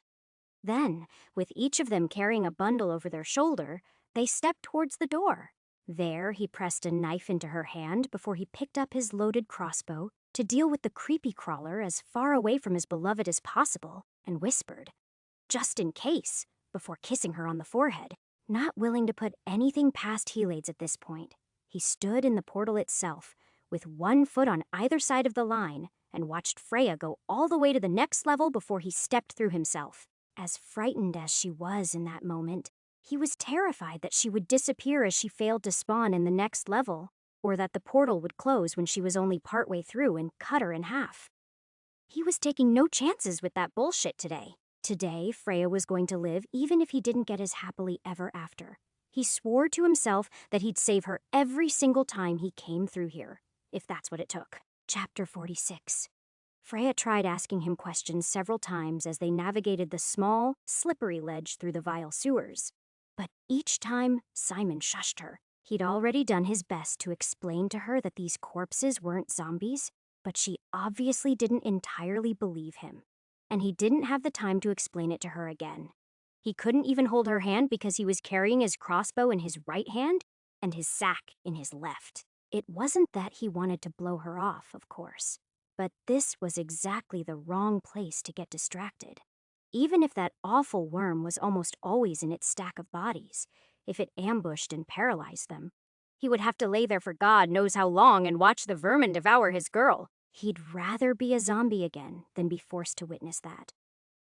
[SPEAKER 1] Then, with each of them carrying a bundle over their shoulder, they stepped towards the door. There, he pressed a knife into her hand before he picked up his loaded crossbow to deal with the creepy crawler as far away from his beloved as possible, and whispered, Just in case, before kissing her on the forehead. Not willing to put anything past Hellades at this point, he stood in the portal itself, with one foot on either side of the line, and watched Freya go all the way to the next level before he stepped through himself. As frightened as she was in that moment, he was terrified that she would disappear as she failed to spawn in the next level, or that the portal would close when she was only partway through and cut her in half. He was taking no chances with that bullshit today. Today, Freya was going to live even if he didn't get his happily ever after. He swore to himself that he'd save her every single time he came through here, if that's what it took. Chapter 46. Freya tried asking him questions several times as they navigated the small, slippery ledge through the vile sewers. But each time, Simon shushed her. He'd already done his best to explain to her that these corpses weren't zombies, but she obviously didn't entirely believe him. And he didn't have the time to explain it to her again. He couldn't even hold her hand because he was carrying his crossbow in his right hand and his sack in his left. It wasn't that he wanted to blow her off, of course, but this was exactly the wrong place to get distracted. Even if that awful worm was almost always in its stack of bodies, if it ambushed and paralyzed them, he would have to lay there for God knows how long and watch the vermin devour his girl. He'd rather be a zombie again than be forced to witness that.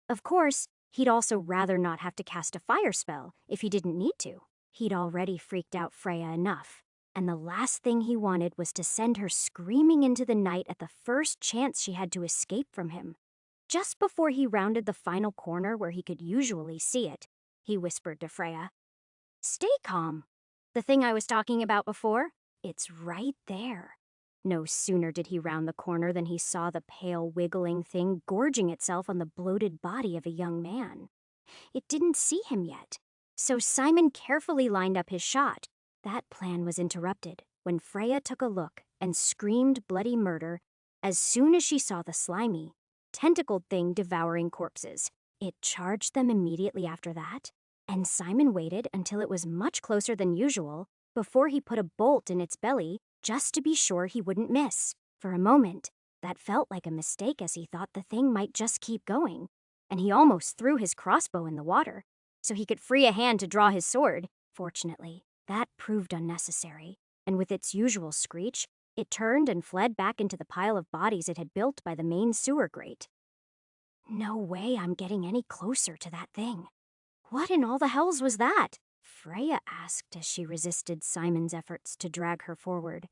[SPEAKER 1] Of course, he'd also rather not have to cast a fire spell if he didn't need to. He'd already freaked out Freya enough, and the last thing he wanted was to send her screaming into the night at the first chance she had to escape from him. Just before he rounded the final corner where he could usually see it, he whispered to Freya, Stay calm. The thing I was talking about before, it's right there. No sooner did he round the corner than he saw the pale, wiggling thing gorging itself on the bloated body of a young man. It didn't see him yet, so Simon carefully lined up his shot. That plan was interrupted when Freya took a look and screamed bloody murder as soon as she saw the slimy, tentacled thing devouring corpses. It charged them immediately after that, and Simon waited until it was much closer than usual before he put a bolt in its belly just to be sure he wouldn't miss. For a moment, that felt like a mistake as he thought the thing might just keep going, and he almost threw his crossbow in the water so he could free a hand to draw his sword. Fortunately, that proved unnecessary, and with its usual screech, it turned and fled back into the pile of bodies it had built by the main sewer grate. No way I'm getting any closer to that thing. What in all the hells was that? Freya asked as she resisted Simon's efforts to drag her forward.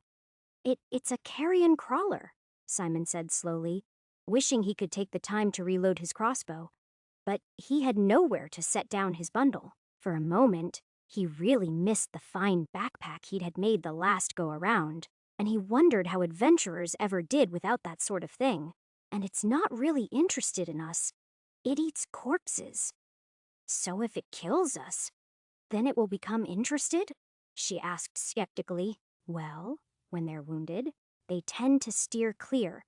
[SPEAKER 1] It's a carrion crawler, Simon said slowly, wishing he could take the time to reload his crossbow. But he had nowhere to set down his bundle. For a moment, he really missed the fine backpack he'd had made the last go around, and he wondered how adventurers ever did without that sort of thing. And it's not really interested in us. It eats corpses. So if it kills us, then it will become interested? She asked skeptically. Well, when they're wounded, they tend to steer clear.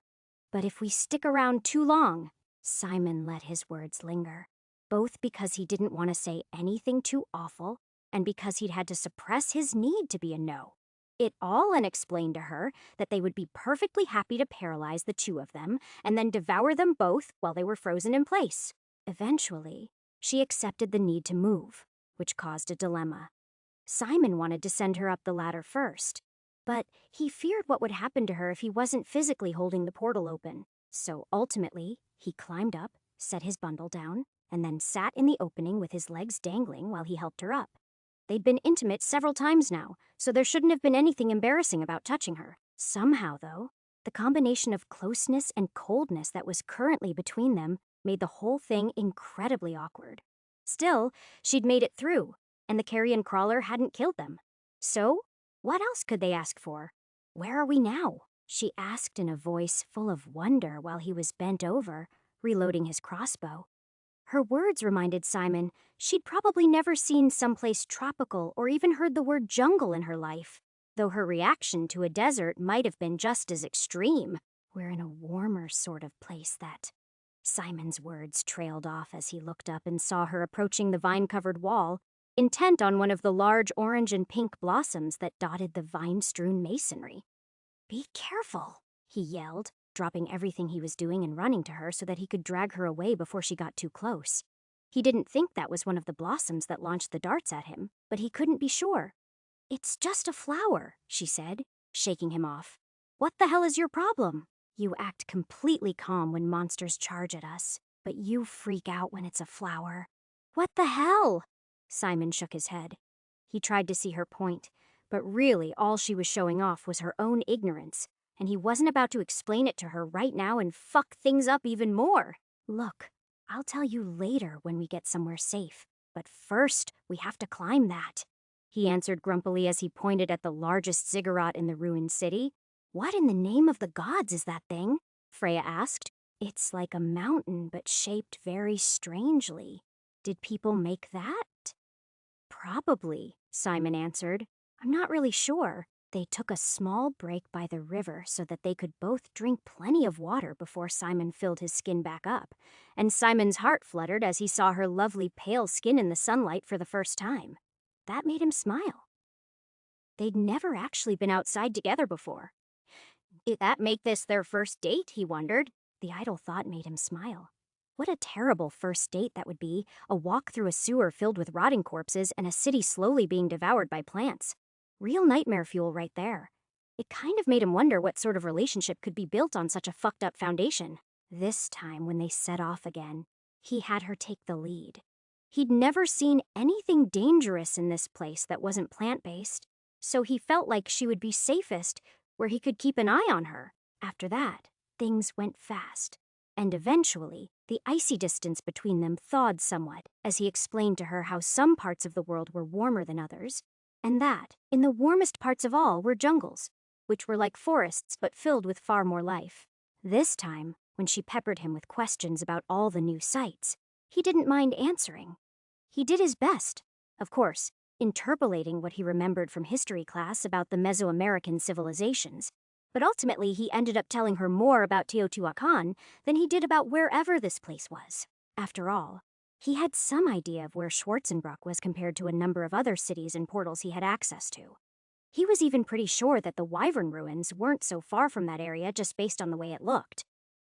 [SPEAKER 1] But if we stick around too long, Simon let his words linger, both because he didn't want to say anything too awful and because he'd had to suppress his need to be a no. It all explained to her that they would be perfectly happy to paralyze the two of them and then devour them both while they were frozen in place. Eventually, she accepted the need to move, which caused a dilemma. Simon wanted to send her up the ladder first, but he feared what would happen to her if he wasn't physically holding the portal open. So ultimately, he climbed up, set his bundle down, and then sat in the opening with his legs dangling while he helped her up. They'd been intimate several times now, so there shouldn't have been anything embarrassing about touching her. Somehow, though, the combination of closeness and coldness that was currently between them made the whole thing incredibly awkward. Still, she'd made it through, and the carrion crawler hadn't killed them. So, what else could they ask for? Where are we now? She asked in a voice full of wonder while he was bent over, reloading his crossbow. Her words reminded Simon she'd probably never seen someplace tropical or even heard the word jungle in her life, though her reaction to a desert might have been just as extreme. We're in a warmer sort of place that... Simon's words trailed off as he looked up and saw her approaching the vine-covered wall, intent on one of the large orange and pink blossoms that dotted the vine-strewn masonry. "Be careful," he yelled, dropping everything he was doing and running to her so that he could drag her away before she got too close. He didn't think that was one of the blossoms that launched the darts at him, but he couldn't be sure. "It's just a flower," she said, shaking him off. "What the hell is your problem? You act completely calm when monsters charge at us, but you freak out when it's a flower." "What the hell?" Simon shook his head. He tried to see her point, but really all she was showing off was her own ignorance, and he wasn't about to explain it to her right now and fuck things up even more. "Look, I'll tell you later when we get somewhere safe, but first we have to climb that," he answered grumpily as he pointed at the largest ziggurat in the ruined city. "What in the name of the gods is that thing?" Freya asked. "It's like a mountain but shaped very strangely. Did people make that?" "Probably," Simon answered. "I'm not really sure." They took a small break by the river so that they could both drink plenty of water before Simon filled his skin back up, and Simon's heart fluttered as he saw her lovely pale skin in the sunlight for the first time. That made him smile. They'd never actually been outside together before. Did that make this their first date, he wondered. The idle thought made him smile. What a terrible first date that would be, a walk through a sewer filled with rotting corpses and a city slowly being devoured by plants. Real nightmare fuel right there. It kind of made him wonder what sort of relationship could be built on such a fucked up foundation. This time, when they set off again, he had her take the lead. He'd never seen anything dangerous in this place that wasn't plant-based, so he felt like she would be safest where he could keep an eye on her. After that, things went fast, and eventually, the icy distance between them thawed somewhat as he explained to her how some parts of the world were warmer than others, and that, in the warmest parts of all, were jungles. which were like forests but filled with far more life. This time, when she peppered him with questions about all the new sights, he didn't mind answering. He did his best, of course, interpolating what he remembered from history class about the Mesoamerican civilizations. But ultimately, he ended up telling her more about Teotihuacan than he did about wherever this place was. After all, he had some idea of where Schwarzenbrock was compared to a number of other cities and portals he had access to. He was even pretty sure that the Wyvern ruins weren't so far from that area just based on the way it looked.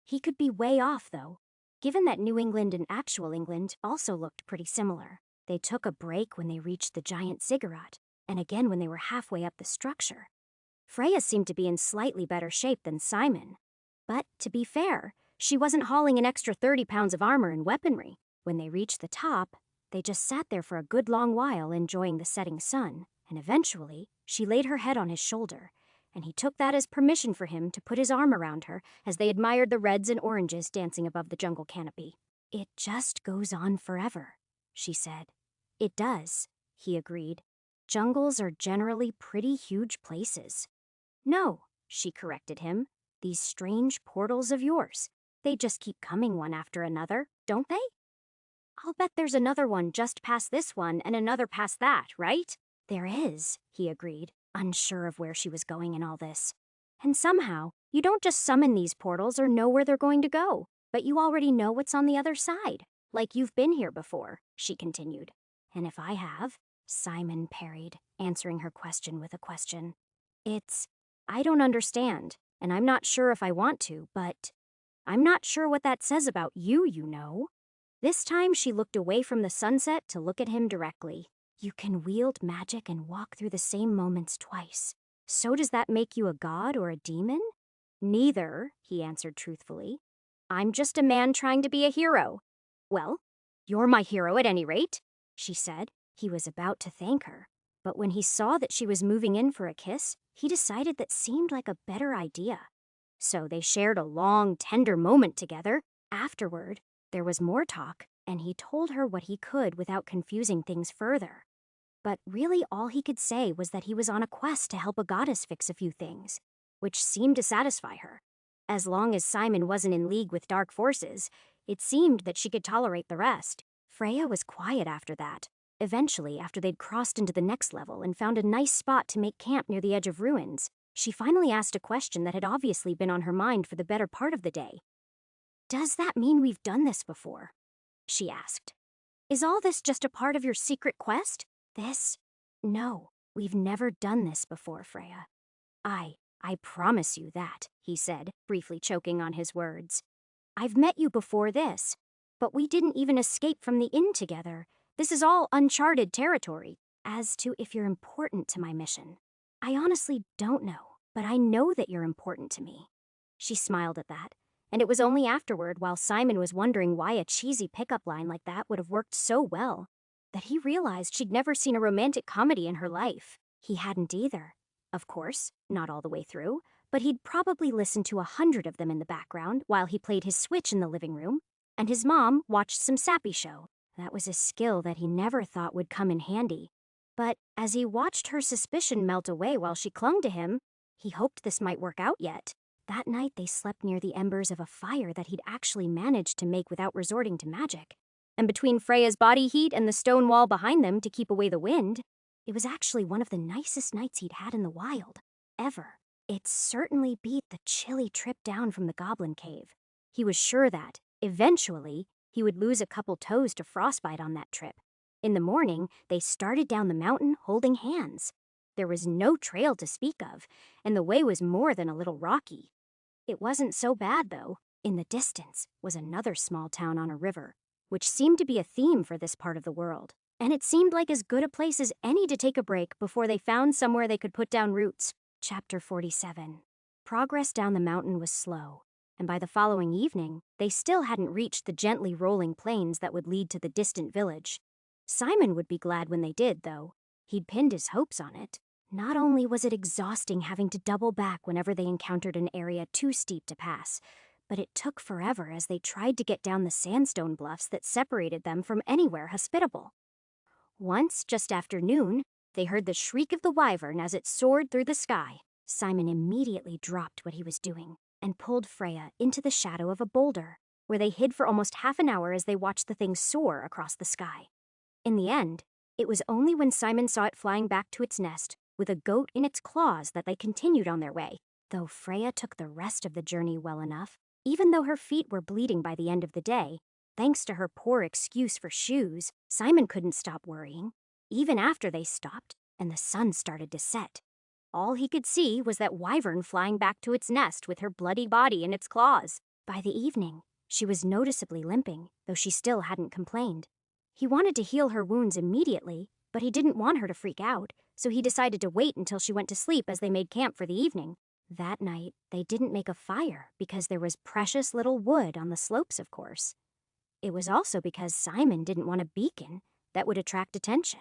[SPEAKER 1] He could be way off, though, given that New England and actual England also looked pretty similar. They took a break when they reached the giant ziggurat, and again when they were halfway up the structure. Freya seemed to be in slightly better shape than Simon. But, to be fair, she wasn't hauling an extra 30 pounds of armor and weaponry. When they reached the top, they just sat there for a good long while enjoying the setting sun, and eventually, she laid her head on his shoulder, and he took that as permission for him to put his arm around her as they admired the reds and oranges dancing above the jungle canopy. "It just goes on forever," she said. "It does," he agreed. "Jungles are generally pretty huge places." "No," she corrected him. "These strange portals of yours. They just keep coming one after another, don't they?" "I'll bet there's another one just past this one and another past that, right?" "There is," he agreed, unsure of where she was going in all this. "And somehow, you don't just summon these portals or know where they're going to go, but you already know what's on the other side, like you've been here before," she continued. "And if I have," Simon parried, answering her question with a question. I don't understand, and I'm not sure if I want to, but I'm not sure what that says about you, you know." This time she looked away from the sunset to look at him directly. "You can wield magic and walk through the same moments twice. So does that make you a god or a demon?" "Neither," he answered truthfully. "I'm just a man trying to be a hero." "Well, you're my hero at any rate," she said. He was about to thank her, but when he saw that she was moving in for a kiss, he decided that seemed like a better idea. So they shared a long, tender moment together. Afterward, there was more talk, and he told her what he could without confusing things further. But really all he could say was that he was on a quest to help a goddess fix a few things, which seemed to satisfy her. As long as Simon wasn't in league with dark forces, it seemed that she could tolerate the rest. Freya was quiet after that. Eventually, after they'd crossed into the next level and found a nice spot to make camp near the edge of ruins, she finally asked a question that had obviously been on her mind for the better part of the day. "Does that mean we've done this before?" she asked. "Is all this just a part of your secret quest? No, we've never done this before, Freya. I promise you that," he said, briefly choking on his words. "I've met you before this, but we didn't even escape from the inn together. This is all uncharted territory. As to if you're important to my mission, I honestly don't know, but I know that you're important to me." She smiled at that, and it was only afterward, while Simon was wondering why a cheesy pickup line like that would have worked so well, that he realized she'd never seen a romantic comedy in her life. He hadn't either. Of course, not all the way through, but he'd probably listened to 100 of them in the background while he played his Switch in the living room, and his mom watched some sappy show. That was a skill that he never thought would come in handy. But as he watched her suspicion melt away while she clung to him, he hoped this might work out yet. That night they slept near the embers of a fire that he'd actually managed to make without resorting to magic. And between Freya's body heat and the stone wall behind them to keep away the wind, it was actually one of the nicest nights he'd had in the wild, ever. It certainly beat the chilly trip down from the goblin cave. He was sure that, eventually, he would lose a couple toes to frostbite on that trip. In the morning, they started down the mountain holding hands. There was no trail to speak of, and the way was more than a little rocky. It wasn't so bad, though. In the distance was another small town on a river, which seemed to be a theme for this part of the world. And it seemed like as good a place as any to take a break before they found somewhere they could put down roots. Chapter 47. Progress down the mountain was slow, and by the following evening, they still hadn't reached the gently rolling plains that would lead to the distant village. Simon would be glad when they did, though. He'd pinned his hopes on it. Not only was it exhausting having to double back whenever they encountered an area too steep to pass, but it took forever as they tried to get down the sandstone bluffs that separated them from anywhere hospitable. Once, just after noon, they heard the shriek of the wyvern as it soared through the sky. Simon immediately dropped what he was doing and pulled Freya into the shadow of a boulder, where they hid for almost half an hour as they watched the thing soar across the sky. In the end, it was only when Simon saw it flying back to its nest with a goat in its claws that they continued on their way, though Freya took the rest of the journey well enough. Even though her feet were bleeding by the end of the day, thanks to her poor excuse for shoes, Simon couldn't stop worrying, even after they stopped and the sun started to set. All he could see was that wyvern flying back to its nest with her bloody body in its claws. By the evening, she was noticeably limping, though she still hadn't complained. He wanted to heal her wounds immediately, but he didn't want her to freak out, so he decided to wait until she went to sleep as they made camp for the evening. That night, they didn't make a fire because there was precious little wood on the slopes, of course. It was also because Simon didn't want a beacon that would attract attention.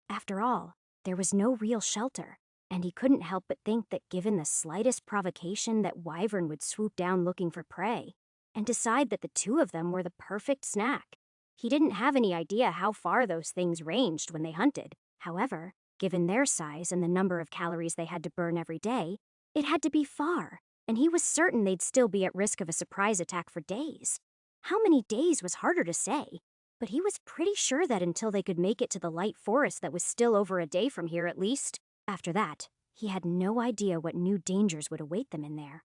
[SPEAKER 1] After all, there was no real shelter, and he couldn't help but think that given the slightest provocation that wyvern would swoop down looking for prey, and decide that the two of them were the perfect snack. He didn't have any idea how far those things ranged when they hunted. However, given their size and the number of calories they had to burn every day, it had to be far, and he was certain they'd still be at risk of a surprise attack for days. How many days was harder to say, but he was pretty sure that until they could make it to the light forest that was still over a day from here at least. After that, he had no idea what new dangers would await them in there.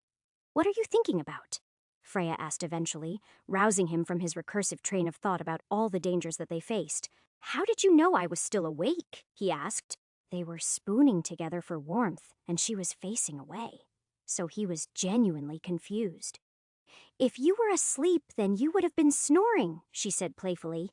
[SPEAKER 1] "What are you thinking about?" Freya asked eventually, rousing him from his recursive train of thought about all the dangers that they faced. "How did you know I was still awake?" he asked. They were spooning together for warmth, and she was facing away, so he was genuinely confused. "If you were asleep, then you would have been snoring," she said playfully.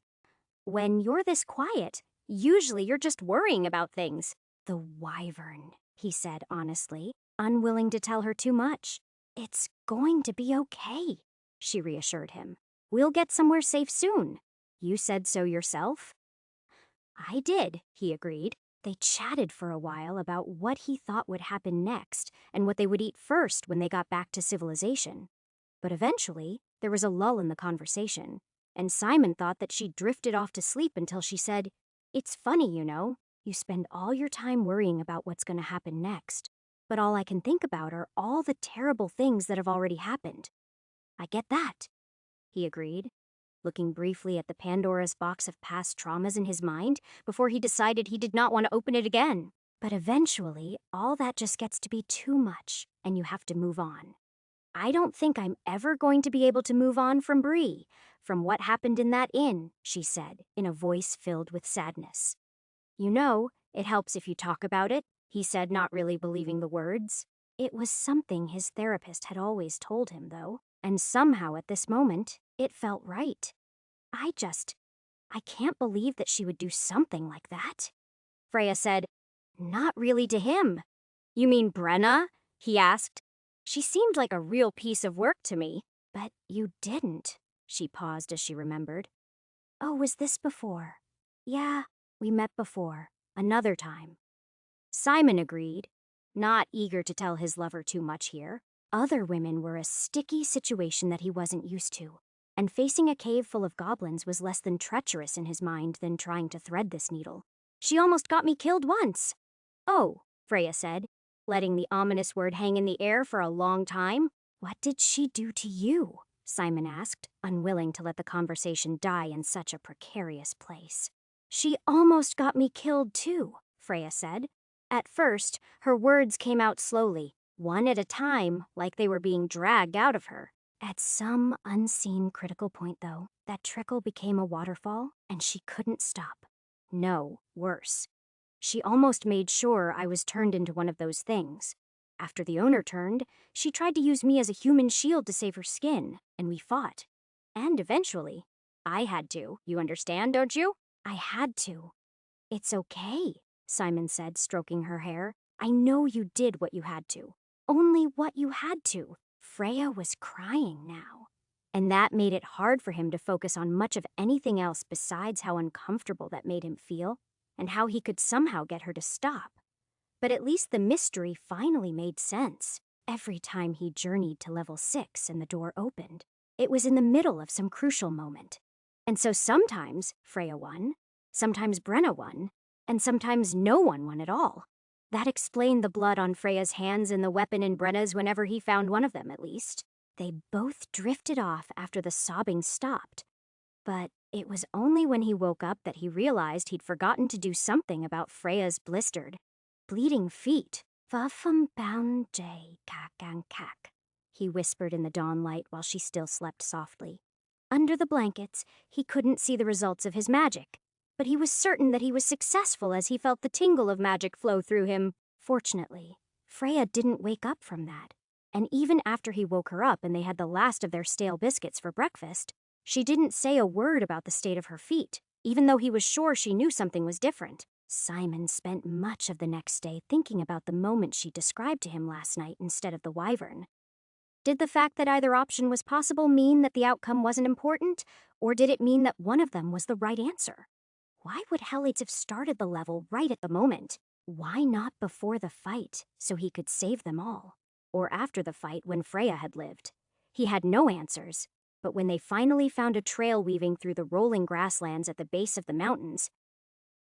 [SPEAKER 1] "When you're this quiet, usually you're just worrying about things." "The wyvern," he said honestly, unwilling to tell her too much. "It's going to be okay," she reassured him. "We'll get somewhere safe soon. You said so yourself." "I did," he agreed. They chatted for a while about what he thought would happen next and what they would eat first when they got back to civilization. But eventually, there was a lull in the conversation, and Simon thought that she'd drifted off to sleep until she said, "It's funny, you know. You spend all your time worrying about what's going to happen next, but all I can think about are all the terrible things that have already happened." "I get that," he agreed, looking briefly at the Pandora's box of past traumas in his mind before he decided he did not want to open it again. "But eventually, all that just gets to be too much, and you have to move on. I don't think I'm ever going to be able to move on from Bree, from what happened in that inn," she said, in a voice filled with sadness. "You know, it helps if you talk about it," he said, not really believing the words. It was something his therapist had always told him, though, and somehow at this moment, it felt right. I can't believe that she would do something like that." Freya said, "Not really to him." "You mean Brenna?" he asked. "She seemed like a real piece of work to me." "But you didn't." She paused as she remembered. "Oh, was this before?" "Yeah, we met before. Another time." Simon agreed, not eager to tell his lover too much here. Other women were a sticky situation that he wasn't used to, and facing a cave full of goblins was less than treacherous in his mind than trying to thread this needle. "She almost got me killed once." "Oh," Freya said, letting the ominous word hang in the air for a long time. "What did she do to you?" Simon asked, unwilling to let the conversation die in such a precarious place. "She almost got me killed too," Freya said. At first, her words came out slowly, one at a time, like they were being dragged out of her. At some unseen critical point, though, that trickle became a waterfall, and she couldn't stop. No, worse. She almost made sure I was turned into one of those things. After the owner turned, she tried to use me as a human shield to save her skin, and we fought. And eventually, I had to. You understand, don't you? I had to. "It's okay," Simon said, stroking her hair. "I know you did what you had to. Only what you had to." Freya was crying now, and that made it hard for him to focus on much of anything else besides how uncomfortable that made him feel, and how he could somehow get her to stop. But at least the mystery finally made sense. Every time he journeyed to level 6 and the door opened, it was in the middle of some crucial moment. And so sometimes Freya won, sometimes Brenna won, and sometimes no one won at all. That explained the blood on Freya's hands and the weapon in Brenna's whenever he found one of them, at least. They both drifted off after the sobbing stopped. But it was only when he woke up that he realized he'd forgotten to do something about Freya's blistered, bleeding feet. "Vafum bound J kak kak," he whispered in the dawn light while she still slept softly. Under the blankets, he couldn't see the results of his magic, but he was certain that he was successful as he felt the tingle of magic flow through him. Fortunately, Freya didn't wake up from that, and even after he woke her up and they had the last of their stale biscuits for breakfast, she didn't say a word about the state of her feet, even though he was sure she knew something was different. Simon spent much of the next day thinking about the moment she described to him last night instead of the wyvern. Did the fact that either option was possible mean that the outcome wasn't important, or did it mean that one of them was the right answer? Why would Helites have started the level right at the moment? Why not before the fight, so he could save them all? Or after the fight when Freya had lived? He had no answers, but when they finally found a trail weaving through the rolling grasslands at the base of the mountains,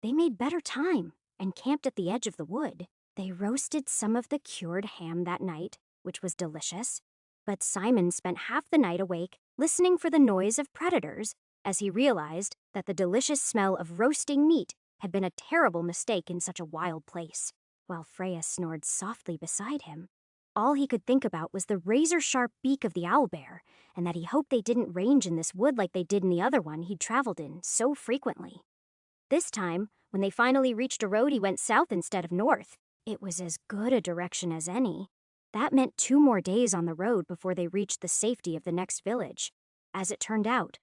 [SPEAKER 1] they made better time and camped at the edge of the wood. They roasted some of the cured ham that night, which was delicious, but Simon spent half the night awake listening for the noise of predators as he realized that the delicious smell of roasting meat had been a terrible mistake in such a wild place. While Freya snored softly beside him, all he could think about was the razor-sharp beak of the owlbear, and that he hoped they didn't range in this wood like they did in the other one he'd traveled in so frequently. This time, when they finally reached a road, he went south instead of north. It was as good a direction as any. That meant 2 more days on the road before they reached the safety of the next village. As it turned out,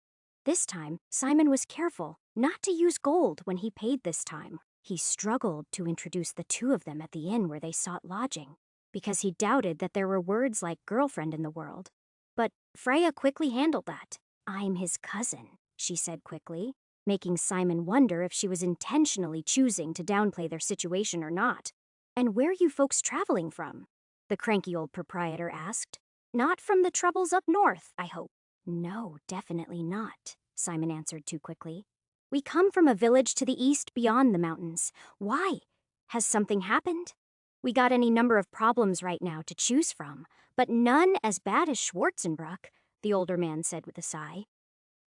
[SPEAKER 1] this time, Simon was careful not to use gold when he paid this time. He struggled to introduce the two of them at the inn where they sought lodging, because he doubted that there were words like girlfriend in the world. But Freya quickly handled that. "I'm his cousin," she said quickly, making Simon wonder if she was intentionally choosing to downplay their situation or not. "And where are you folks traveling from?" the cranky old proprietor asked. "Not from the troubles up north, I hope." "No, definitely not," Simon answered too quickly. "We come from a village to the east beyond the mountains. Why? Has something happened? We got any number of problems right now to choose from, but none as bad as Schwarzenbruck," the older man said with a sigh.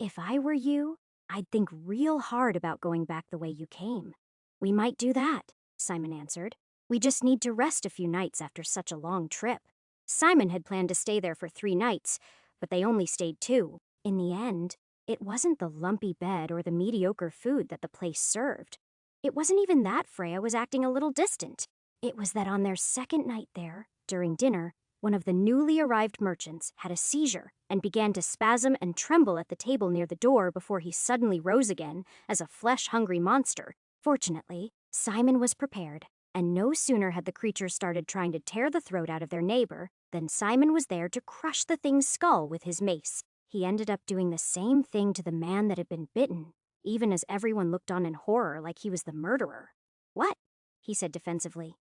[SPEAKER 1] "If I were you, I'd think real hard about going back the way you came." "We might do that," Simon answered. "We just need to rest a few nights after such a long trip." Simon had planned to stay there for 3 nights, but they only stayed 2. In the end, it wasn't the lumpy bed or the mediocre food that the place served. It wasn't even that Freya was acting a little distant. It was that on their second night there, during dinner, one of the newly arrived merchants had a seizure and began to spasm and tremble at the table near the door before he suddenly rose again as a flesh-hungry monster. Fortunately, Simon was prepared, and no sooner had the creature started trying to tear the throat out of their neighbor than Simon was there to crush the thing's skull with his mace. He ended up doing the same thing to the man that had been bitten, even as everyone looked on in horror like he was the murderer. "What?" he said defensively.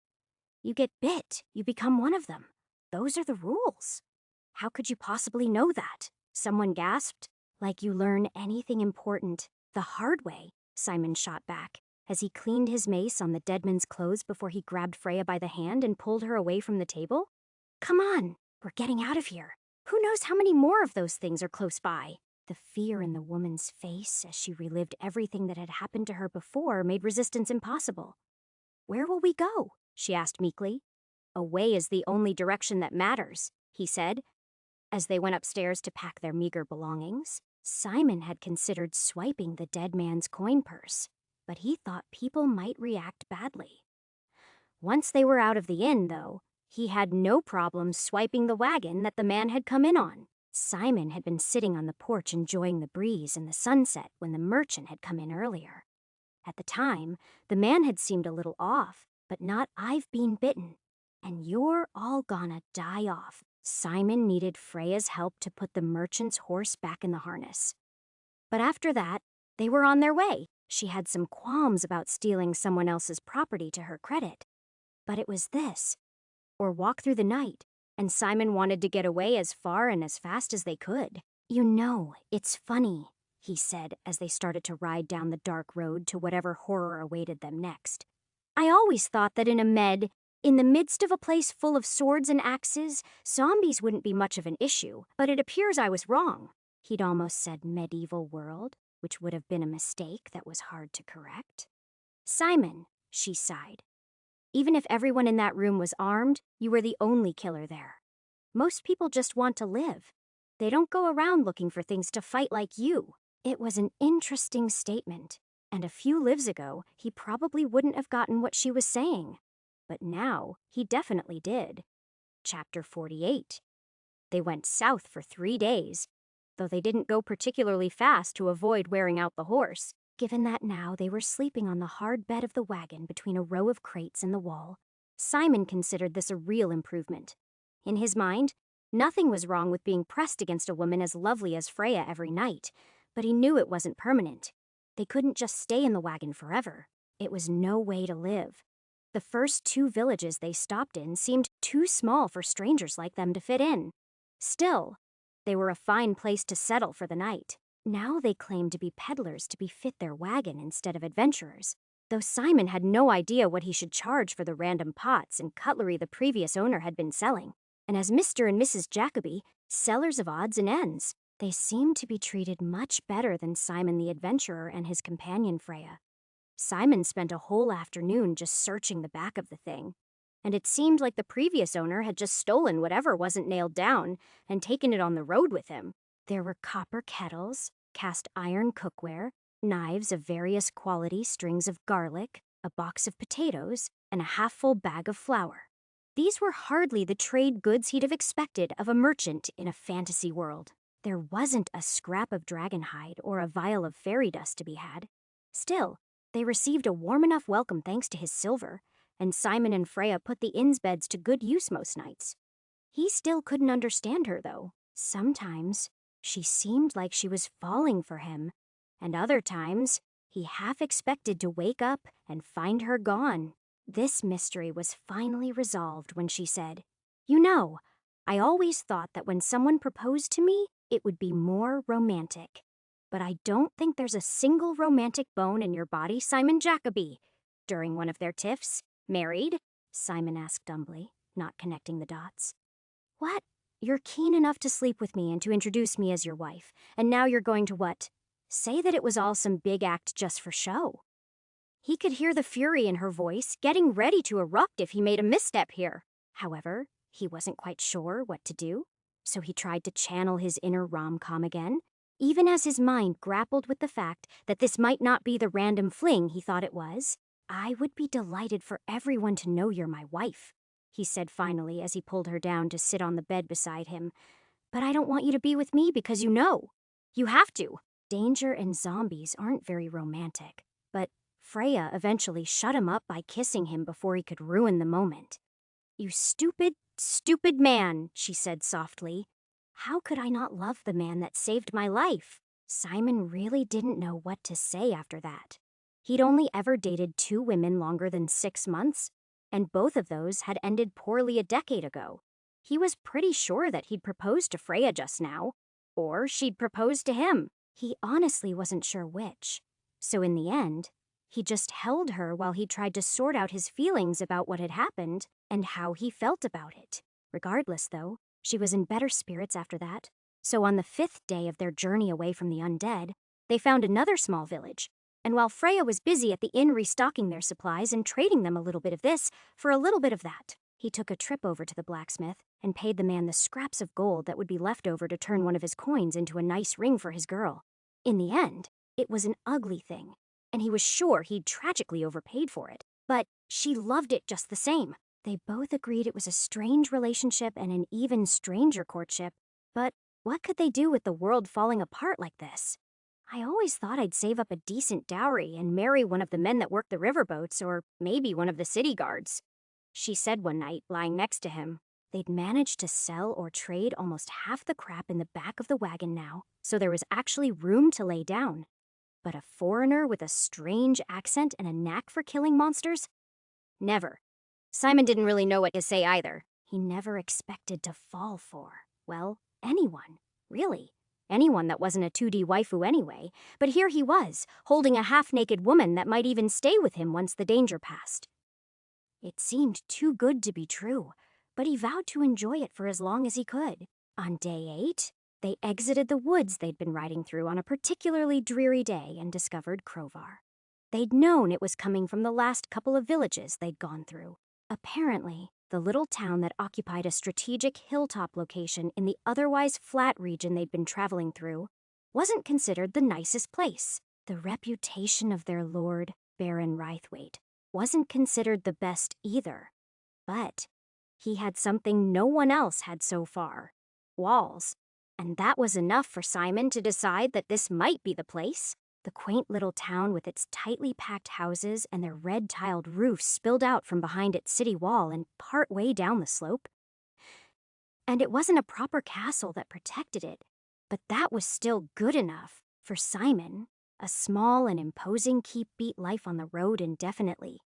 [SPEAKER 1] "You get bit, you become one of them. Those are the rules." "How could you possibly know that?" someone gasped. "Like you learn anything important the hard way," Simon shot back, as he cleaned his mace on the dead man's clothes before he grabbed Freya by the hand and pulled her away from the table. "Come on, we're getting out of here. Who knows how many more of those things are close by?" The fear in the woman's face as she relived everything that had happened to her before made resistance impossible. "Where will we go?" she asked meekly. "Away is the only direction that matters," he said, as they went upstairs to pack their meager belongings. Simon had considered swiping the dead man's coin purse, but he thought people might react badly. Once they were out of the inn, though, he had no problem swiping the wagon that the man had come in on. Simon had been sitting on the porch enjoying the breeze and the sunset when the merchant had come in earlier. At the time, the man had seemed a little off, but not "I've been bitten, and you're all gonna die off." Simon needed Freya's help to put the merchant's horse back in the harness. But after that, they were on their way. She had some qualms about stealing someone else's property to her credit. But it was this, or walk through the night, and Simon wanted to get away as far and as fast as they could. "You know, it's funny," he said as they started to ride down the dark road to whatever horror awaited them next. I always thought that in the midst of a place full of swords and axes, zombies wouldn't be much of an issue, but it appears I was wrong. He'd almost said medieval world, which would have been a mistake that was hard to correct. Simon, she sighed. Even if everyone in that room was armed, you were the only killer there. Most people just want to live. They don't go around looking for things to fight like you. It was an interesting statement, and a few lives ago, he probably wouldn't have gotten what she was saying. But now, he definitely did. Chapter 48. They went south for 3 days, though they didn't go particularly fast to avoid wearing out the horse, given that now they were sleeping on the hard bed of the wagon between a row of crates in the wall. Simon considered this a real improvement. In his mind, nothing was wrong with being pressed against a woman as lovely as Freya every night, but he knew it wasn't permanent. They couldn't just stay in the wagon forever. It was no way to live. The first 2 villages they stopped in seemed too small for strangers like them to fit in. Still, they were a fine place to settle for the night. Now they claimed to be peddlers to befit their wagon instead of adventurers, though Simon had no idea what he should charge for the random pots and cutlery the previous owner had been selling. And as Mr. and Mrs. Jacoby, sellers of odds and ends, they seemed to be treated much better than Simon the adventurer and his companion Freya. Simon spent a whole afternoon just searching the back of the thing, and it seemed like the previous owner had just stolen whatever wasn't nailed down and taken it on the road with him. There were copper kettles, cast iron cookware, knives of various quality, strings of garlic, a box of potatoes, and a half-full bag of flour. These were hardly the trade goods he'd have expected of a merchant in a fantasy world. There wasn't a scrap of dragon hide or a vial of fairy dust to be had. Still, they received a warm enough welcome thanks to his silver, and Simon and Freya put the inn's beds to good use most nights. He still couldn't understand her, though. Sometimes, she seemed like she was falling for him, and other times, he half expected to wake up and find her gone. This mystery was finally resolved when she said, "You know, I always thought that when someone proposed to me, it would be more romantic. But I don't think there's a single romantic bone in your body, Simon Jacoby." During one of their tiffs, "Married?" Simon asked dumbly, not connecting the dots. "What? You're keen enough to sleep with me and to introduce me as your wife, and now you're going to what? Say that it was all some big act just for show." He could hear the fury in her voice, getting ready to erupt if he made a misstep here. However, he wasn't quite sure what to do, so he tried to channel his inner rom-com again, even as his mind grappled with the fact that this might not be the random fling he thought it was. "I would be delighted for everyone to know you're my wife," he said finally as he pulled her down to sit on the bed beside him. "But I don't want you to be with me because you know. You have to." Danger and zombies aren't very romantic, but Freya eventually shut him up by kissing him before he could ruin the moment. "You stupid, stupid man," she said softly. How could I not love the man that saved my life? Simon really didn't know what to say after that. He'd only ever dated 2 women longer than 6 months, and both of those had ended poorly a decade ago. He was pretty sure that he'd proposed to Freya just now, or she'd proposed to him. He honestly wasn't sure which. So in the end, he just held her while he tried to sort out his feelings about what had happened and how he felt about it. Regardless, though, she was in better spirits after that. So on the 5th day of their journey away from the undead, they found another small village. And while Freya was busy at the inn restocking their supplies and trading them a little bit of this for a little bit of that, he took a trip over to the blacksmith and paid the man the scraps of gold that would be left over to turn one of his coins into a nice ring for his girl. In the end, it was an ugly thing, and he was sure he'd tragically overpaid for it. But she loved it just the same. They both agreed it was a strange relationship and an even stranger courtship. But what could they do with the world falling apart like this? "I always thought I'd save up a decent dowry and marry one of the men that work the riverboats, or maybe one of the city guards," she said one night, lying next to him. They'd managed to sell or trade almost half the crap in the back of the wagon now, so there was actually room to lay down. But a foreigner with a strange accent and a knack for killing monsters? Never. Simon didn't really know what to say either. He never expected to fall for, well, anyone, really. Anyone that wasn't a 2D waifu anyway. But here he was, holding a half-naked woman that might even stay with him once the danger passed. It seemed too good to be true, but he vowed to enjoy it for as long as he could. On day 8, they exited the woods they'd been riding through on a particularly dreary day and discovered Crovar. They'd known it was coming from the last couple of villages they'd gone through. Apparently, the little town that occupied a strategic hilltop location in the otherwise flat region they'd been traveling through wasn't considered the nicest place. The reputation of their lord, Baron Rythwaite, wasn't considered the best either. But he had something no one else had so far: walls. And that was enough for Simon to decide that this might be the place. The quaint little town with its tightly packed houses and their red-tiled roofs spilled out from behind its city wall and part way down the slope. And it wasn't a proper castle that protected it, but that was still good enough for Simon. A small and imposing keep beat life on the road indefinitely.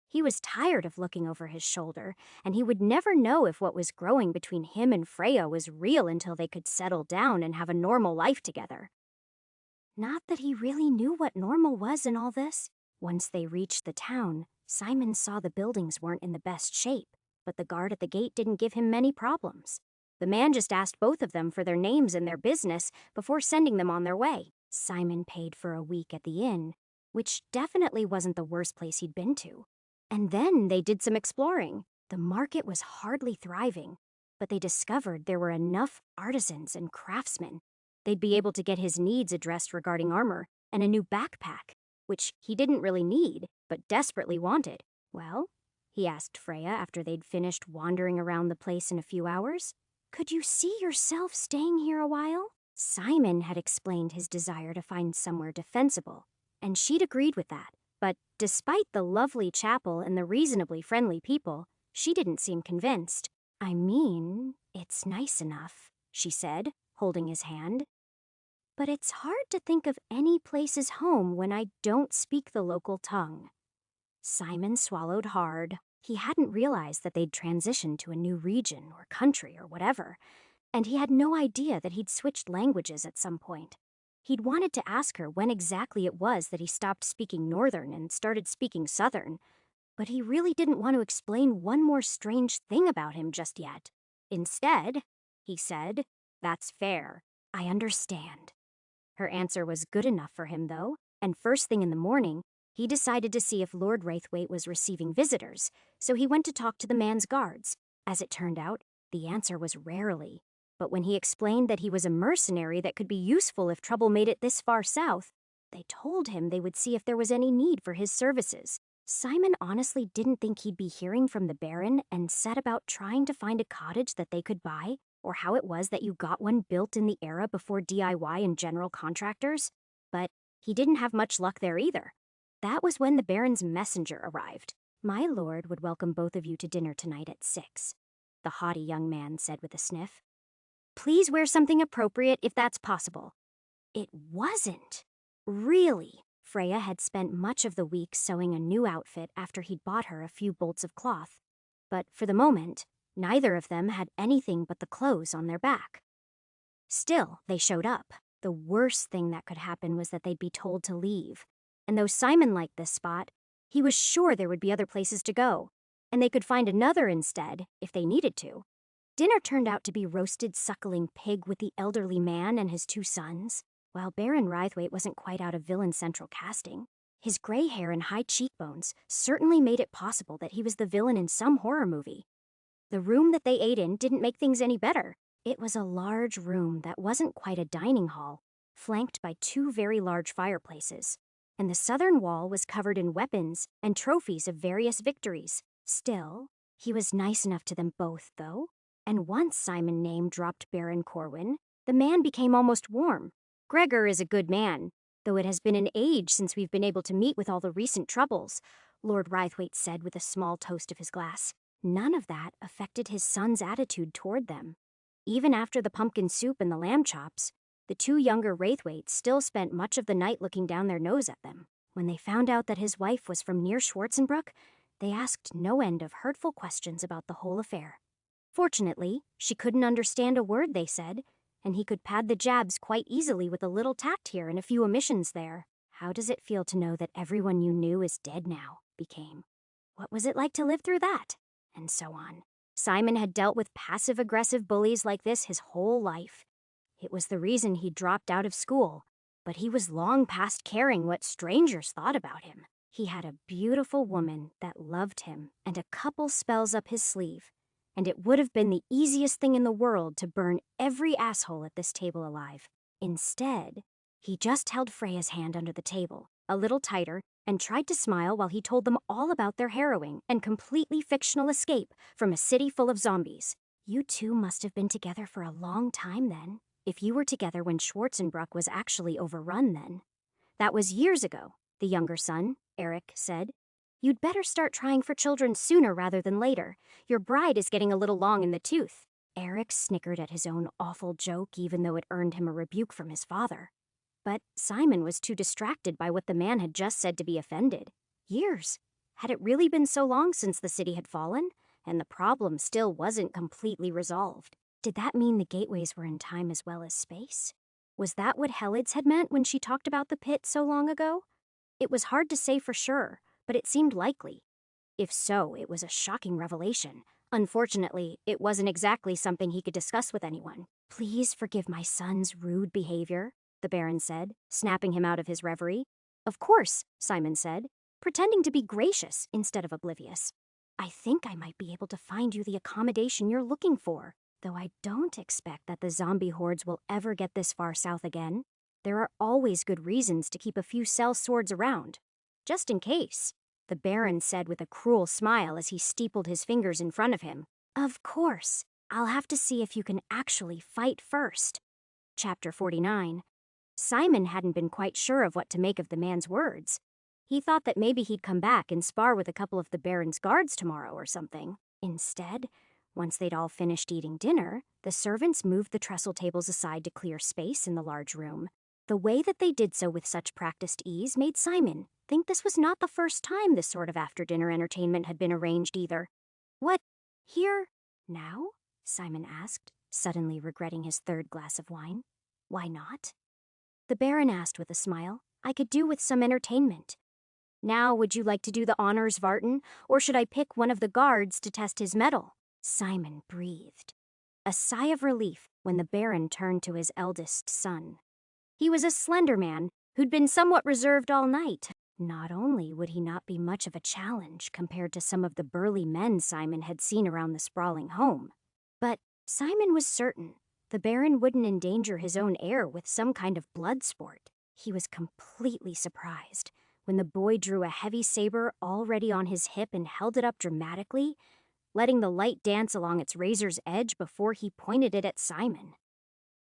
[SPEAKER 1] He was tired of looking over his shoulder, and he would never know if what was growing between him and Freya was real until they could settle down and have a normal life together. Not that he really knew what normal was in all this. Once they reached the town, Simon saw the buildings weren't in the best shape, but the guard at the gate didn't give him many problems. The man just asked both of them for their names and their business before sending them on their way. Simon paid for a week at the inn, which definitely wasn't the worst place he'd been to. And then they did some exploring. The market was hardly thriving, but they discovered there were enough artisans and craftsmen. They'd be able to get his needs addressed regarding armor and a new backpack, which he didn't really need, but desperately wanted. Well, he asked Freya after they'd finished wandering around the place in a few hours, could you see yourself staying here a while? Simon had explained his desire to find somewhere defensible, and she'd agreed with that. But despite the lovely chapel and the reasonably friendly people, she didn't seem convinced. I mean, it's nice enough, she said, holding his hand. But it's hard to think of any place as home when I don't speak the local tongue. Simon swallowed hard. He hadn't realized that they'd transitioned to a new region or country or whatever, and he had no idea that he'd switched languages at some point. He'd wanted to ask her when exactly it was that he stopped speaking Northern and started speaking Southern, but he really didn't want to explain one more strange thing about him just yet. Instead, he said, "That's fair. I understand." Her answer was good enough for him, though, and first thing in the morning, he decided to see if Lord Rythwaite was receiving visitors, so he went to talk to the man's guards. As it turned out, the answer was rarely. But when he explained that he was a mercenary that could be useful if trouble made it this far south, they told him they would see if there was any need for his services. Simon honestly didn't think he'd be hearing from the Baron and set about trying to find a cottage that they could buy, or how it was that you got one built in the era before DIY and general contractors. But he didn't have much luck there either. That was when the Baron's messenger arrived. "My lord would welcome both of you to dinner tonight at 6, the haughty young man said with a sniff. "Please wear something appropriate if that's possible." It wasn't. Really. Freya had spent much of the week sewing a new outfit after he'd bought her a few bolts of cloth. But for the moment, neither of them had anything but the clothes on their back. Still, they showed up. The worst thing that could happen was that they'd be told to leave. And though Simon liked this spot, he was sure there would be other places to go, and they could find another instead if they needed to. Dinner turned out to be roasted suckling pig with the elderly man and his 2 sons. While Baron Rythwaite wasn't quite out of villain central casting, his gray hair and high cheekbones certainly made it possible that he was the villain in some horror movie. The room that they ate in didn't make things any better. It was a large room that wasn't quite a dining hall, flanked by 2 very large fireplaces, and the southern wall was covered in weapons and trophies of various victories. Still, he was nice enough to them both, though. And once Simon name-dropped Baron Corwin, the man became almost warm. "Gregor is a good man, though it has been an age since we've been able to meet with all the recent troubles," Lord Rythwaite said with a small toast of his glass. None of that affected his son's attitude toward them. Even after the pumpkin soup and the lamb chops, the 2 younger Rythwaites still spent much of the night looking down their nose at them. When they found out that his wife was from near Schwarzenbrook, they asked no end of hurtful questions about the whole affair. Fortunately, she couldn't understand a word they said, and he could pad the jabs quite easily with a little tact here and a few omissions there. "How does it feel to know that everyone you knew is dead now?" became. What was it like to live through that? And so on. Simon had dealt with passive-aggressive bullies like this his whole life. It was the reason he dropped out of school, but he was long past caring what strangers thought about him. He had a beautiful woman that loved him and a couple spells up his sleeve, and it would have been the easiest thing in the world to burn every asshole at this table alive. Instead, he just held Freya's hand under the table, a little tighter, and tried to smile while he told them all about their harrowing and completely fictional escape from a city full of zombies. You two must have been together for a long time then, if you were together when Schwarzenbruck was actually overrun then. That was years ago, the younger son, Eric, said. You'd better start trying for children sooner rather than later. Your bride is getting a little long in the tooth. Eric snickered at his own awful joke even though it earned him a rebuke from his father. But Simon was too distracted by what the man had just said to be offended. Years. Had it really been so long since the city had fallen? And the problem still wasn't completely resolved. Did that mean the gateways were in time as well as space? Was that what Helids had meant when she talked about the pit so long ago? It was hard to say for sure, but it seemed likely. If so, it was a shocking revelation. Unfortunately, it wasn't exactly something he could discuss with anyone. Please forgive my son's rude behavior, the Baron said, snapping him out of his reverie. Of course, Simon said, pretending to be gracious instead of oblivious. I think I might be able to find you the accommodation you're looking for, though I don't expect that the zombie hordes will ever get this far south again. There are always good reasons to keep a few cell swords around, just in case, the Baron said with a cruel smile as he steepled his fingers in front of him. Of course, I'll have to see if you can actually fight first. Chapter 49. Simon hadn't been quite sure of what to make of the man's words. He thought that maybe he'd come back and spar with a couple of the Baron's guards tomorrow or something. Instead, once they'd all finished eating dinner, the servants moved the trestle tables aside to clear space in the large room. The way that they did so with such practiced ease made Simon think this was not the first time this sort of after-dinner entertainment had been arranged either. What? Here? Now? Simon asked, suddenly regretting his third glass of wine. Why not? The Baron asked with a smile. I could do with some entertainment. Now would you like to do the honors, Vartan, or should I pick one of the guards to test his mettle? Simon breathed. A sigh of relief when the Baron turned to his eldest son. He was a slender man who'd been somewhat reserved all night. Not only would he not be much of a challenge compared to some of the burly men Simon had seen around the sprawling home, but Simon was certain the Baron wouldn't endanger his own heir with some kind of blood sport. He was completely surprised when the boy drew a heavy saber already on his hip and held it up dramatically, letting the light dance along its razor's edge before he pointed it at Simon.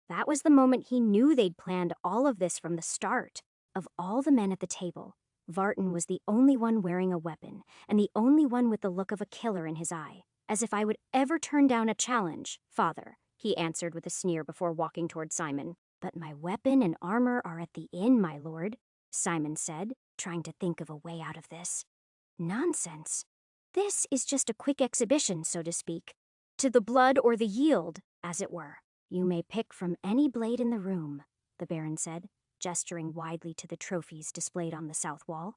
[SPEAKER 1] That was the moment he knew they'd planned all of this from the start. Of all the men at the table, Vartan was the only one wearing a weapon, and the only one with the look of a killer in his eye. As if I would ever turn down a challenge, father, he answered with a sneer before walking toward Simon. But my weapon and armor are at the inn, my lord, Simon said, trying to think of a way out of this. Nonsense. This is just a quick exhibition, so to speak. To the blood or the yield, as it were. You may pick from any blade in the room, the Baron said, gesturing widely to the trophies displayed on the south wall.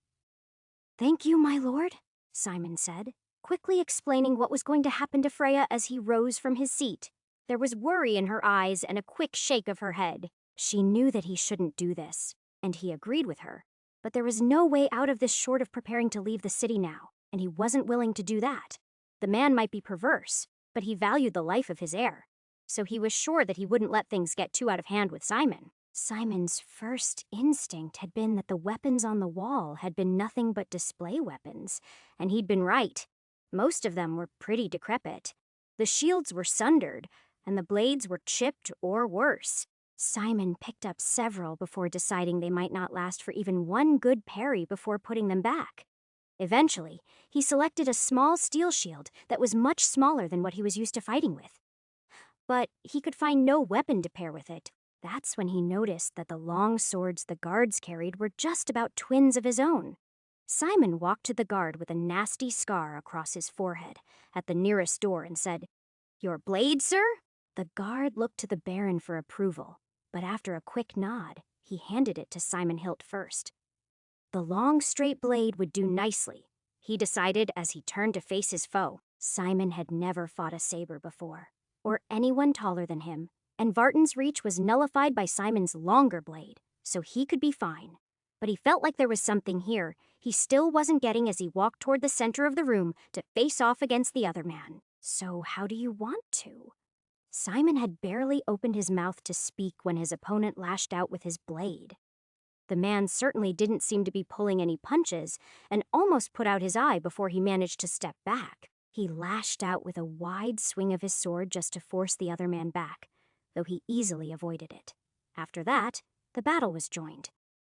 [SPEAKER 1] Thank you, my lord, Simon said, quickly explaining what was going to happen to Freya as he rose from his seat. There was worry in her eyes and a quick shake of her head. She knew that he shouldn't do this, and he agreed with her. But there was no way out of this short of preparing to leave the city now, and he wasn't willing to do that. The man might be perverse, but he valued the life of his heir, so he was sure that he wouldn't let things get too out of hand with Simon. Simon's first instinct had been that the weapons on the wall had been nothing but display weapons, and he'd been right. Most of them were pretty decrepit. The shields were sundered, and the blades were chipped or worse. Simon picked up several before deciding they might not last for even one good parry before putting them back. Eventually, he selected a small steel shield that was much smaller than what he was used to fighting with. But he could find no weapon to pair with it. That's when he noticed that the long swords the guards carried were just about twins of his own. Simon walked to the guard with a nasty scar across his forehead at the nearest door and said, "Your blade, sir?" The guard looked to the Baron for approval, but after a quick nod, he handed it to Simon Hilt first. The long, straight blade would do nicely. he decided as he turned to face his foe. Simon had never fought a saber before, or anyone taller than him, and Vartan's reach was nullified by Simon's longer blade, so he could be fine. But he felt like there was something here he still wasn't getting as he walked toward the center of the room to face off against the other man. So how do you want to? Simon had barely opened his mouth to speak when his opponent lashed out with his blade. The man certainly didn't seem to be pulling any punches and almost put out his eye before he managed to step back. He lashed out with a wide swing of his sword just to force the other man back, though he easily avoided it. After that, the battle was joined.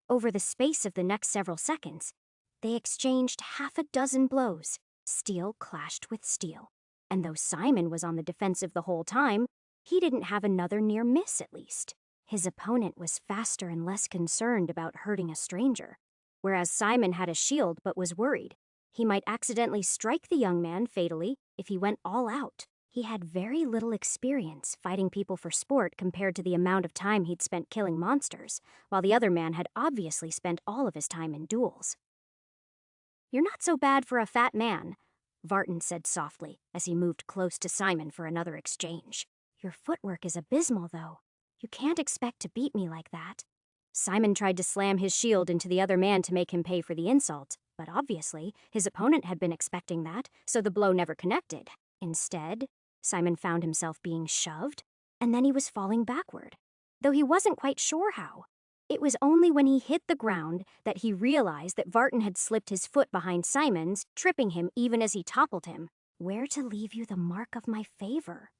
[SPEAKER 1] Over the space of the next several seconds, they exchanged half a dozen blows. Steel clashed with steel. And though Simon was on the defensive the whole time, he didn't have another near miss at least. His opponent was faster and less concerned about hurting a stranger, whereas Simon had a shield but was worried he might accidentally strike the young man fatally if he went all out. He had very little experience fighting people for sport compared to the amount of time he'd spent killing monsters, while the other man had obviously spent all of his time in duels. "You're not so bad for a fat man," Vartan said softly as he moved close to Simon for another exchange. "Your footwork is abysmal, though. You can't expect to beat me like that." Simon tried to slam his shield into the other man to make him pay for the insult, but obviously his opponent had been expecting that, so the blow never connected. Instead, Simon found himself being shoved, and then he was falling backward, though he wasn't quite sure how. It was only when he hit the ground that he realized that Vartan had slipped his foot behind Simon's, tripping him even as he toppled him. "Where to leave you the mark of my favor?"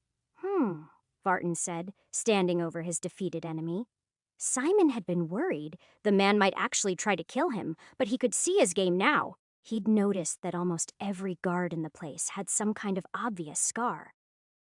[SPEAKER 1] Vartan said, standing over his defeated enemy. Simon had been worried the man might actually try to kill him, but he could see his game now. He'd noticed that almost every guard in the place had some kind of obvious scar.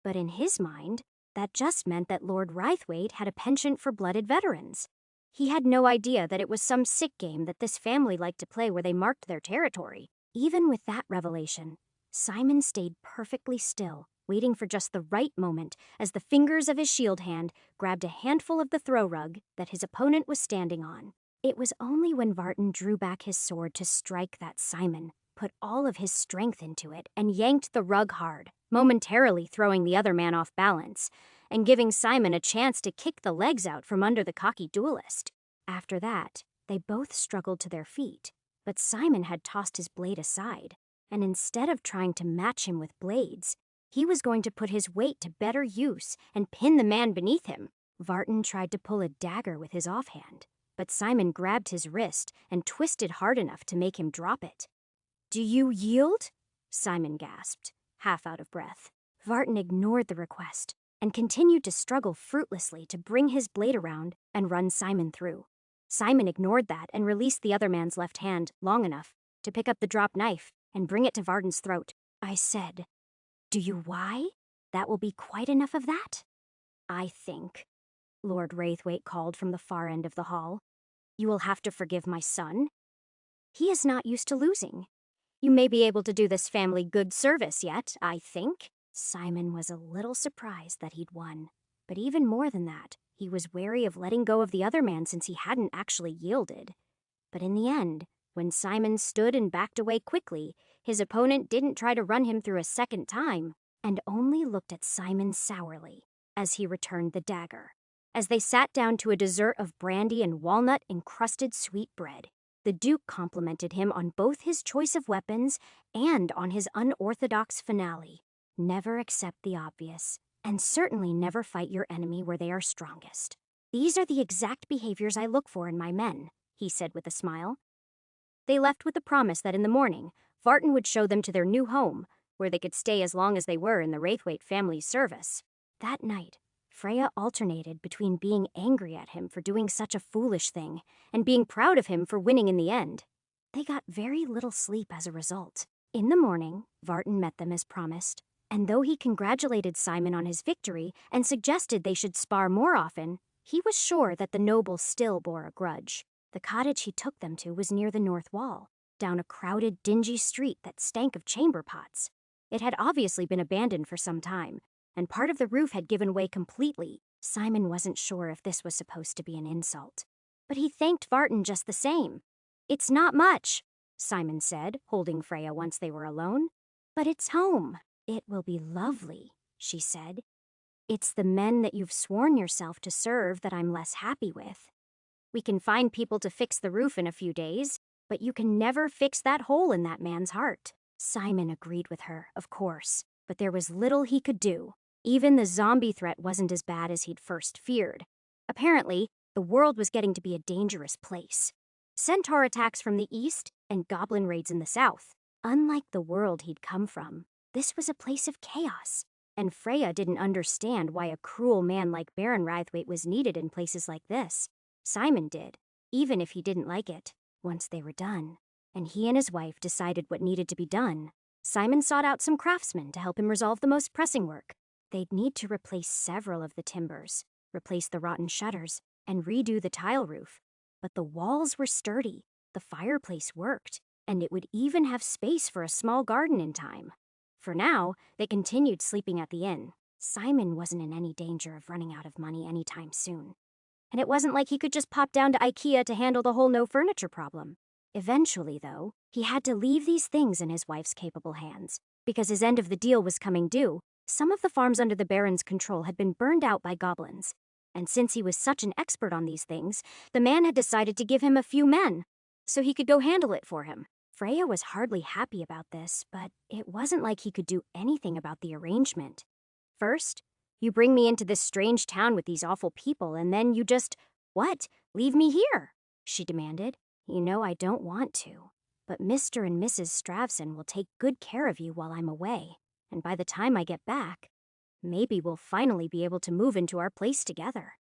[SPEAKER 1] But in his mind, that just meant that Lord Rythwaite had a penchant for blooded veterans. He had no idea that it was some sick game that this family liked to play where they marked their territory. Even with that revelation, Simon stayed perfectly still, waiting for just the right moment as the fingers of his shield hand grabbed a handful of the throw rug that his opponent was standing on. It was only when Vartan drew back his sword to strike that Simon put all of his strength into it and yanked the rug hard, momentarily throwing the other man off balance, and giving Simon a chance to kick the legs out from under the cocky duelist. After that, they both struggled to their feet, but Simon had tossed his blade aside, and instead of trying to match him with blades, he was going to put his weight to better use and pin the man beneath him. Vartan tried to pull a dagger with his offhand, but Simon grabbed his wrist and twisted hard enough to make him drop it. "Do you yield?" Simon gasped, half out of breath. Vartan ignored the request and continued to struggle fruitlessly to bring his blade around and run Simon through. Simon ignored that and released the other man's left hand long enough to pick up the dropped knife and bring it to Vartan's throat. "I said, do you why? That will be quite enough of that?" "I think," Lord Wraithwaite called from the far end of the hall. "You will have to forgive my son. He is not used to losing. You may be able to do this family good service yet, I think." Simon was a little surprised that he'd won, but even more than that, he was wary of letting go of the other man since he hadn't actually yielded. But in the end, when Simon stood and backed away quickly, his opponent didn't try to run him through a second time, and only looked at Simon sourly as he returned the dagger. As they sat down to a dessert of brandy and walnut-encrusted sweetbread, the Duke complimented him on both his choice of weapons and on his unorthodox finale. "Never accept the obvious, and certainly never fight your enemy where they are strongest. These are the exact behaviors I look for in my men," he said with a smile. They left with the promise that in the morning, Vartan would show them to their new home, where they could stay as long as they were in the Wraithwaite family's service. That night, Freya alternated between being angry at him for doing such a foolish thing and being proud of him for winning in the end. They got very little sleep as a result. In the morning, Vartan met them as promised, and though he congratulated Simon on his victory and suggested they should spar more often, he was sure that the noble still bore a grudge. The cottage he took them to was near the north wall, down a crowded, dingy street that stank of chamber pots. It had obviously been abandoned for some time, and part of the roof had given way completely. Simon wasn't sure if this was supposed to be an insult, but he thanked Vartan just the same. "It's not much," Simon said, holding Freya once they were alone. But it's home. It will be lovely, she said. It's the men that you've sworn yourself to serve that I'm less happy with. We can find people to fix the roof in a few days, but you can never fix that hole in that man's heart. Simon agreed with her, of course, but there was little he could do. Even the zombie threat wasn't as bad as he'd first feared. Apparently, the world was getting to be a dangerous place. Centaur attacks from the east and goblin raids in the south. Unlike the world he'd come from, this was a place of chaos. And Freya didn't understand why a cruel man like Baron Rythwaite was needed in places like this. Simon did, even if he didn't like it, once they were done. And he and his wife decided what needed to be done. Simon sought out some craftsmen to help him resolve the most pressing work. They'd need to replace several of the timbers, replace the rotten shutters, and redo the tile roof. But the walls were sturdy, the fireplace worked, and it would even have space for a small garden in time. For now, they continued sleeping at the inn. Simon wasn't in any danger of running out of money anytime soon. And it wasn't like he could just pop down to IKEA to handle the whole no furniture problem. Eventually, though, he had to leave these things in his wife's capable hands. Because his end of the deal was coming due, some of the farms under the Baron's control had been burned out by goblins. And since he was such an expert on these things, the man had decided to give him a few men, so he could go handle it for him. Freya was hardly happy about this, but it wasn't like he could do anything about the arrangement. First, you bring me into this strange town with these awful people, and then you just, what, leave me here? She demanded. You know I don't want to, but Mr. and Mrs. Stravson will take good care of you while I'm away, and by the time I get back, maybe we'll finally be able to move into our place together.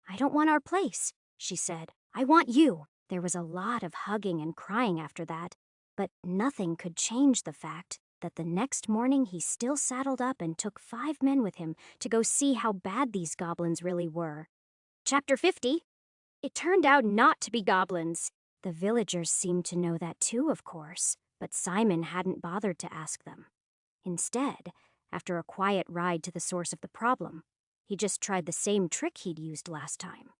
[SPEAKER 1] I don't want our place, she said. I want you. There was a lot of hugging and crying after that, but nothing could change the fact that the next morning he still saddled up and took 5 men with him to go see how bad these goblins really were. Chapter 50. It turned out not to be goblins. The villagers seemed to know that too, of course, but Simon hadn't bothered to ask them. Instead, after a quiet ride to the source of the problem, he just tried the same trick he'd used last time.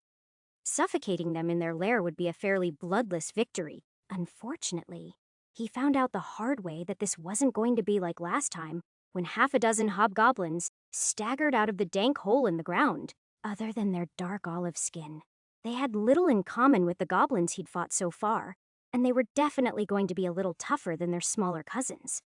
[SPEAKER 1] Suffocating them in their lair would be a fairly bloodless victory. Unfortunately, he found out the hard way that this wasn't going to be like last time, when 6 hobgoblins staggered out of the dank hole in the ground. Other than their dark olive skin, they had little in common with the goblins he'd fought so far, and they were definitely going to be a little tougher than their smaller cousins.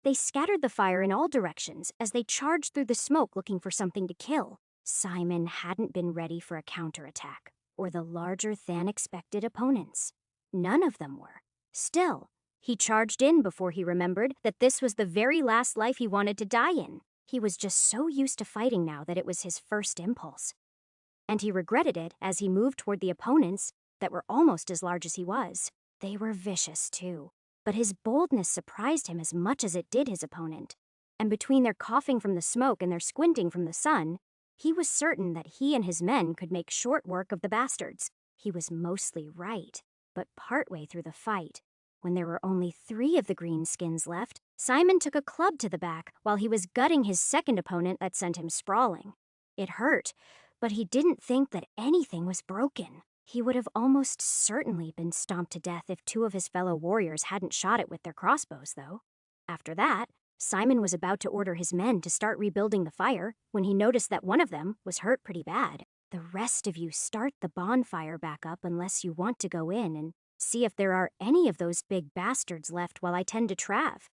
[SPEAKER 1] They scattered the fire in all directions as they charged through the smoke looking for something to kill. Simon hadn't been ready for a counterattack, or the larger-than-expected opponents. None of them were. Still, he charged in before he remembered that this was the very last life he wanted to die in. He was just so used to fighting now that it was his first impulse. And he regretted it as he moved toward the opponents that were almost as large as he was. They were vicious, too. But his boldness surprised him as much as it did his opponent. And between their coughing from the smoke and their squinting from the sun, he was certain that he and his men could make short work of the bastards. He was mostly right. But partway through the fight, when there were only 3 of the greenskins left, Simon took a club to the back while he was gutting his second opponent that sent him sprawling. It hurt, but he didn't think that anything was broken. He would have almost certainly been stomped to death if 2 of his fellow warriors hadn't shot it with their crossbows, though. After that, Simon was about to order his men to start rebuilding the fire when he noticed that one of them was hurt pretty bad. The rest of you start the bonfire back up unless you want to go in and see if there are any of those big bastards left while I tend to Trav,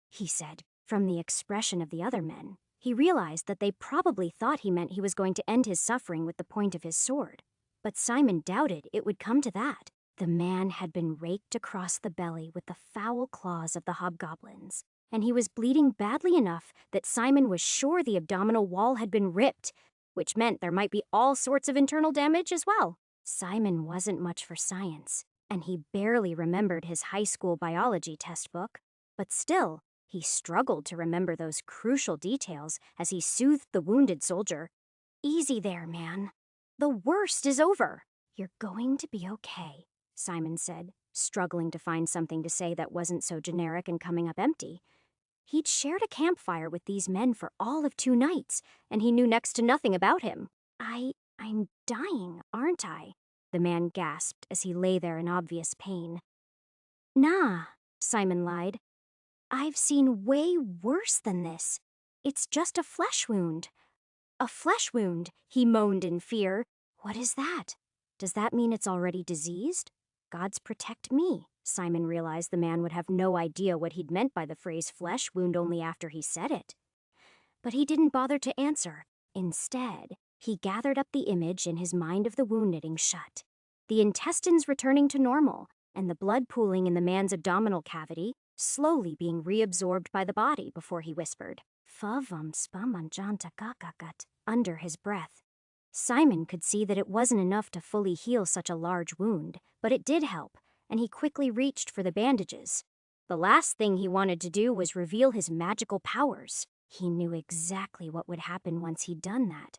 [SPEAKER 1] he said. From the expression of the other men, he realized that they probably thought he meant he was going to end his suffering with the point of his sword. But Simon doubted it would come to that. The man had been raked across the belly with the foul claws of the hobgoblins, and he was bleeding badly enough that Simon was sure the abdominal wall had been ripped, which meant there might be all sorts of internal damage as well. Simon wasn't much for science, and he barely remembered his high school biology textbook. But still, he struggled to remember those crucial details as he soothed the wounded soldier. Easy there, man. The worst is over. You're going to be okay, Simon said, struggling to find something to say that wasn't so generic and coming up empty. He'd shared a campfire with these men for all of 2 nights, and he knew next to nothing about him. I'm dying, aren't I? The man gasped as he lay there in obvious pain. Nah, Simon lied. I've seen way worse than this. It's just a flesh wound. A flesh wound, he moaned in fear. What is that? Does that mean it's already diseased? Gods protect me. Simon realized the man would have no idea what he'd meant by the phrase flesh wound only after he said it. But he didn't bother to answer. Instead, he gathered up the image in his mind of the wound knitting shut, the intestines returning to normal, and the blood pooling in the man's abdominal cavity, slowly being reabsorbed by the body before he whispered, Favam spamanjanta kakakat, under his breath. Simon could see that it wasn't enough to fully heal such a large wound, but it did help, and he quickly reached for the bandages. The last thing he wanted to do was reveal his magical powers. He knew exactly what would happen once he'd done that.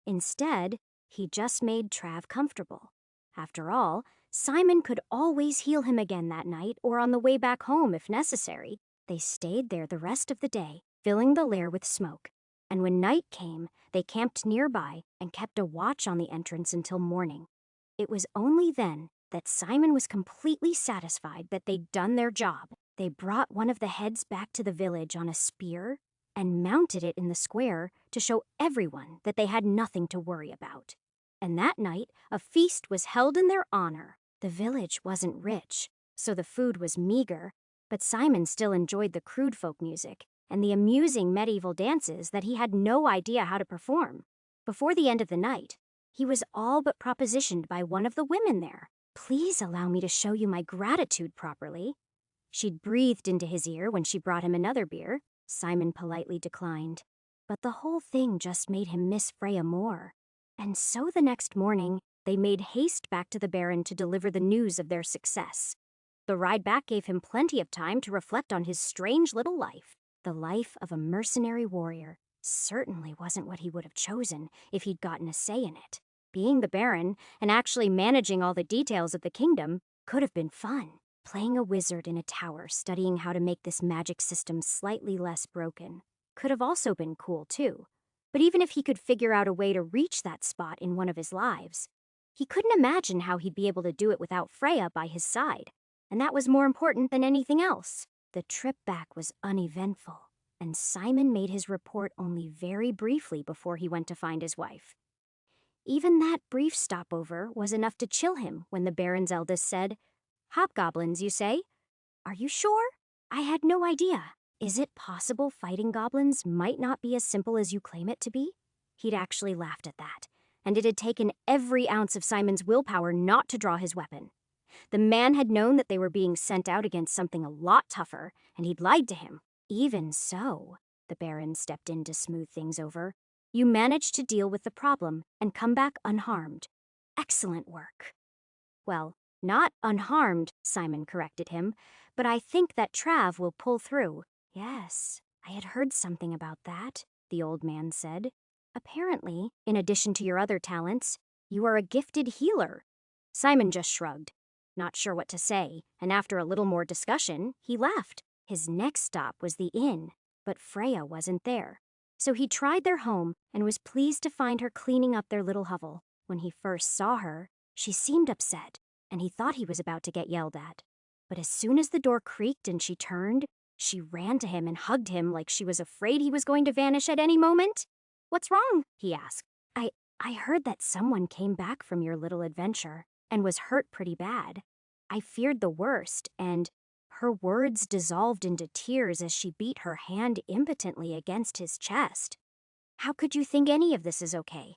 [SPEAKER 1] Instead, he just made Trav comfortable. After all, Simon could always heal him again that night or on the way back home if necessary. They stayed there the rest of the day, filling the lair with smoke. And when night came, they camped nearby and kept a watch on the entrance until morning. It was only then that Simon was completely satisfied that they'd done their job. They brought one of the heads back to the village on a spear and mounted it in the square to show everyone that they had nothing to worry about. And that night, a feast was held in their honor. The village wasn't rich, so the food was meager, but Simon still enjoyed the crude folk music and the amusing medieval dances that he had no idea how to perform. Before the end of the night, he was all but propositioned by one of the women there. Please allow me to show you my gratitude properly. She'd breathed into his ear when she brought him another beer. Simon politely declined. But the whole thing just made him miss Freya more. And so the next morning, they made haste back to the Baron to deliver the news of their success. The ride back gave him plenty of time to reflect on his strange little life. The life of a mercenary warrior certainly wasn't what he would have chosen if he'd gotten a say in it. Being the Baron and actually managing all the details of the kingdom could have been fun. Playing a wizard in a tower studying how to make this magic system slightly less broken could have also been cool too. But even if he could figure out a way to reach that spot in one of his lives, he couldn't imagine how he'd be able to do it without Freya by his side. And that was more important than anything else. The trip back was uneventful, and Simon made his report only very briefly before he went to find his wife. Even that brief stopover was enough to chill him when the Baron's eldest said, Hobgoblins, you say? Are you sure? I had no idea. Is it possible fighting goblins might not be as simple as you claim it to be? He'd actually laughed at that, and it had taken every ounce of Simon's willpower not to draw his weapon. The man had known that they were being sent out against something a lot tougher, and he'd lied to him. Even so, the Baron stepped in to smooth things over. You managed to deal with the problem and come back unharmed. Excellent work. Well, not unharmed, Simon corrected him, but I think that Trav will pull through. Yes, I had heard something about that, the old man said. Apparently, in addition to your other talents, you are a gifted healer. Simon just shrugged, not sure what to say, and after a little more discussion, he left. His next stop was the inn, but Freya wasn't there. So he tried their home and was pleased to find her cleaning up their little hovel. When he first saw her, she seemed upset, and he thought he was about to get yelled at. But as soon as the door creaked and she turned, she ran to him and hugged him like she was afraid he was going to vanish at any moment. What's wrong? He asked. I heard that someone came back from your little adventure and was hurt pretty bad. I feared the worst, and her words dissolved into tears as she beat her hand impotently against his chest. How could you think any of this is okay?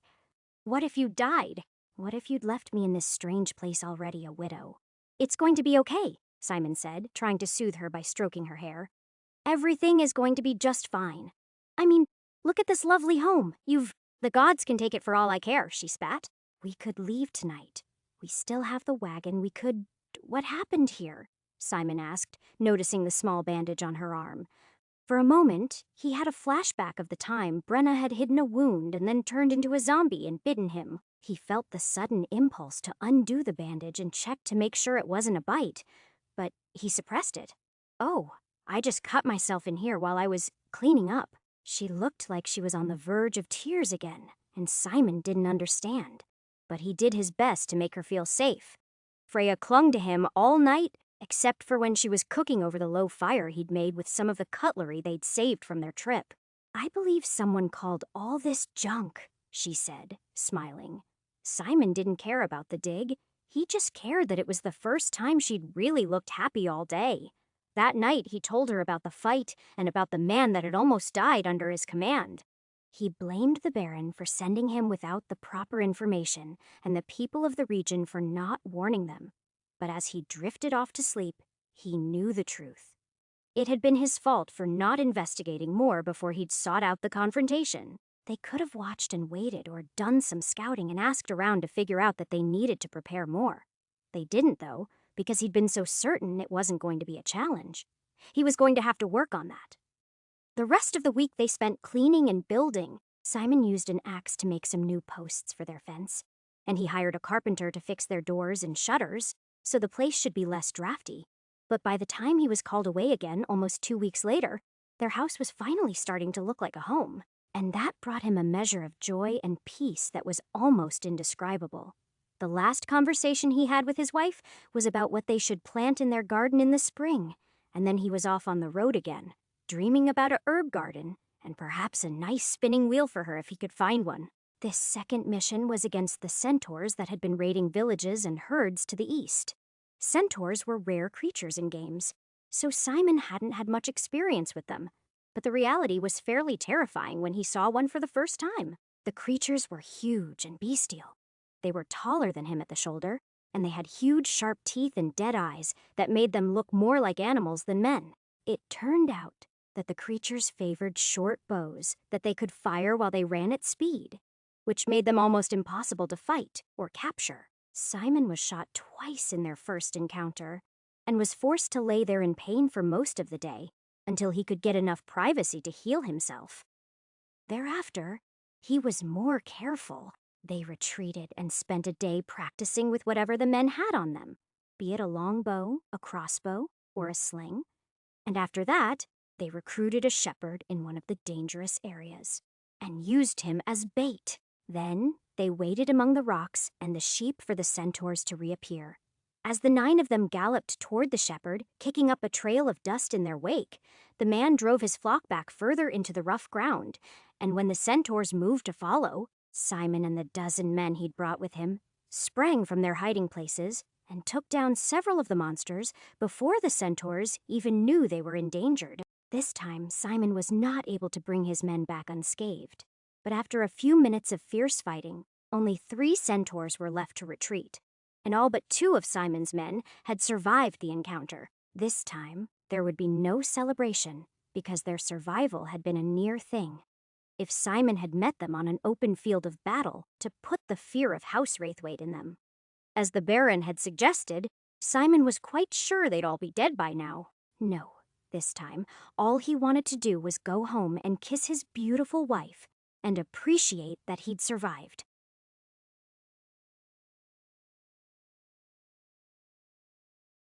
[SPEAKER 1] What if you died? What if you'd left me in this strange place already a widow? It's going to be okay, Simon said, trying to soothe her by stroking her hair. Everything is going to be just fine. I mean, look at this lovely home. The gods can take it for all I care, she spat. We could leave tonight. We still have the wagon. What happened here? Simon asked, noticing the small bandage on her arm. For a moment, he had a flashback of the time Brenna had hidden a wound and then turned into a zombie and bitten him. He felt the sudden impulse to undo the bandage and check to make sure it wasn't a bite, but he suppressed it. Oh, I just cut myself in here while I was cleaning up. She looked like she was on the verge of tears again, and Simon didn't understand. But he did his best to make her feel safe. Freya clung to him all night, except for when she was cooking over the low fire he'd made with some of the cutlery they'd saved from their trip. "I believe someone called all this junk," she said, smiling. Simon didn't care about the dig. He just cared that it was the first time she'd really looked happy all day. That night, he told her about the fight and about the man that had almost died under his command. He blamed the Baron for sending him without the proper information and the people of the region for not warning them. But as he drifted off to sleep, he knew the truth. It had been his fault for not investigating more before he'd sought out the confrontation. They could have watched and waited or done some scouting and asked around to figure out that they needed to prepare more. They didn't, though, because he'd been so certain it wasn't going to be a challenge. He was going to have to work on that. The rest of the week they spent cleaning and building. Simon used an axe to make some new posts for their fence, and he hired a carpenter to fix their doors and shutters, so the place should be less drafty. But by the time he was called away again, almost 2 weeks later, their house was finally starting to look like a home, and that brought him a measure of joy and peace that was almost indescribable. The last conversation he had with his wife was about what they should plant in their garden in the spring, and then he was off on the road again, dreaming about a herb garden and perhaps a nice spinning wheel for her if he could find one. This second mission was against the centaurs that had been raiding villages and herds to the east. Centaurs were rare creatures in games, so Simon hadn't had much experience with them, but the reality was fairly terrifying when he saw one for the first time. The creatures were huge and bestial. They were taller than him at the shoulder, and they had huge sharp teeth and dead eyes that made them look more like animals than men. It turned out that the creatures favored short bows that they could fire while they ran at speed, which made them almost impossible to fight or capture. Simon was shot twice in their first encounter and was forced to lay there in pain for most of the day until he could get enough privacy to heal himself. Thereafter, he was more careful. They retreated and spent a day practicing with whatever the men had on them, be it a long bow, a crossbow, or a sling. And after that, they recruited a shepherd in one of the dangerous areas and used him as bait. Then they waited among the rocks and the sheep for the centaurs to reappear. As the 9 of them galloped toward the shepherd, kicking up a trail of dust in their wake, the man drove his flock back further into the rough ground, and when the centaurs moved to follow, Simon and the dozen men he'd brought with him sprang from their hiding places and took down several of the monsters before the centaurs even knew they were endangered. This time, Simon was not able to bring his men back unscathed, but after a few minutes of fierce fighting, only 3 centaurs were left to retreat, and all but 2 of Simon's men had survived the encounter. This time, there would be no celebration because their survival had been a near thing. If Simon had met them on an open field of battle to put the fear of House Wraithwaite in them. As the Baron had suggested, Simon was quite sure they'd all be dead by now. No, this time, all he wanted to do was go home and kiss his beautiful wife and appreciate that he'd survived.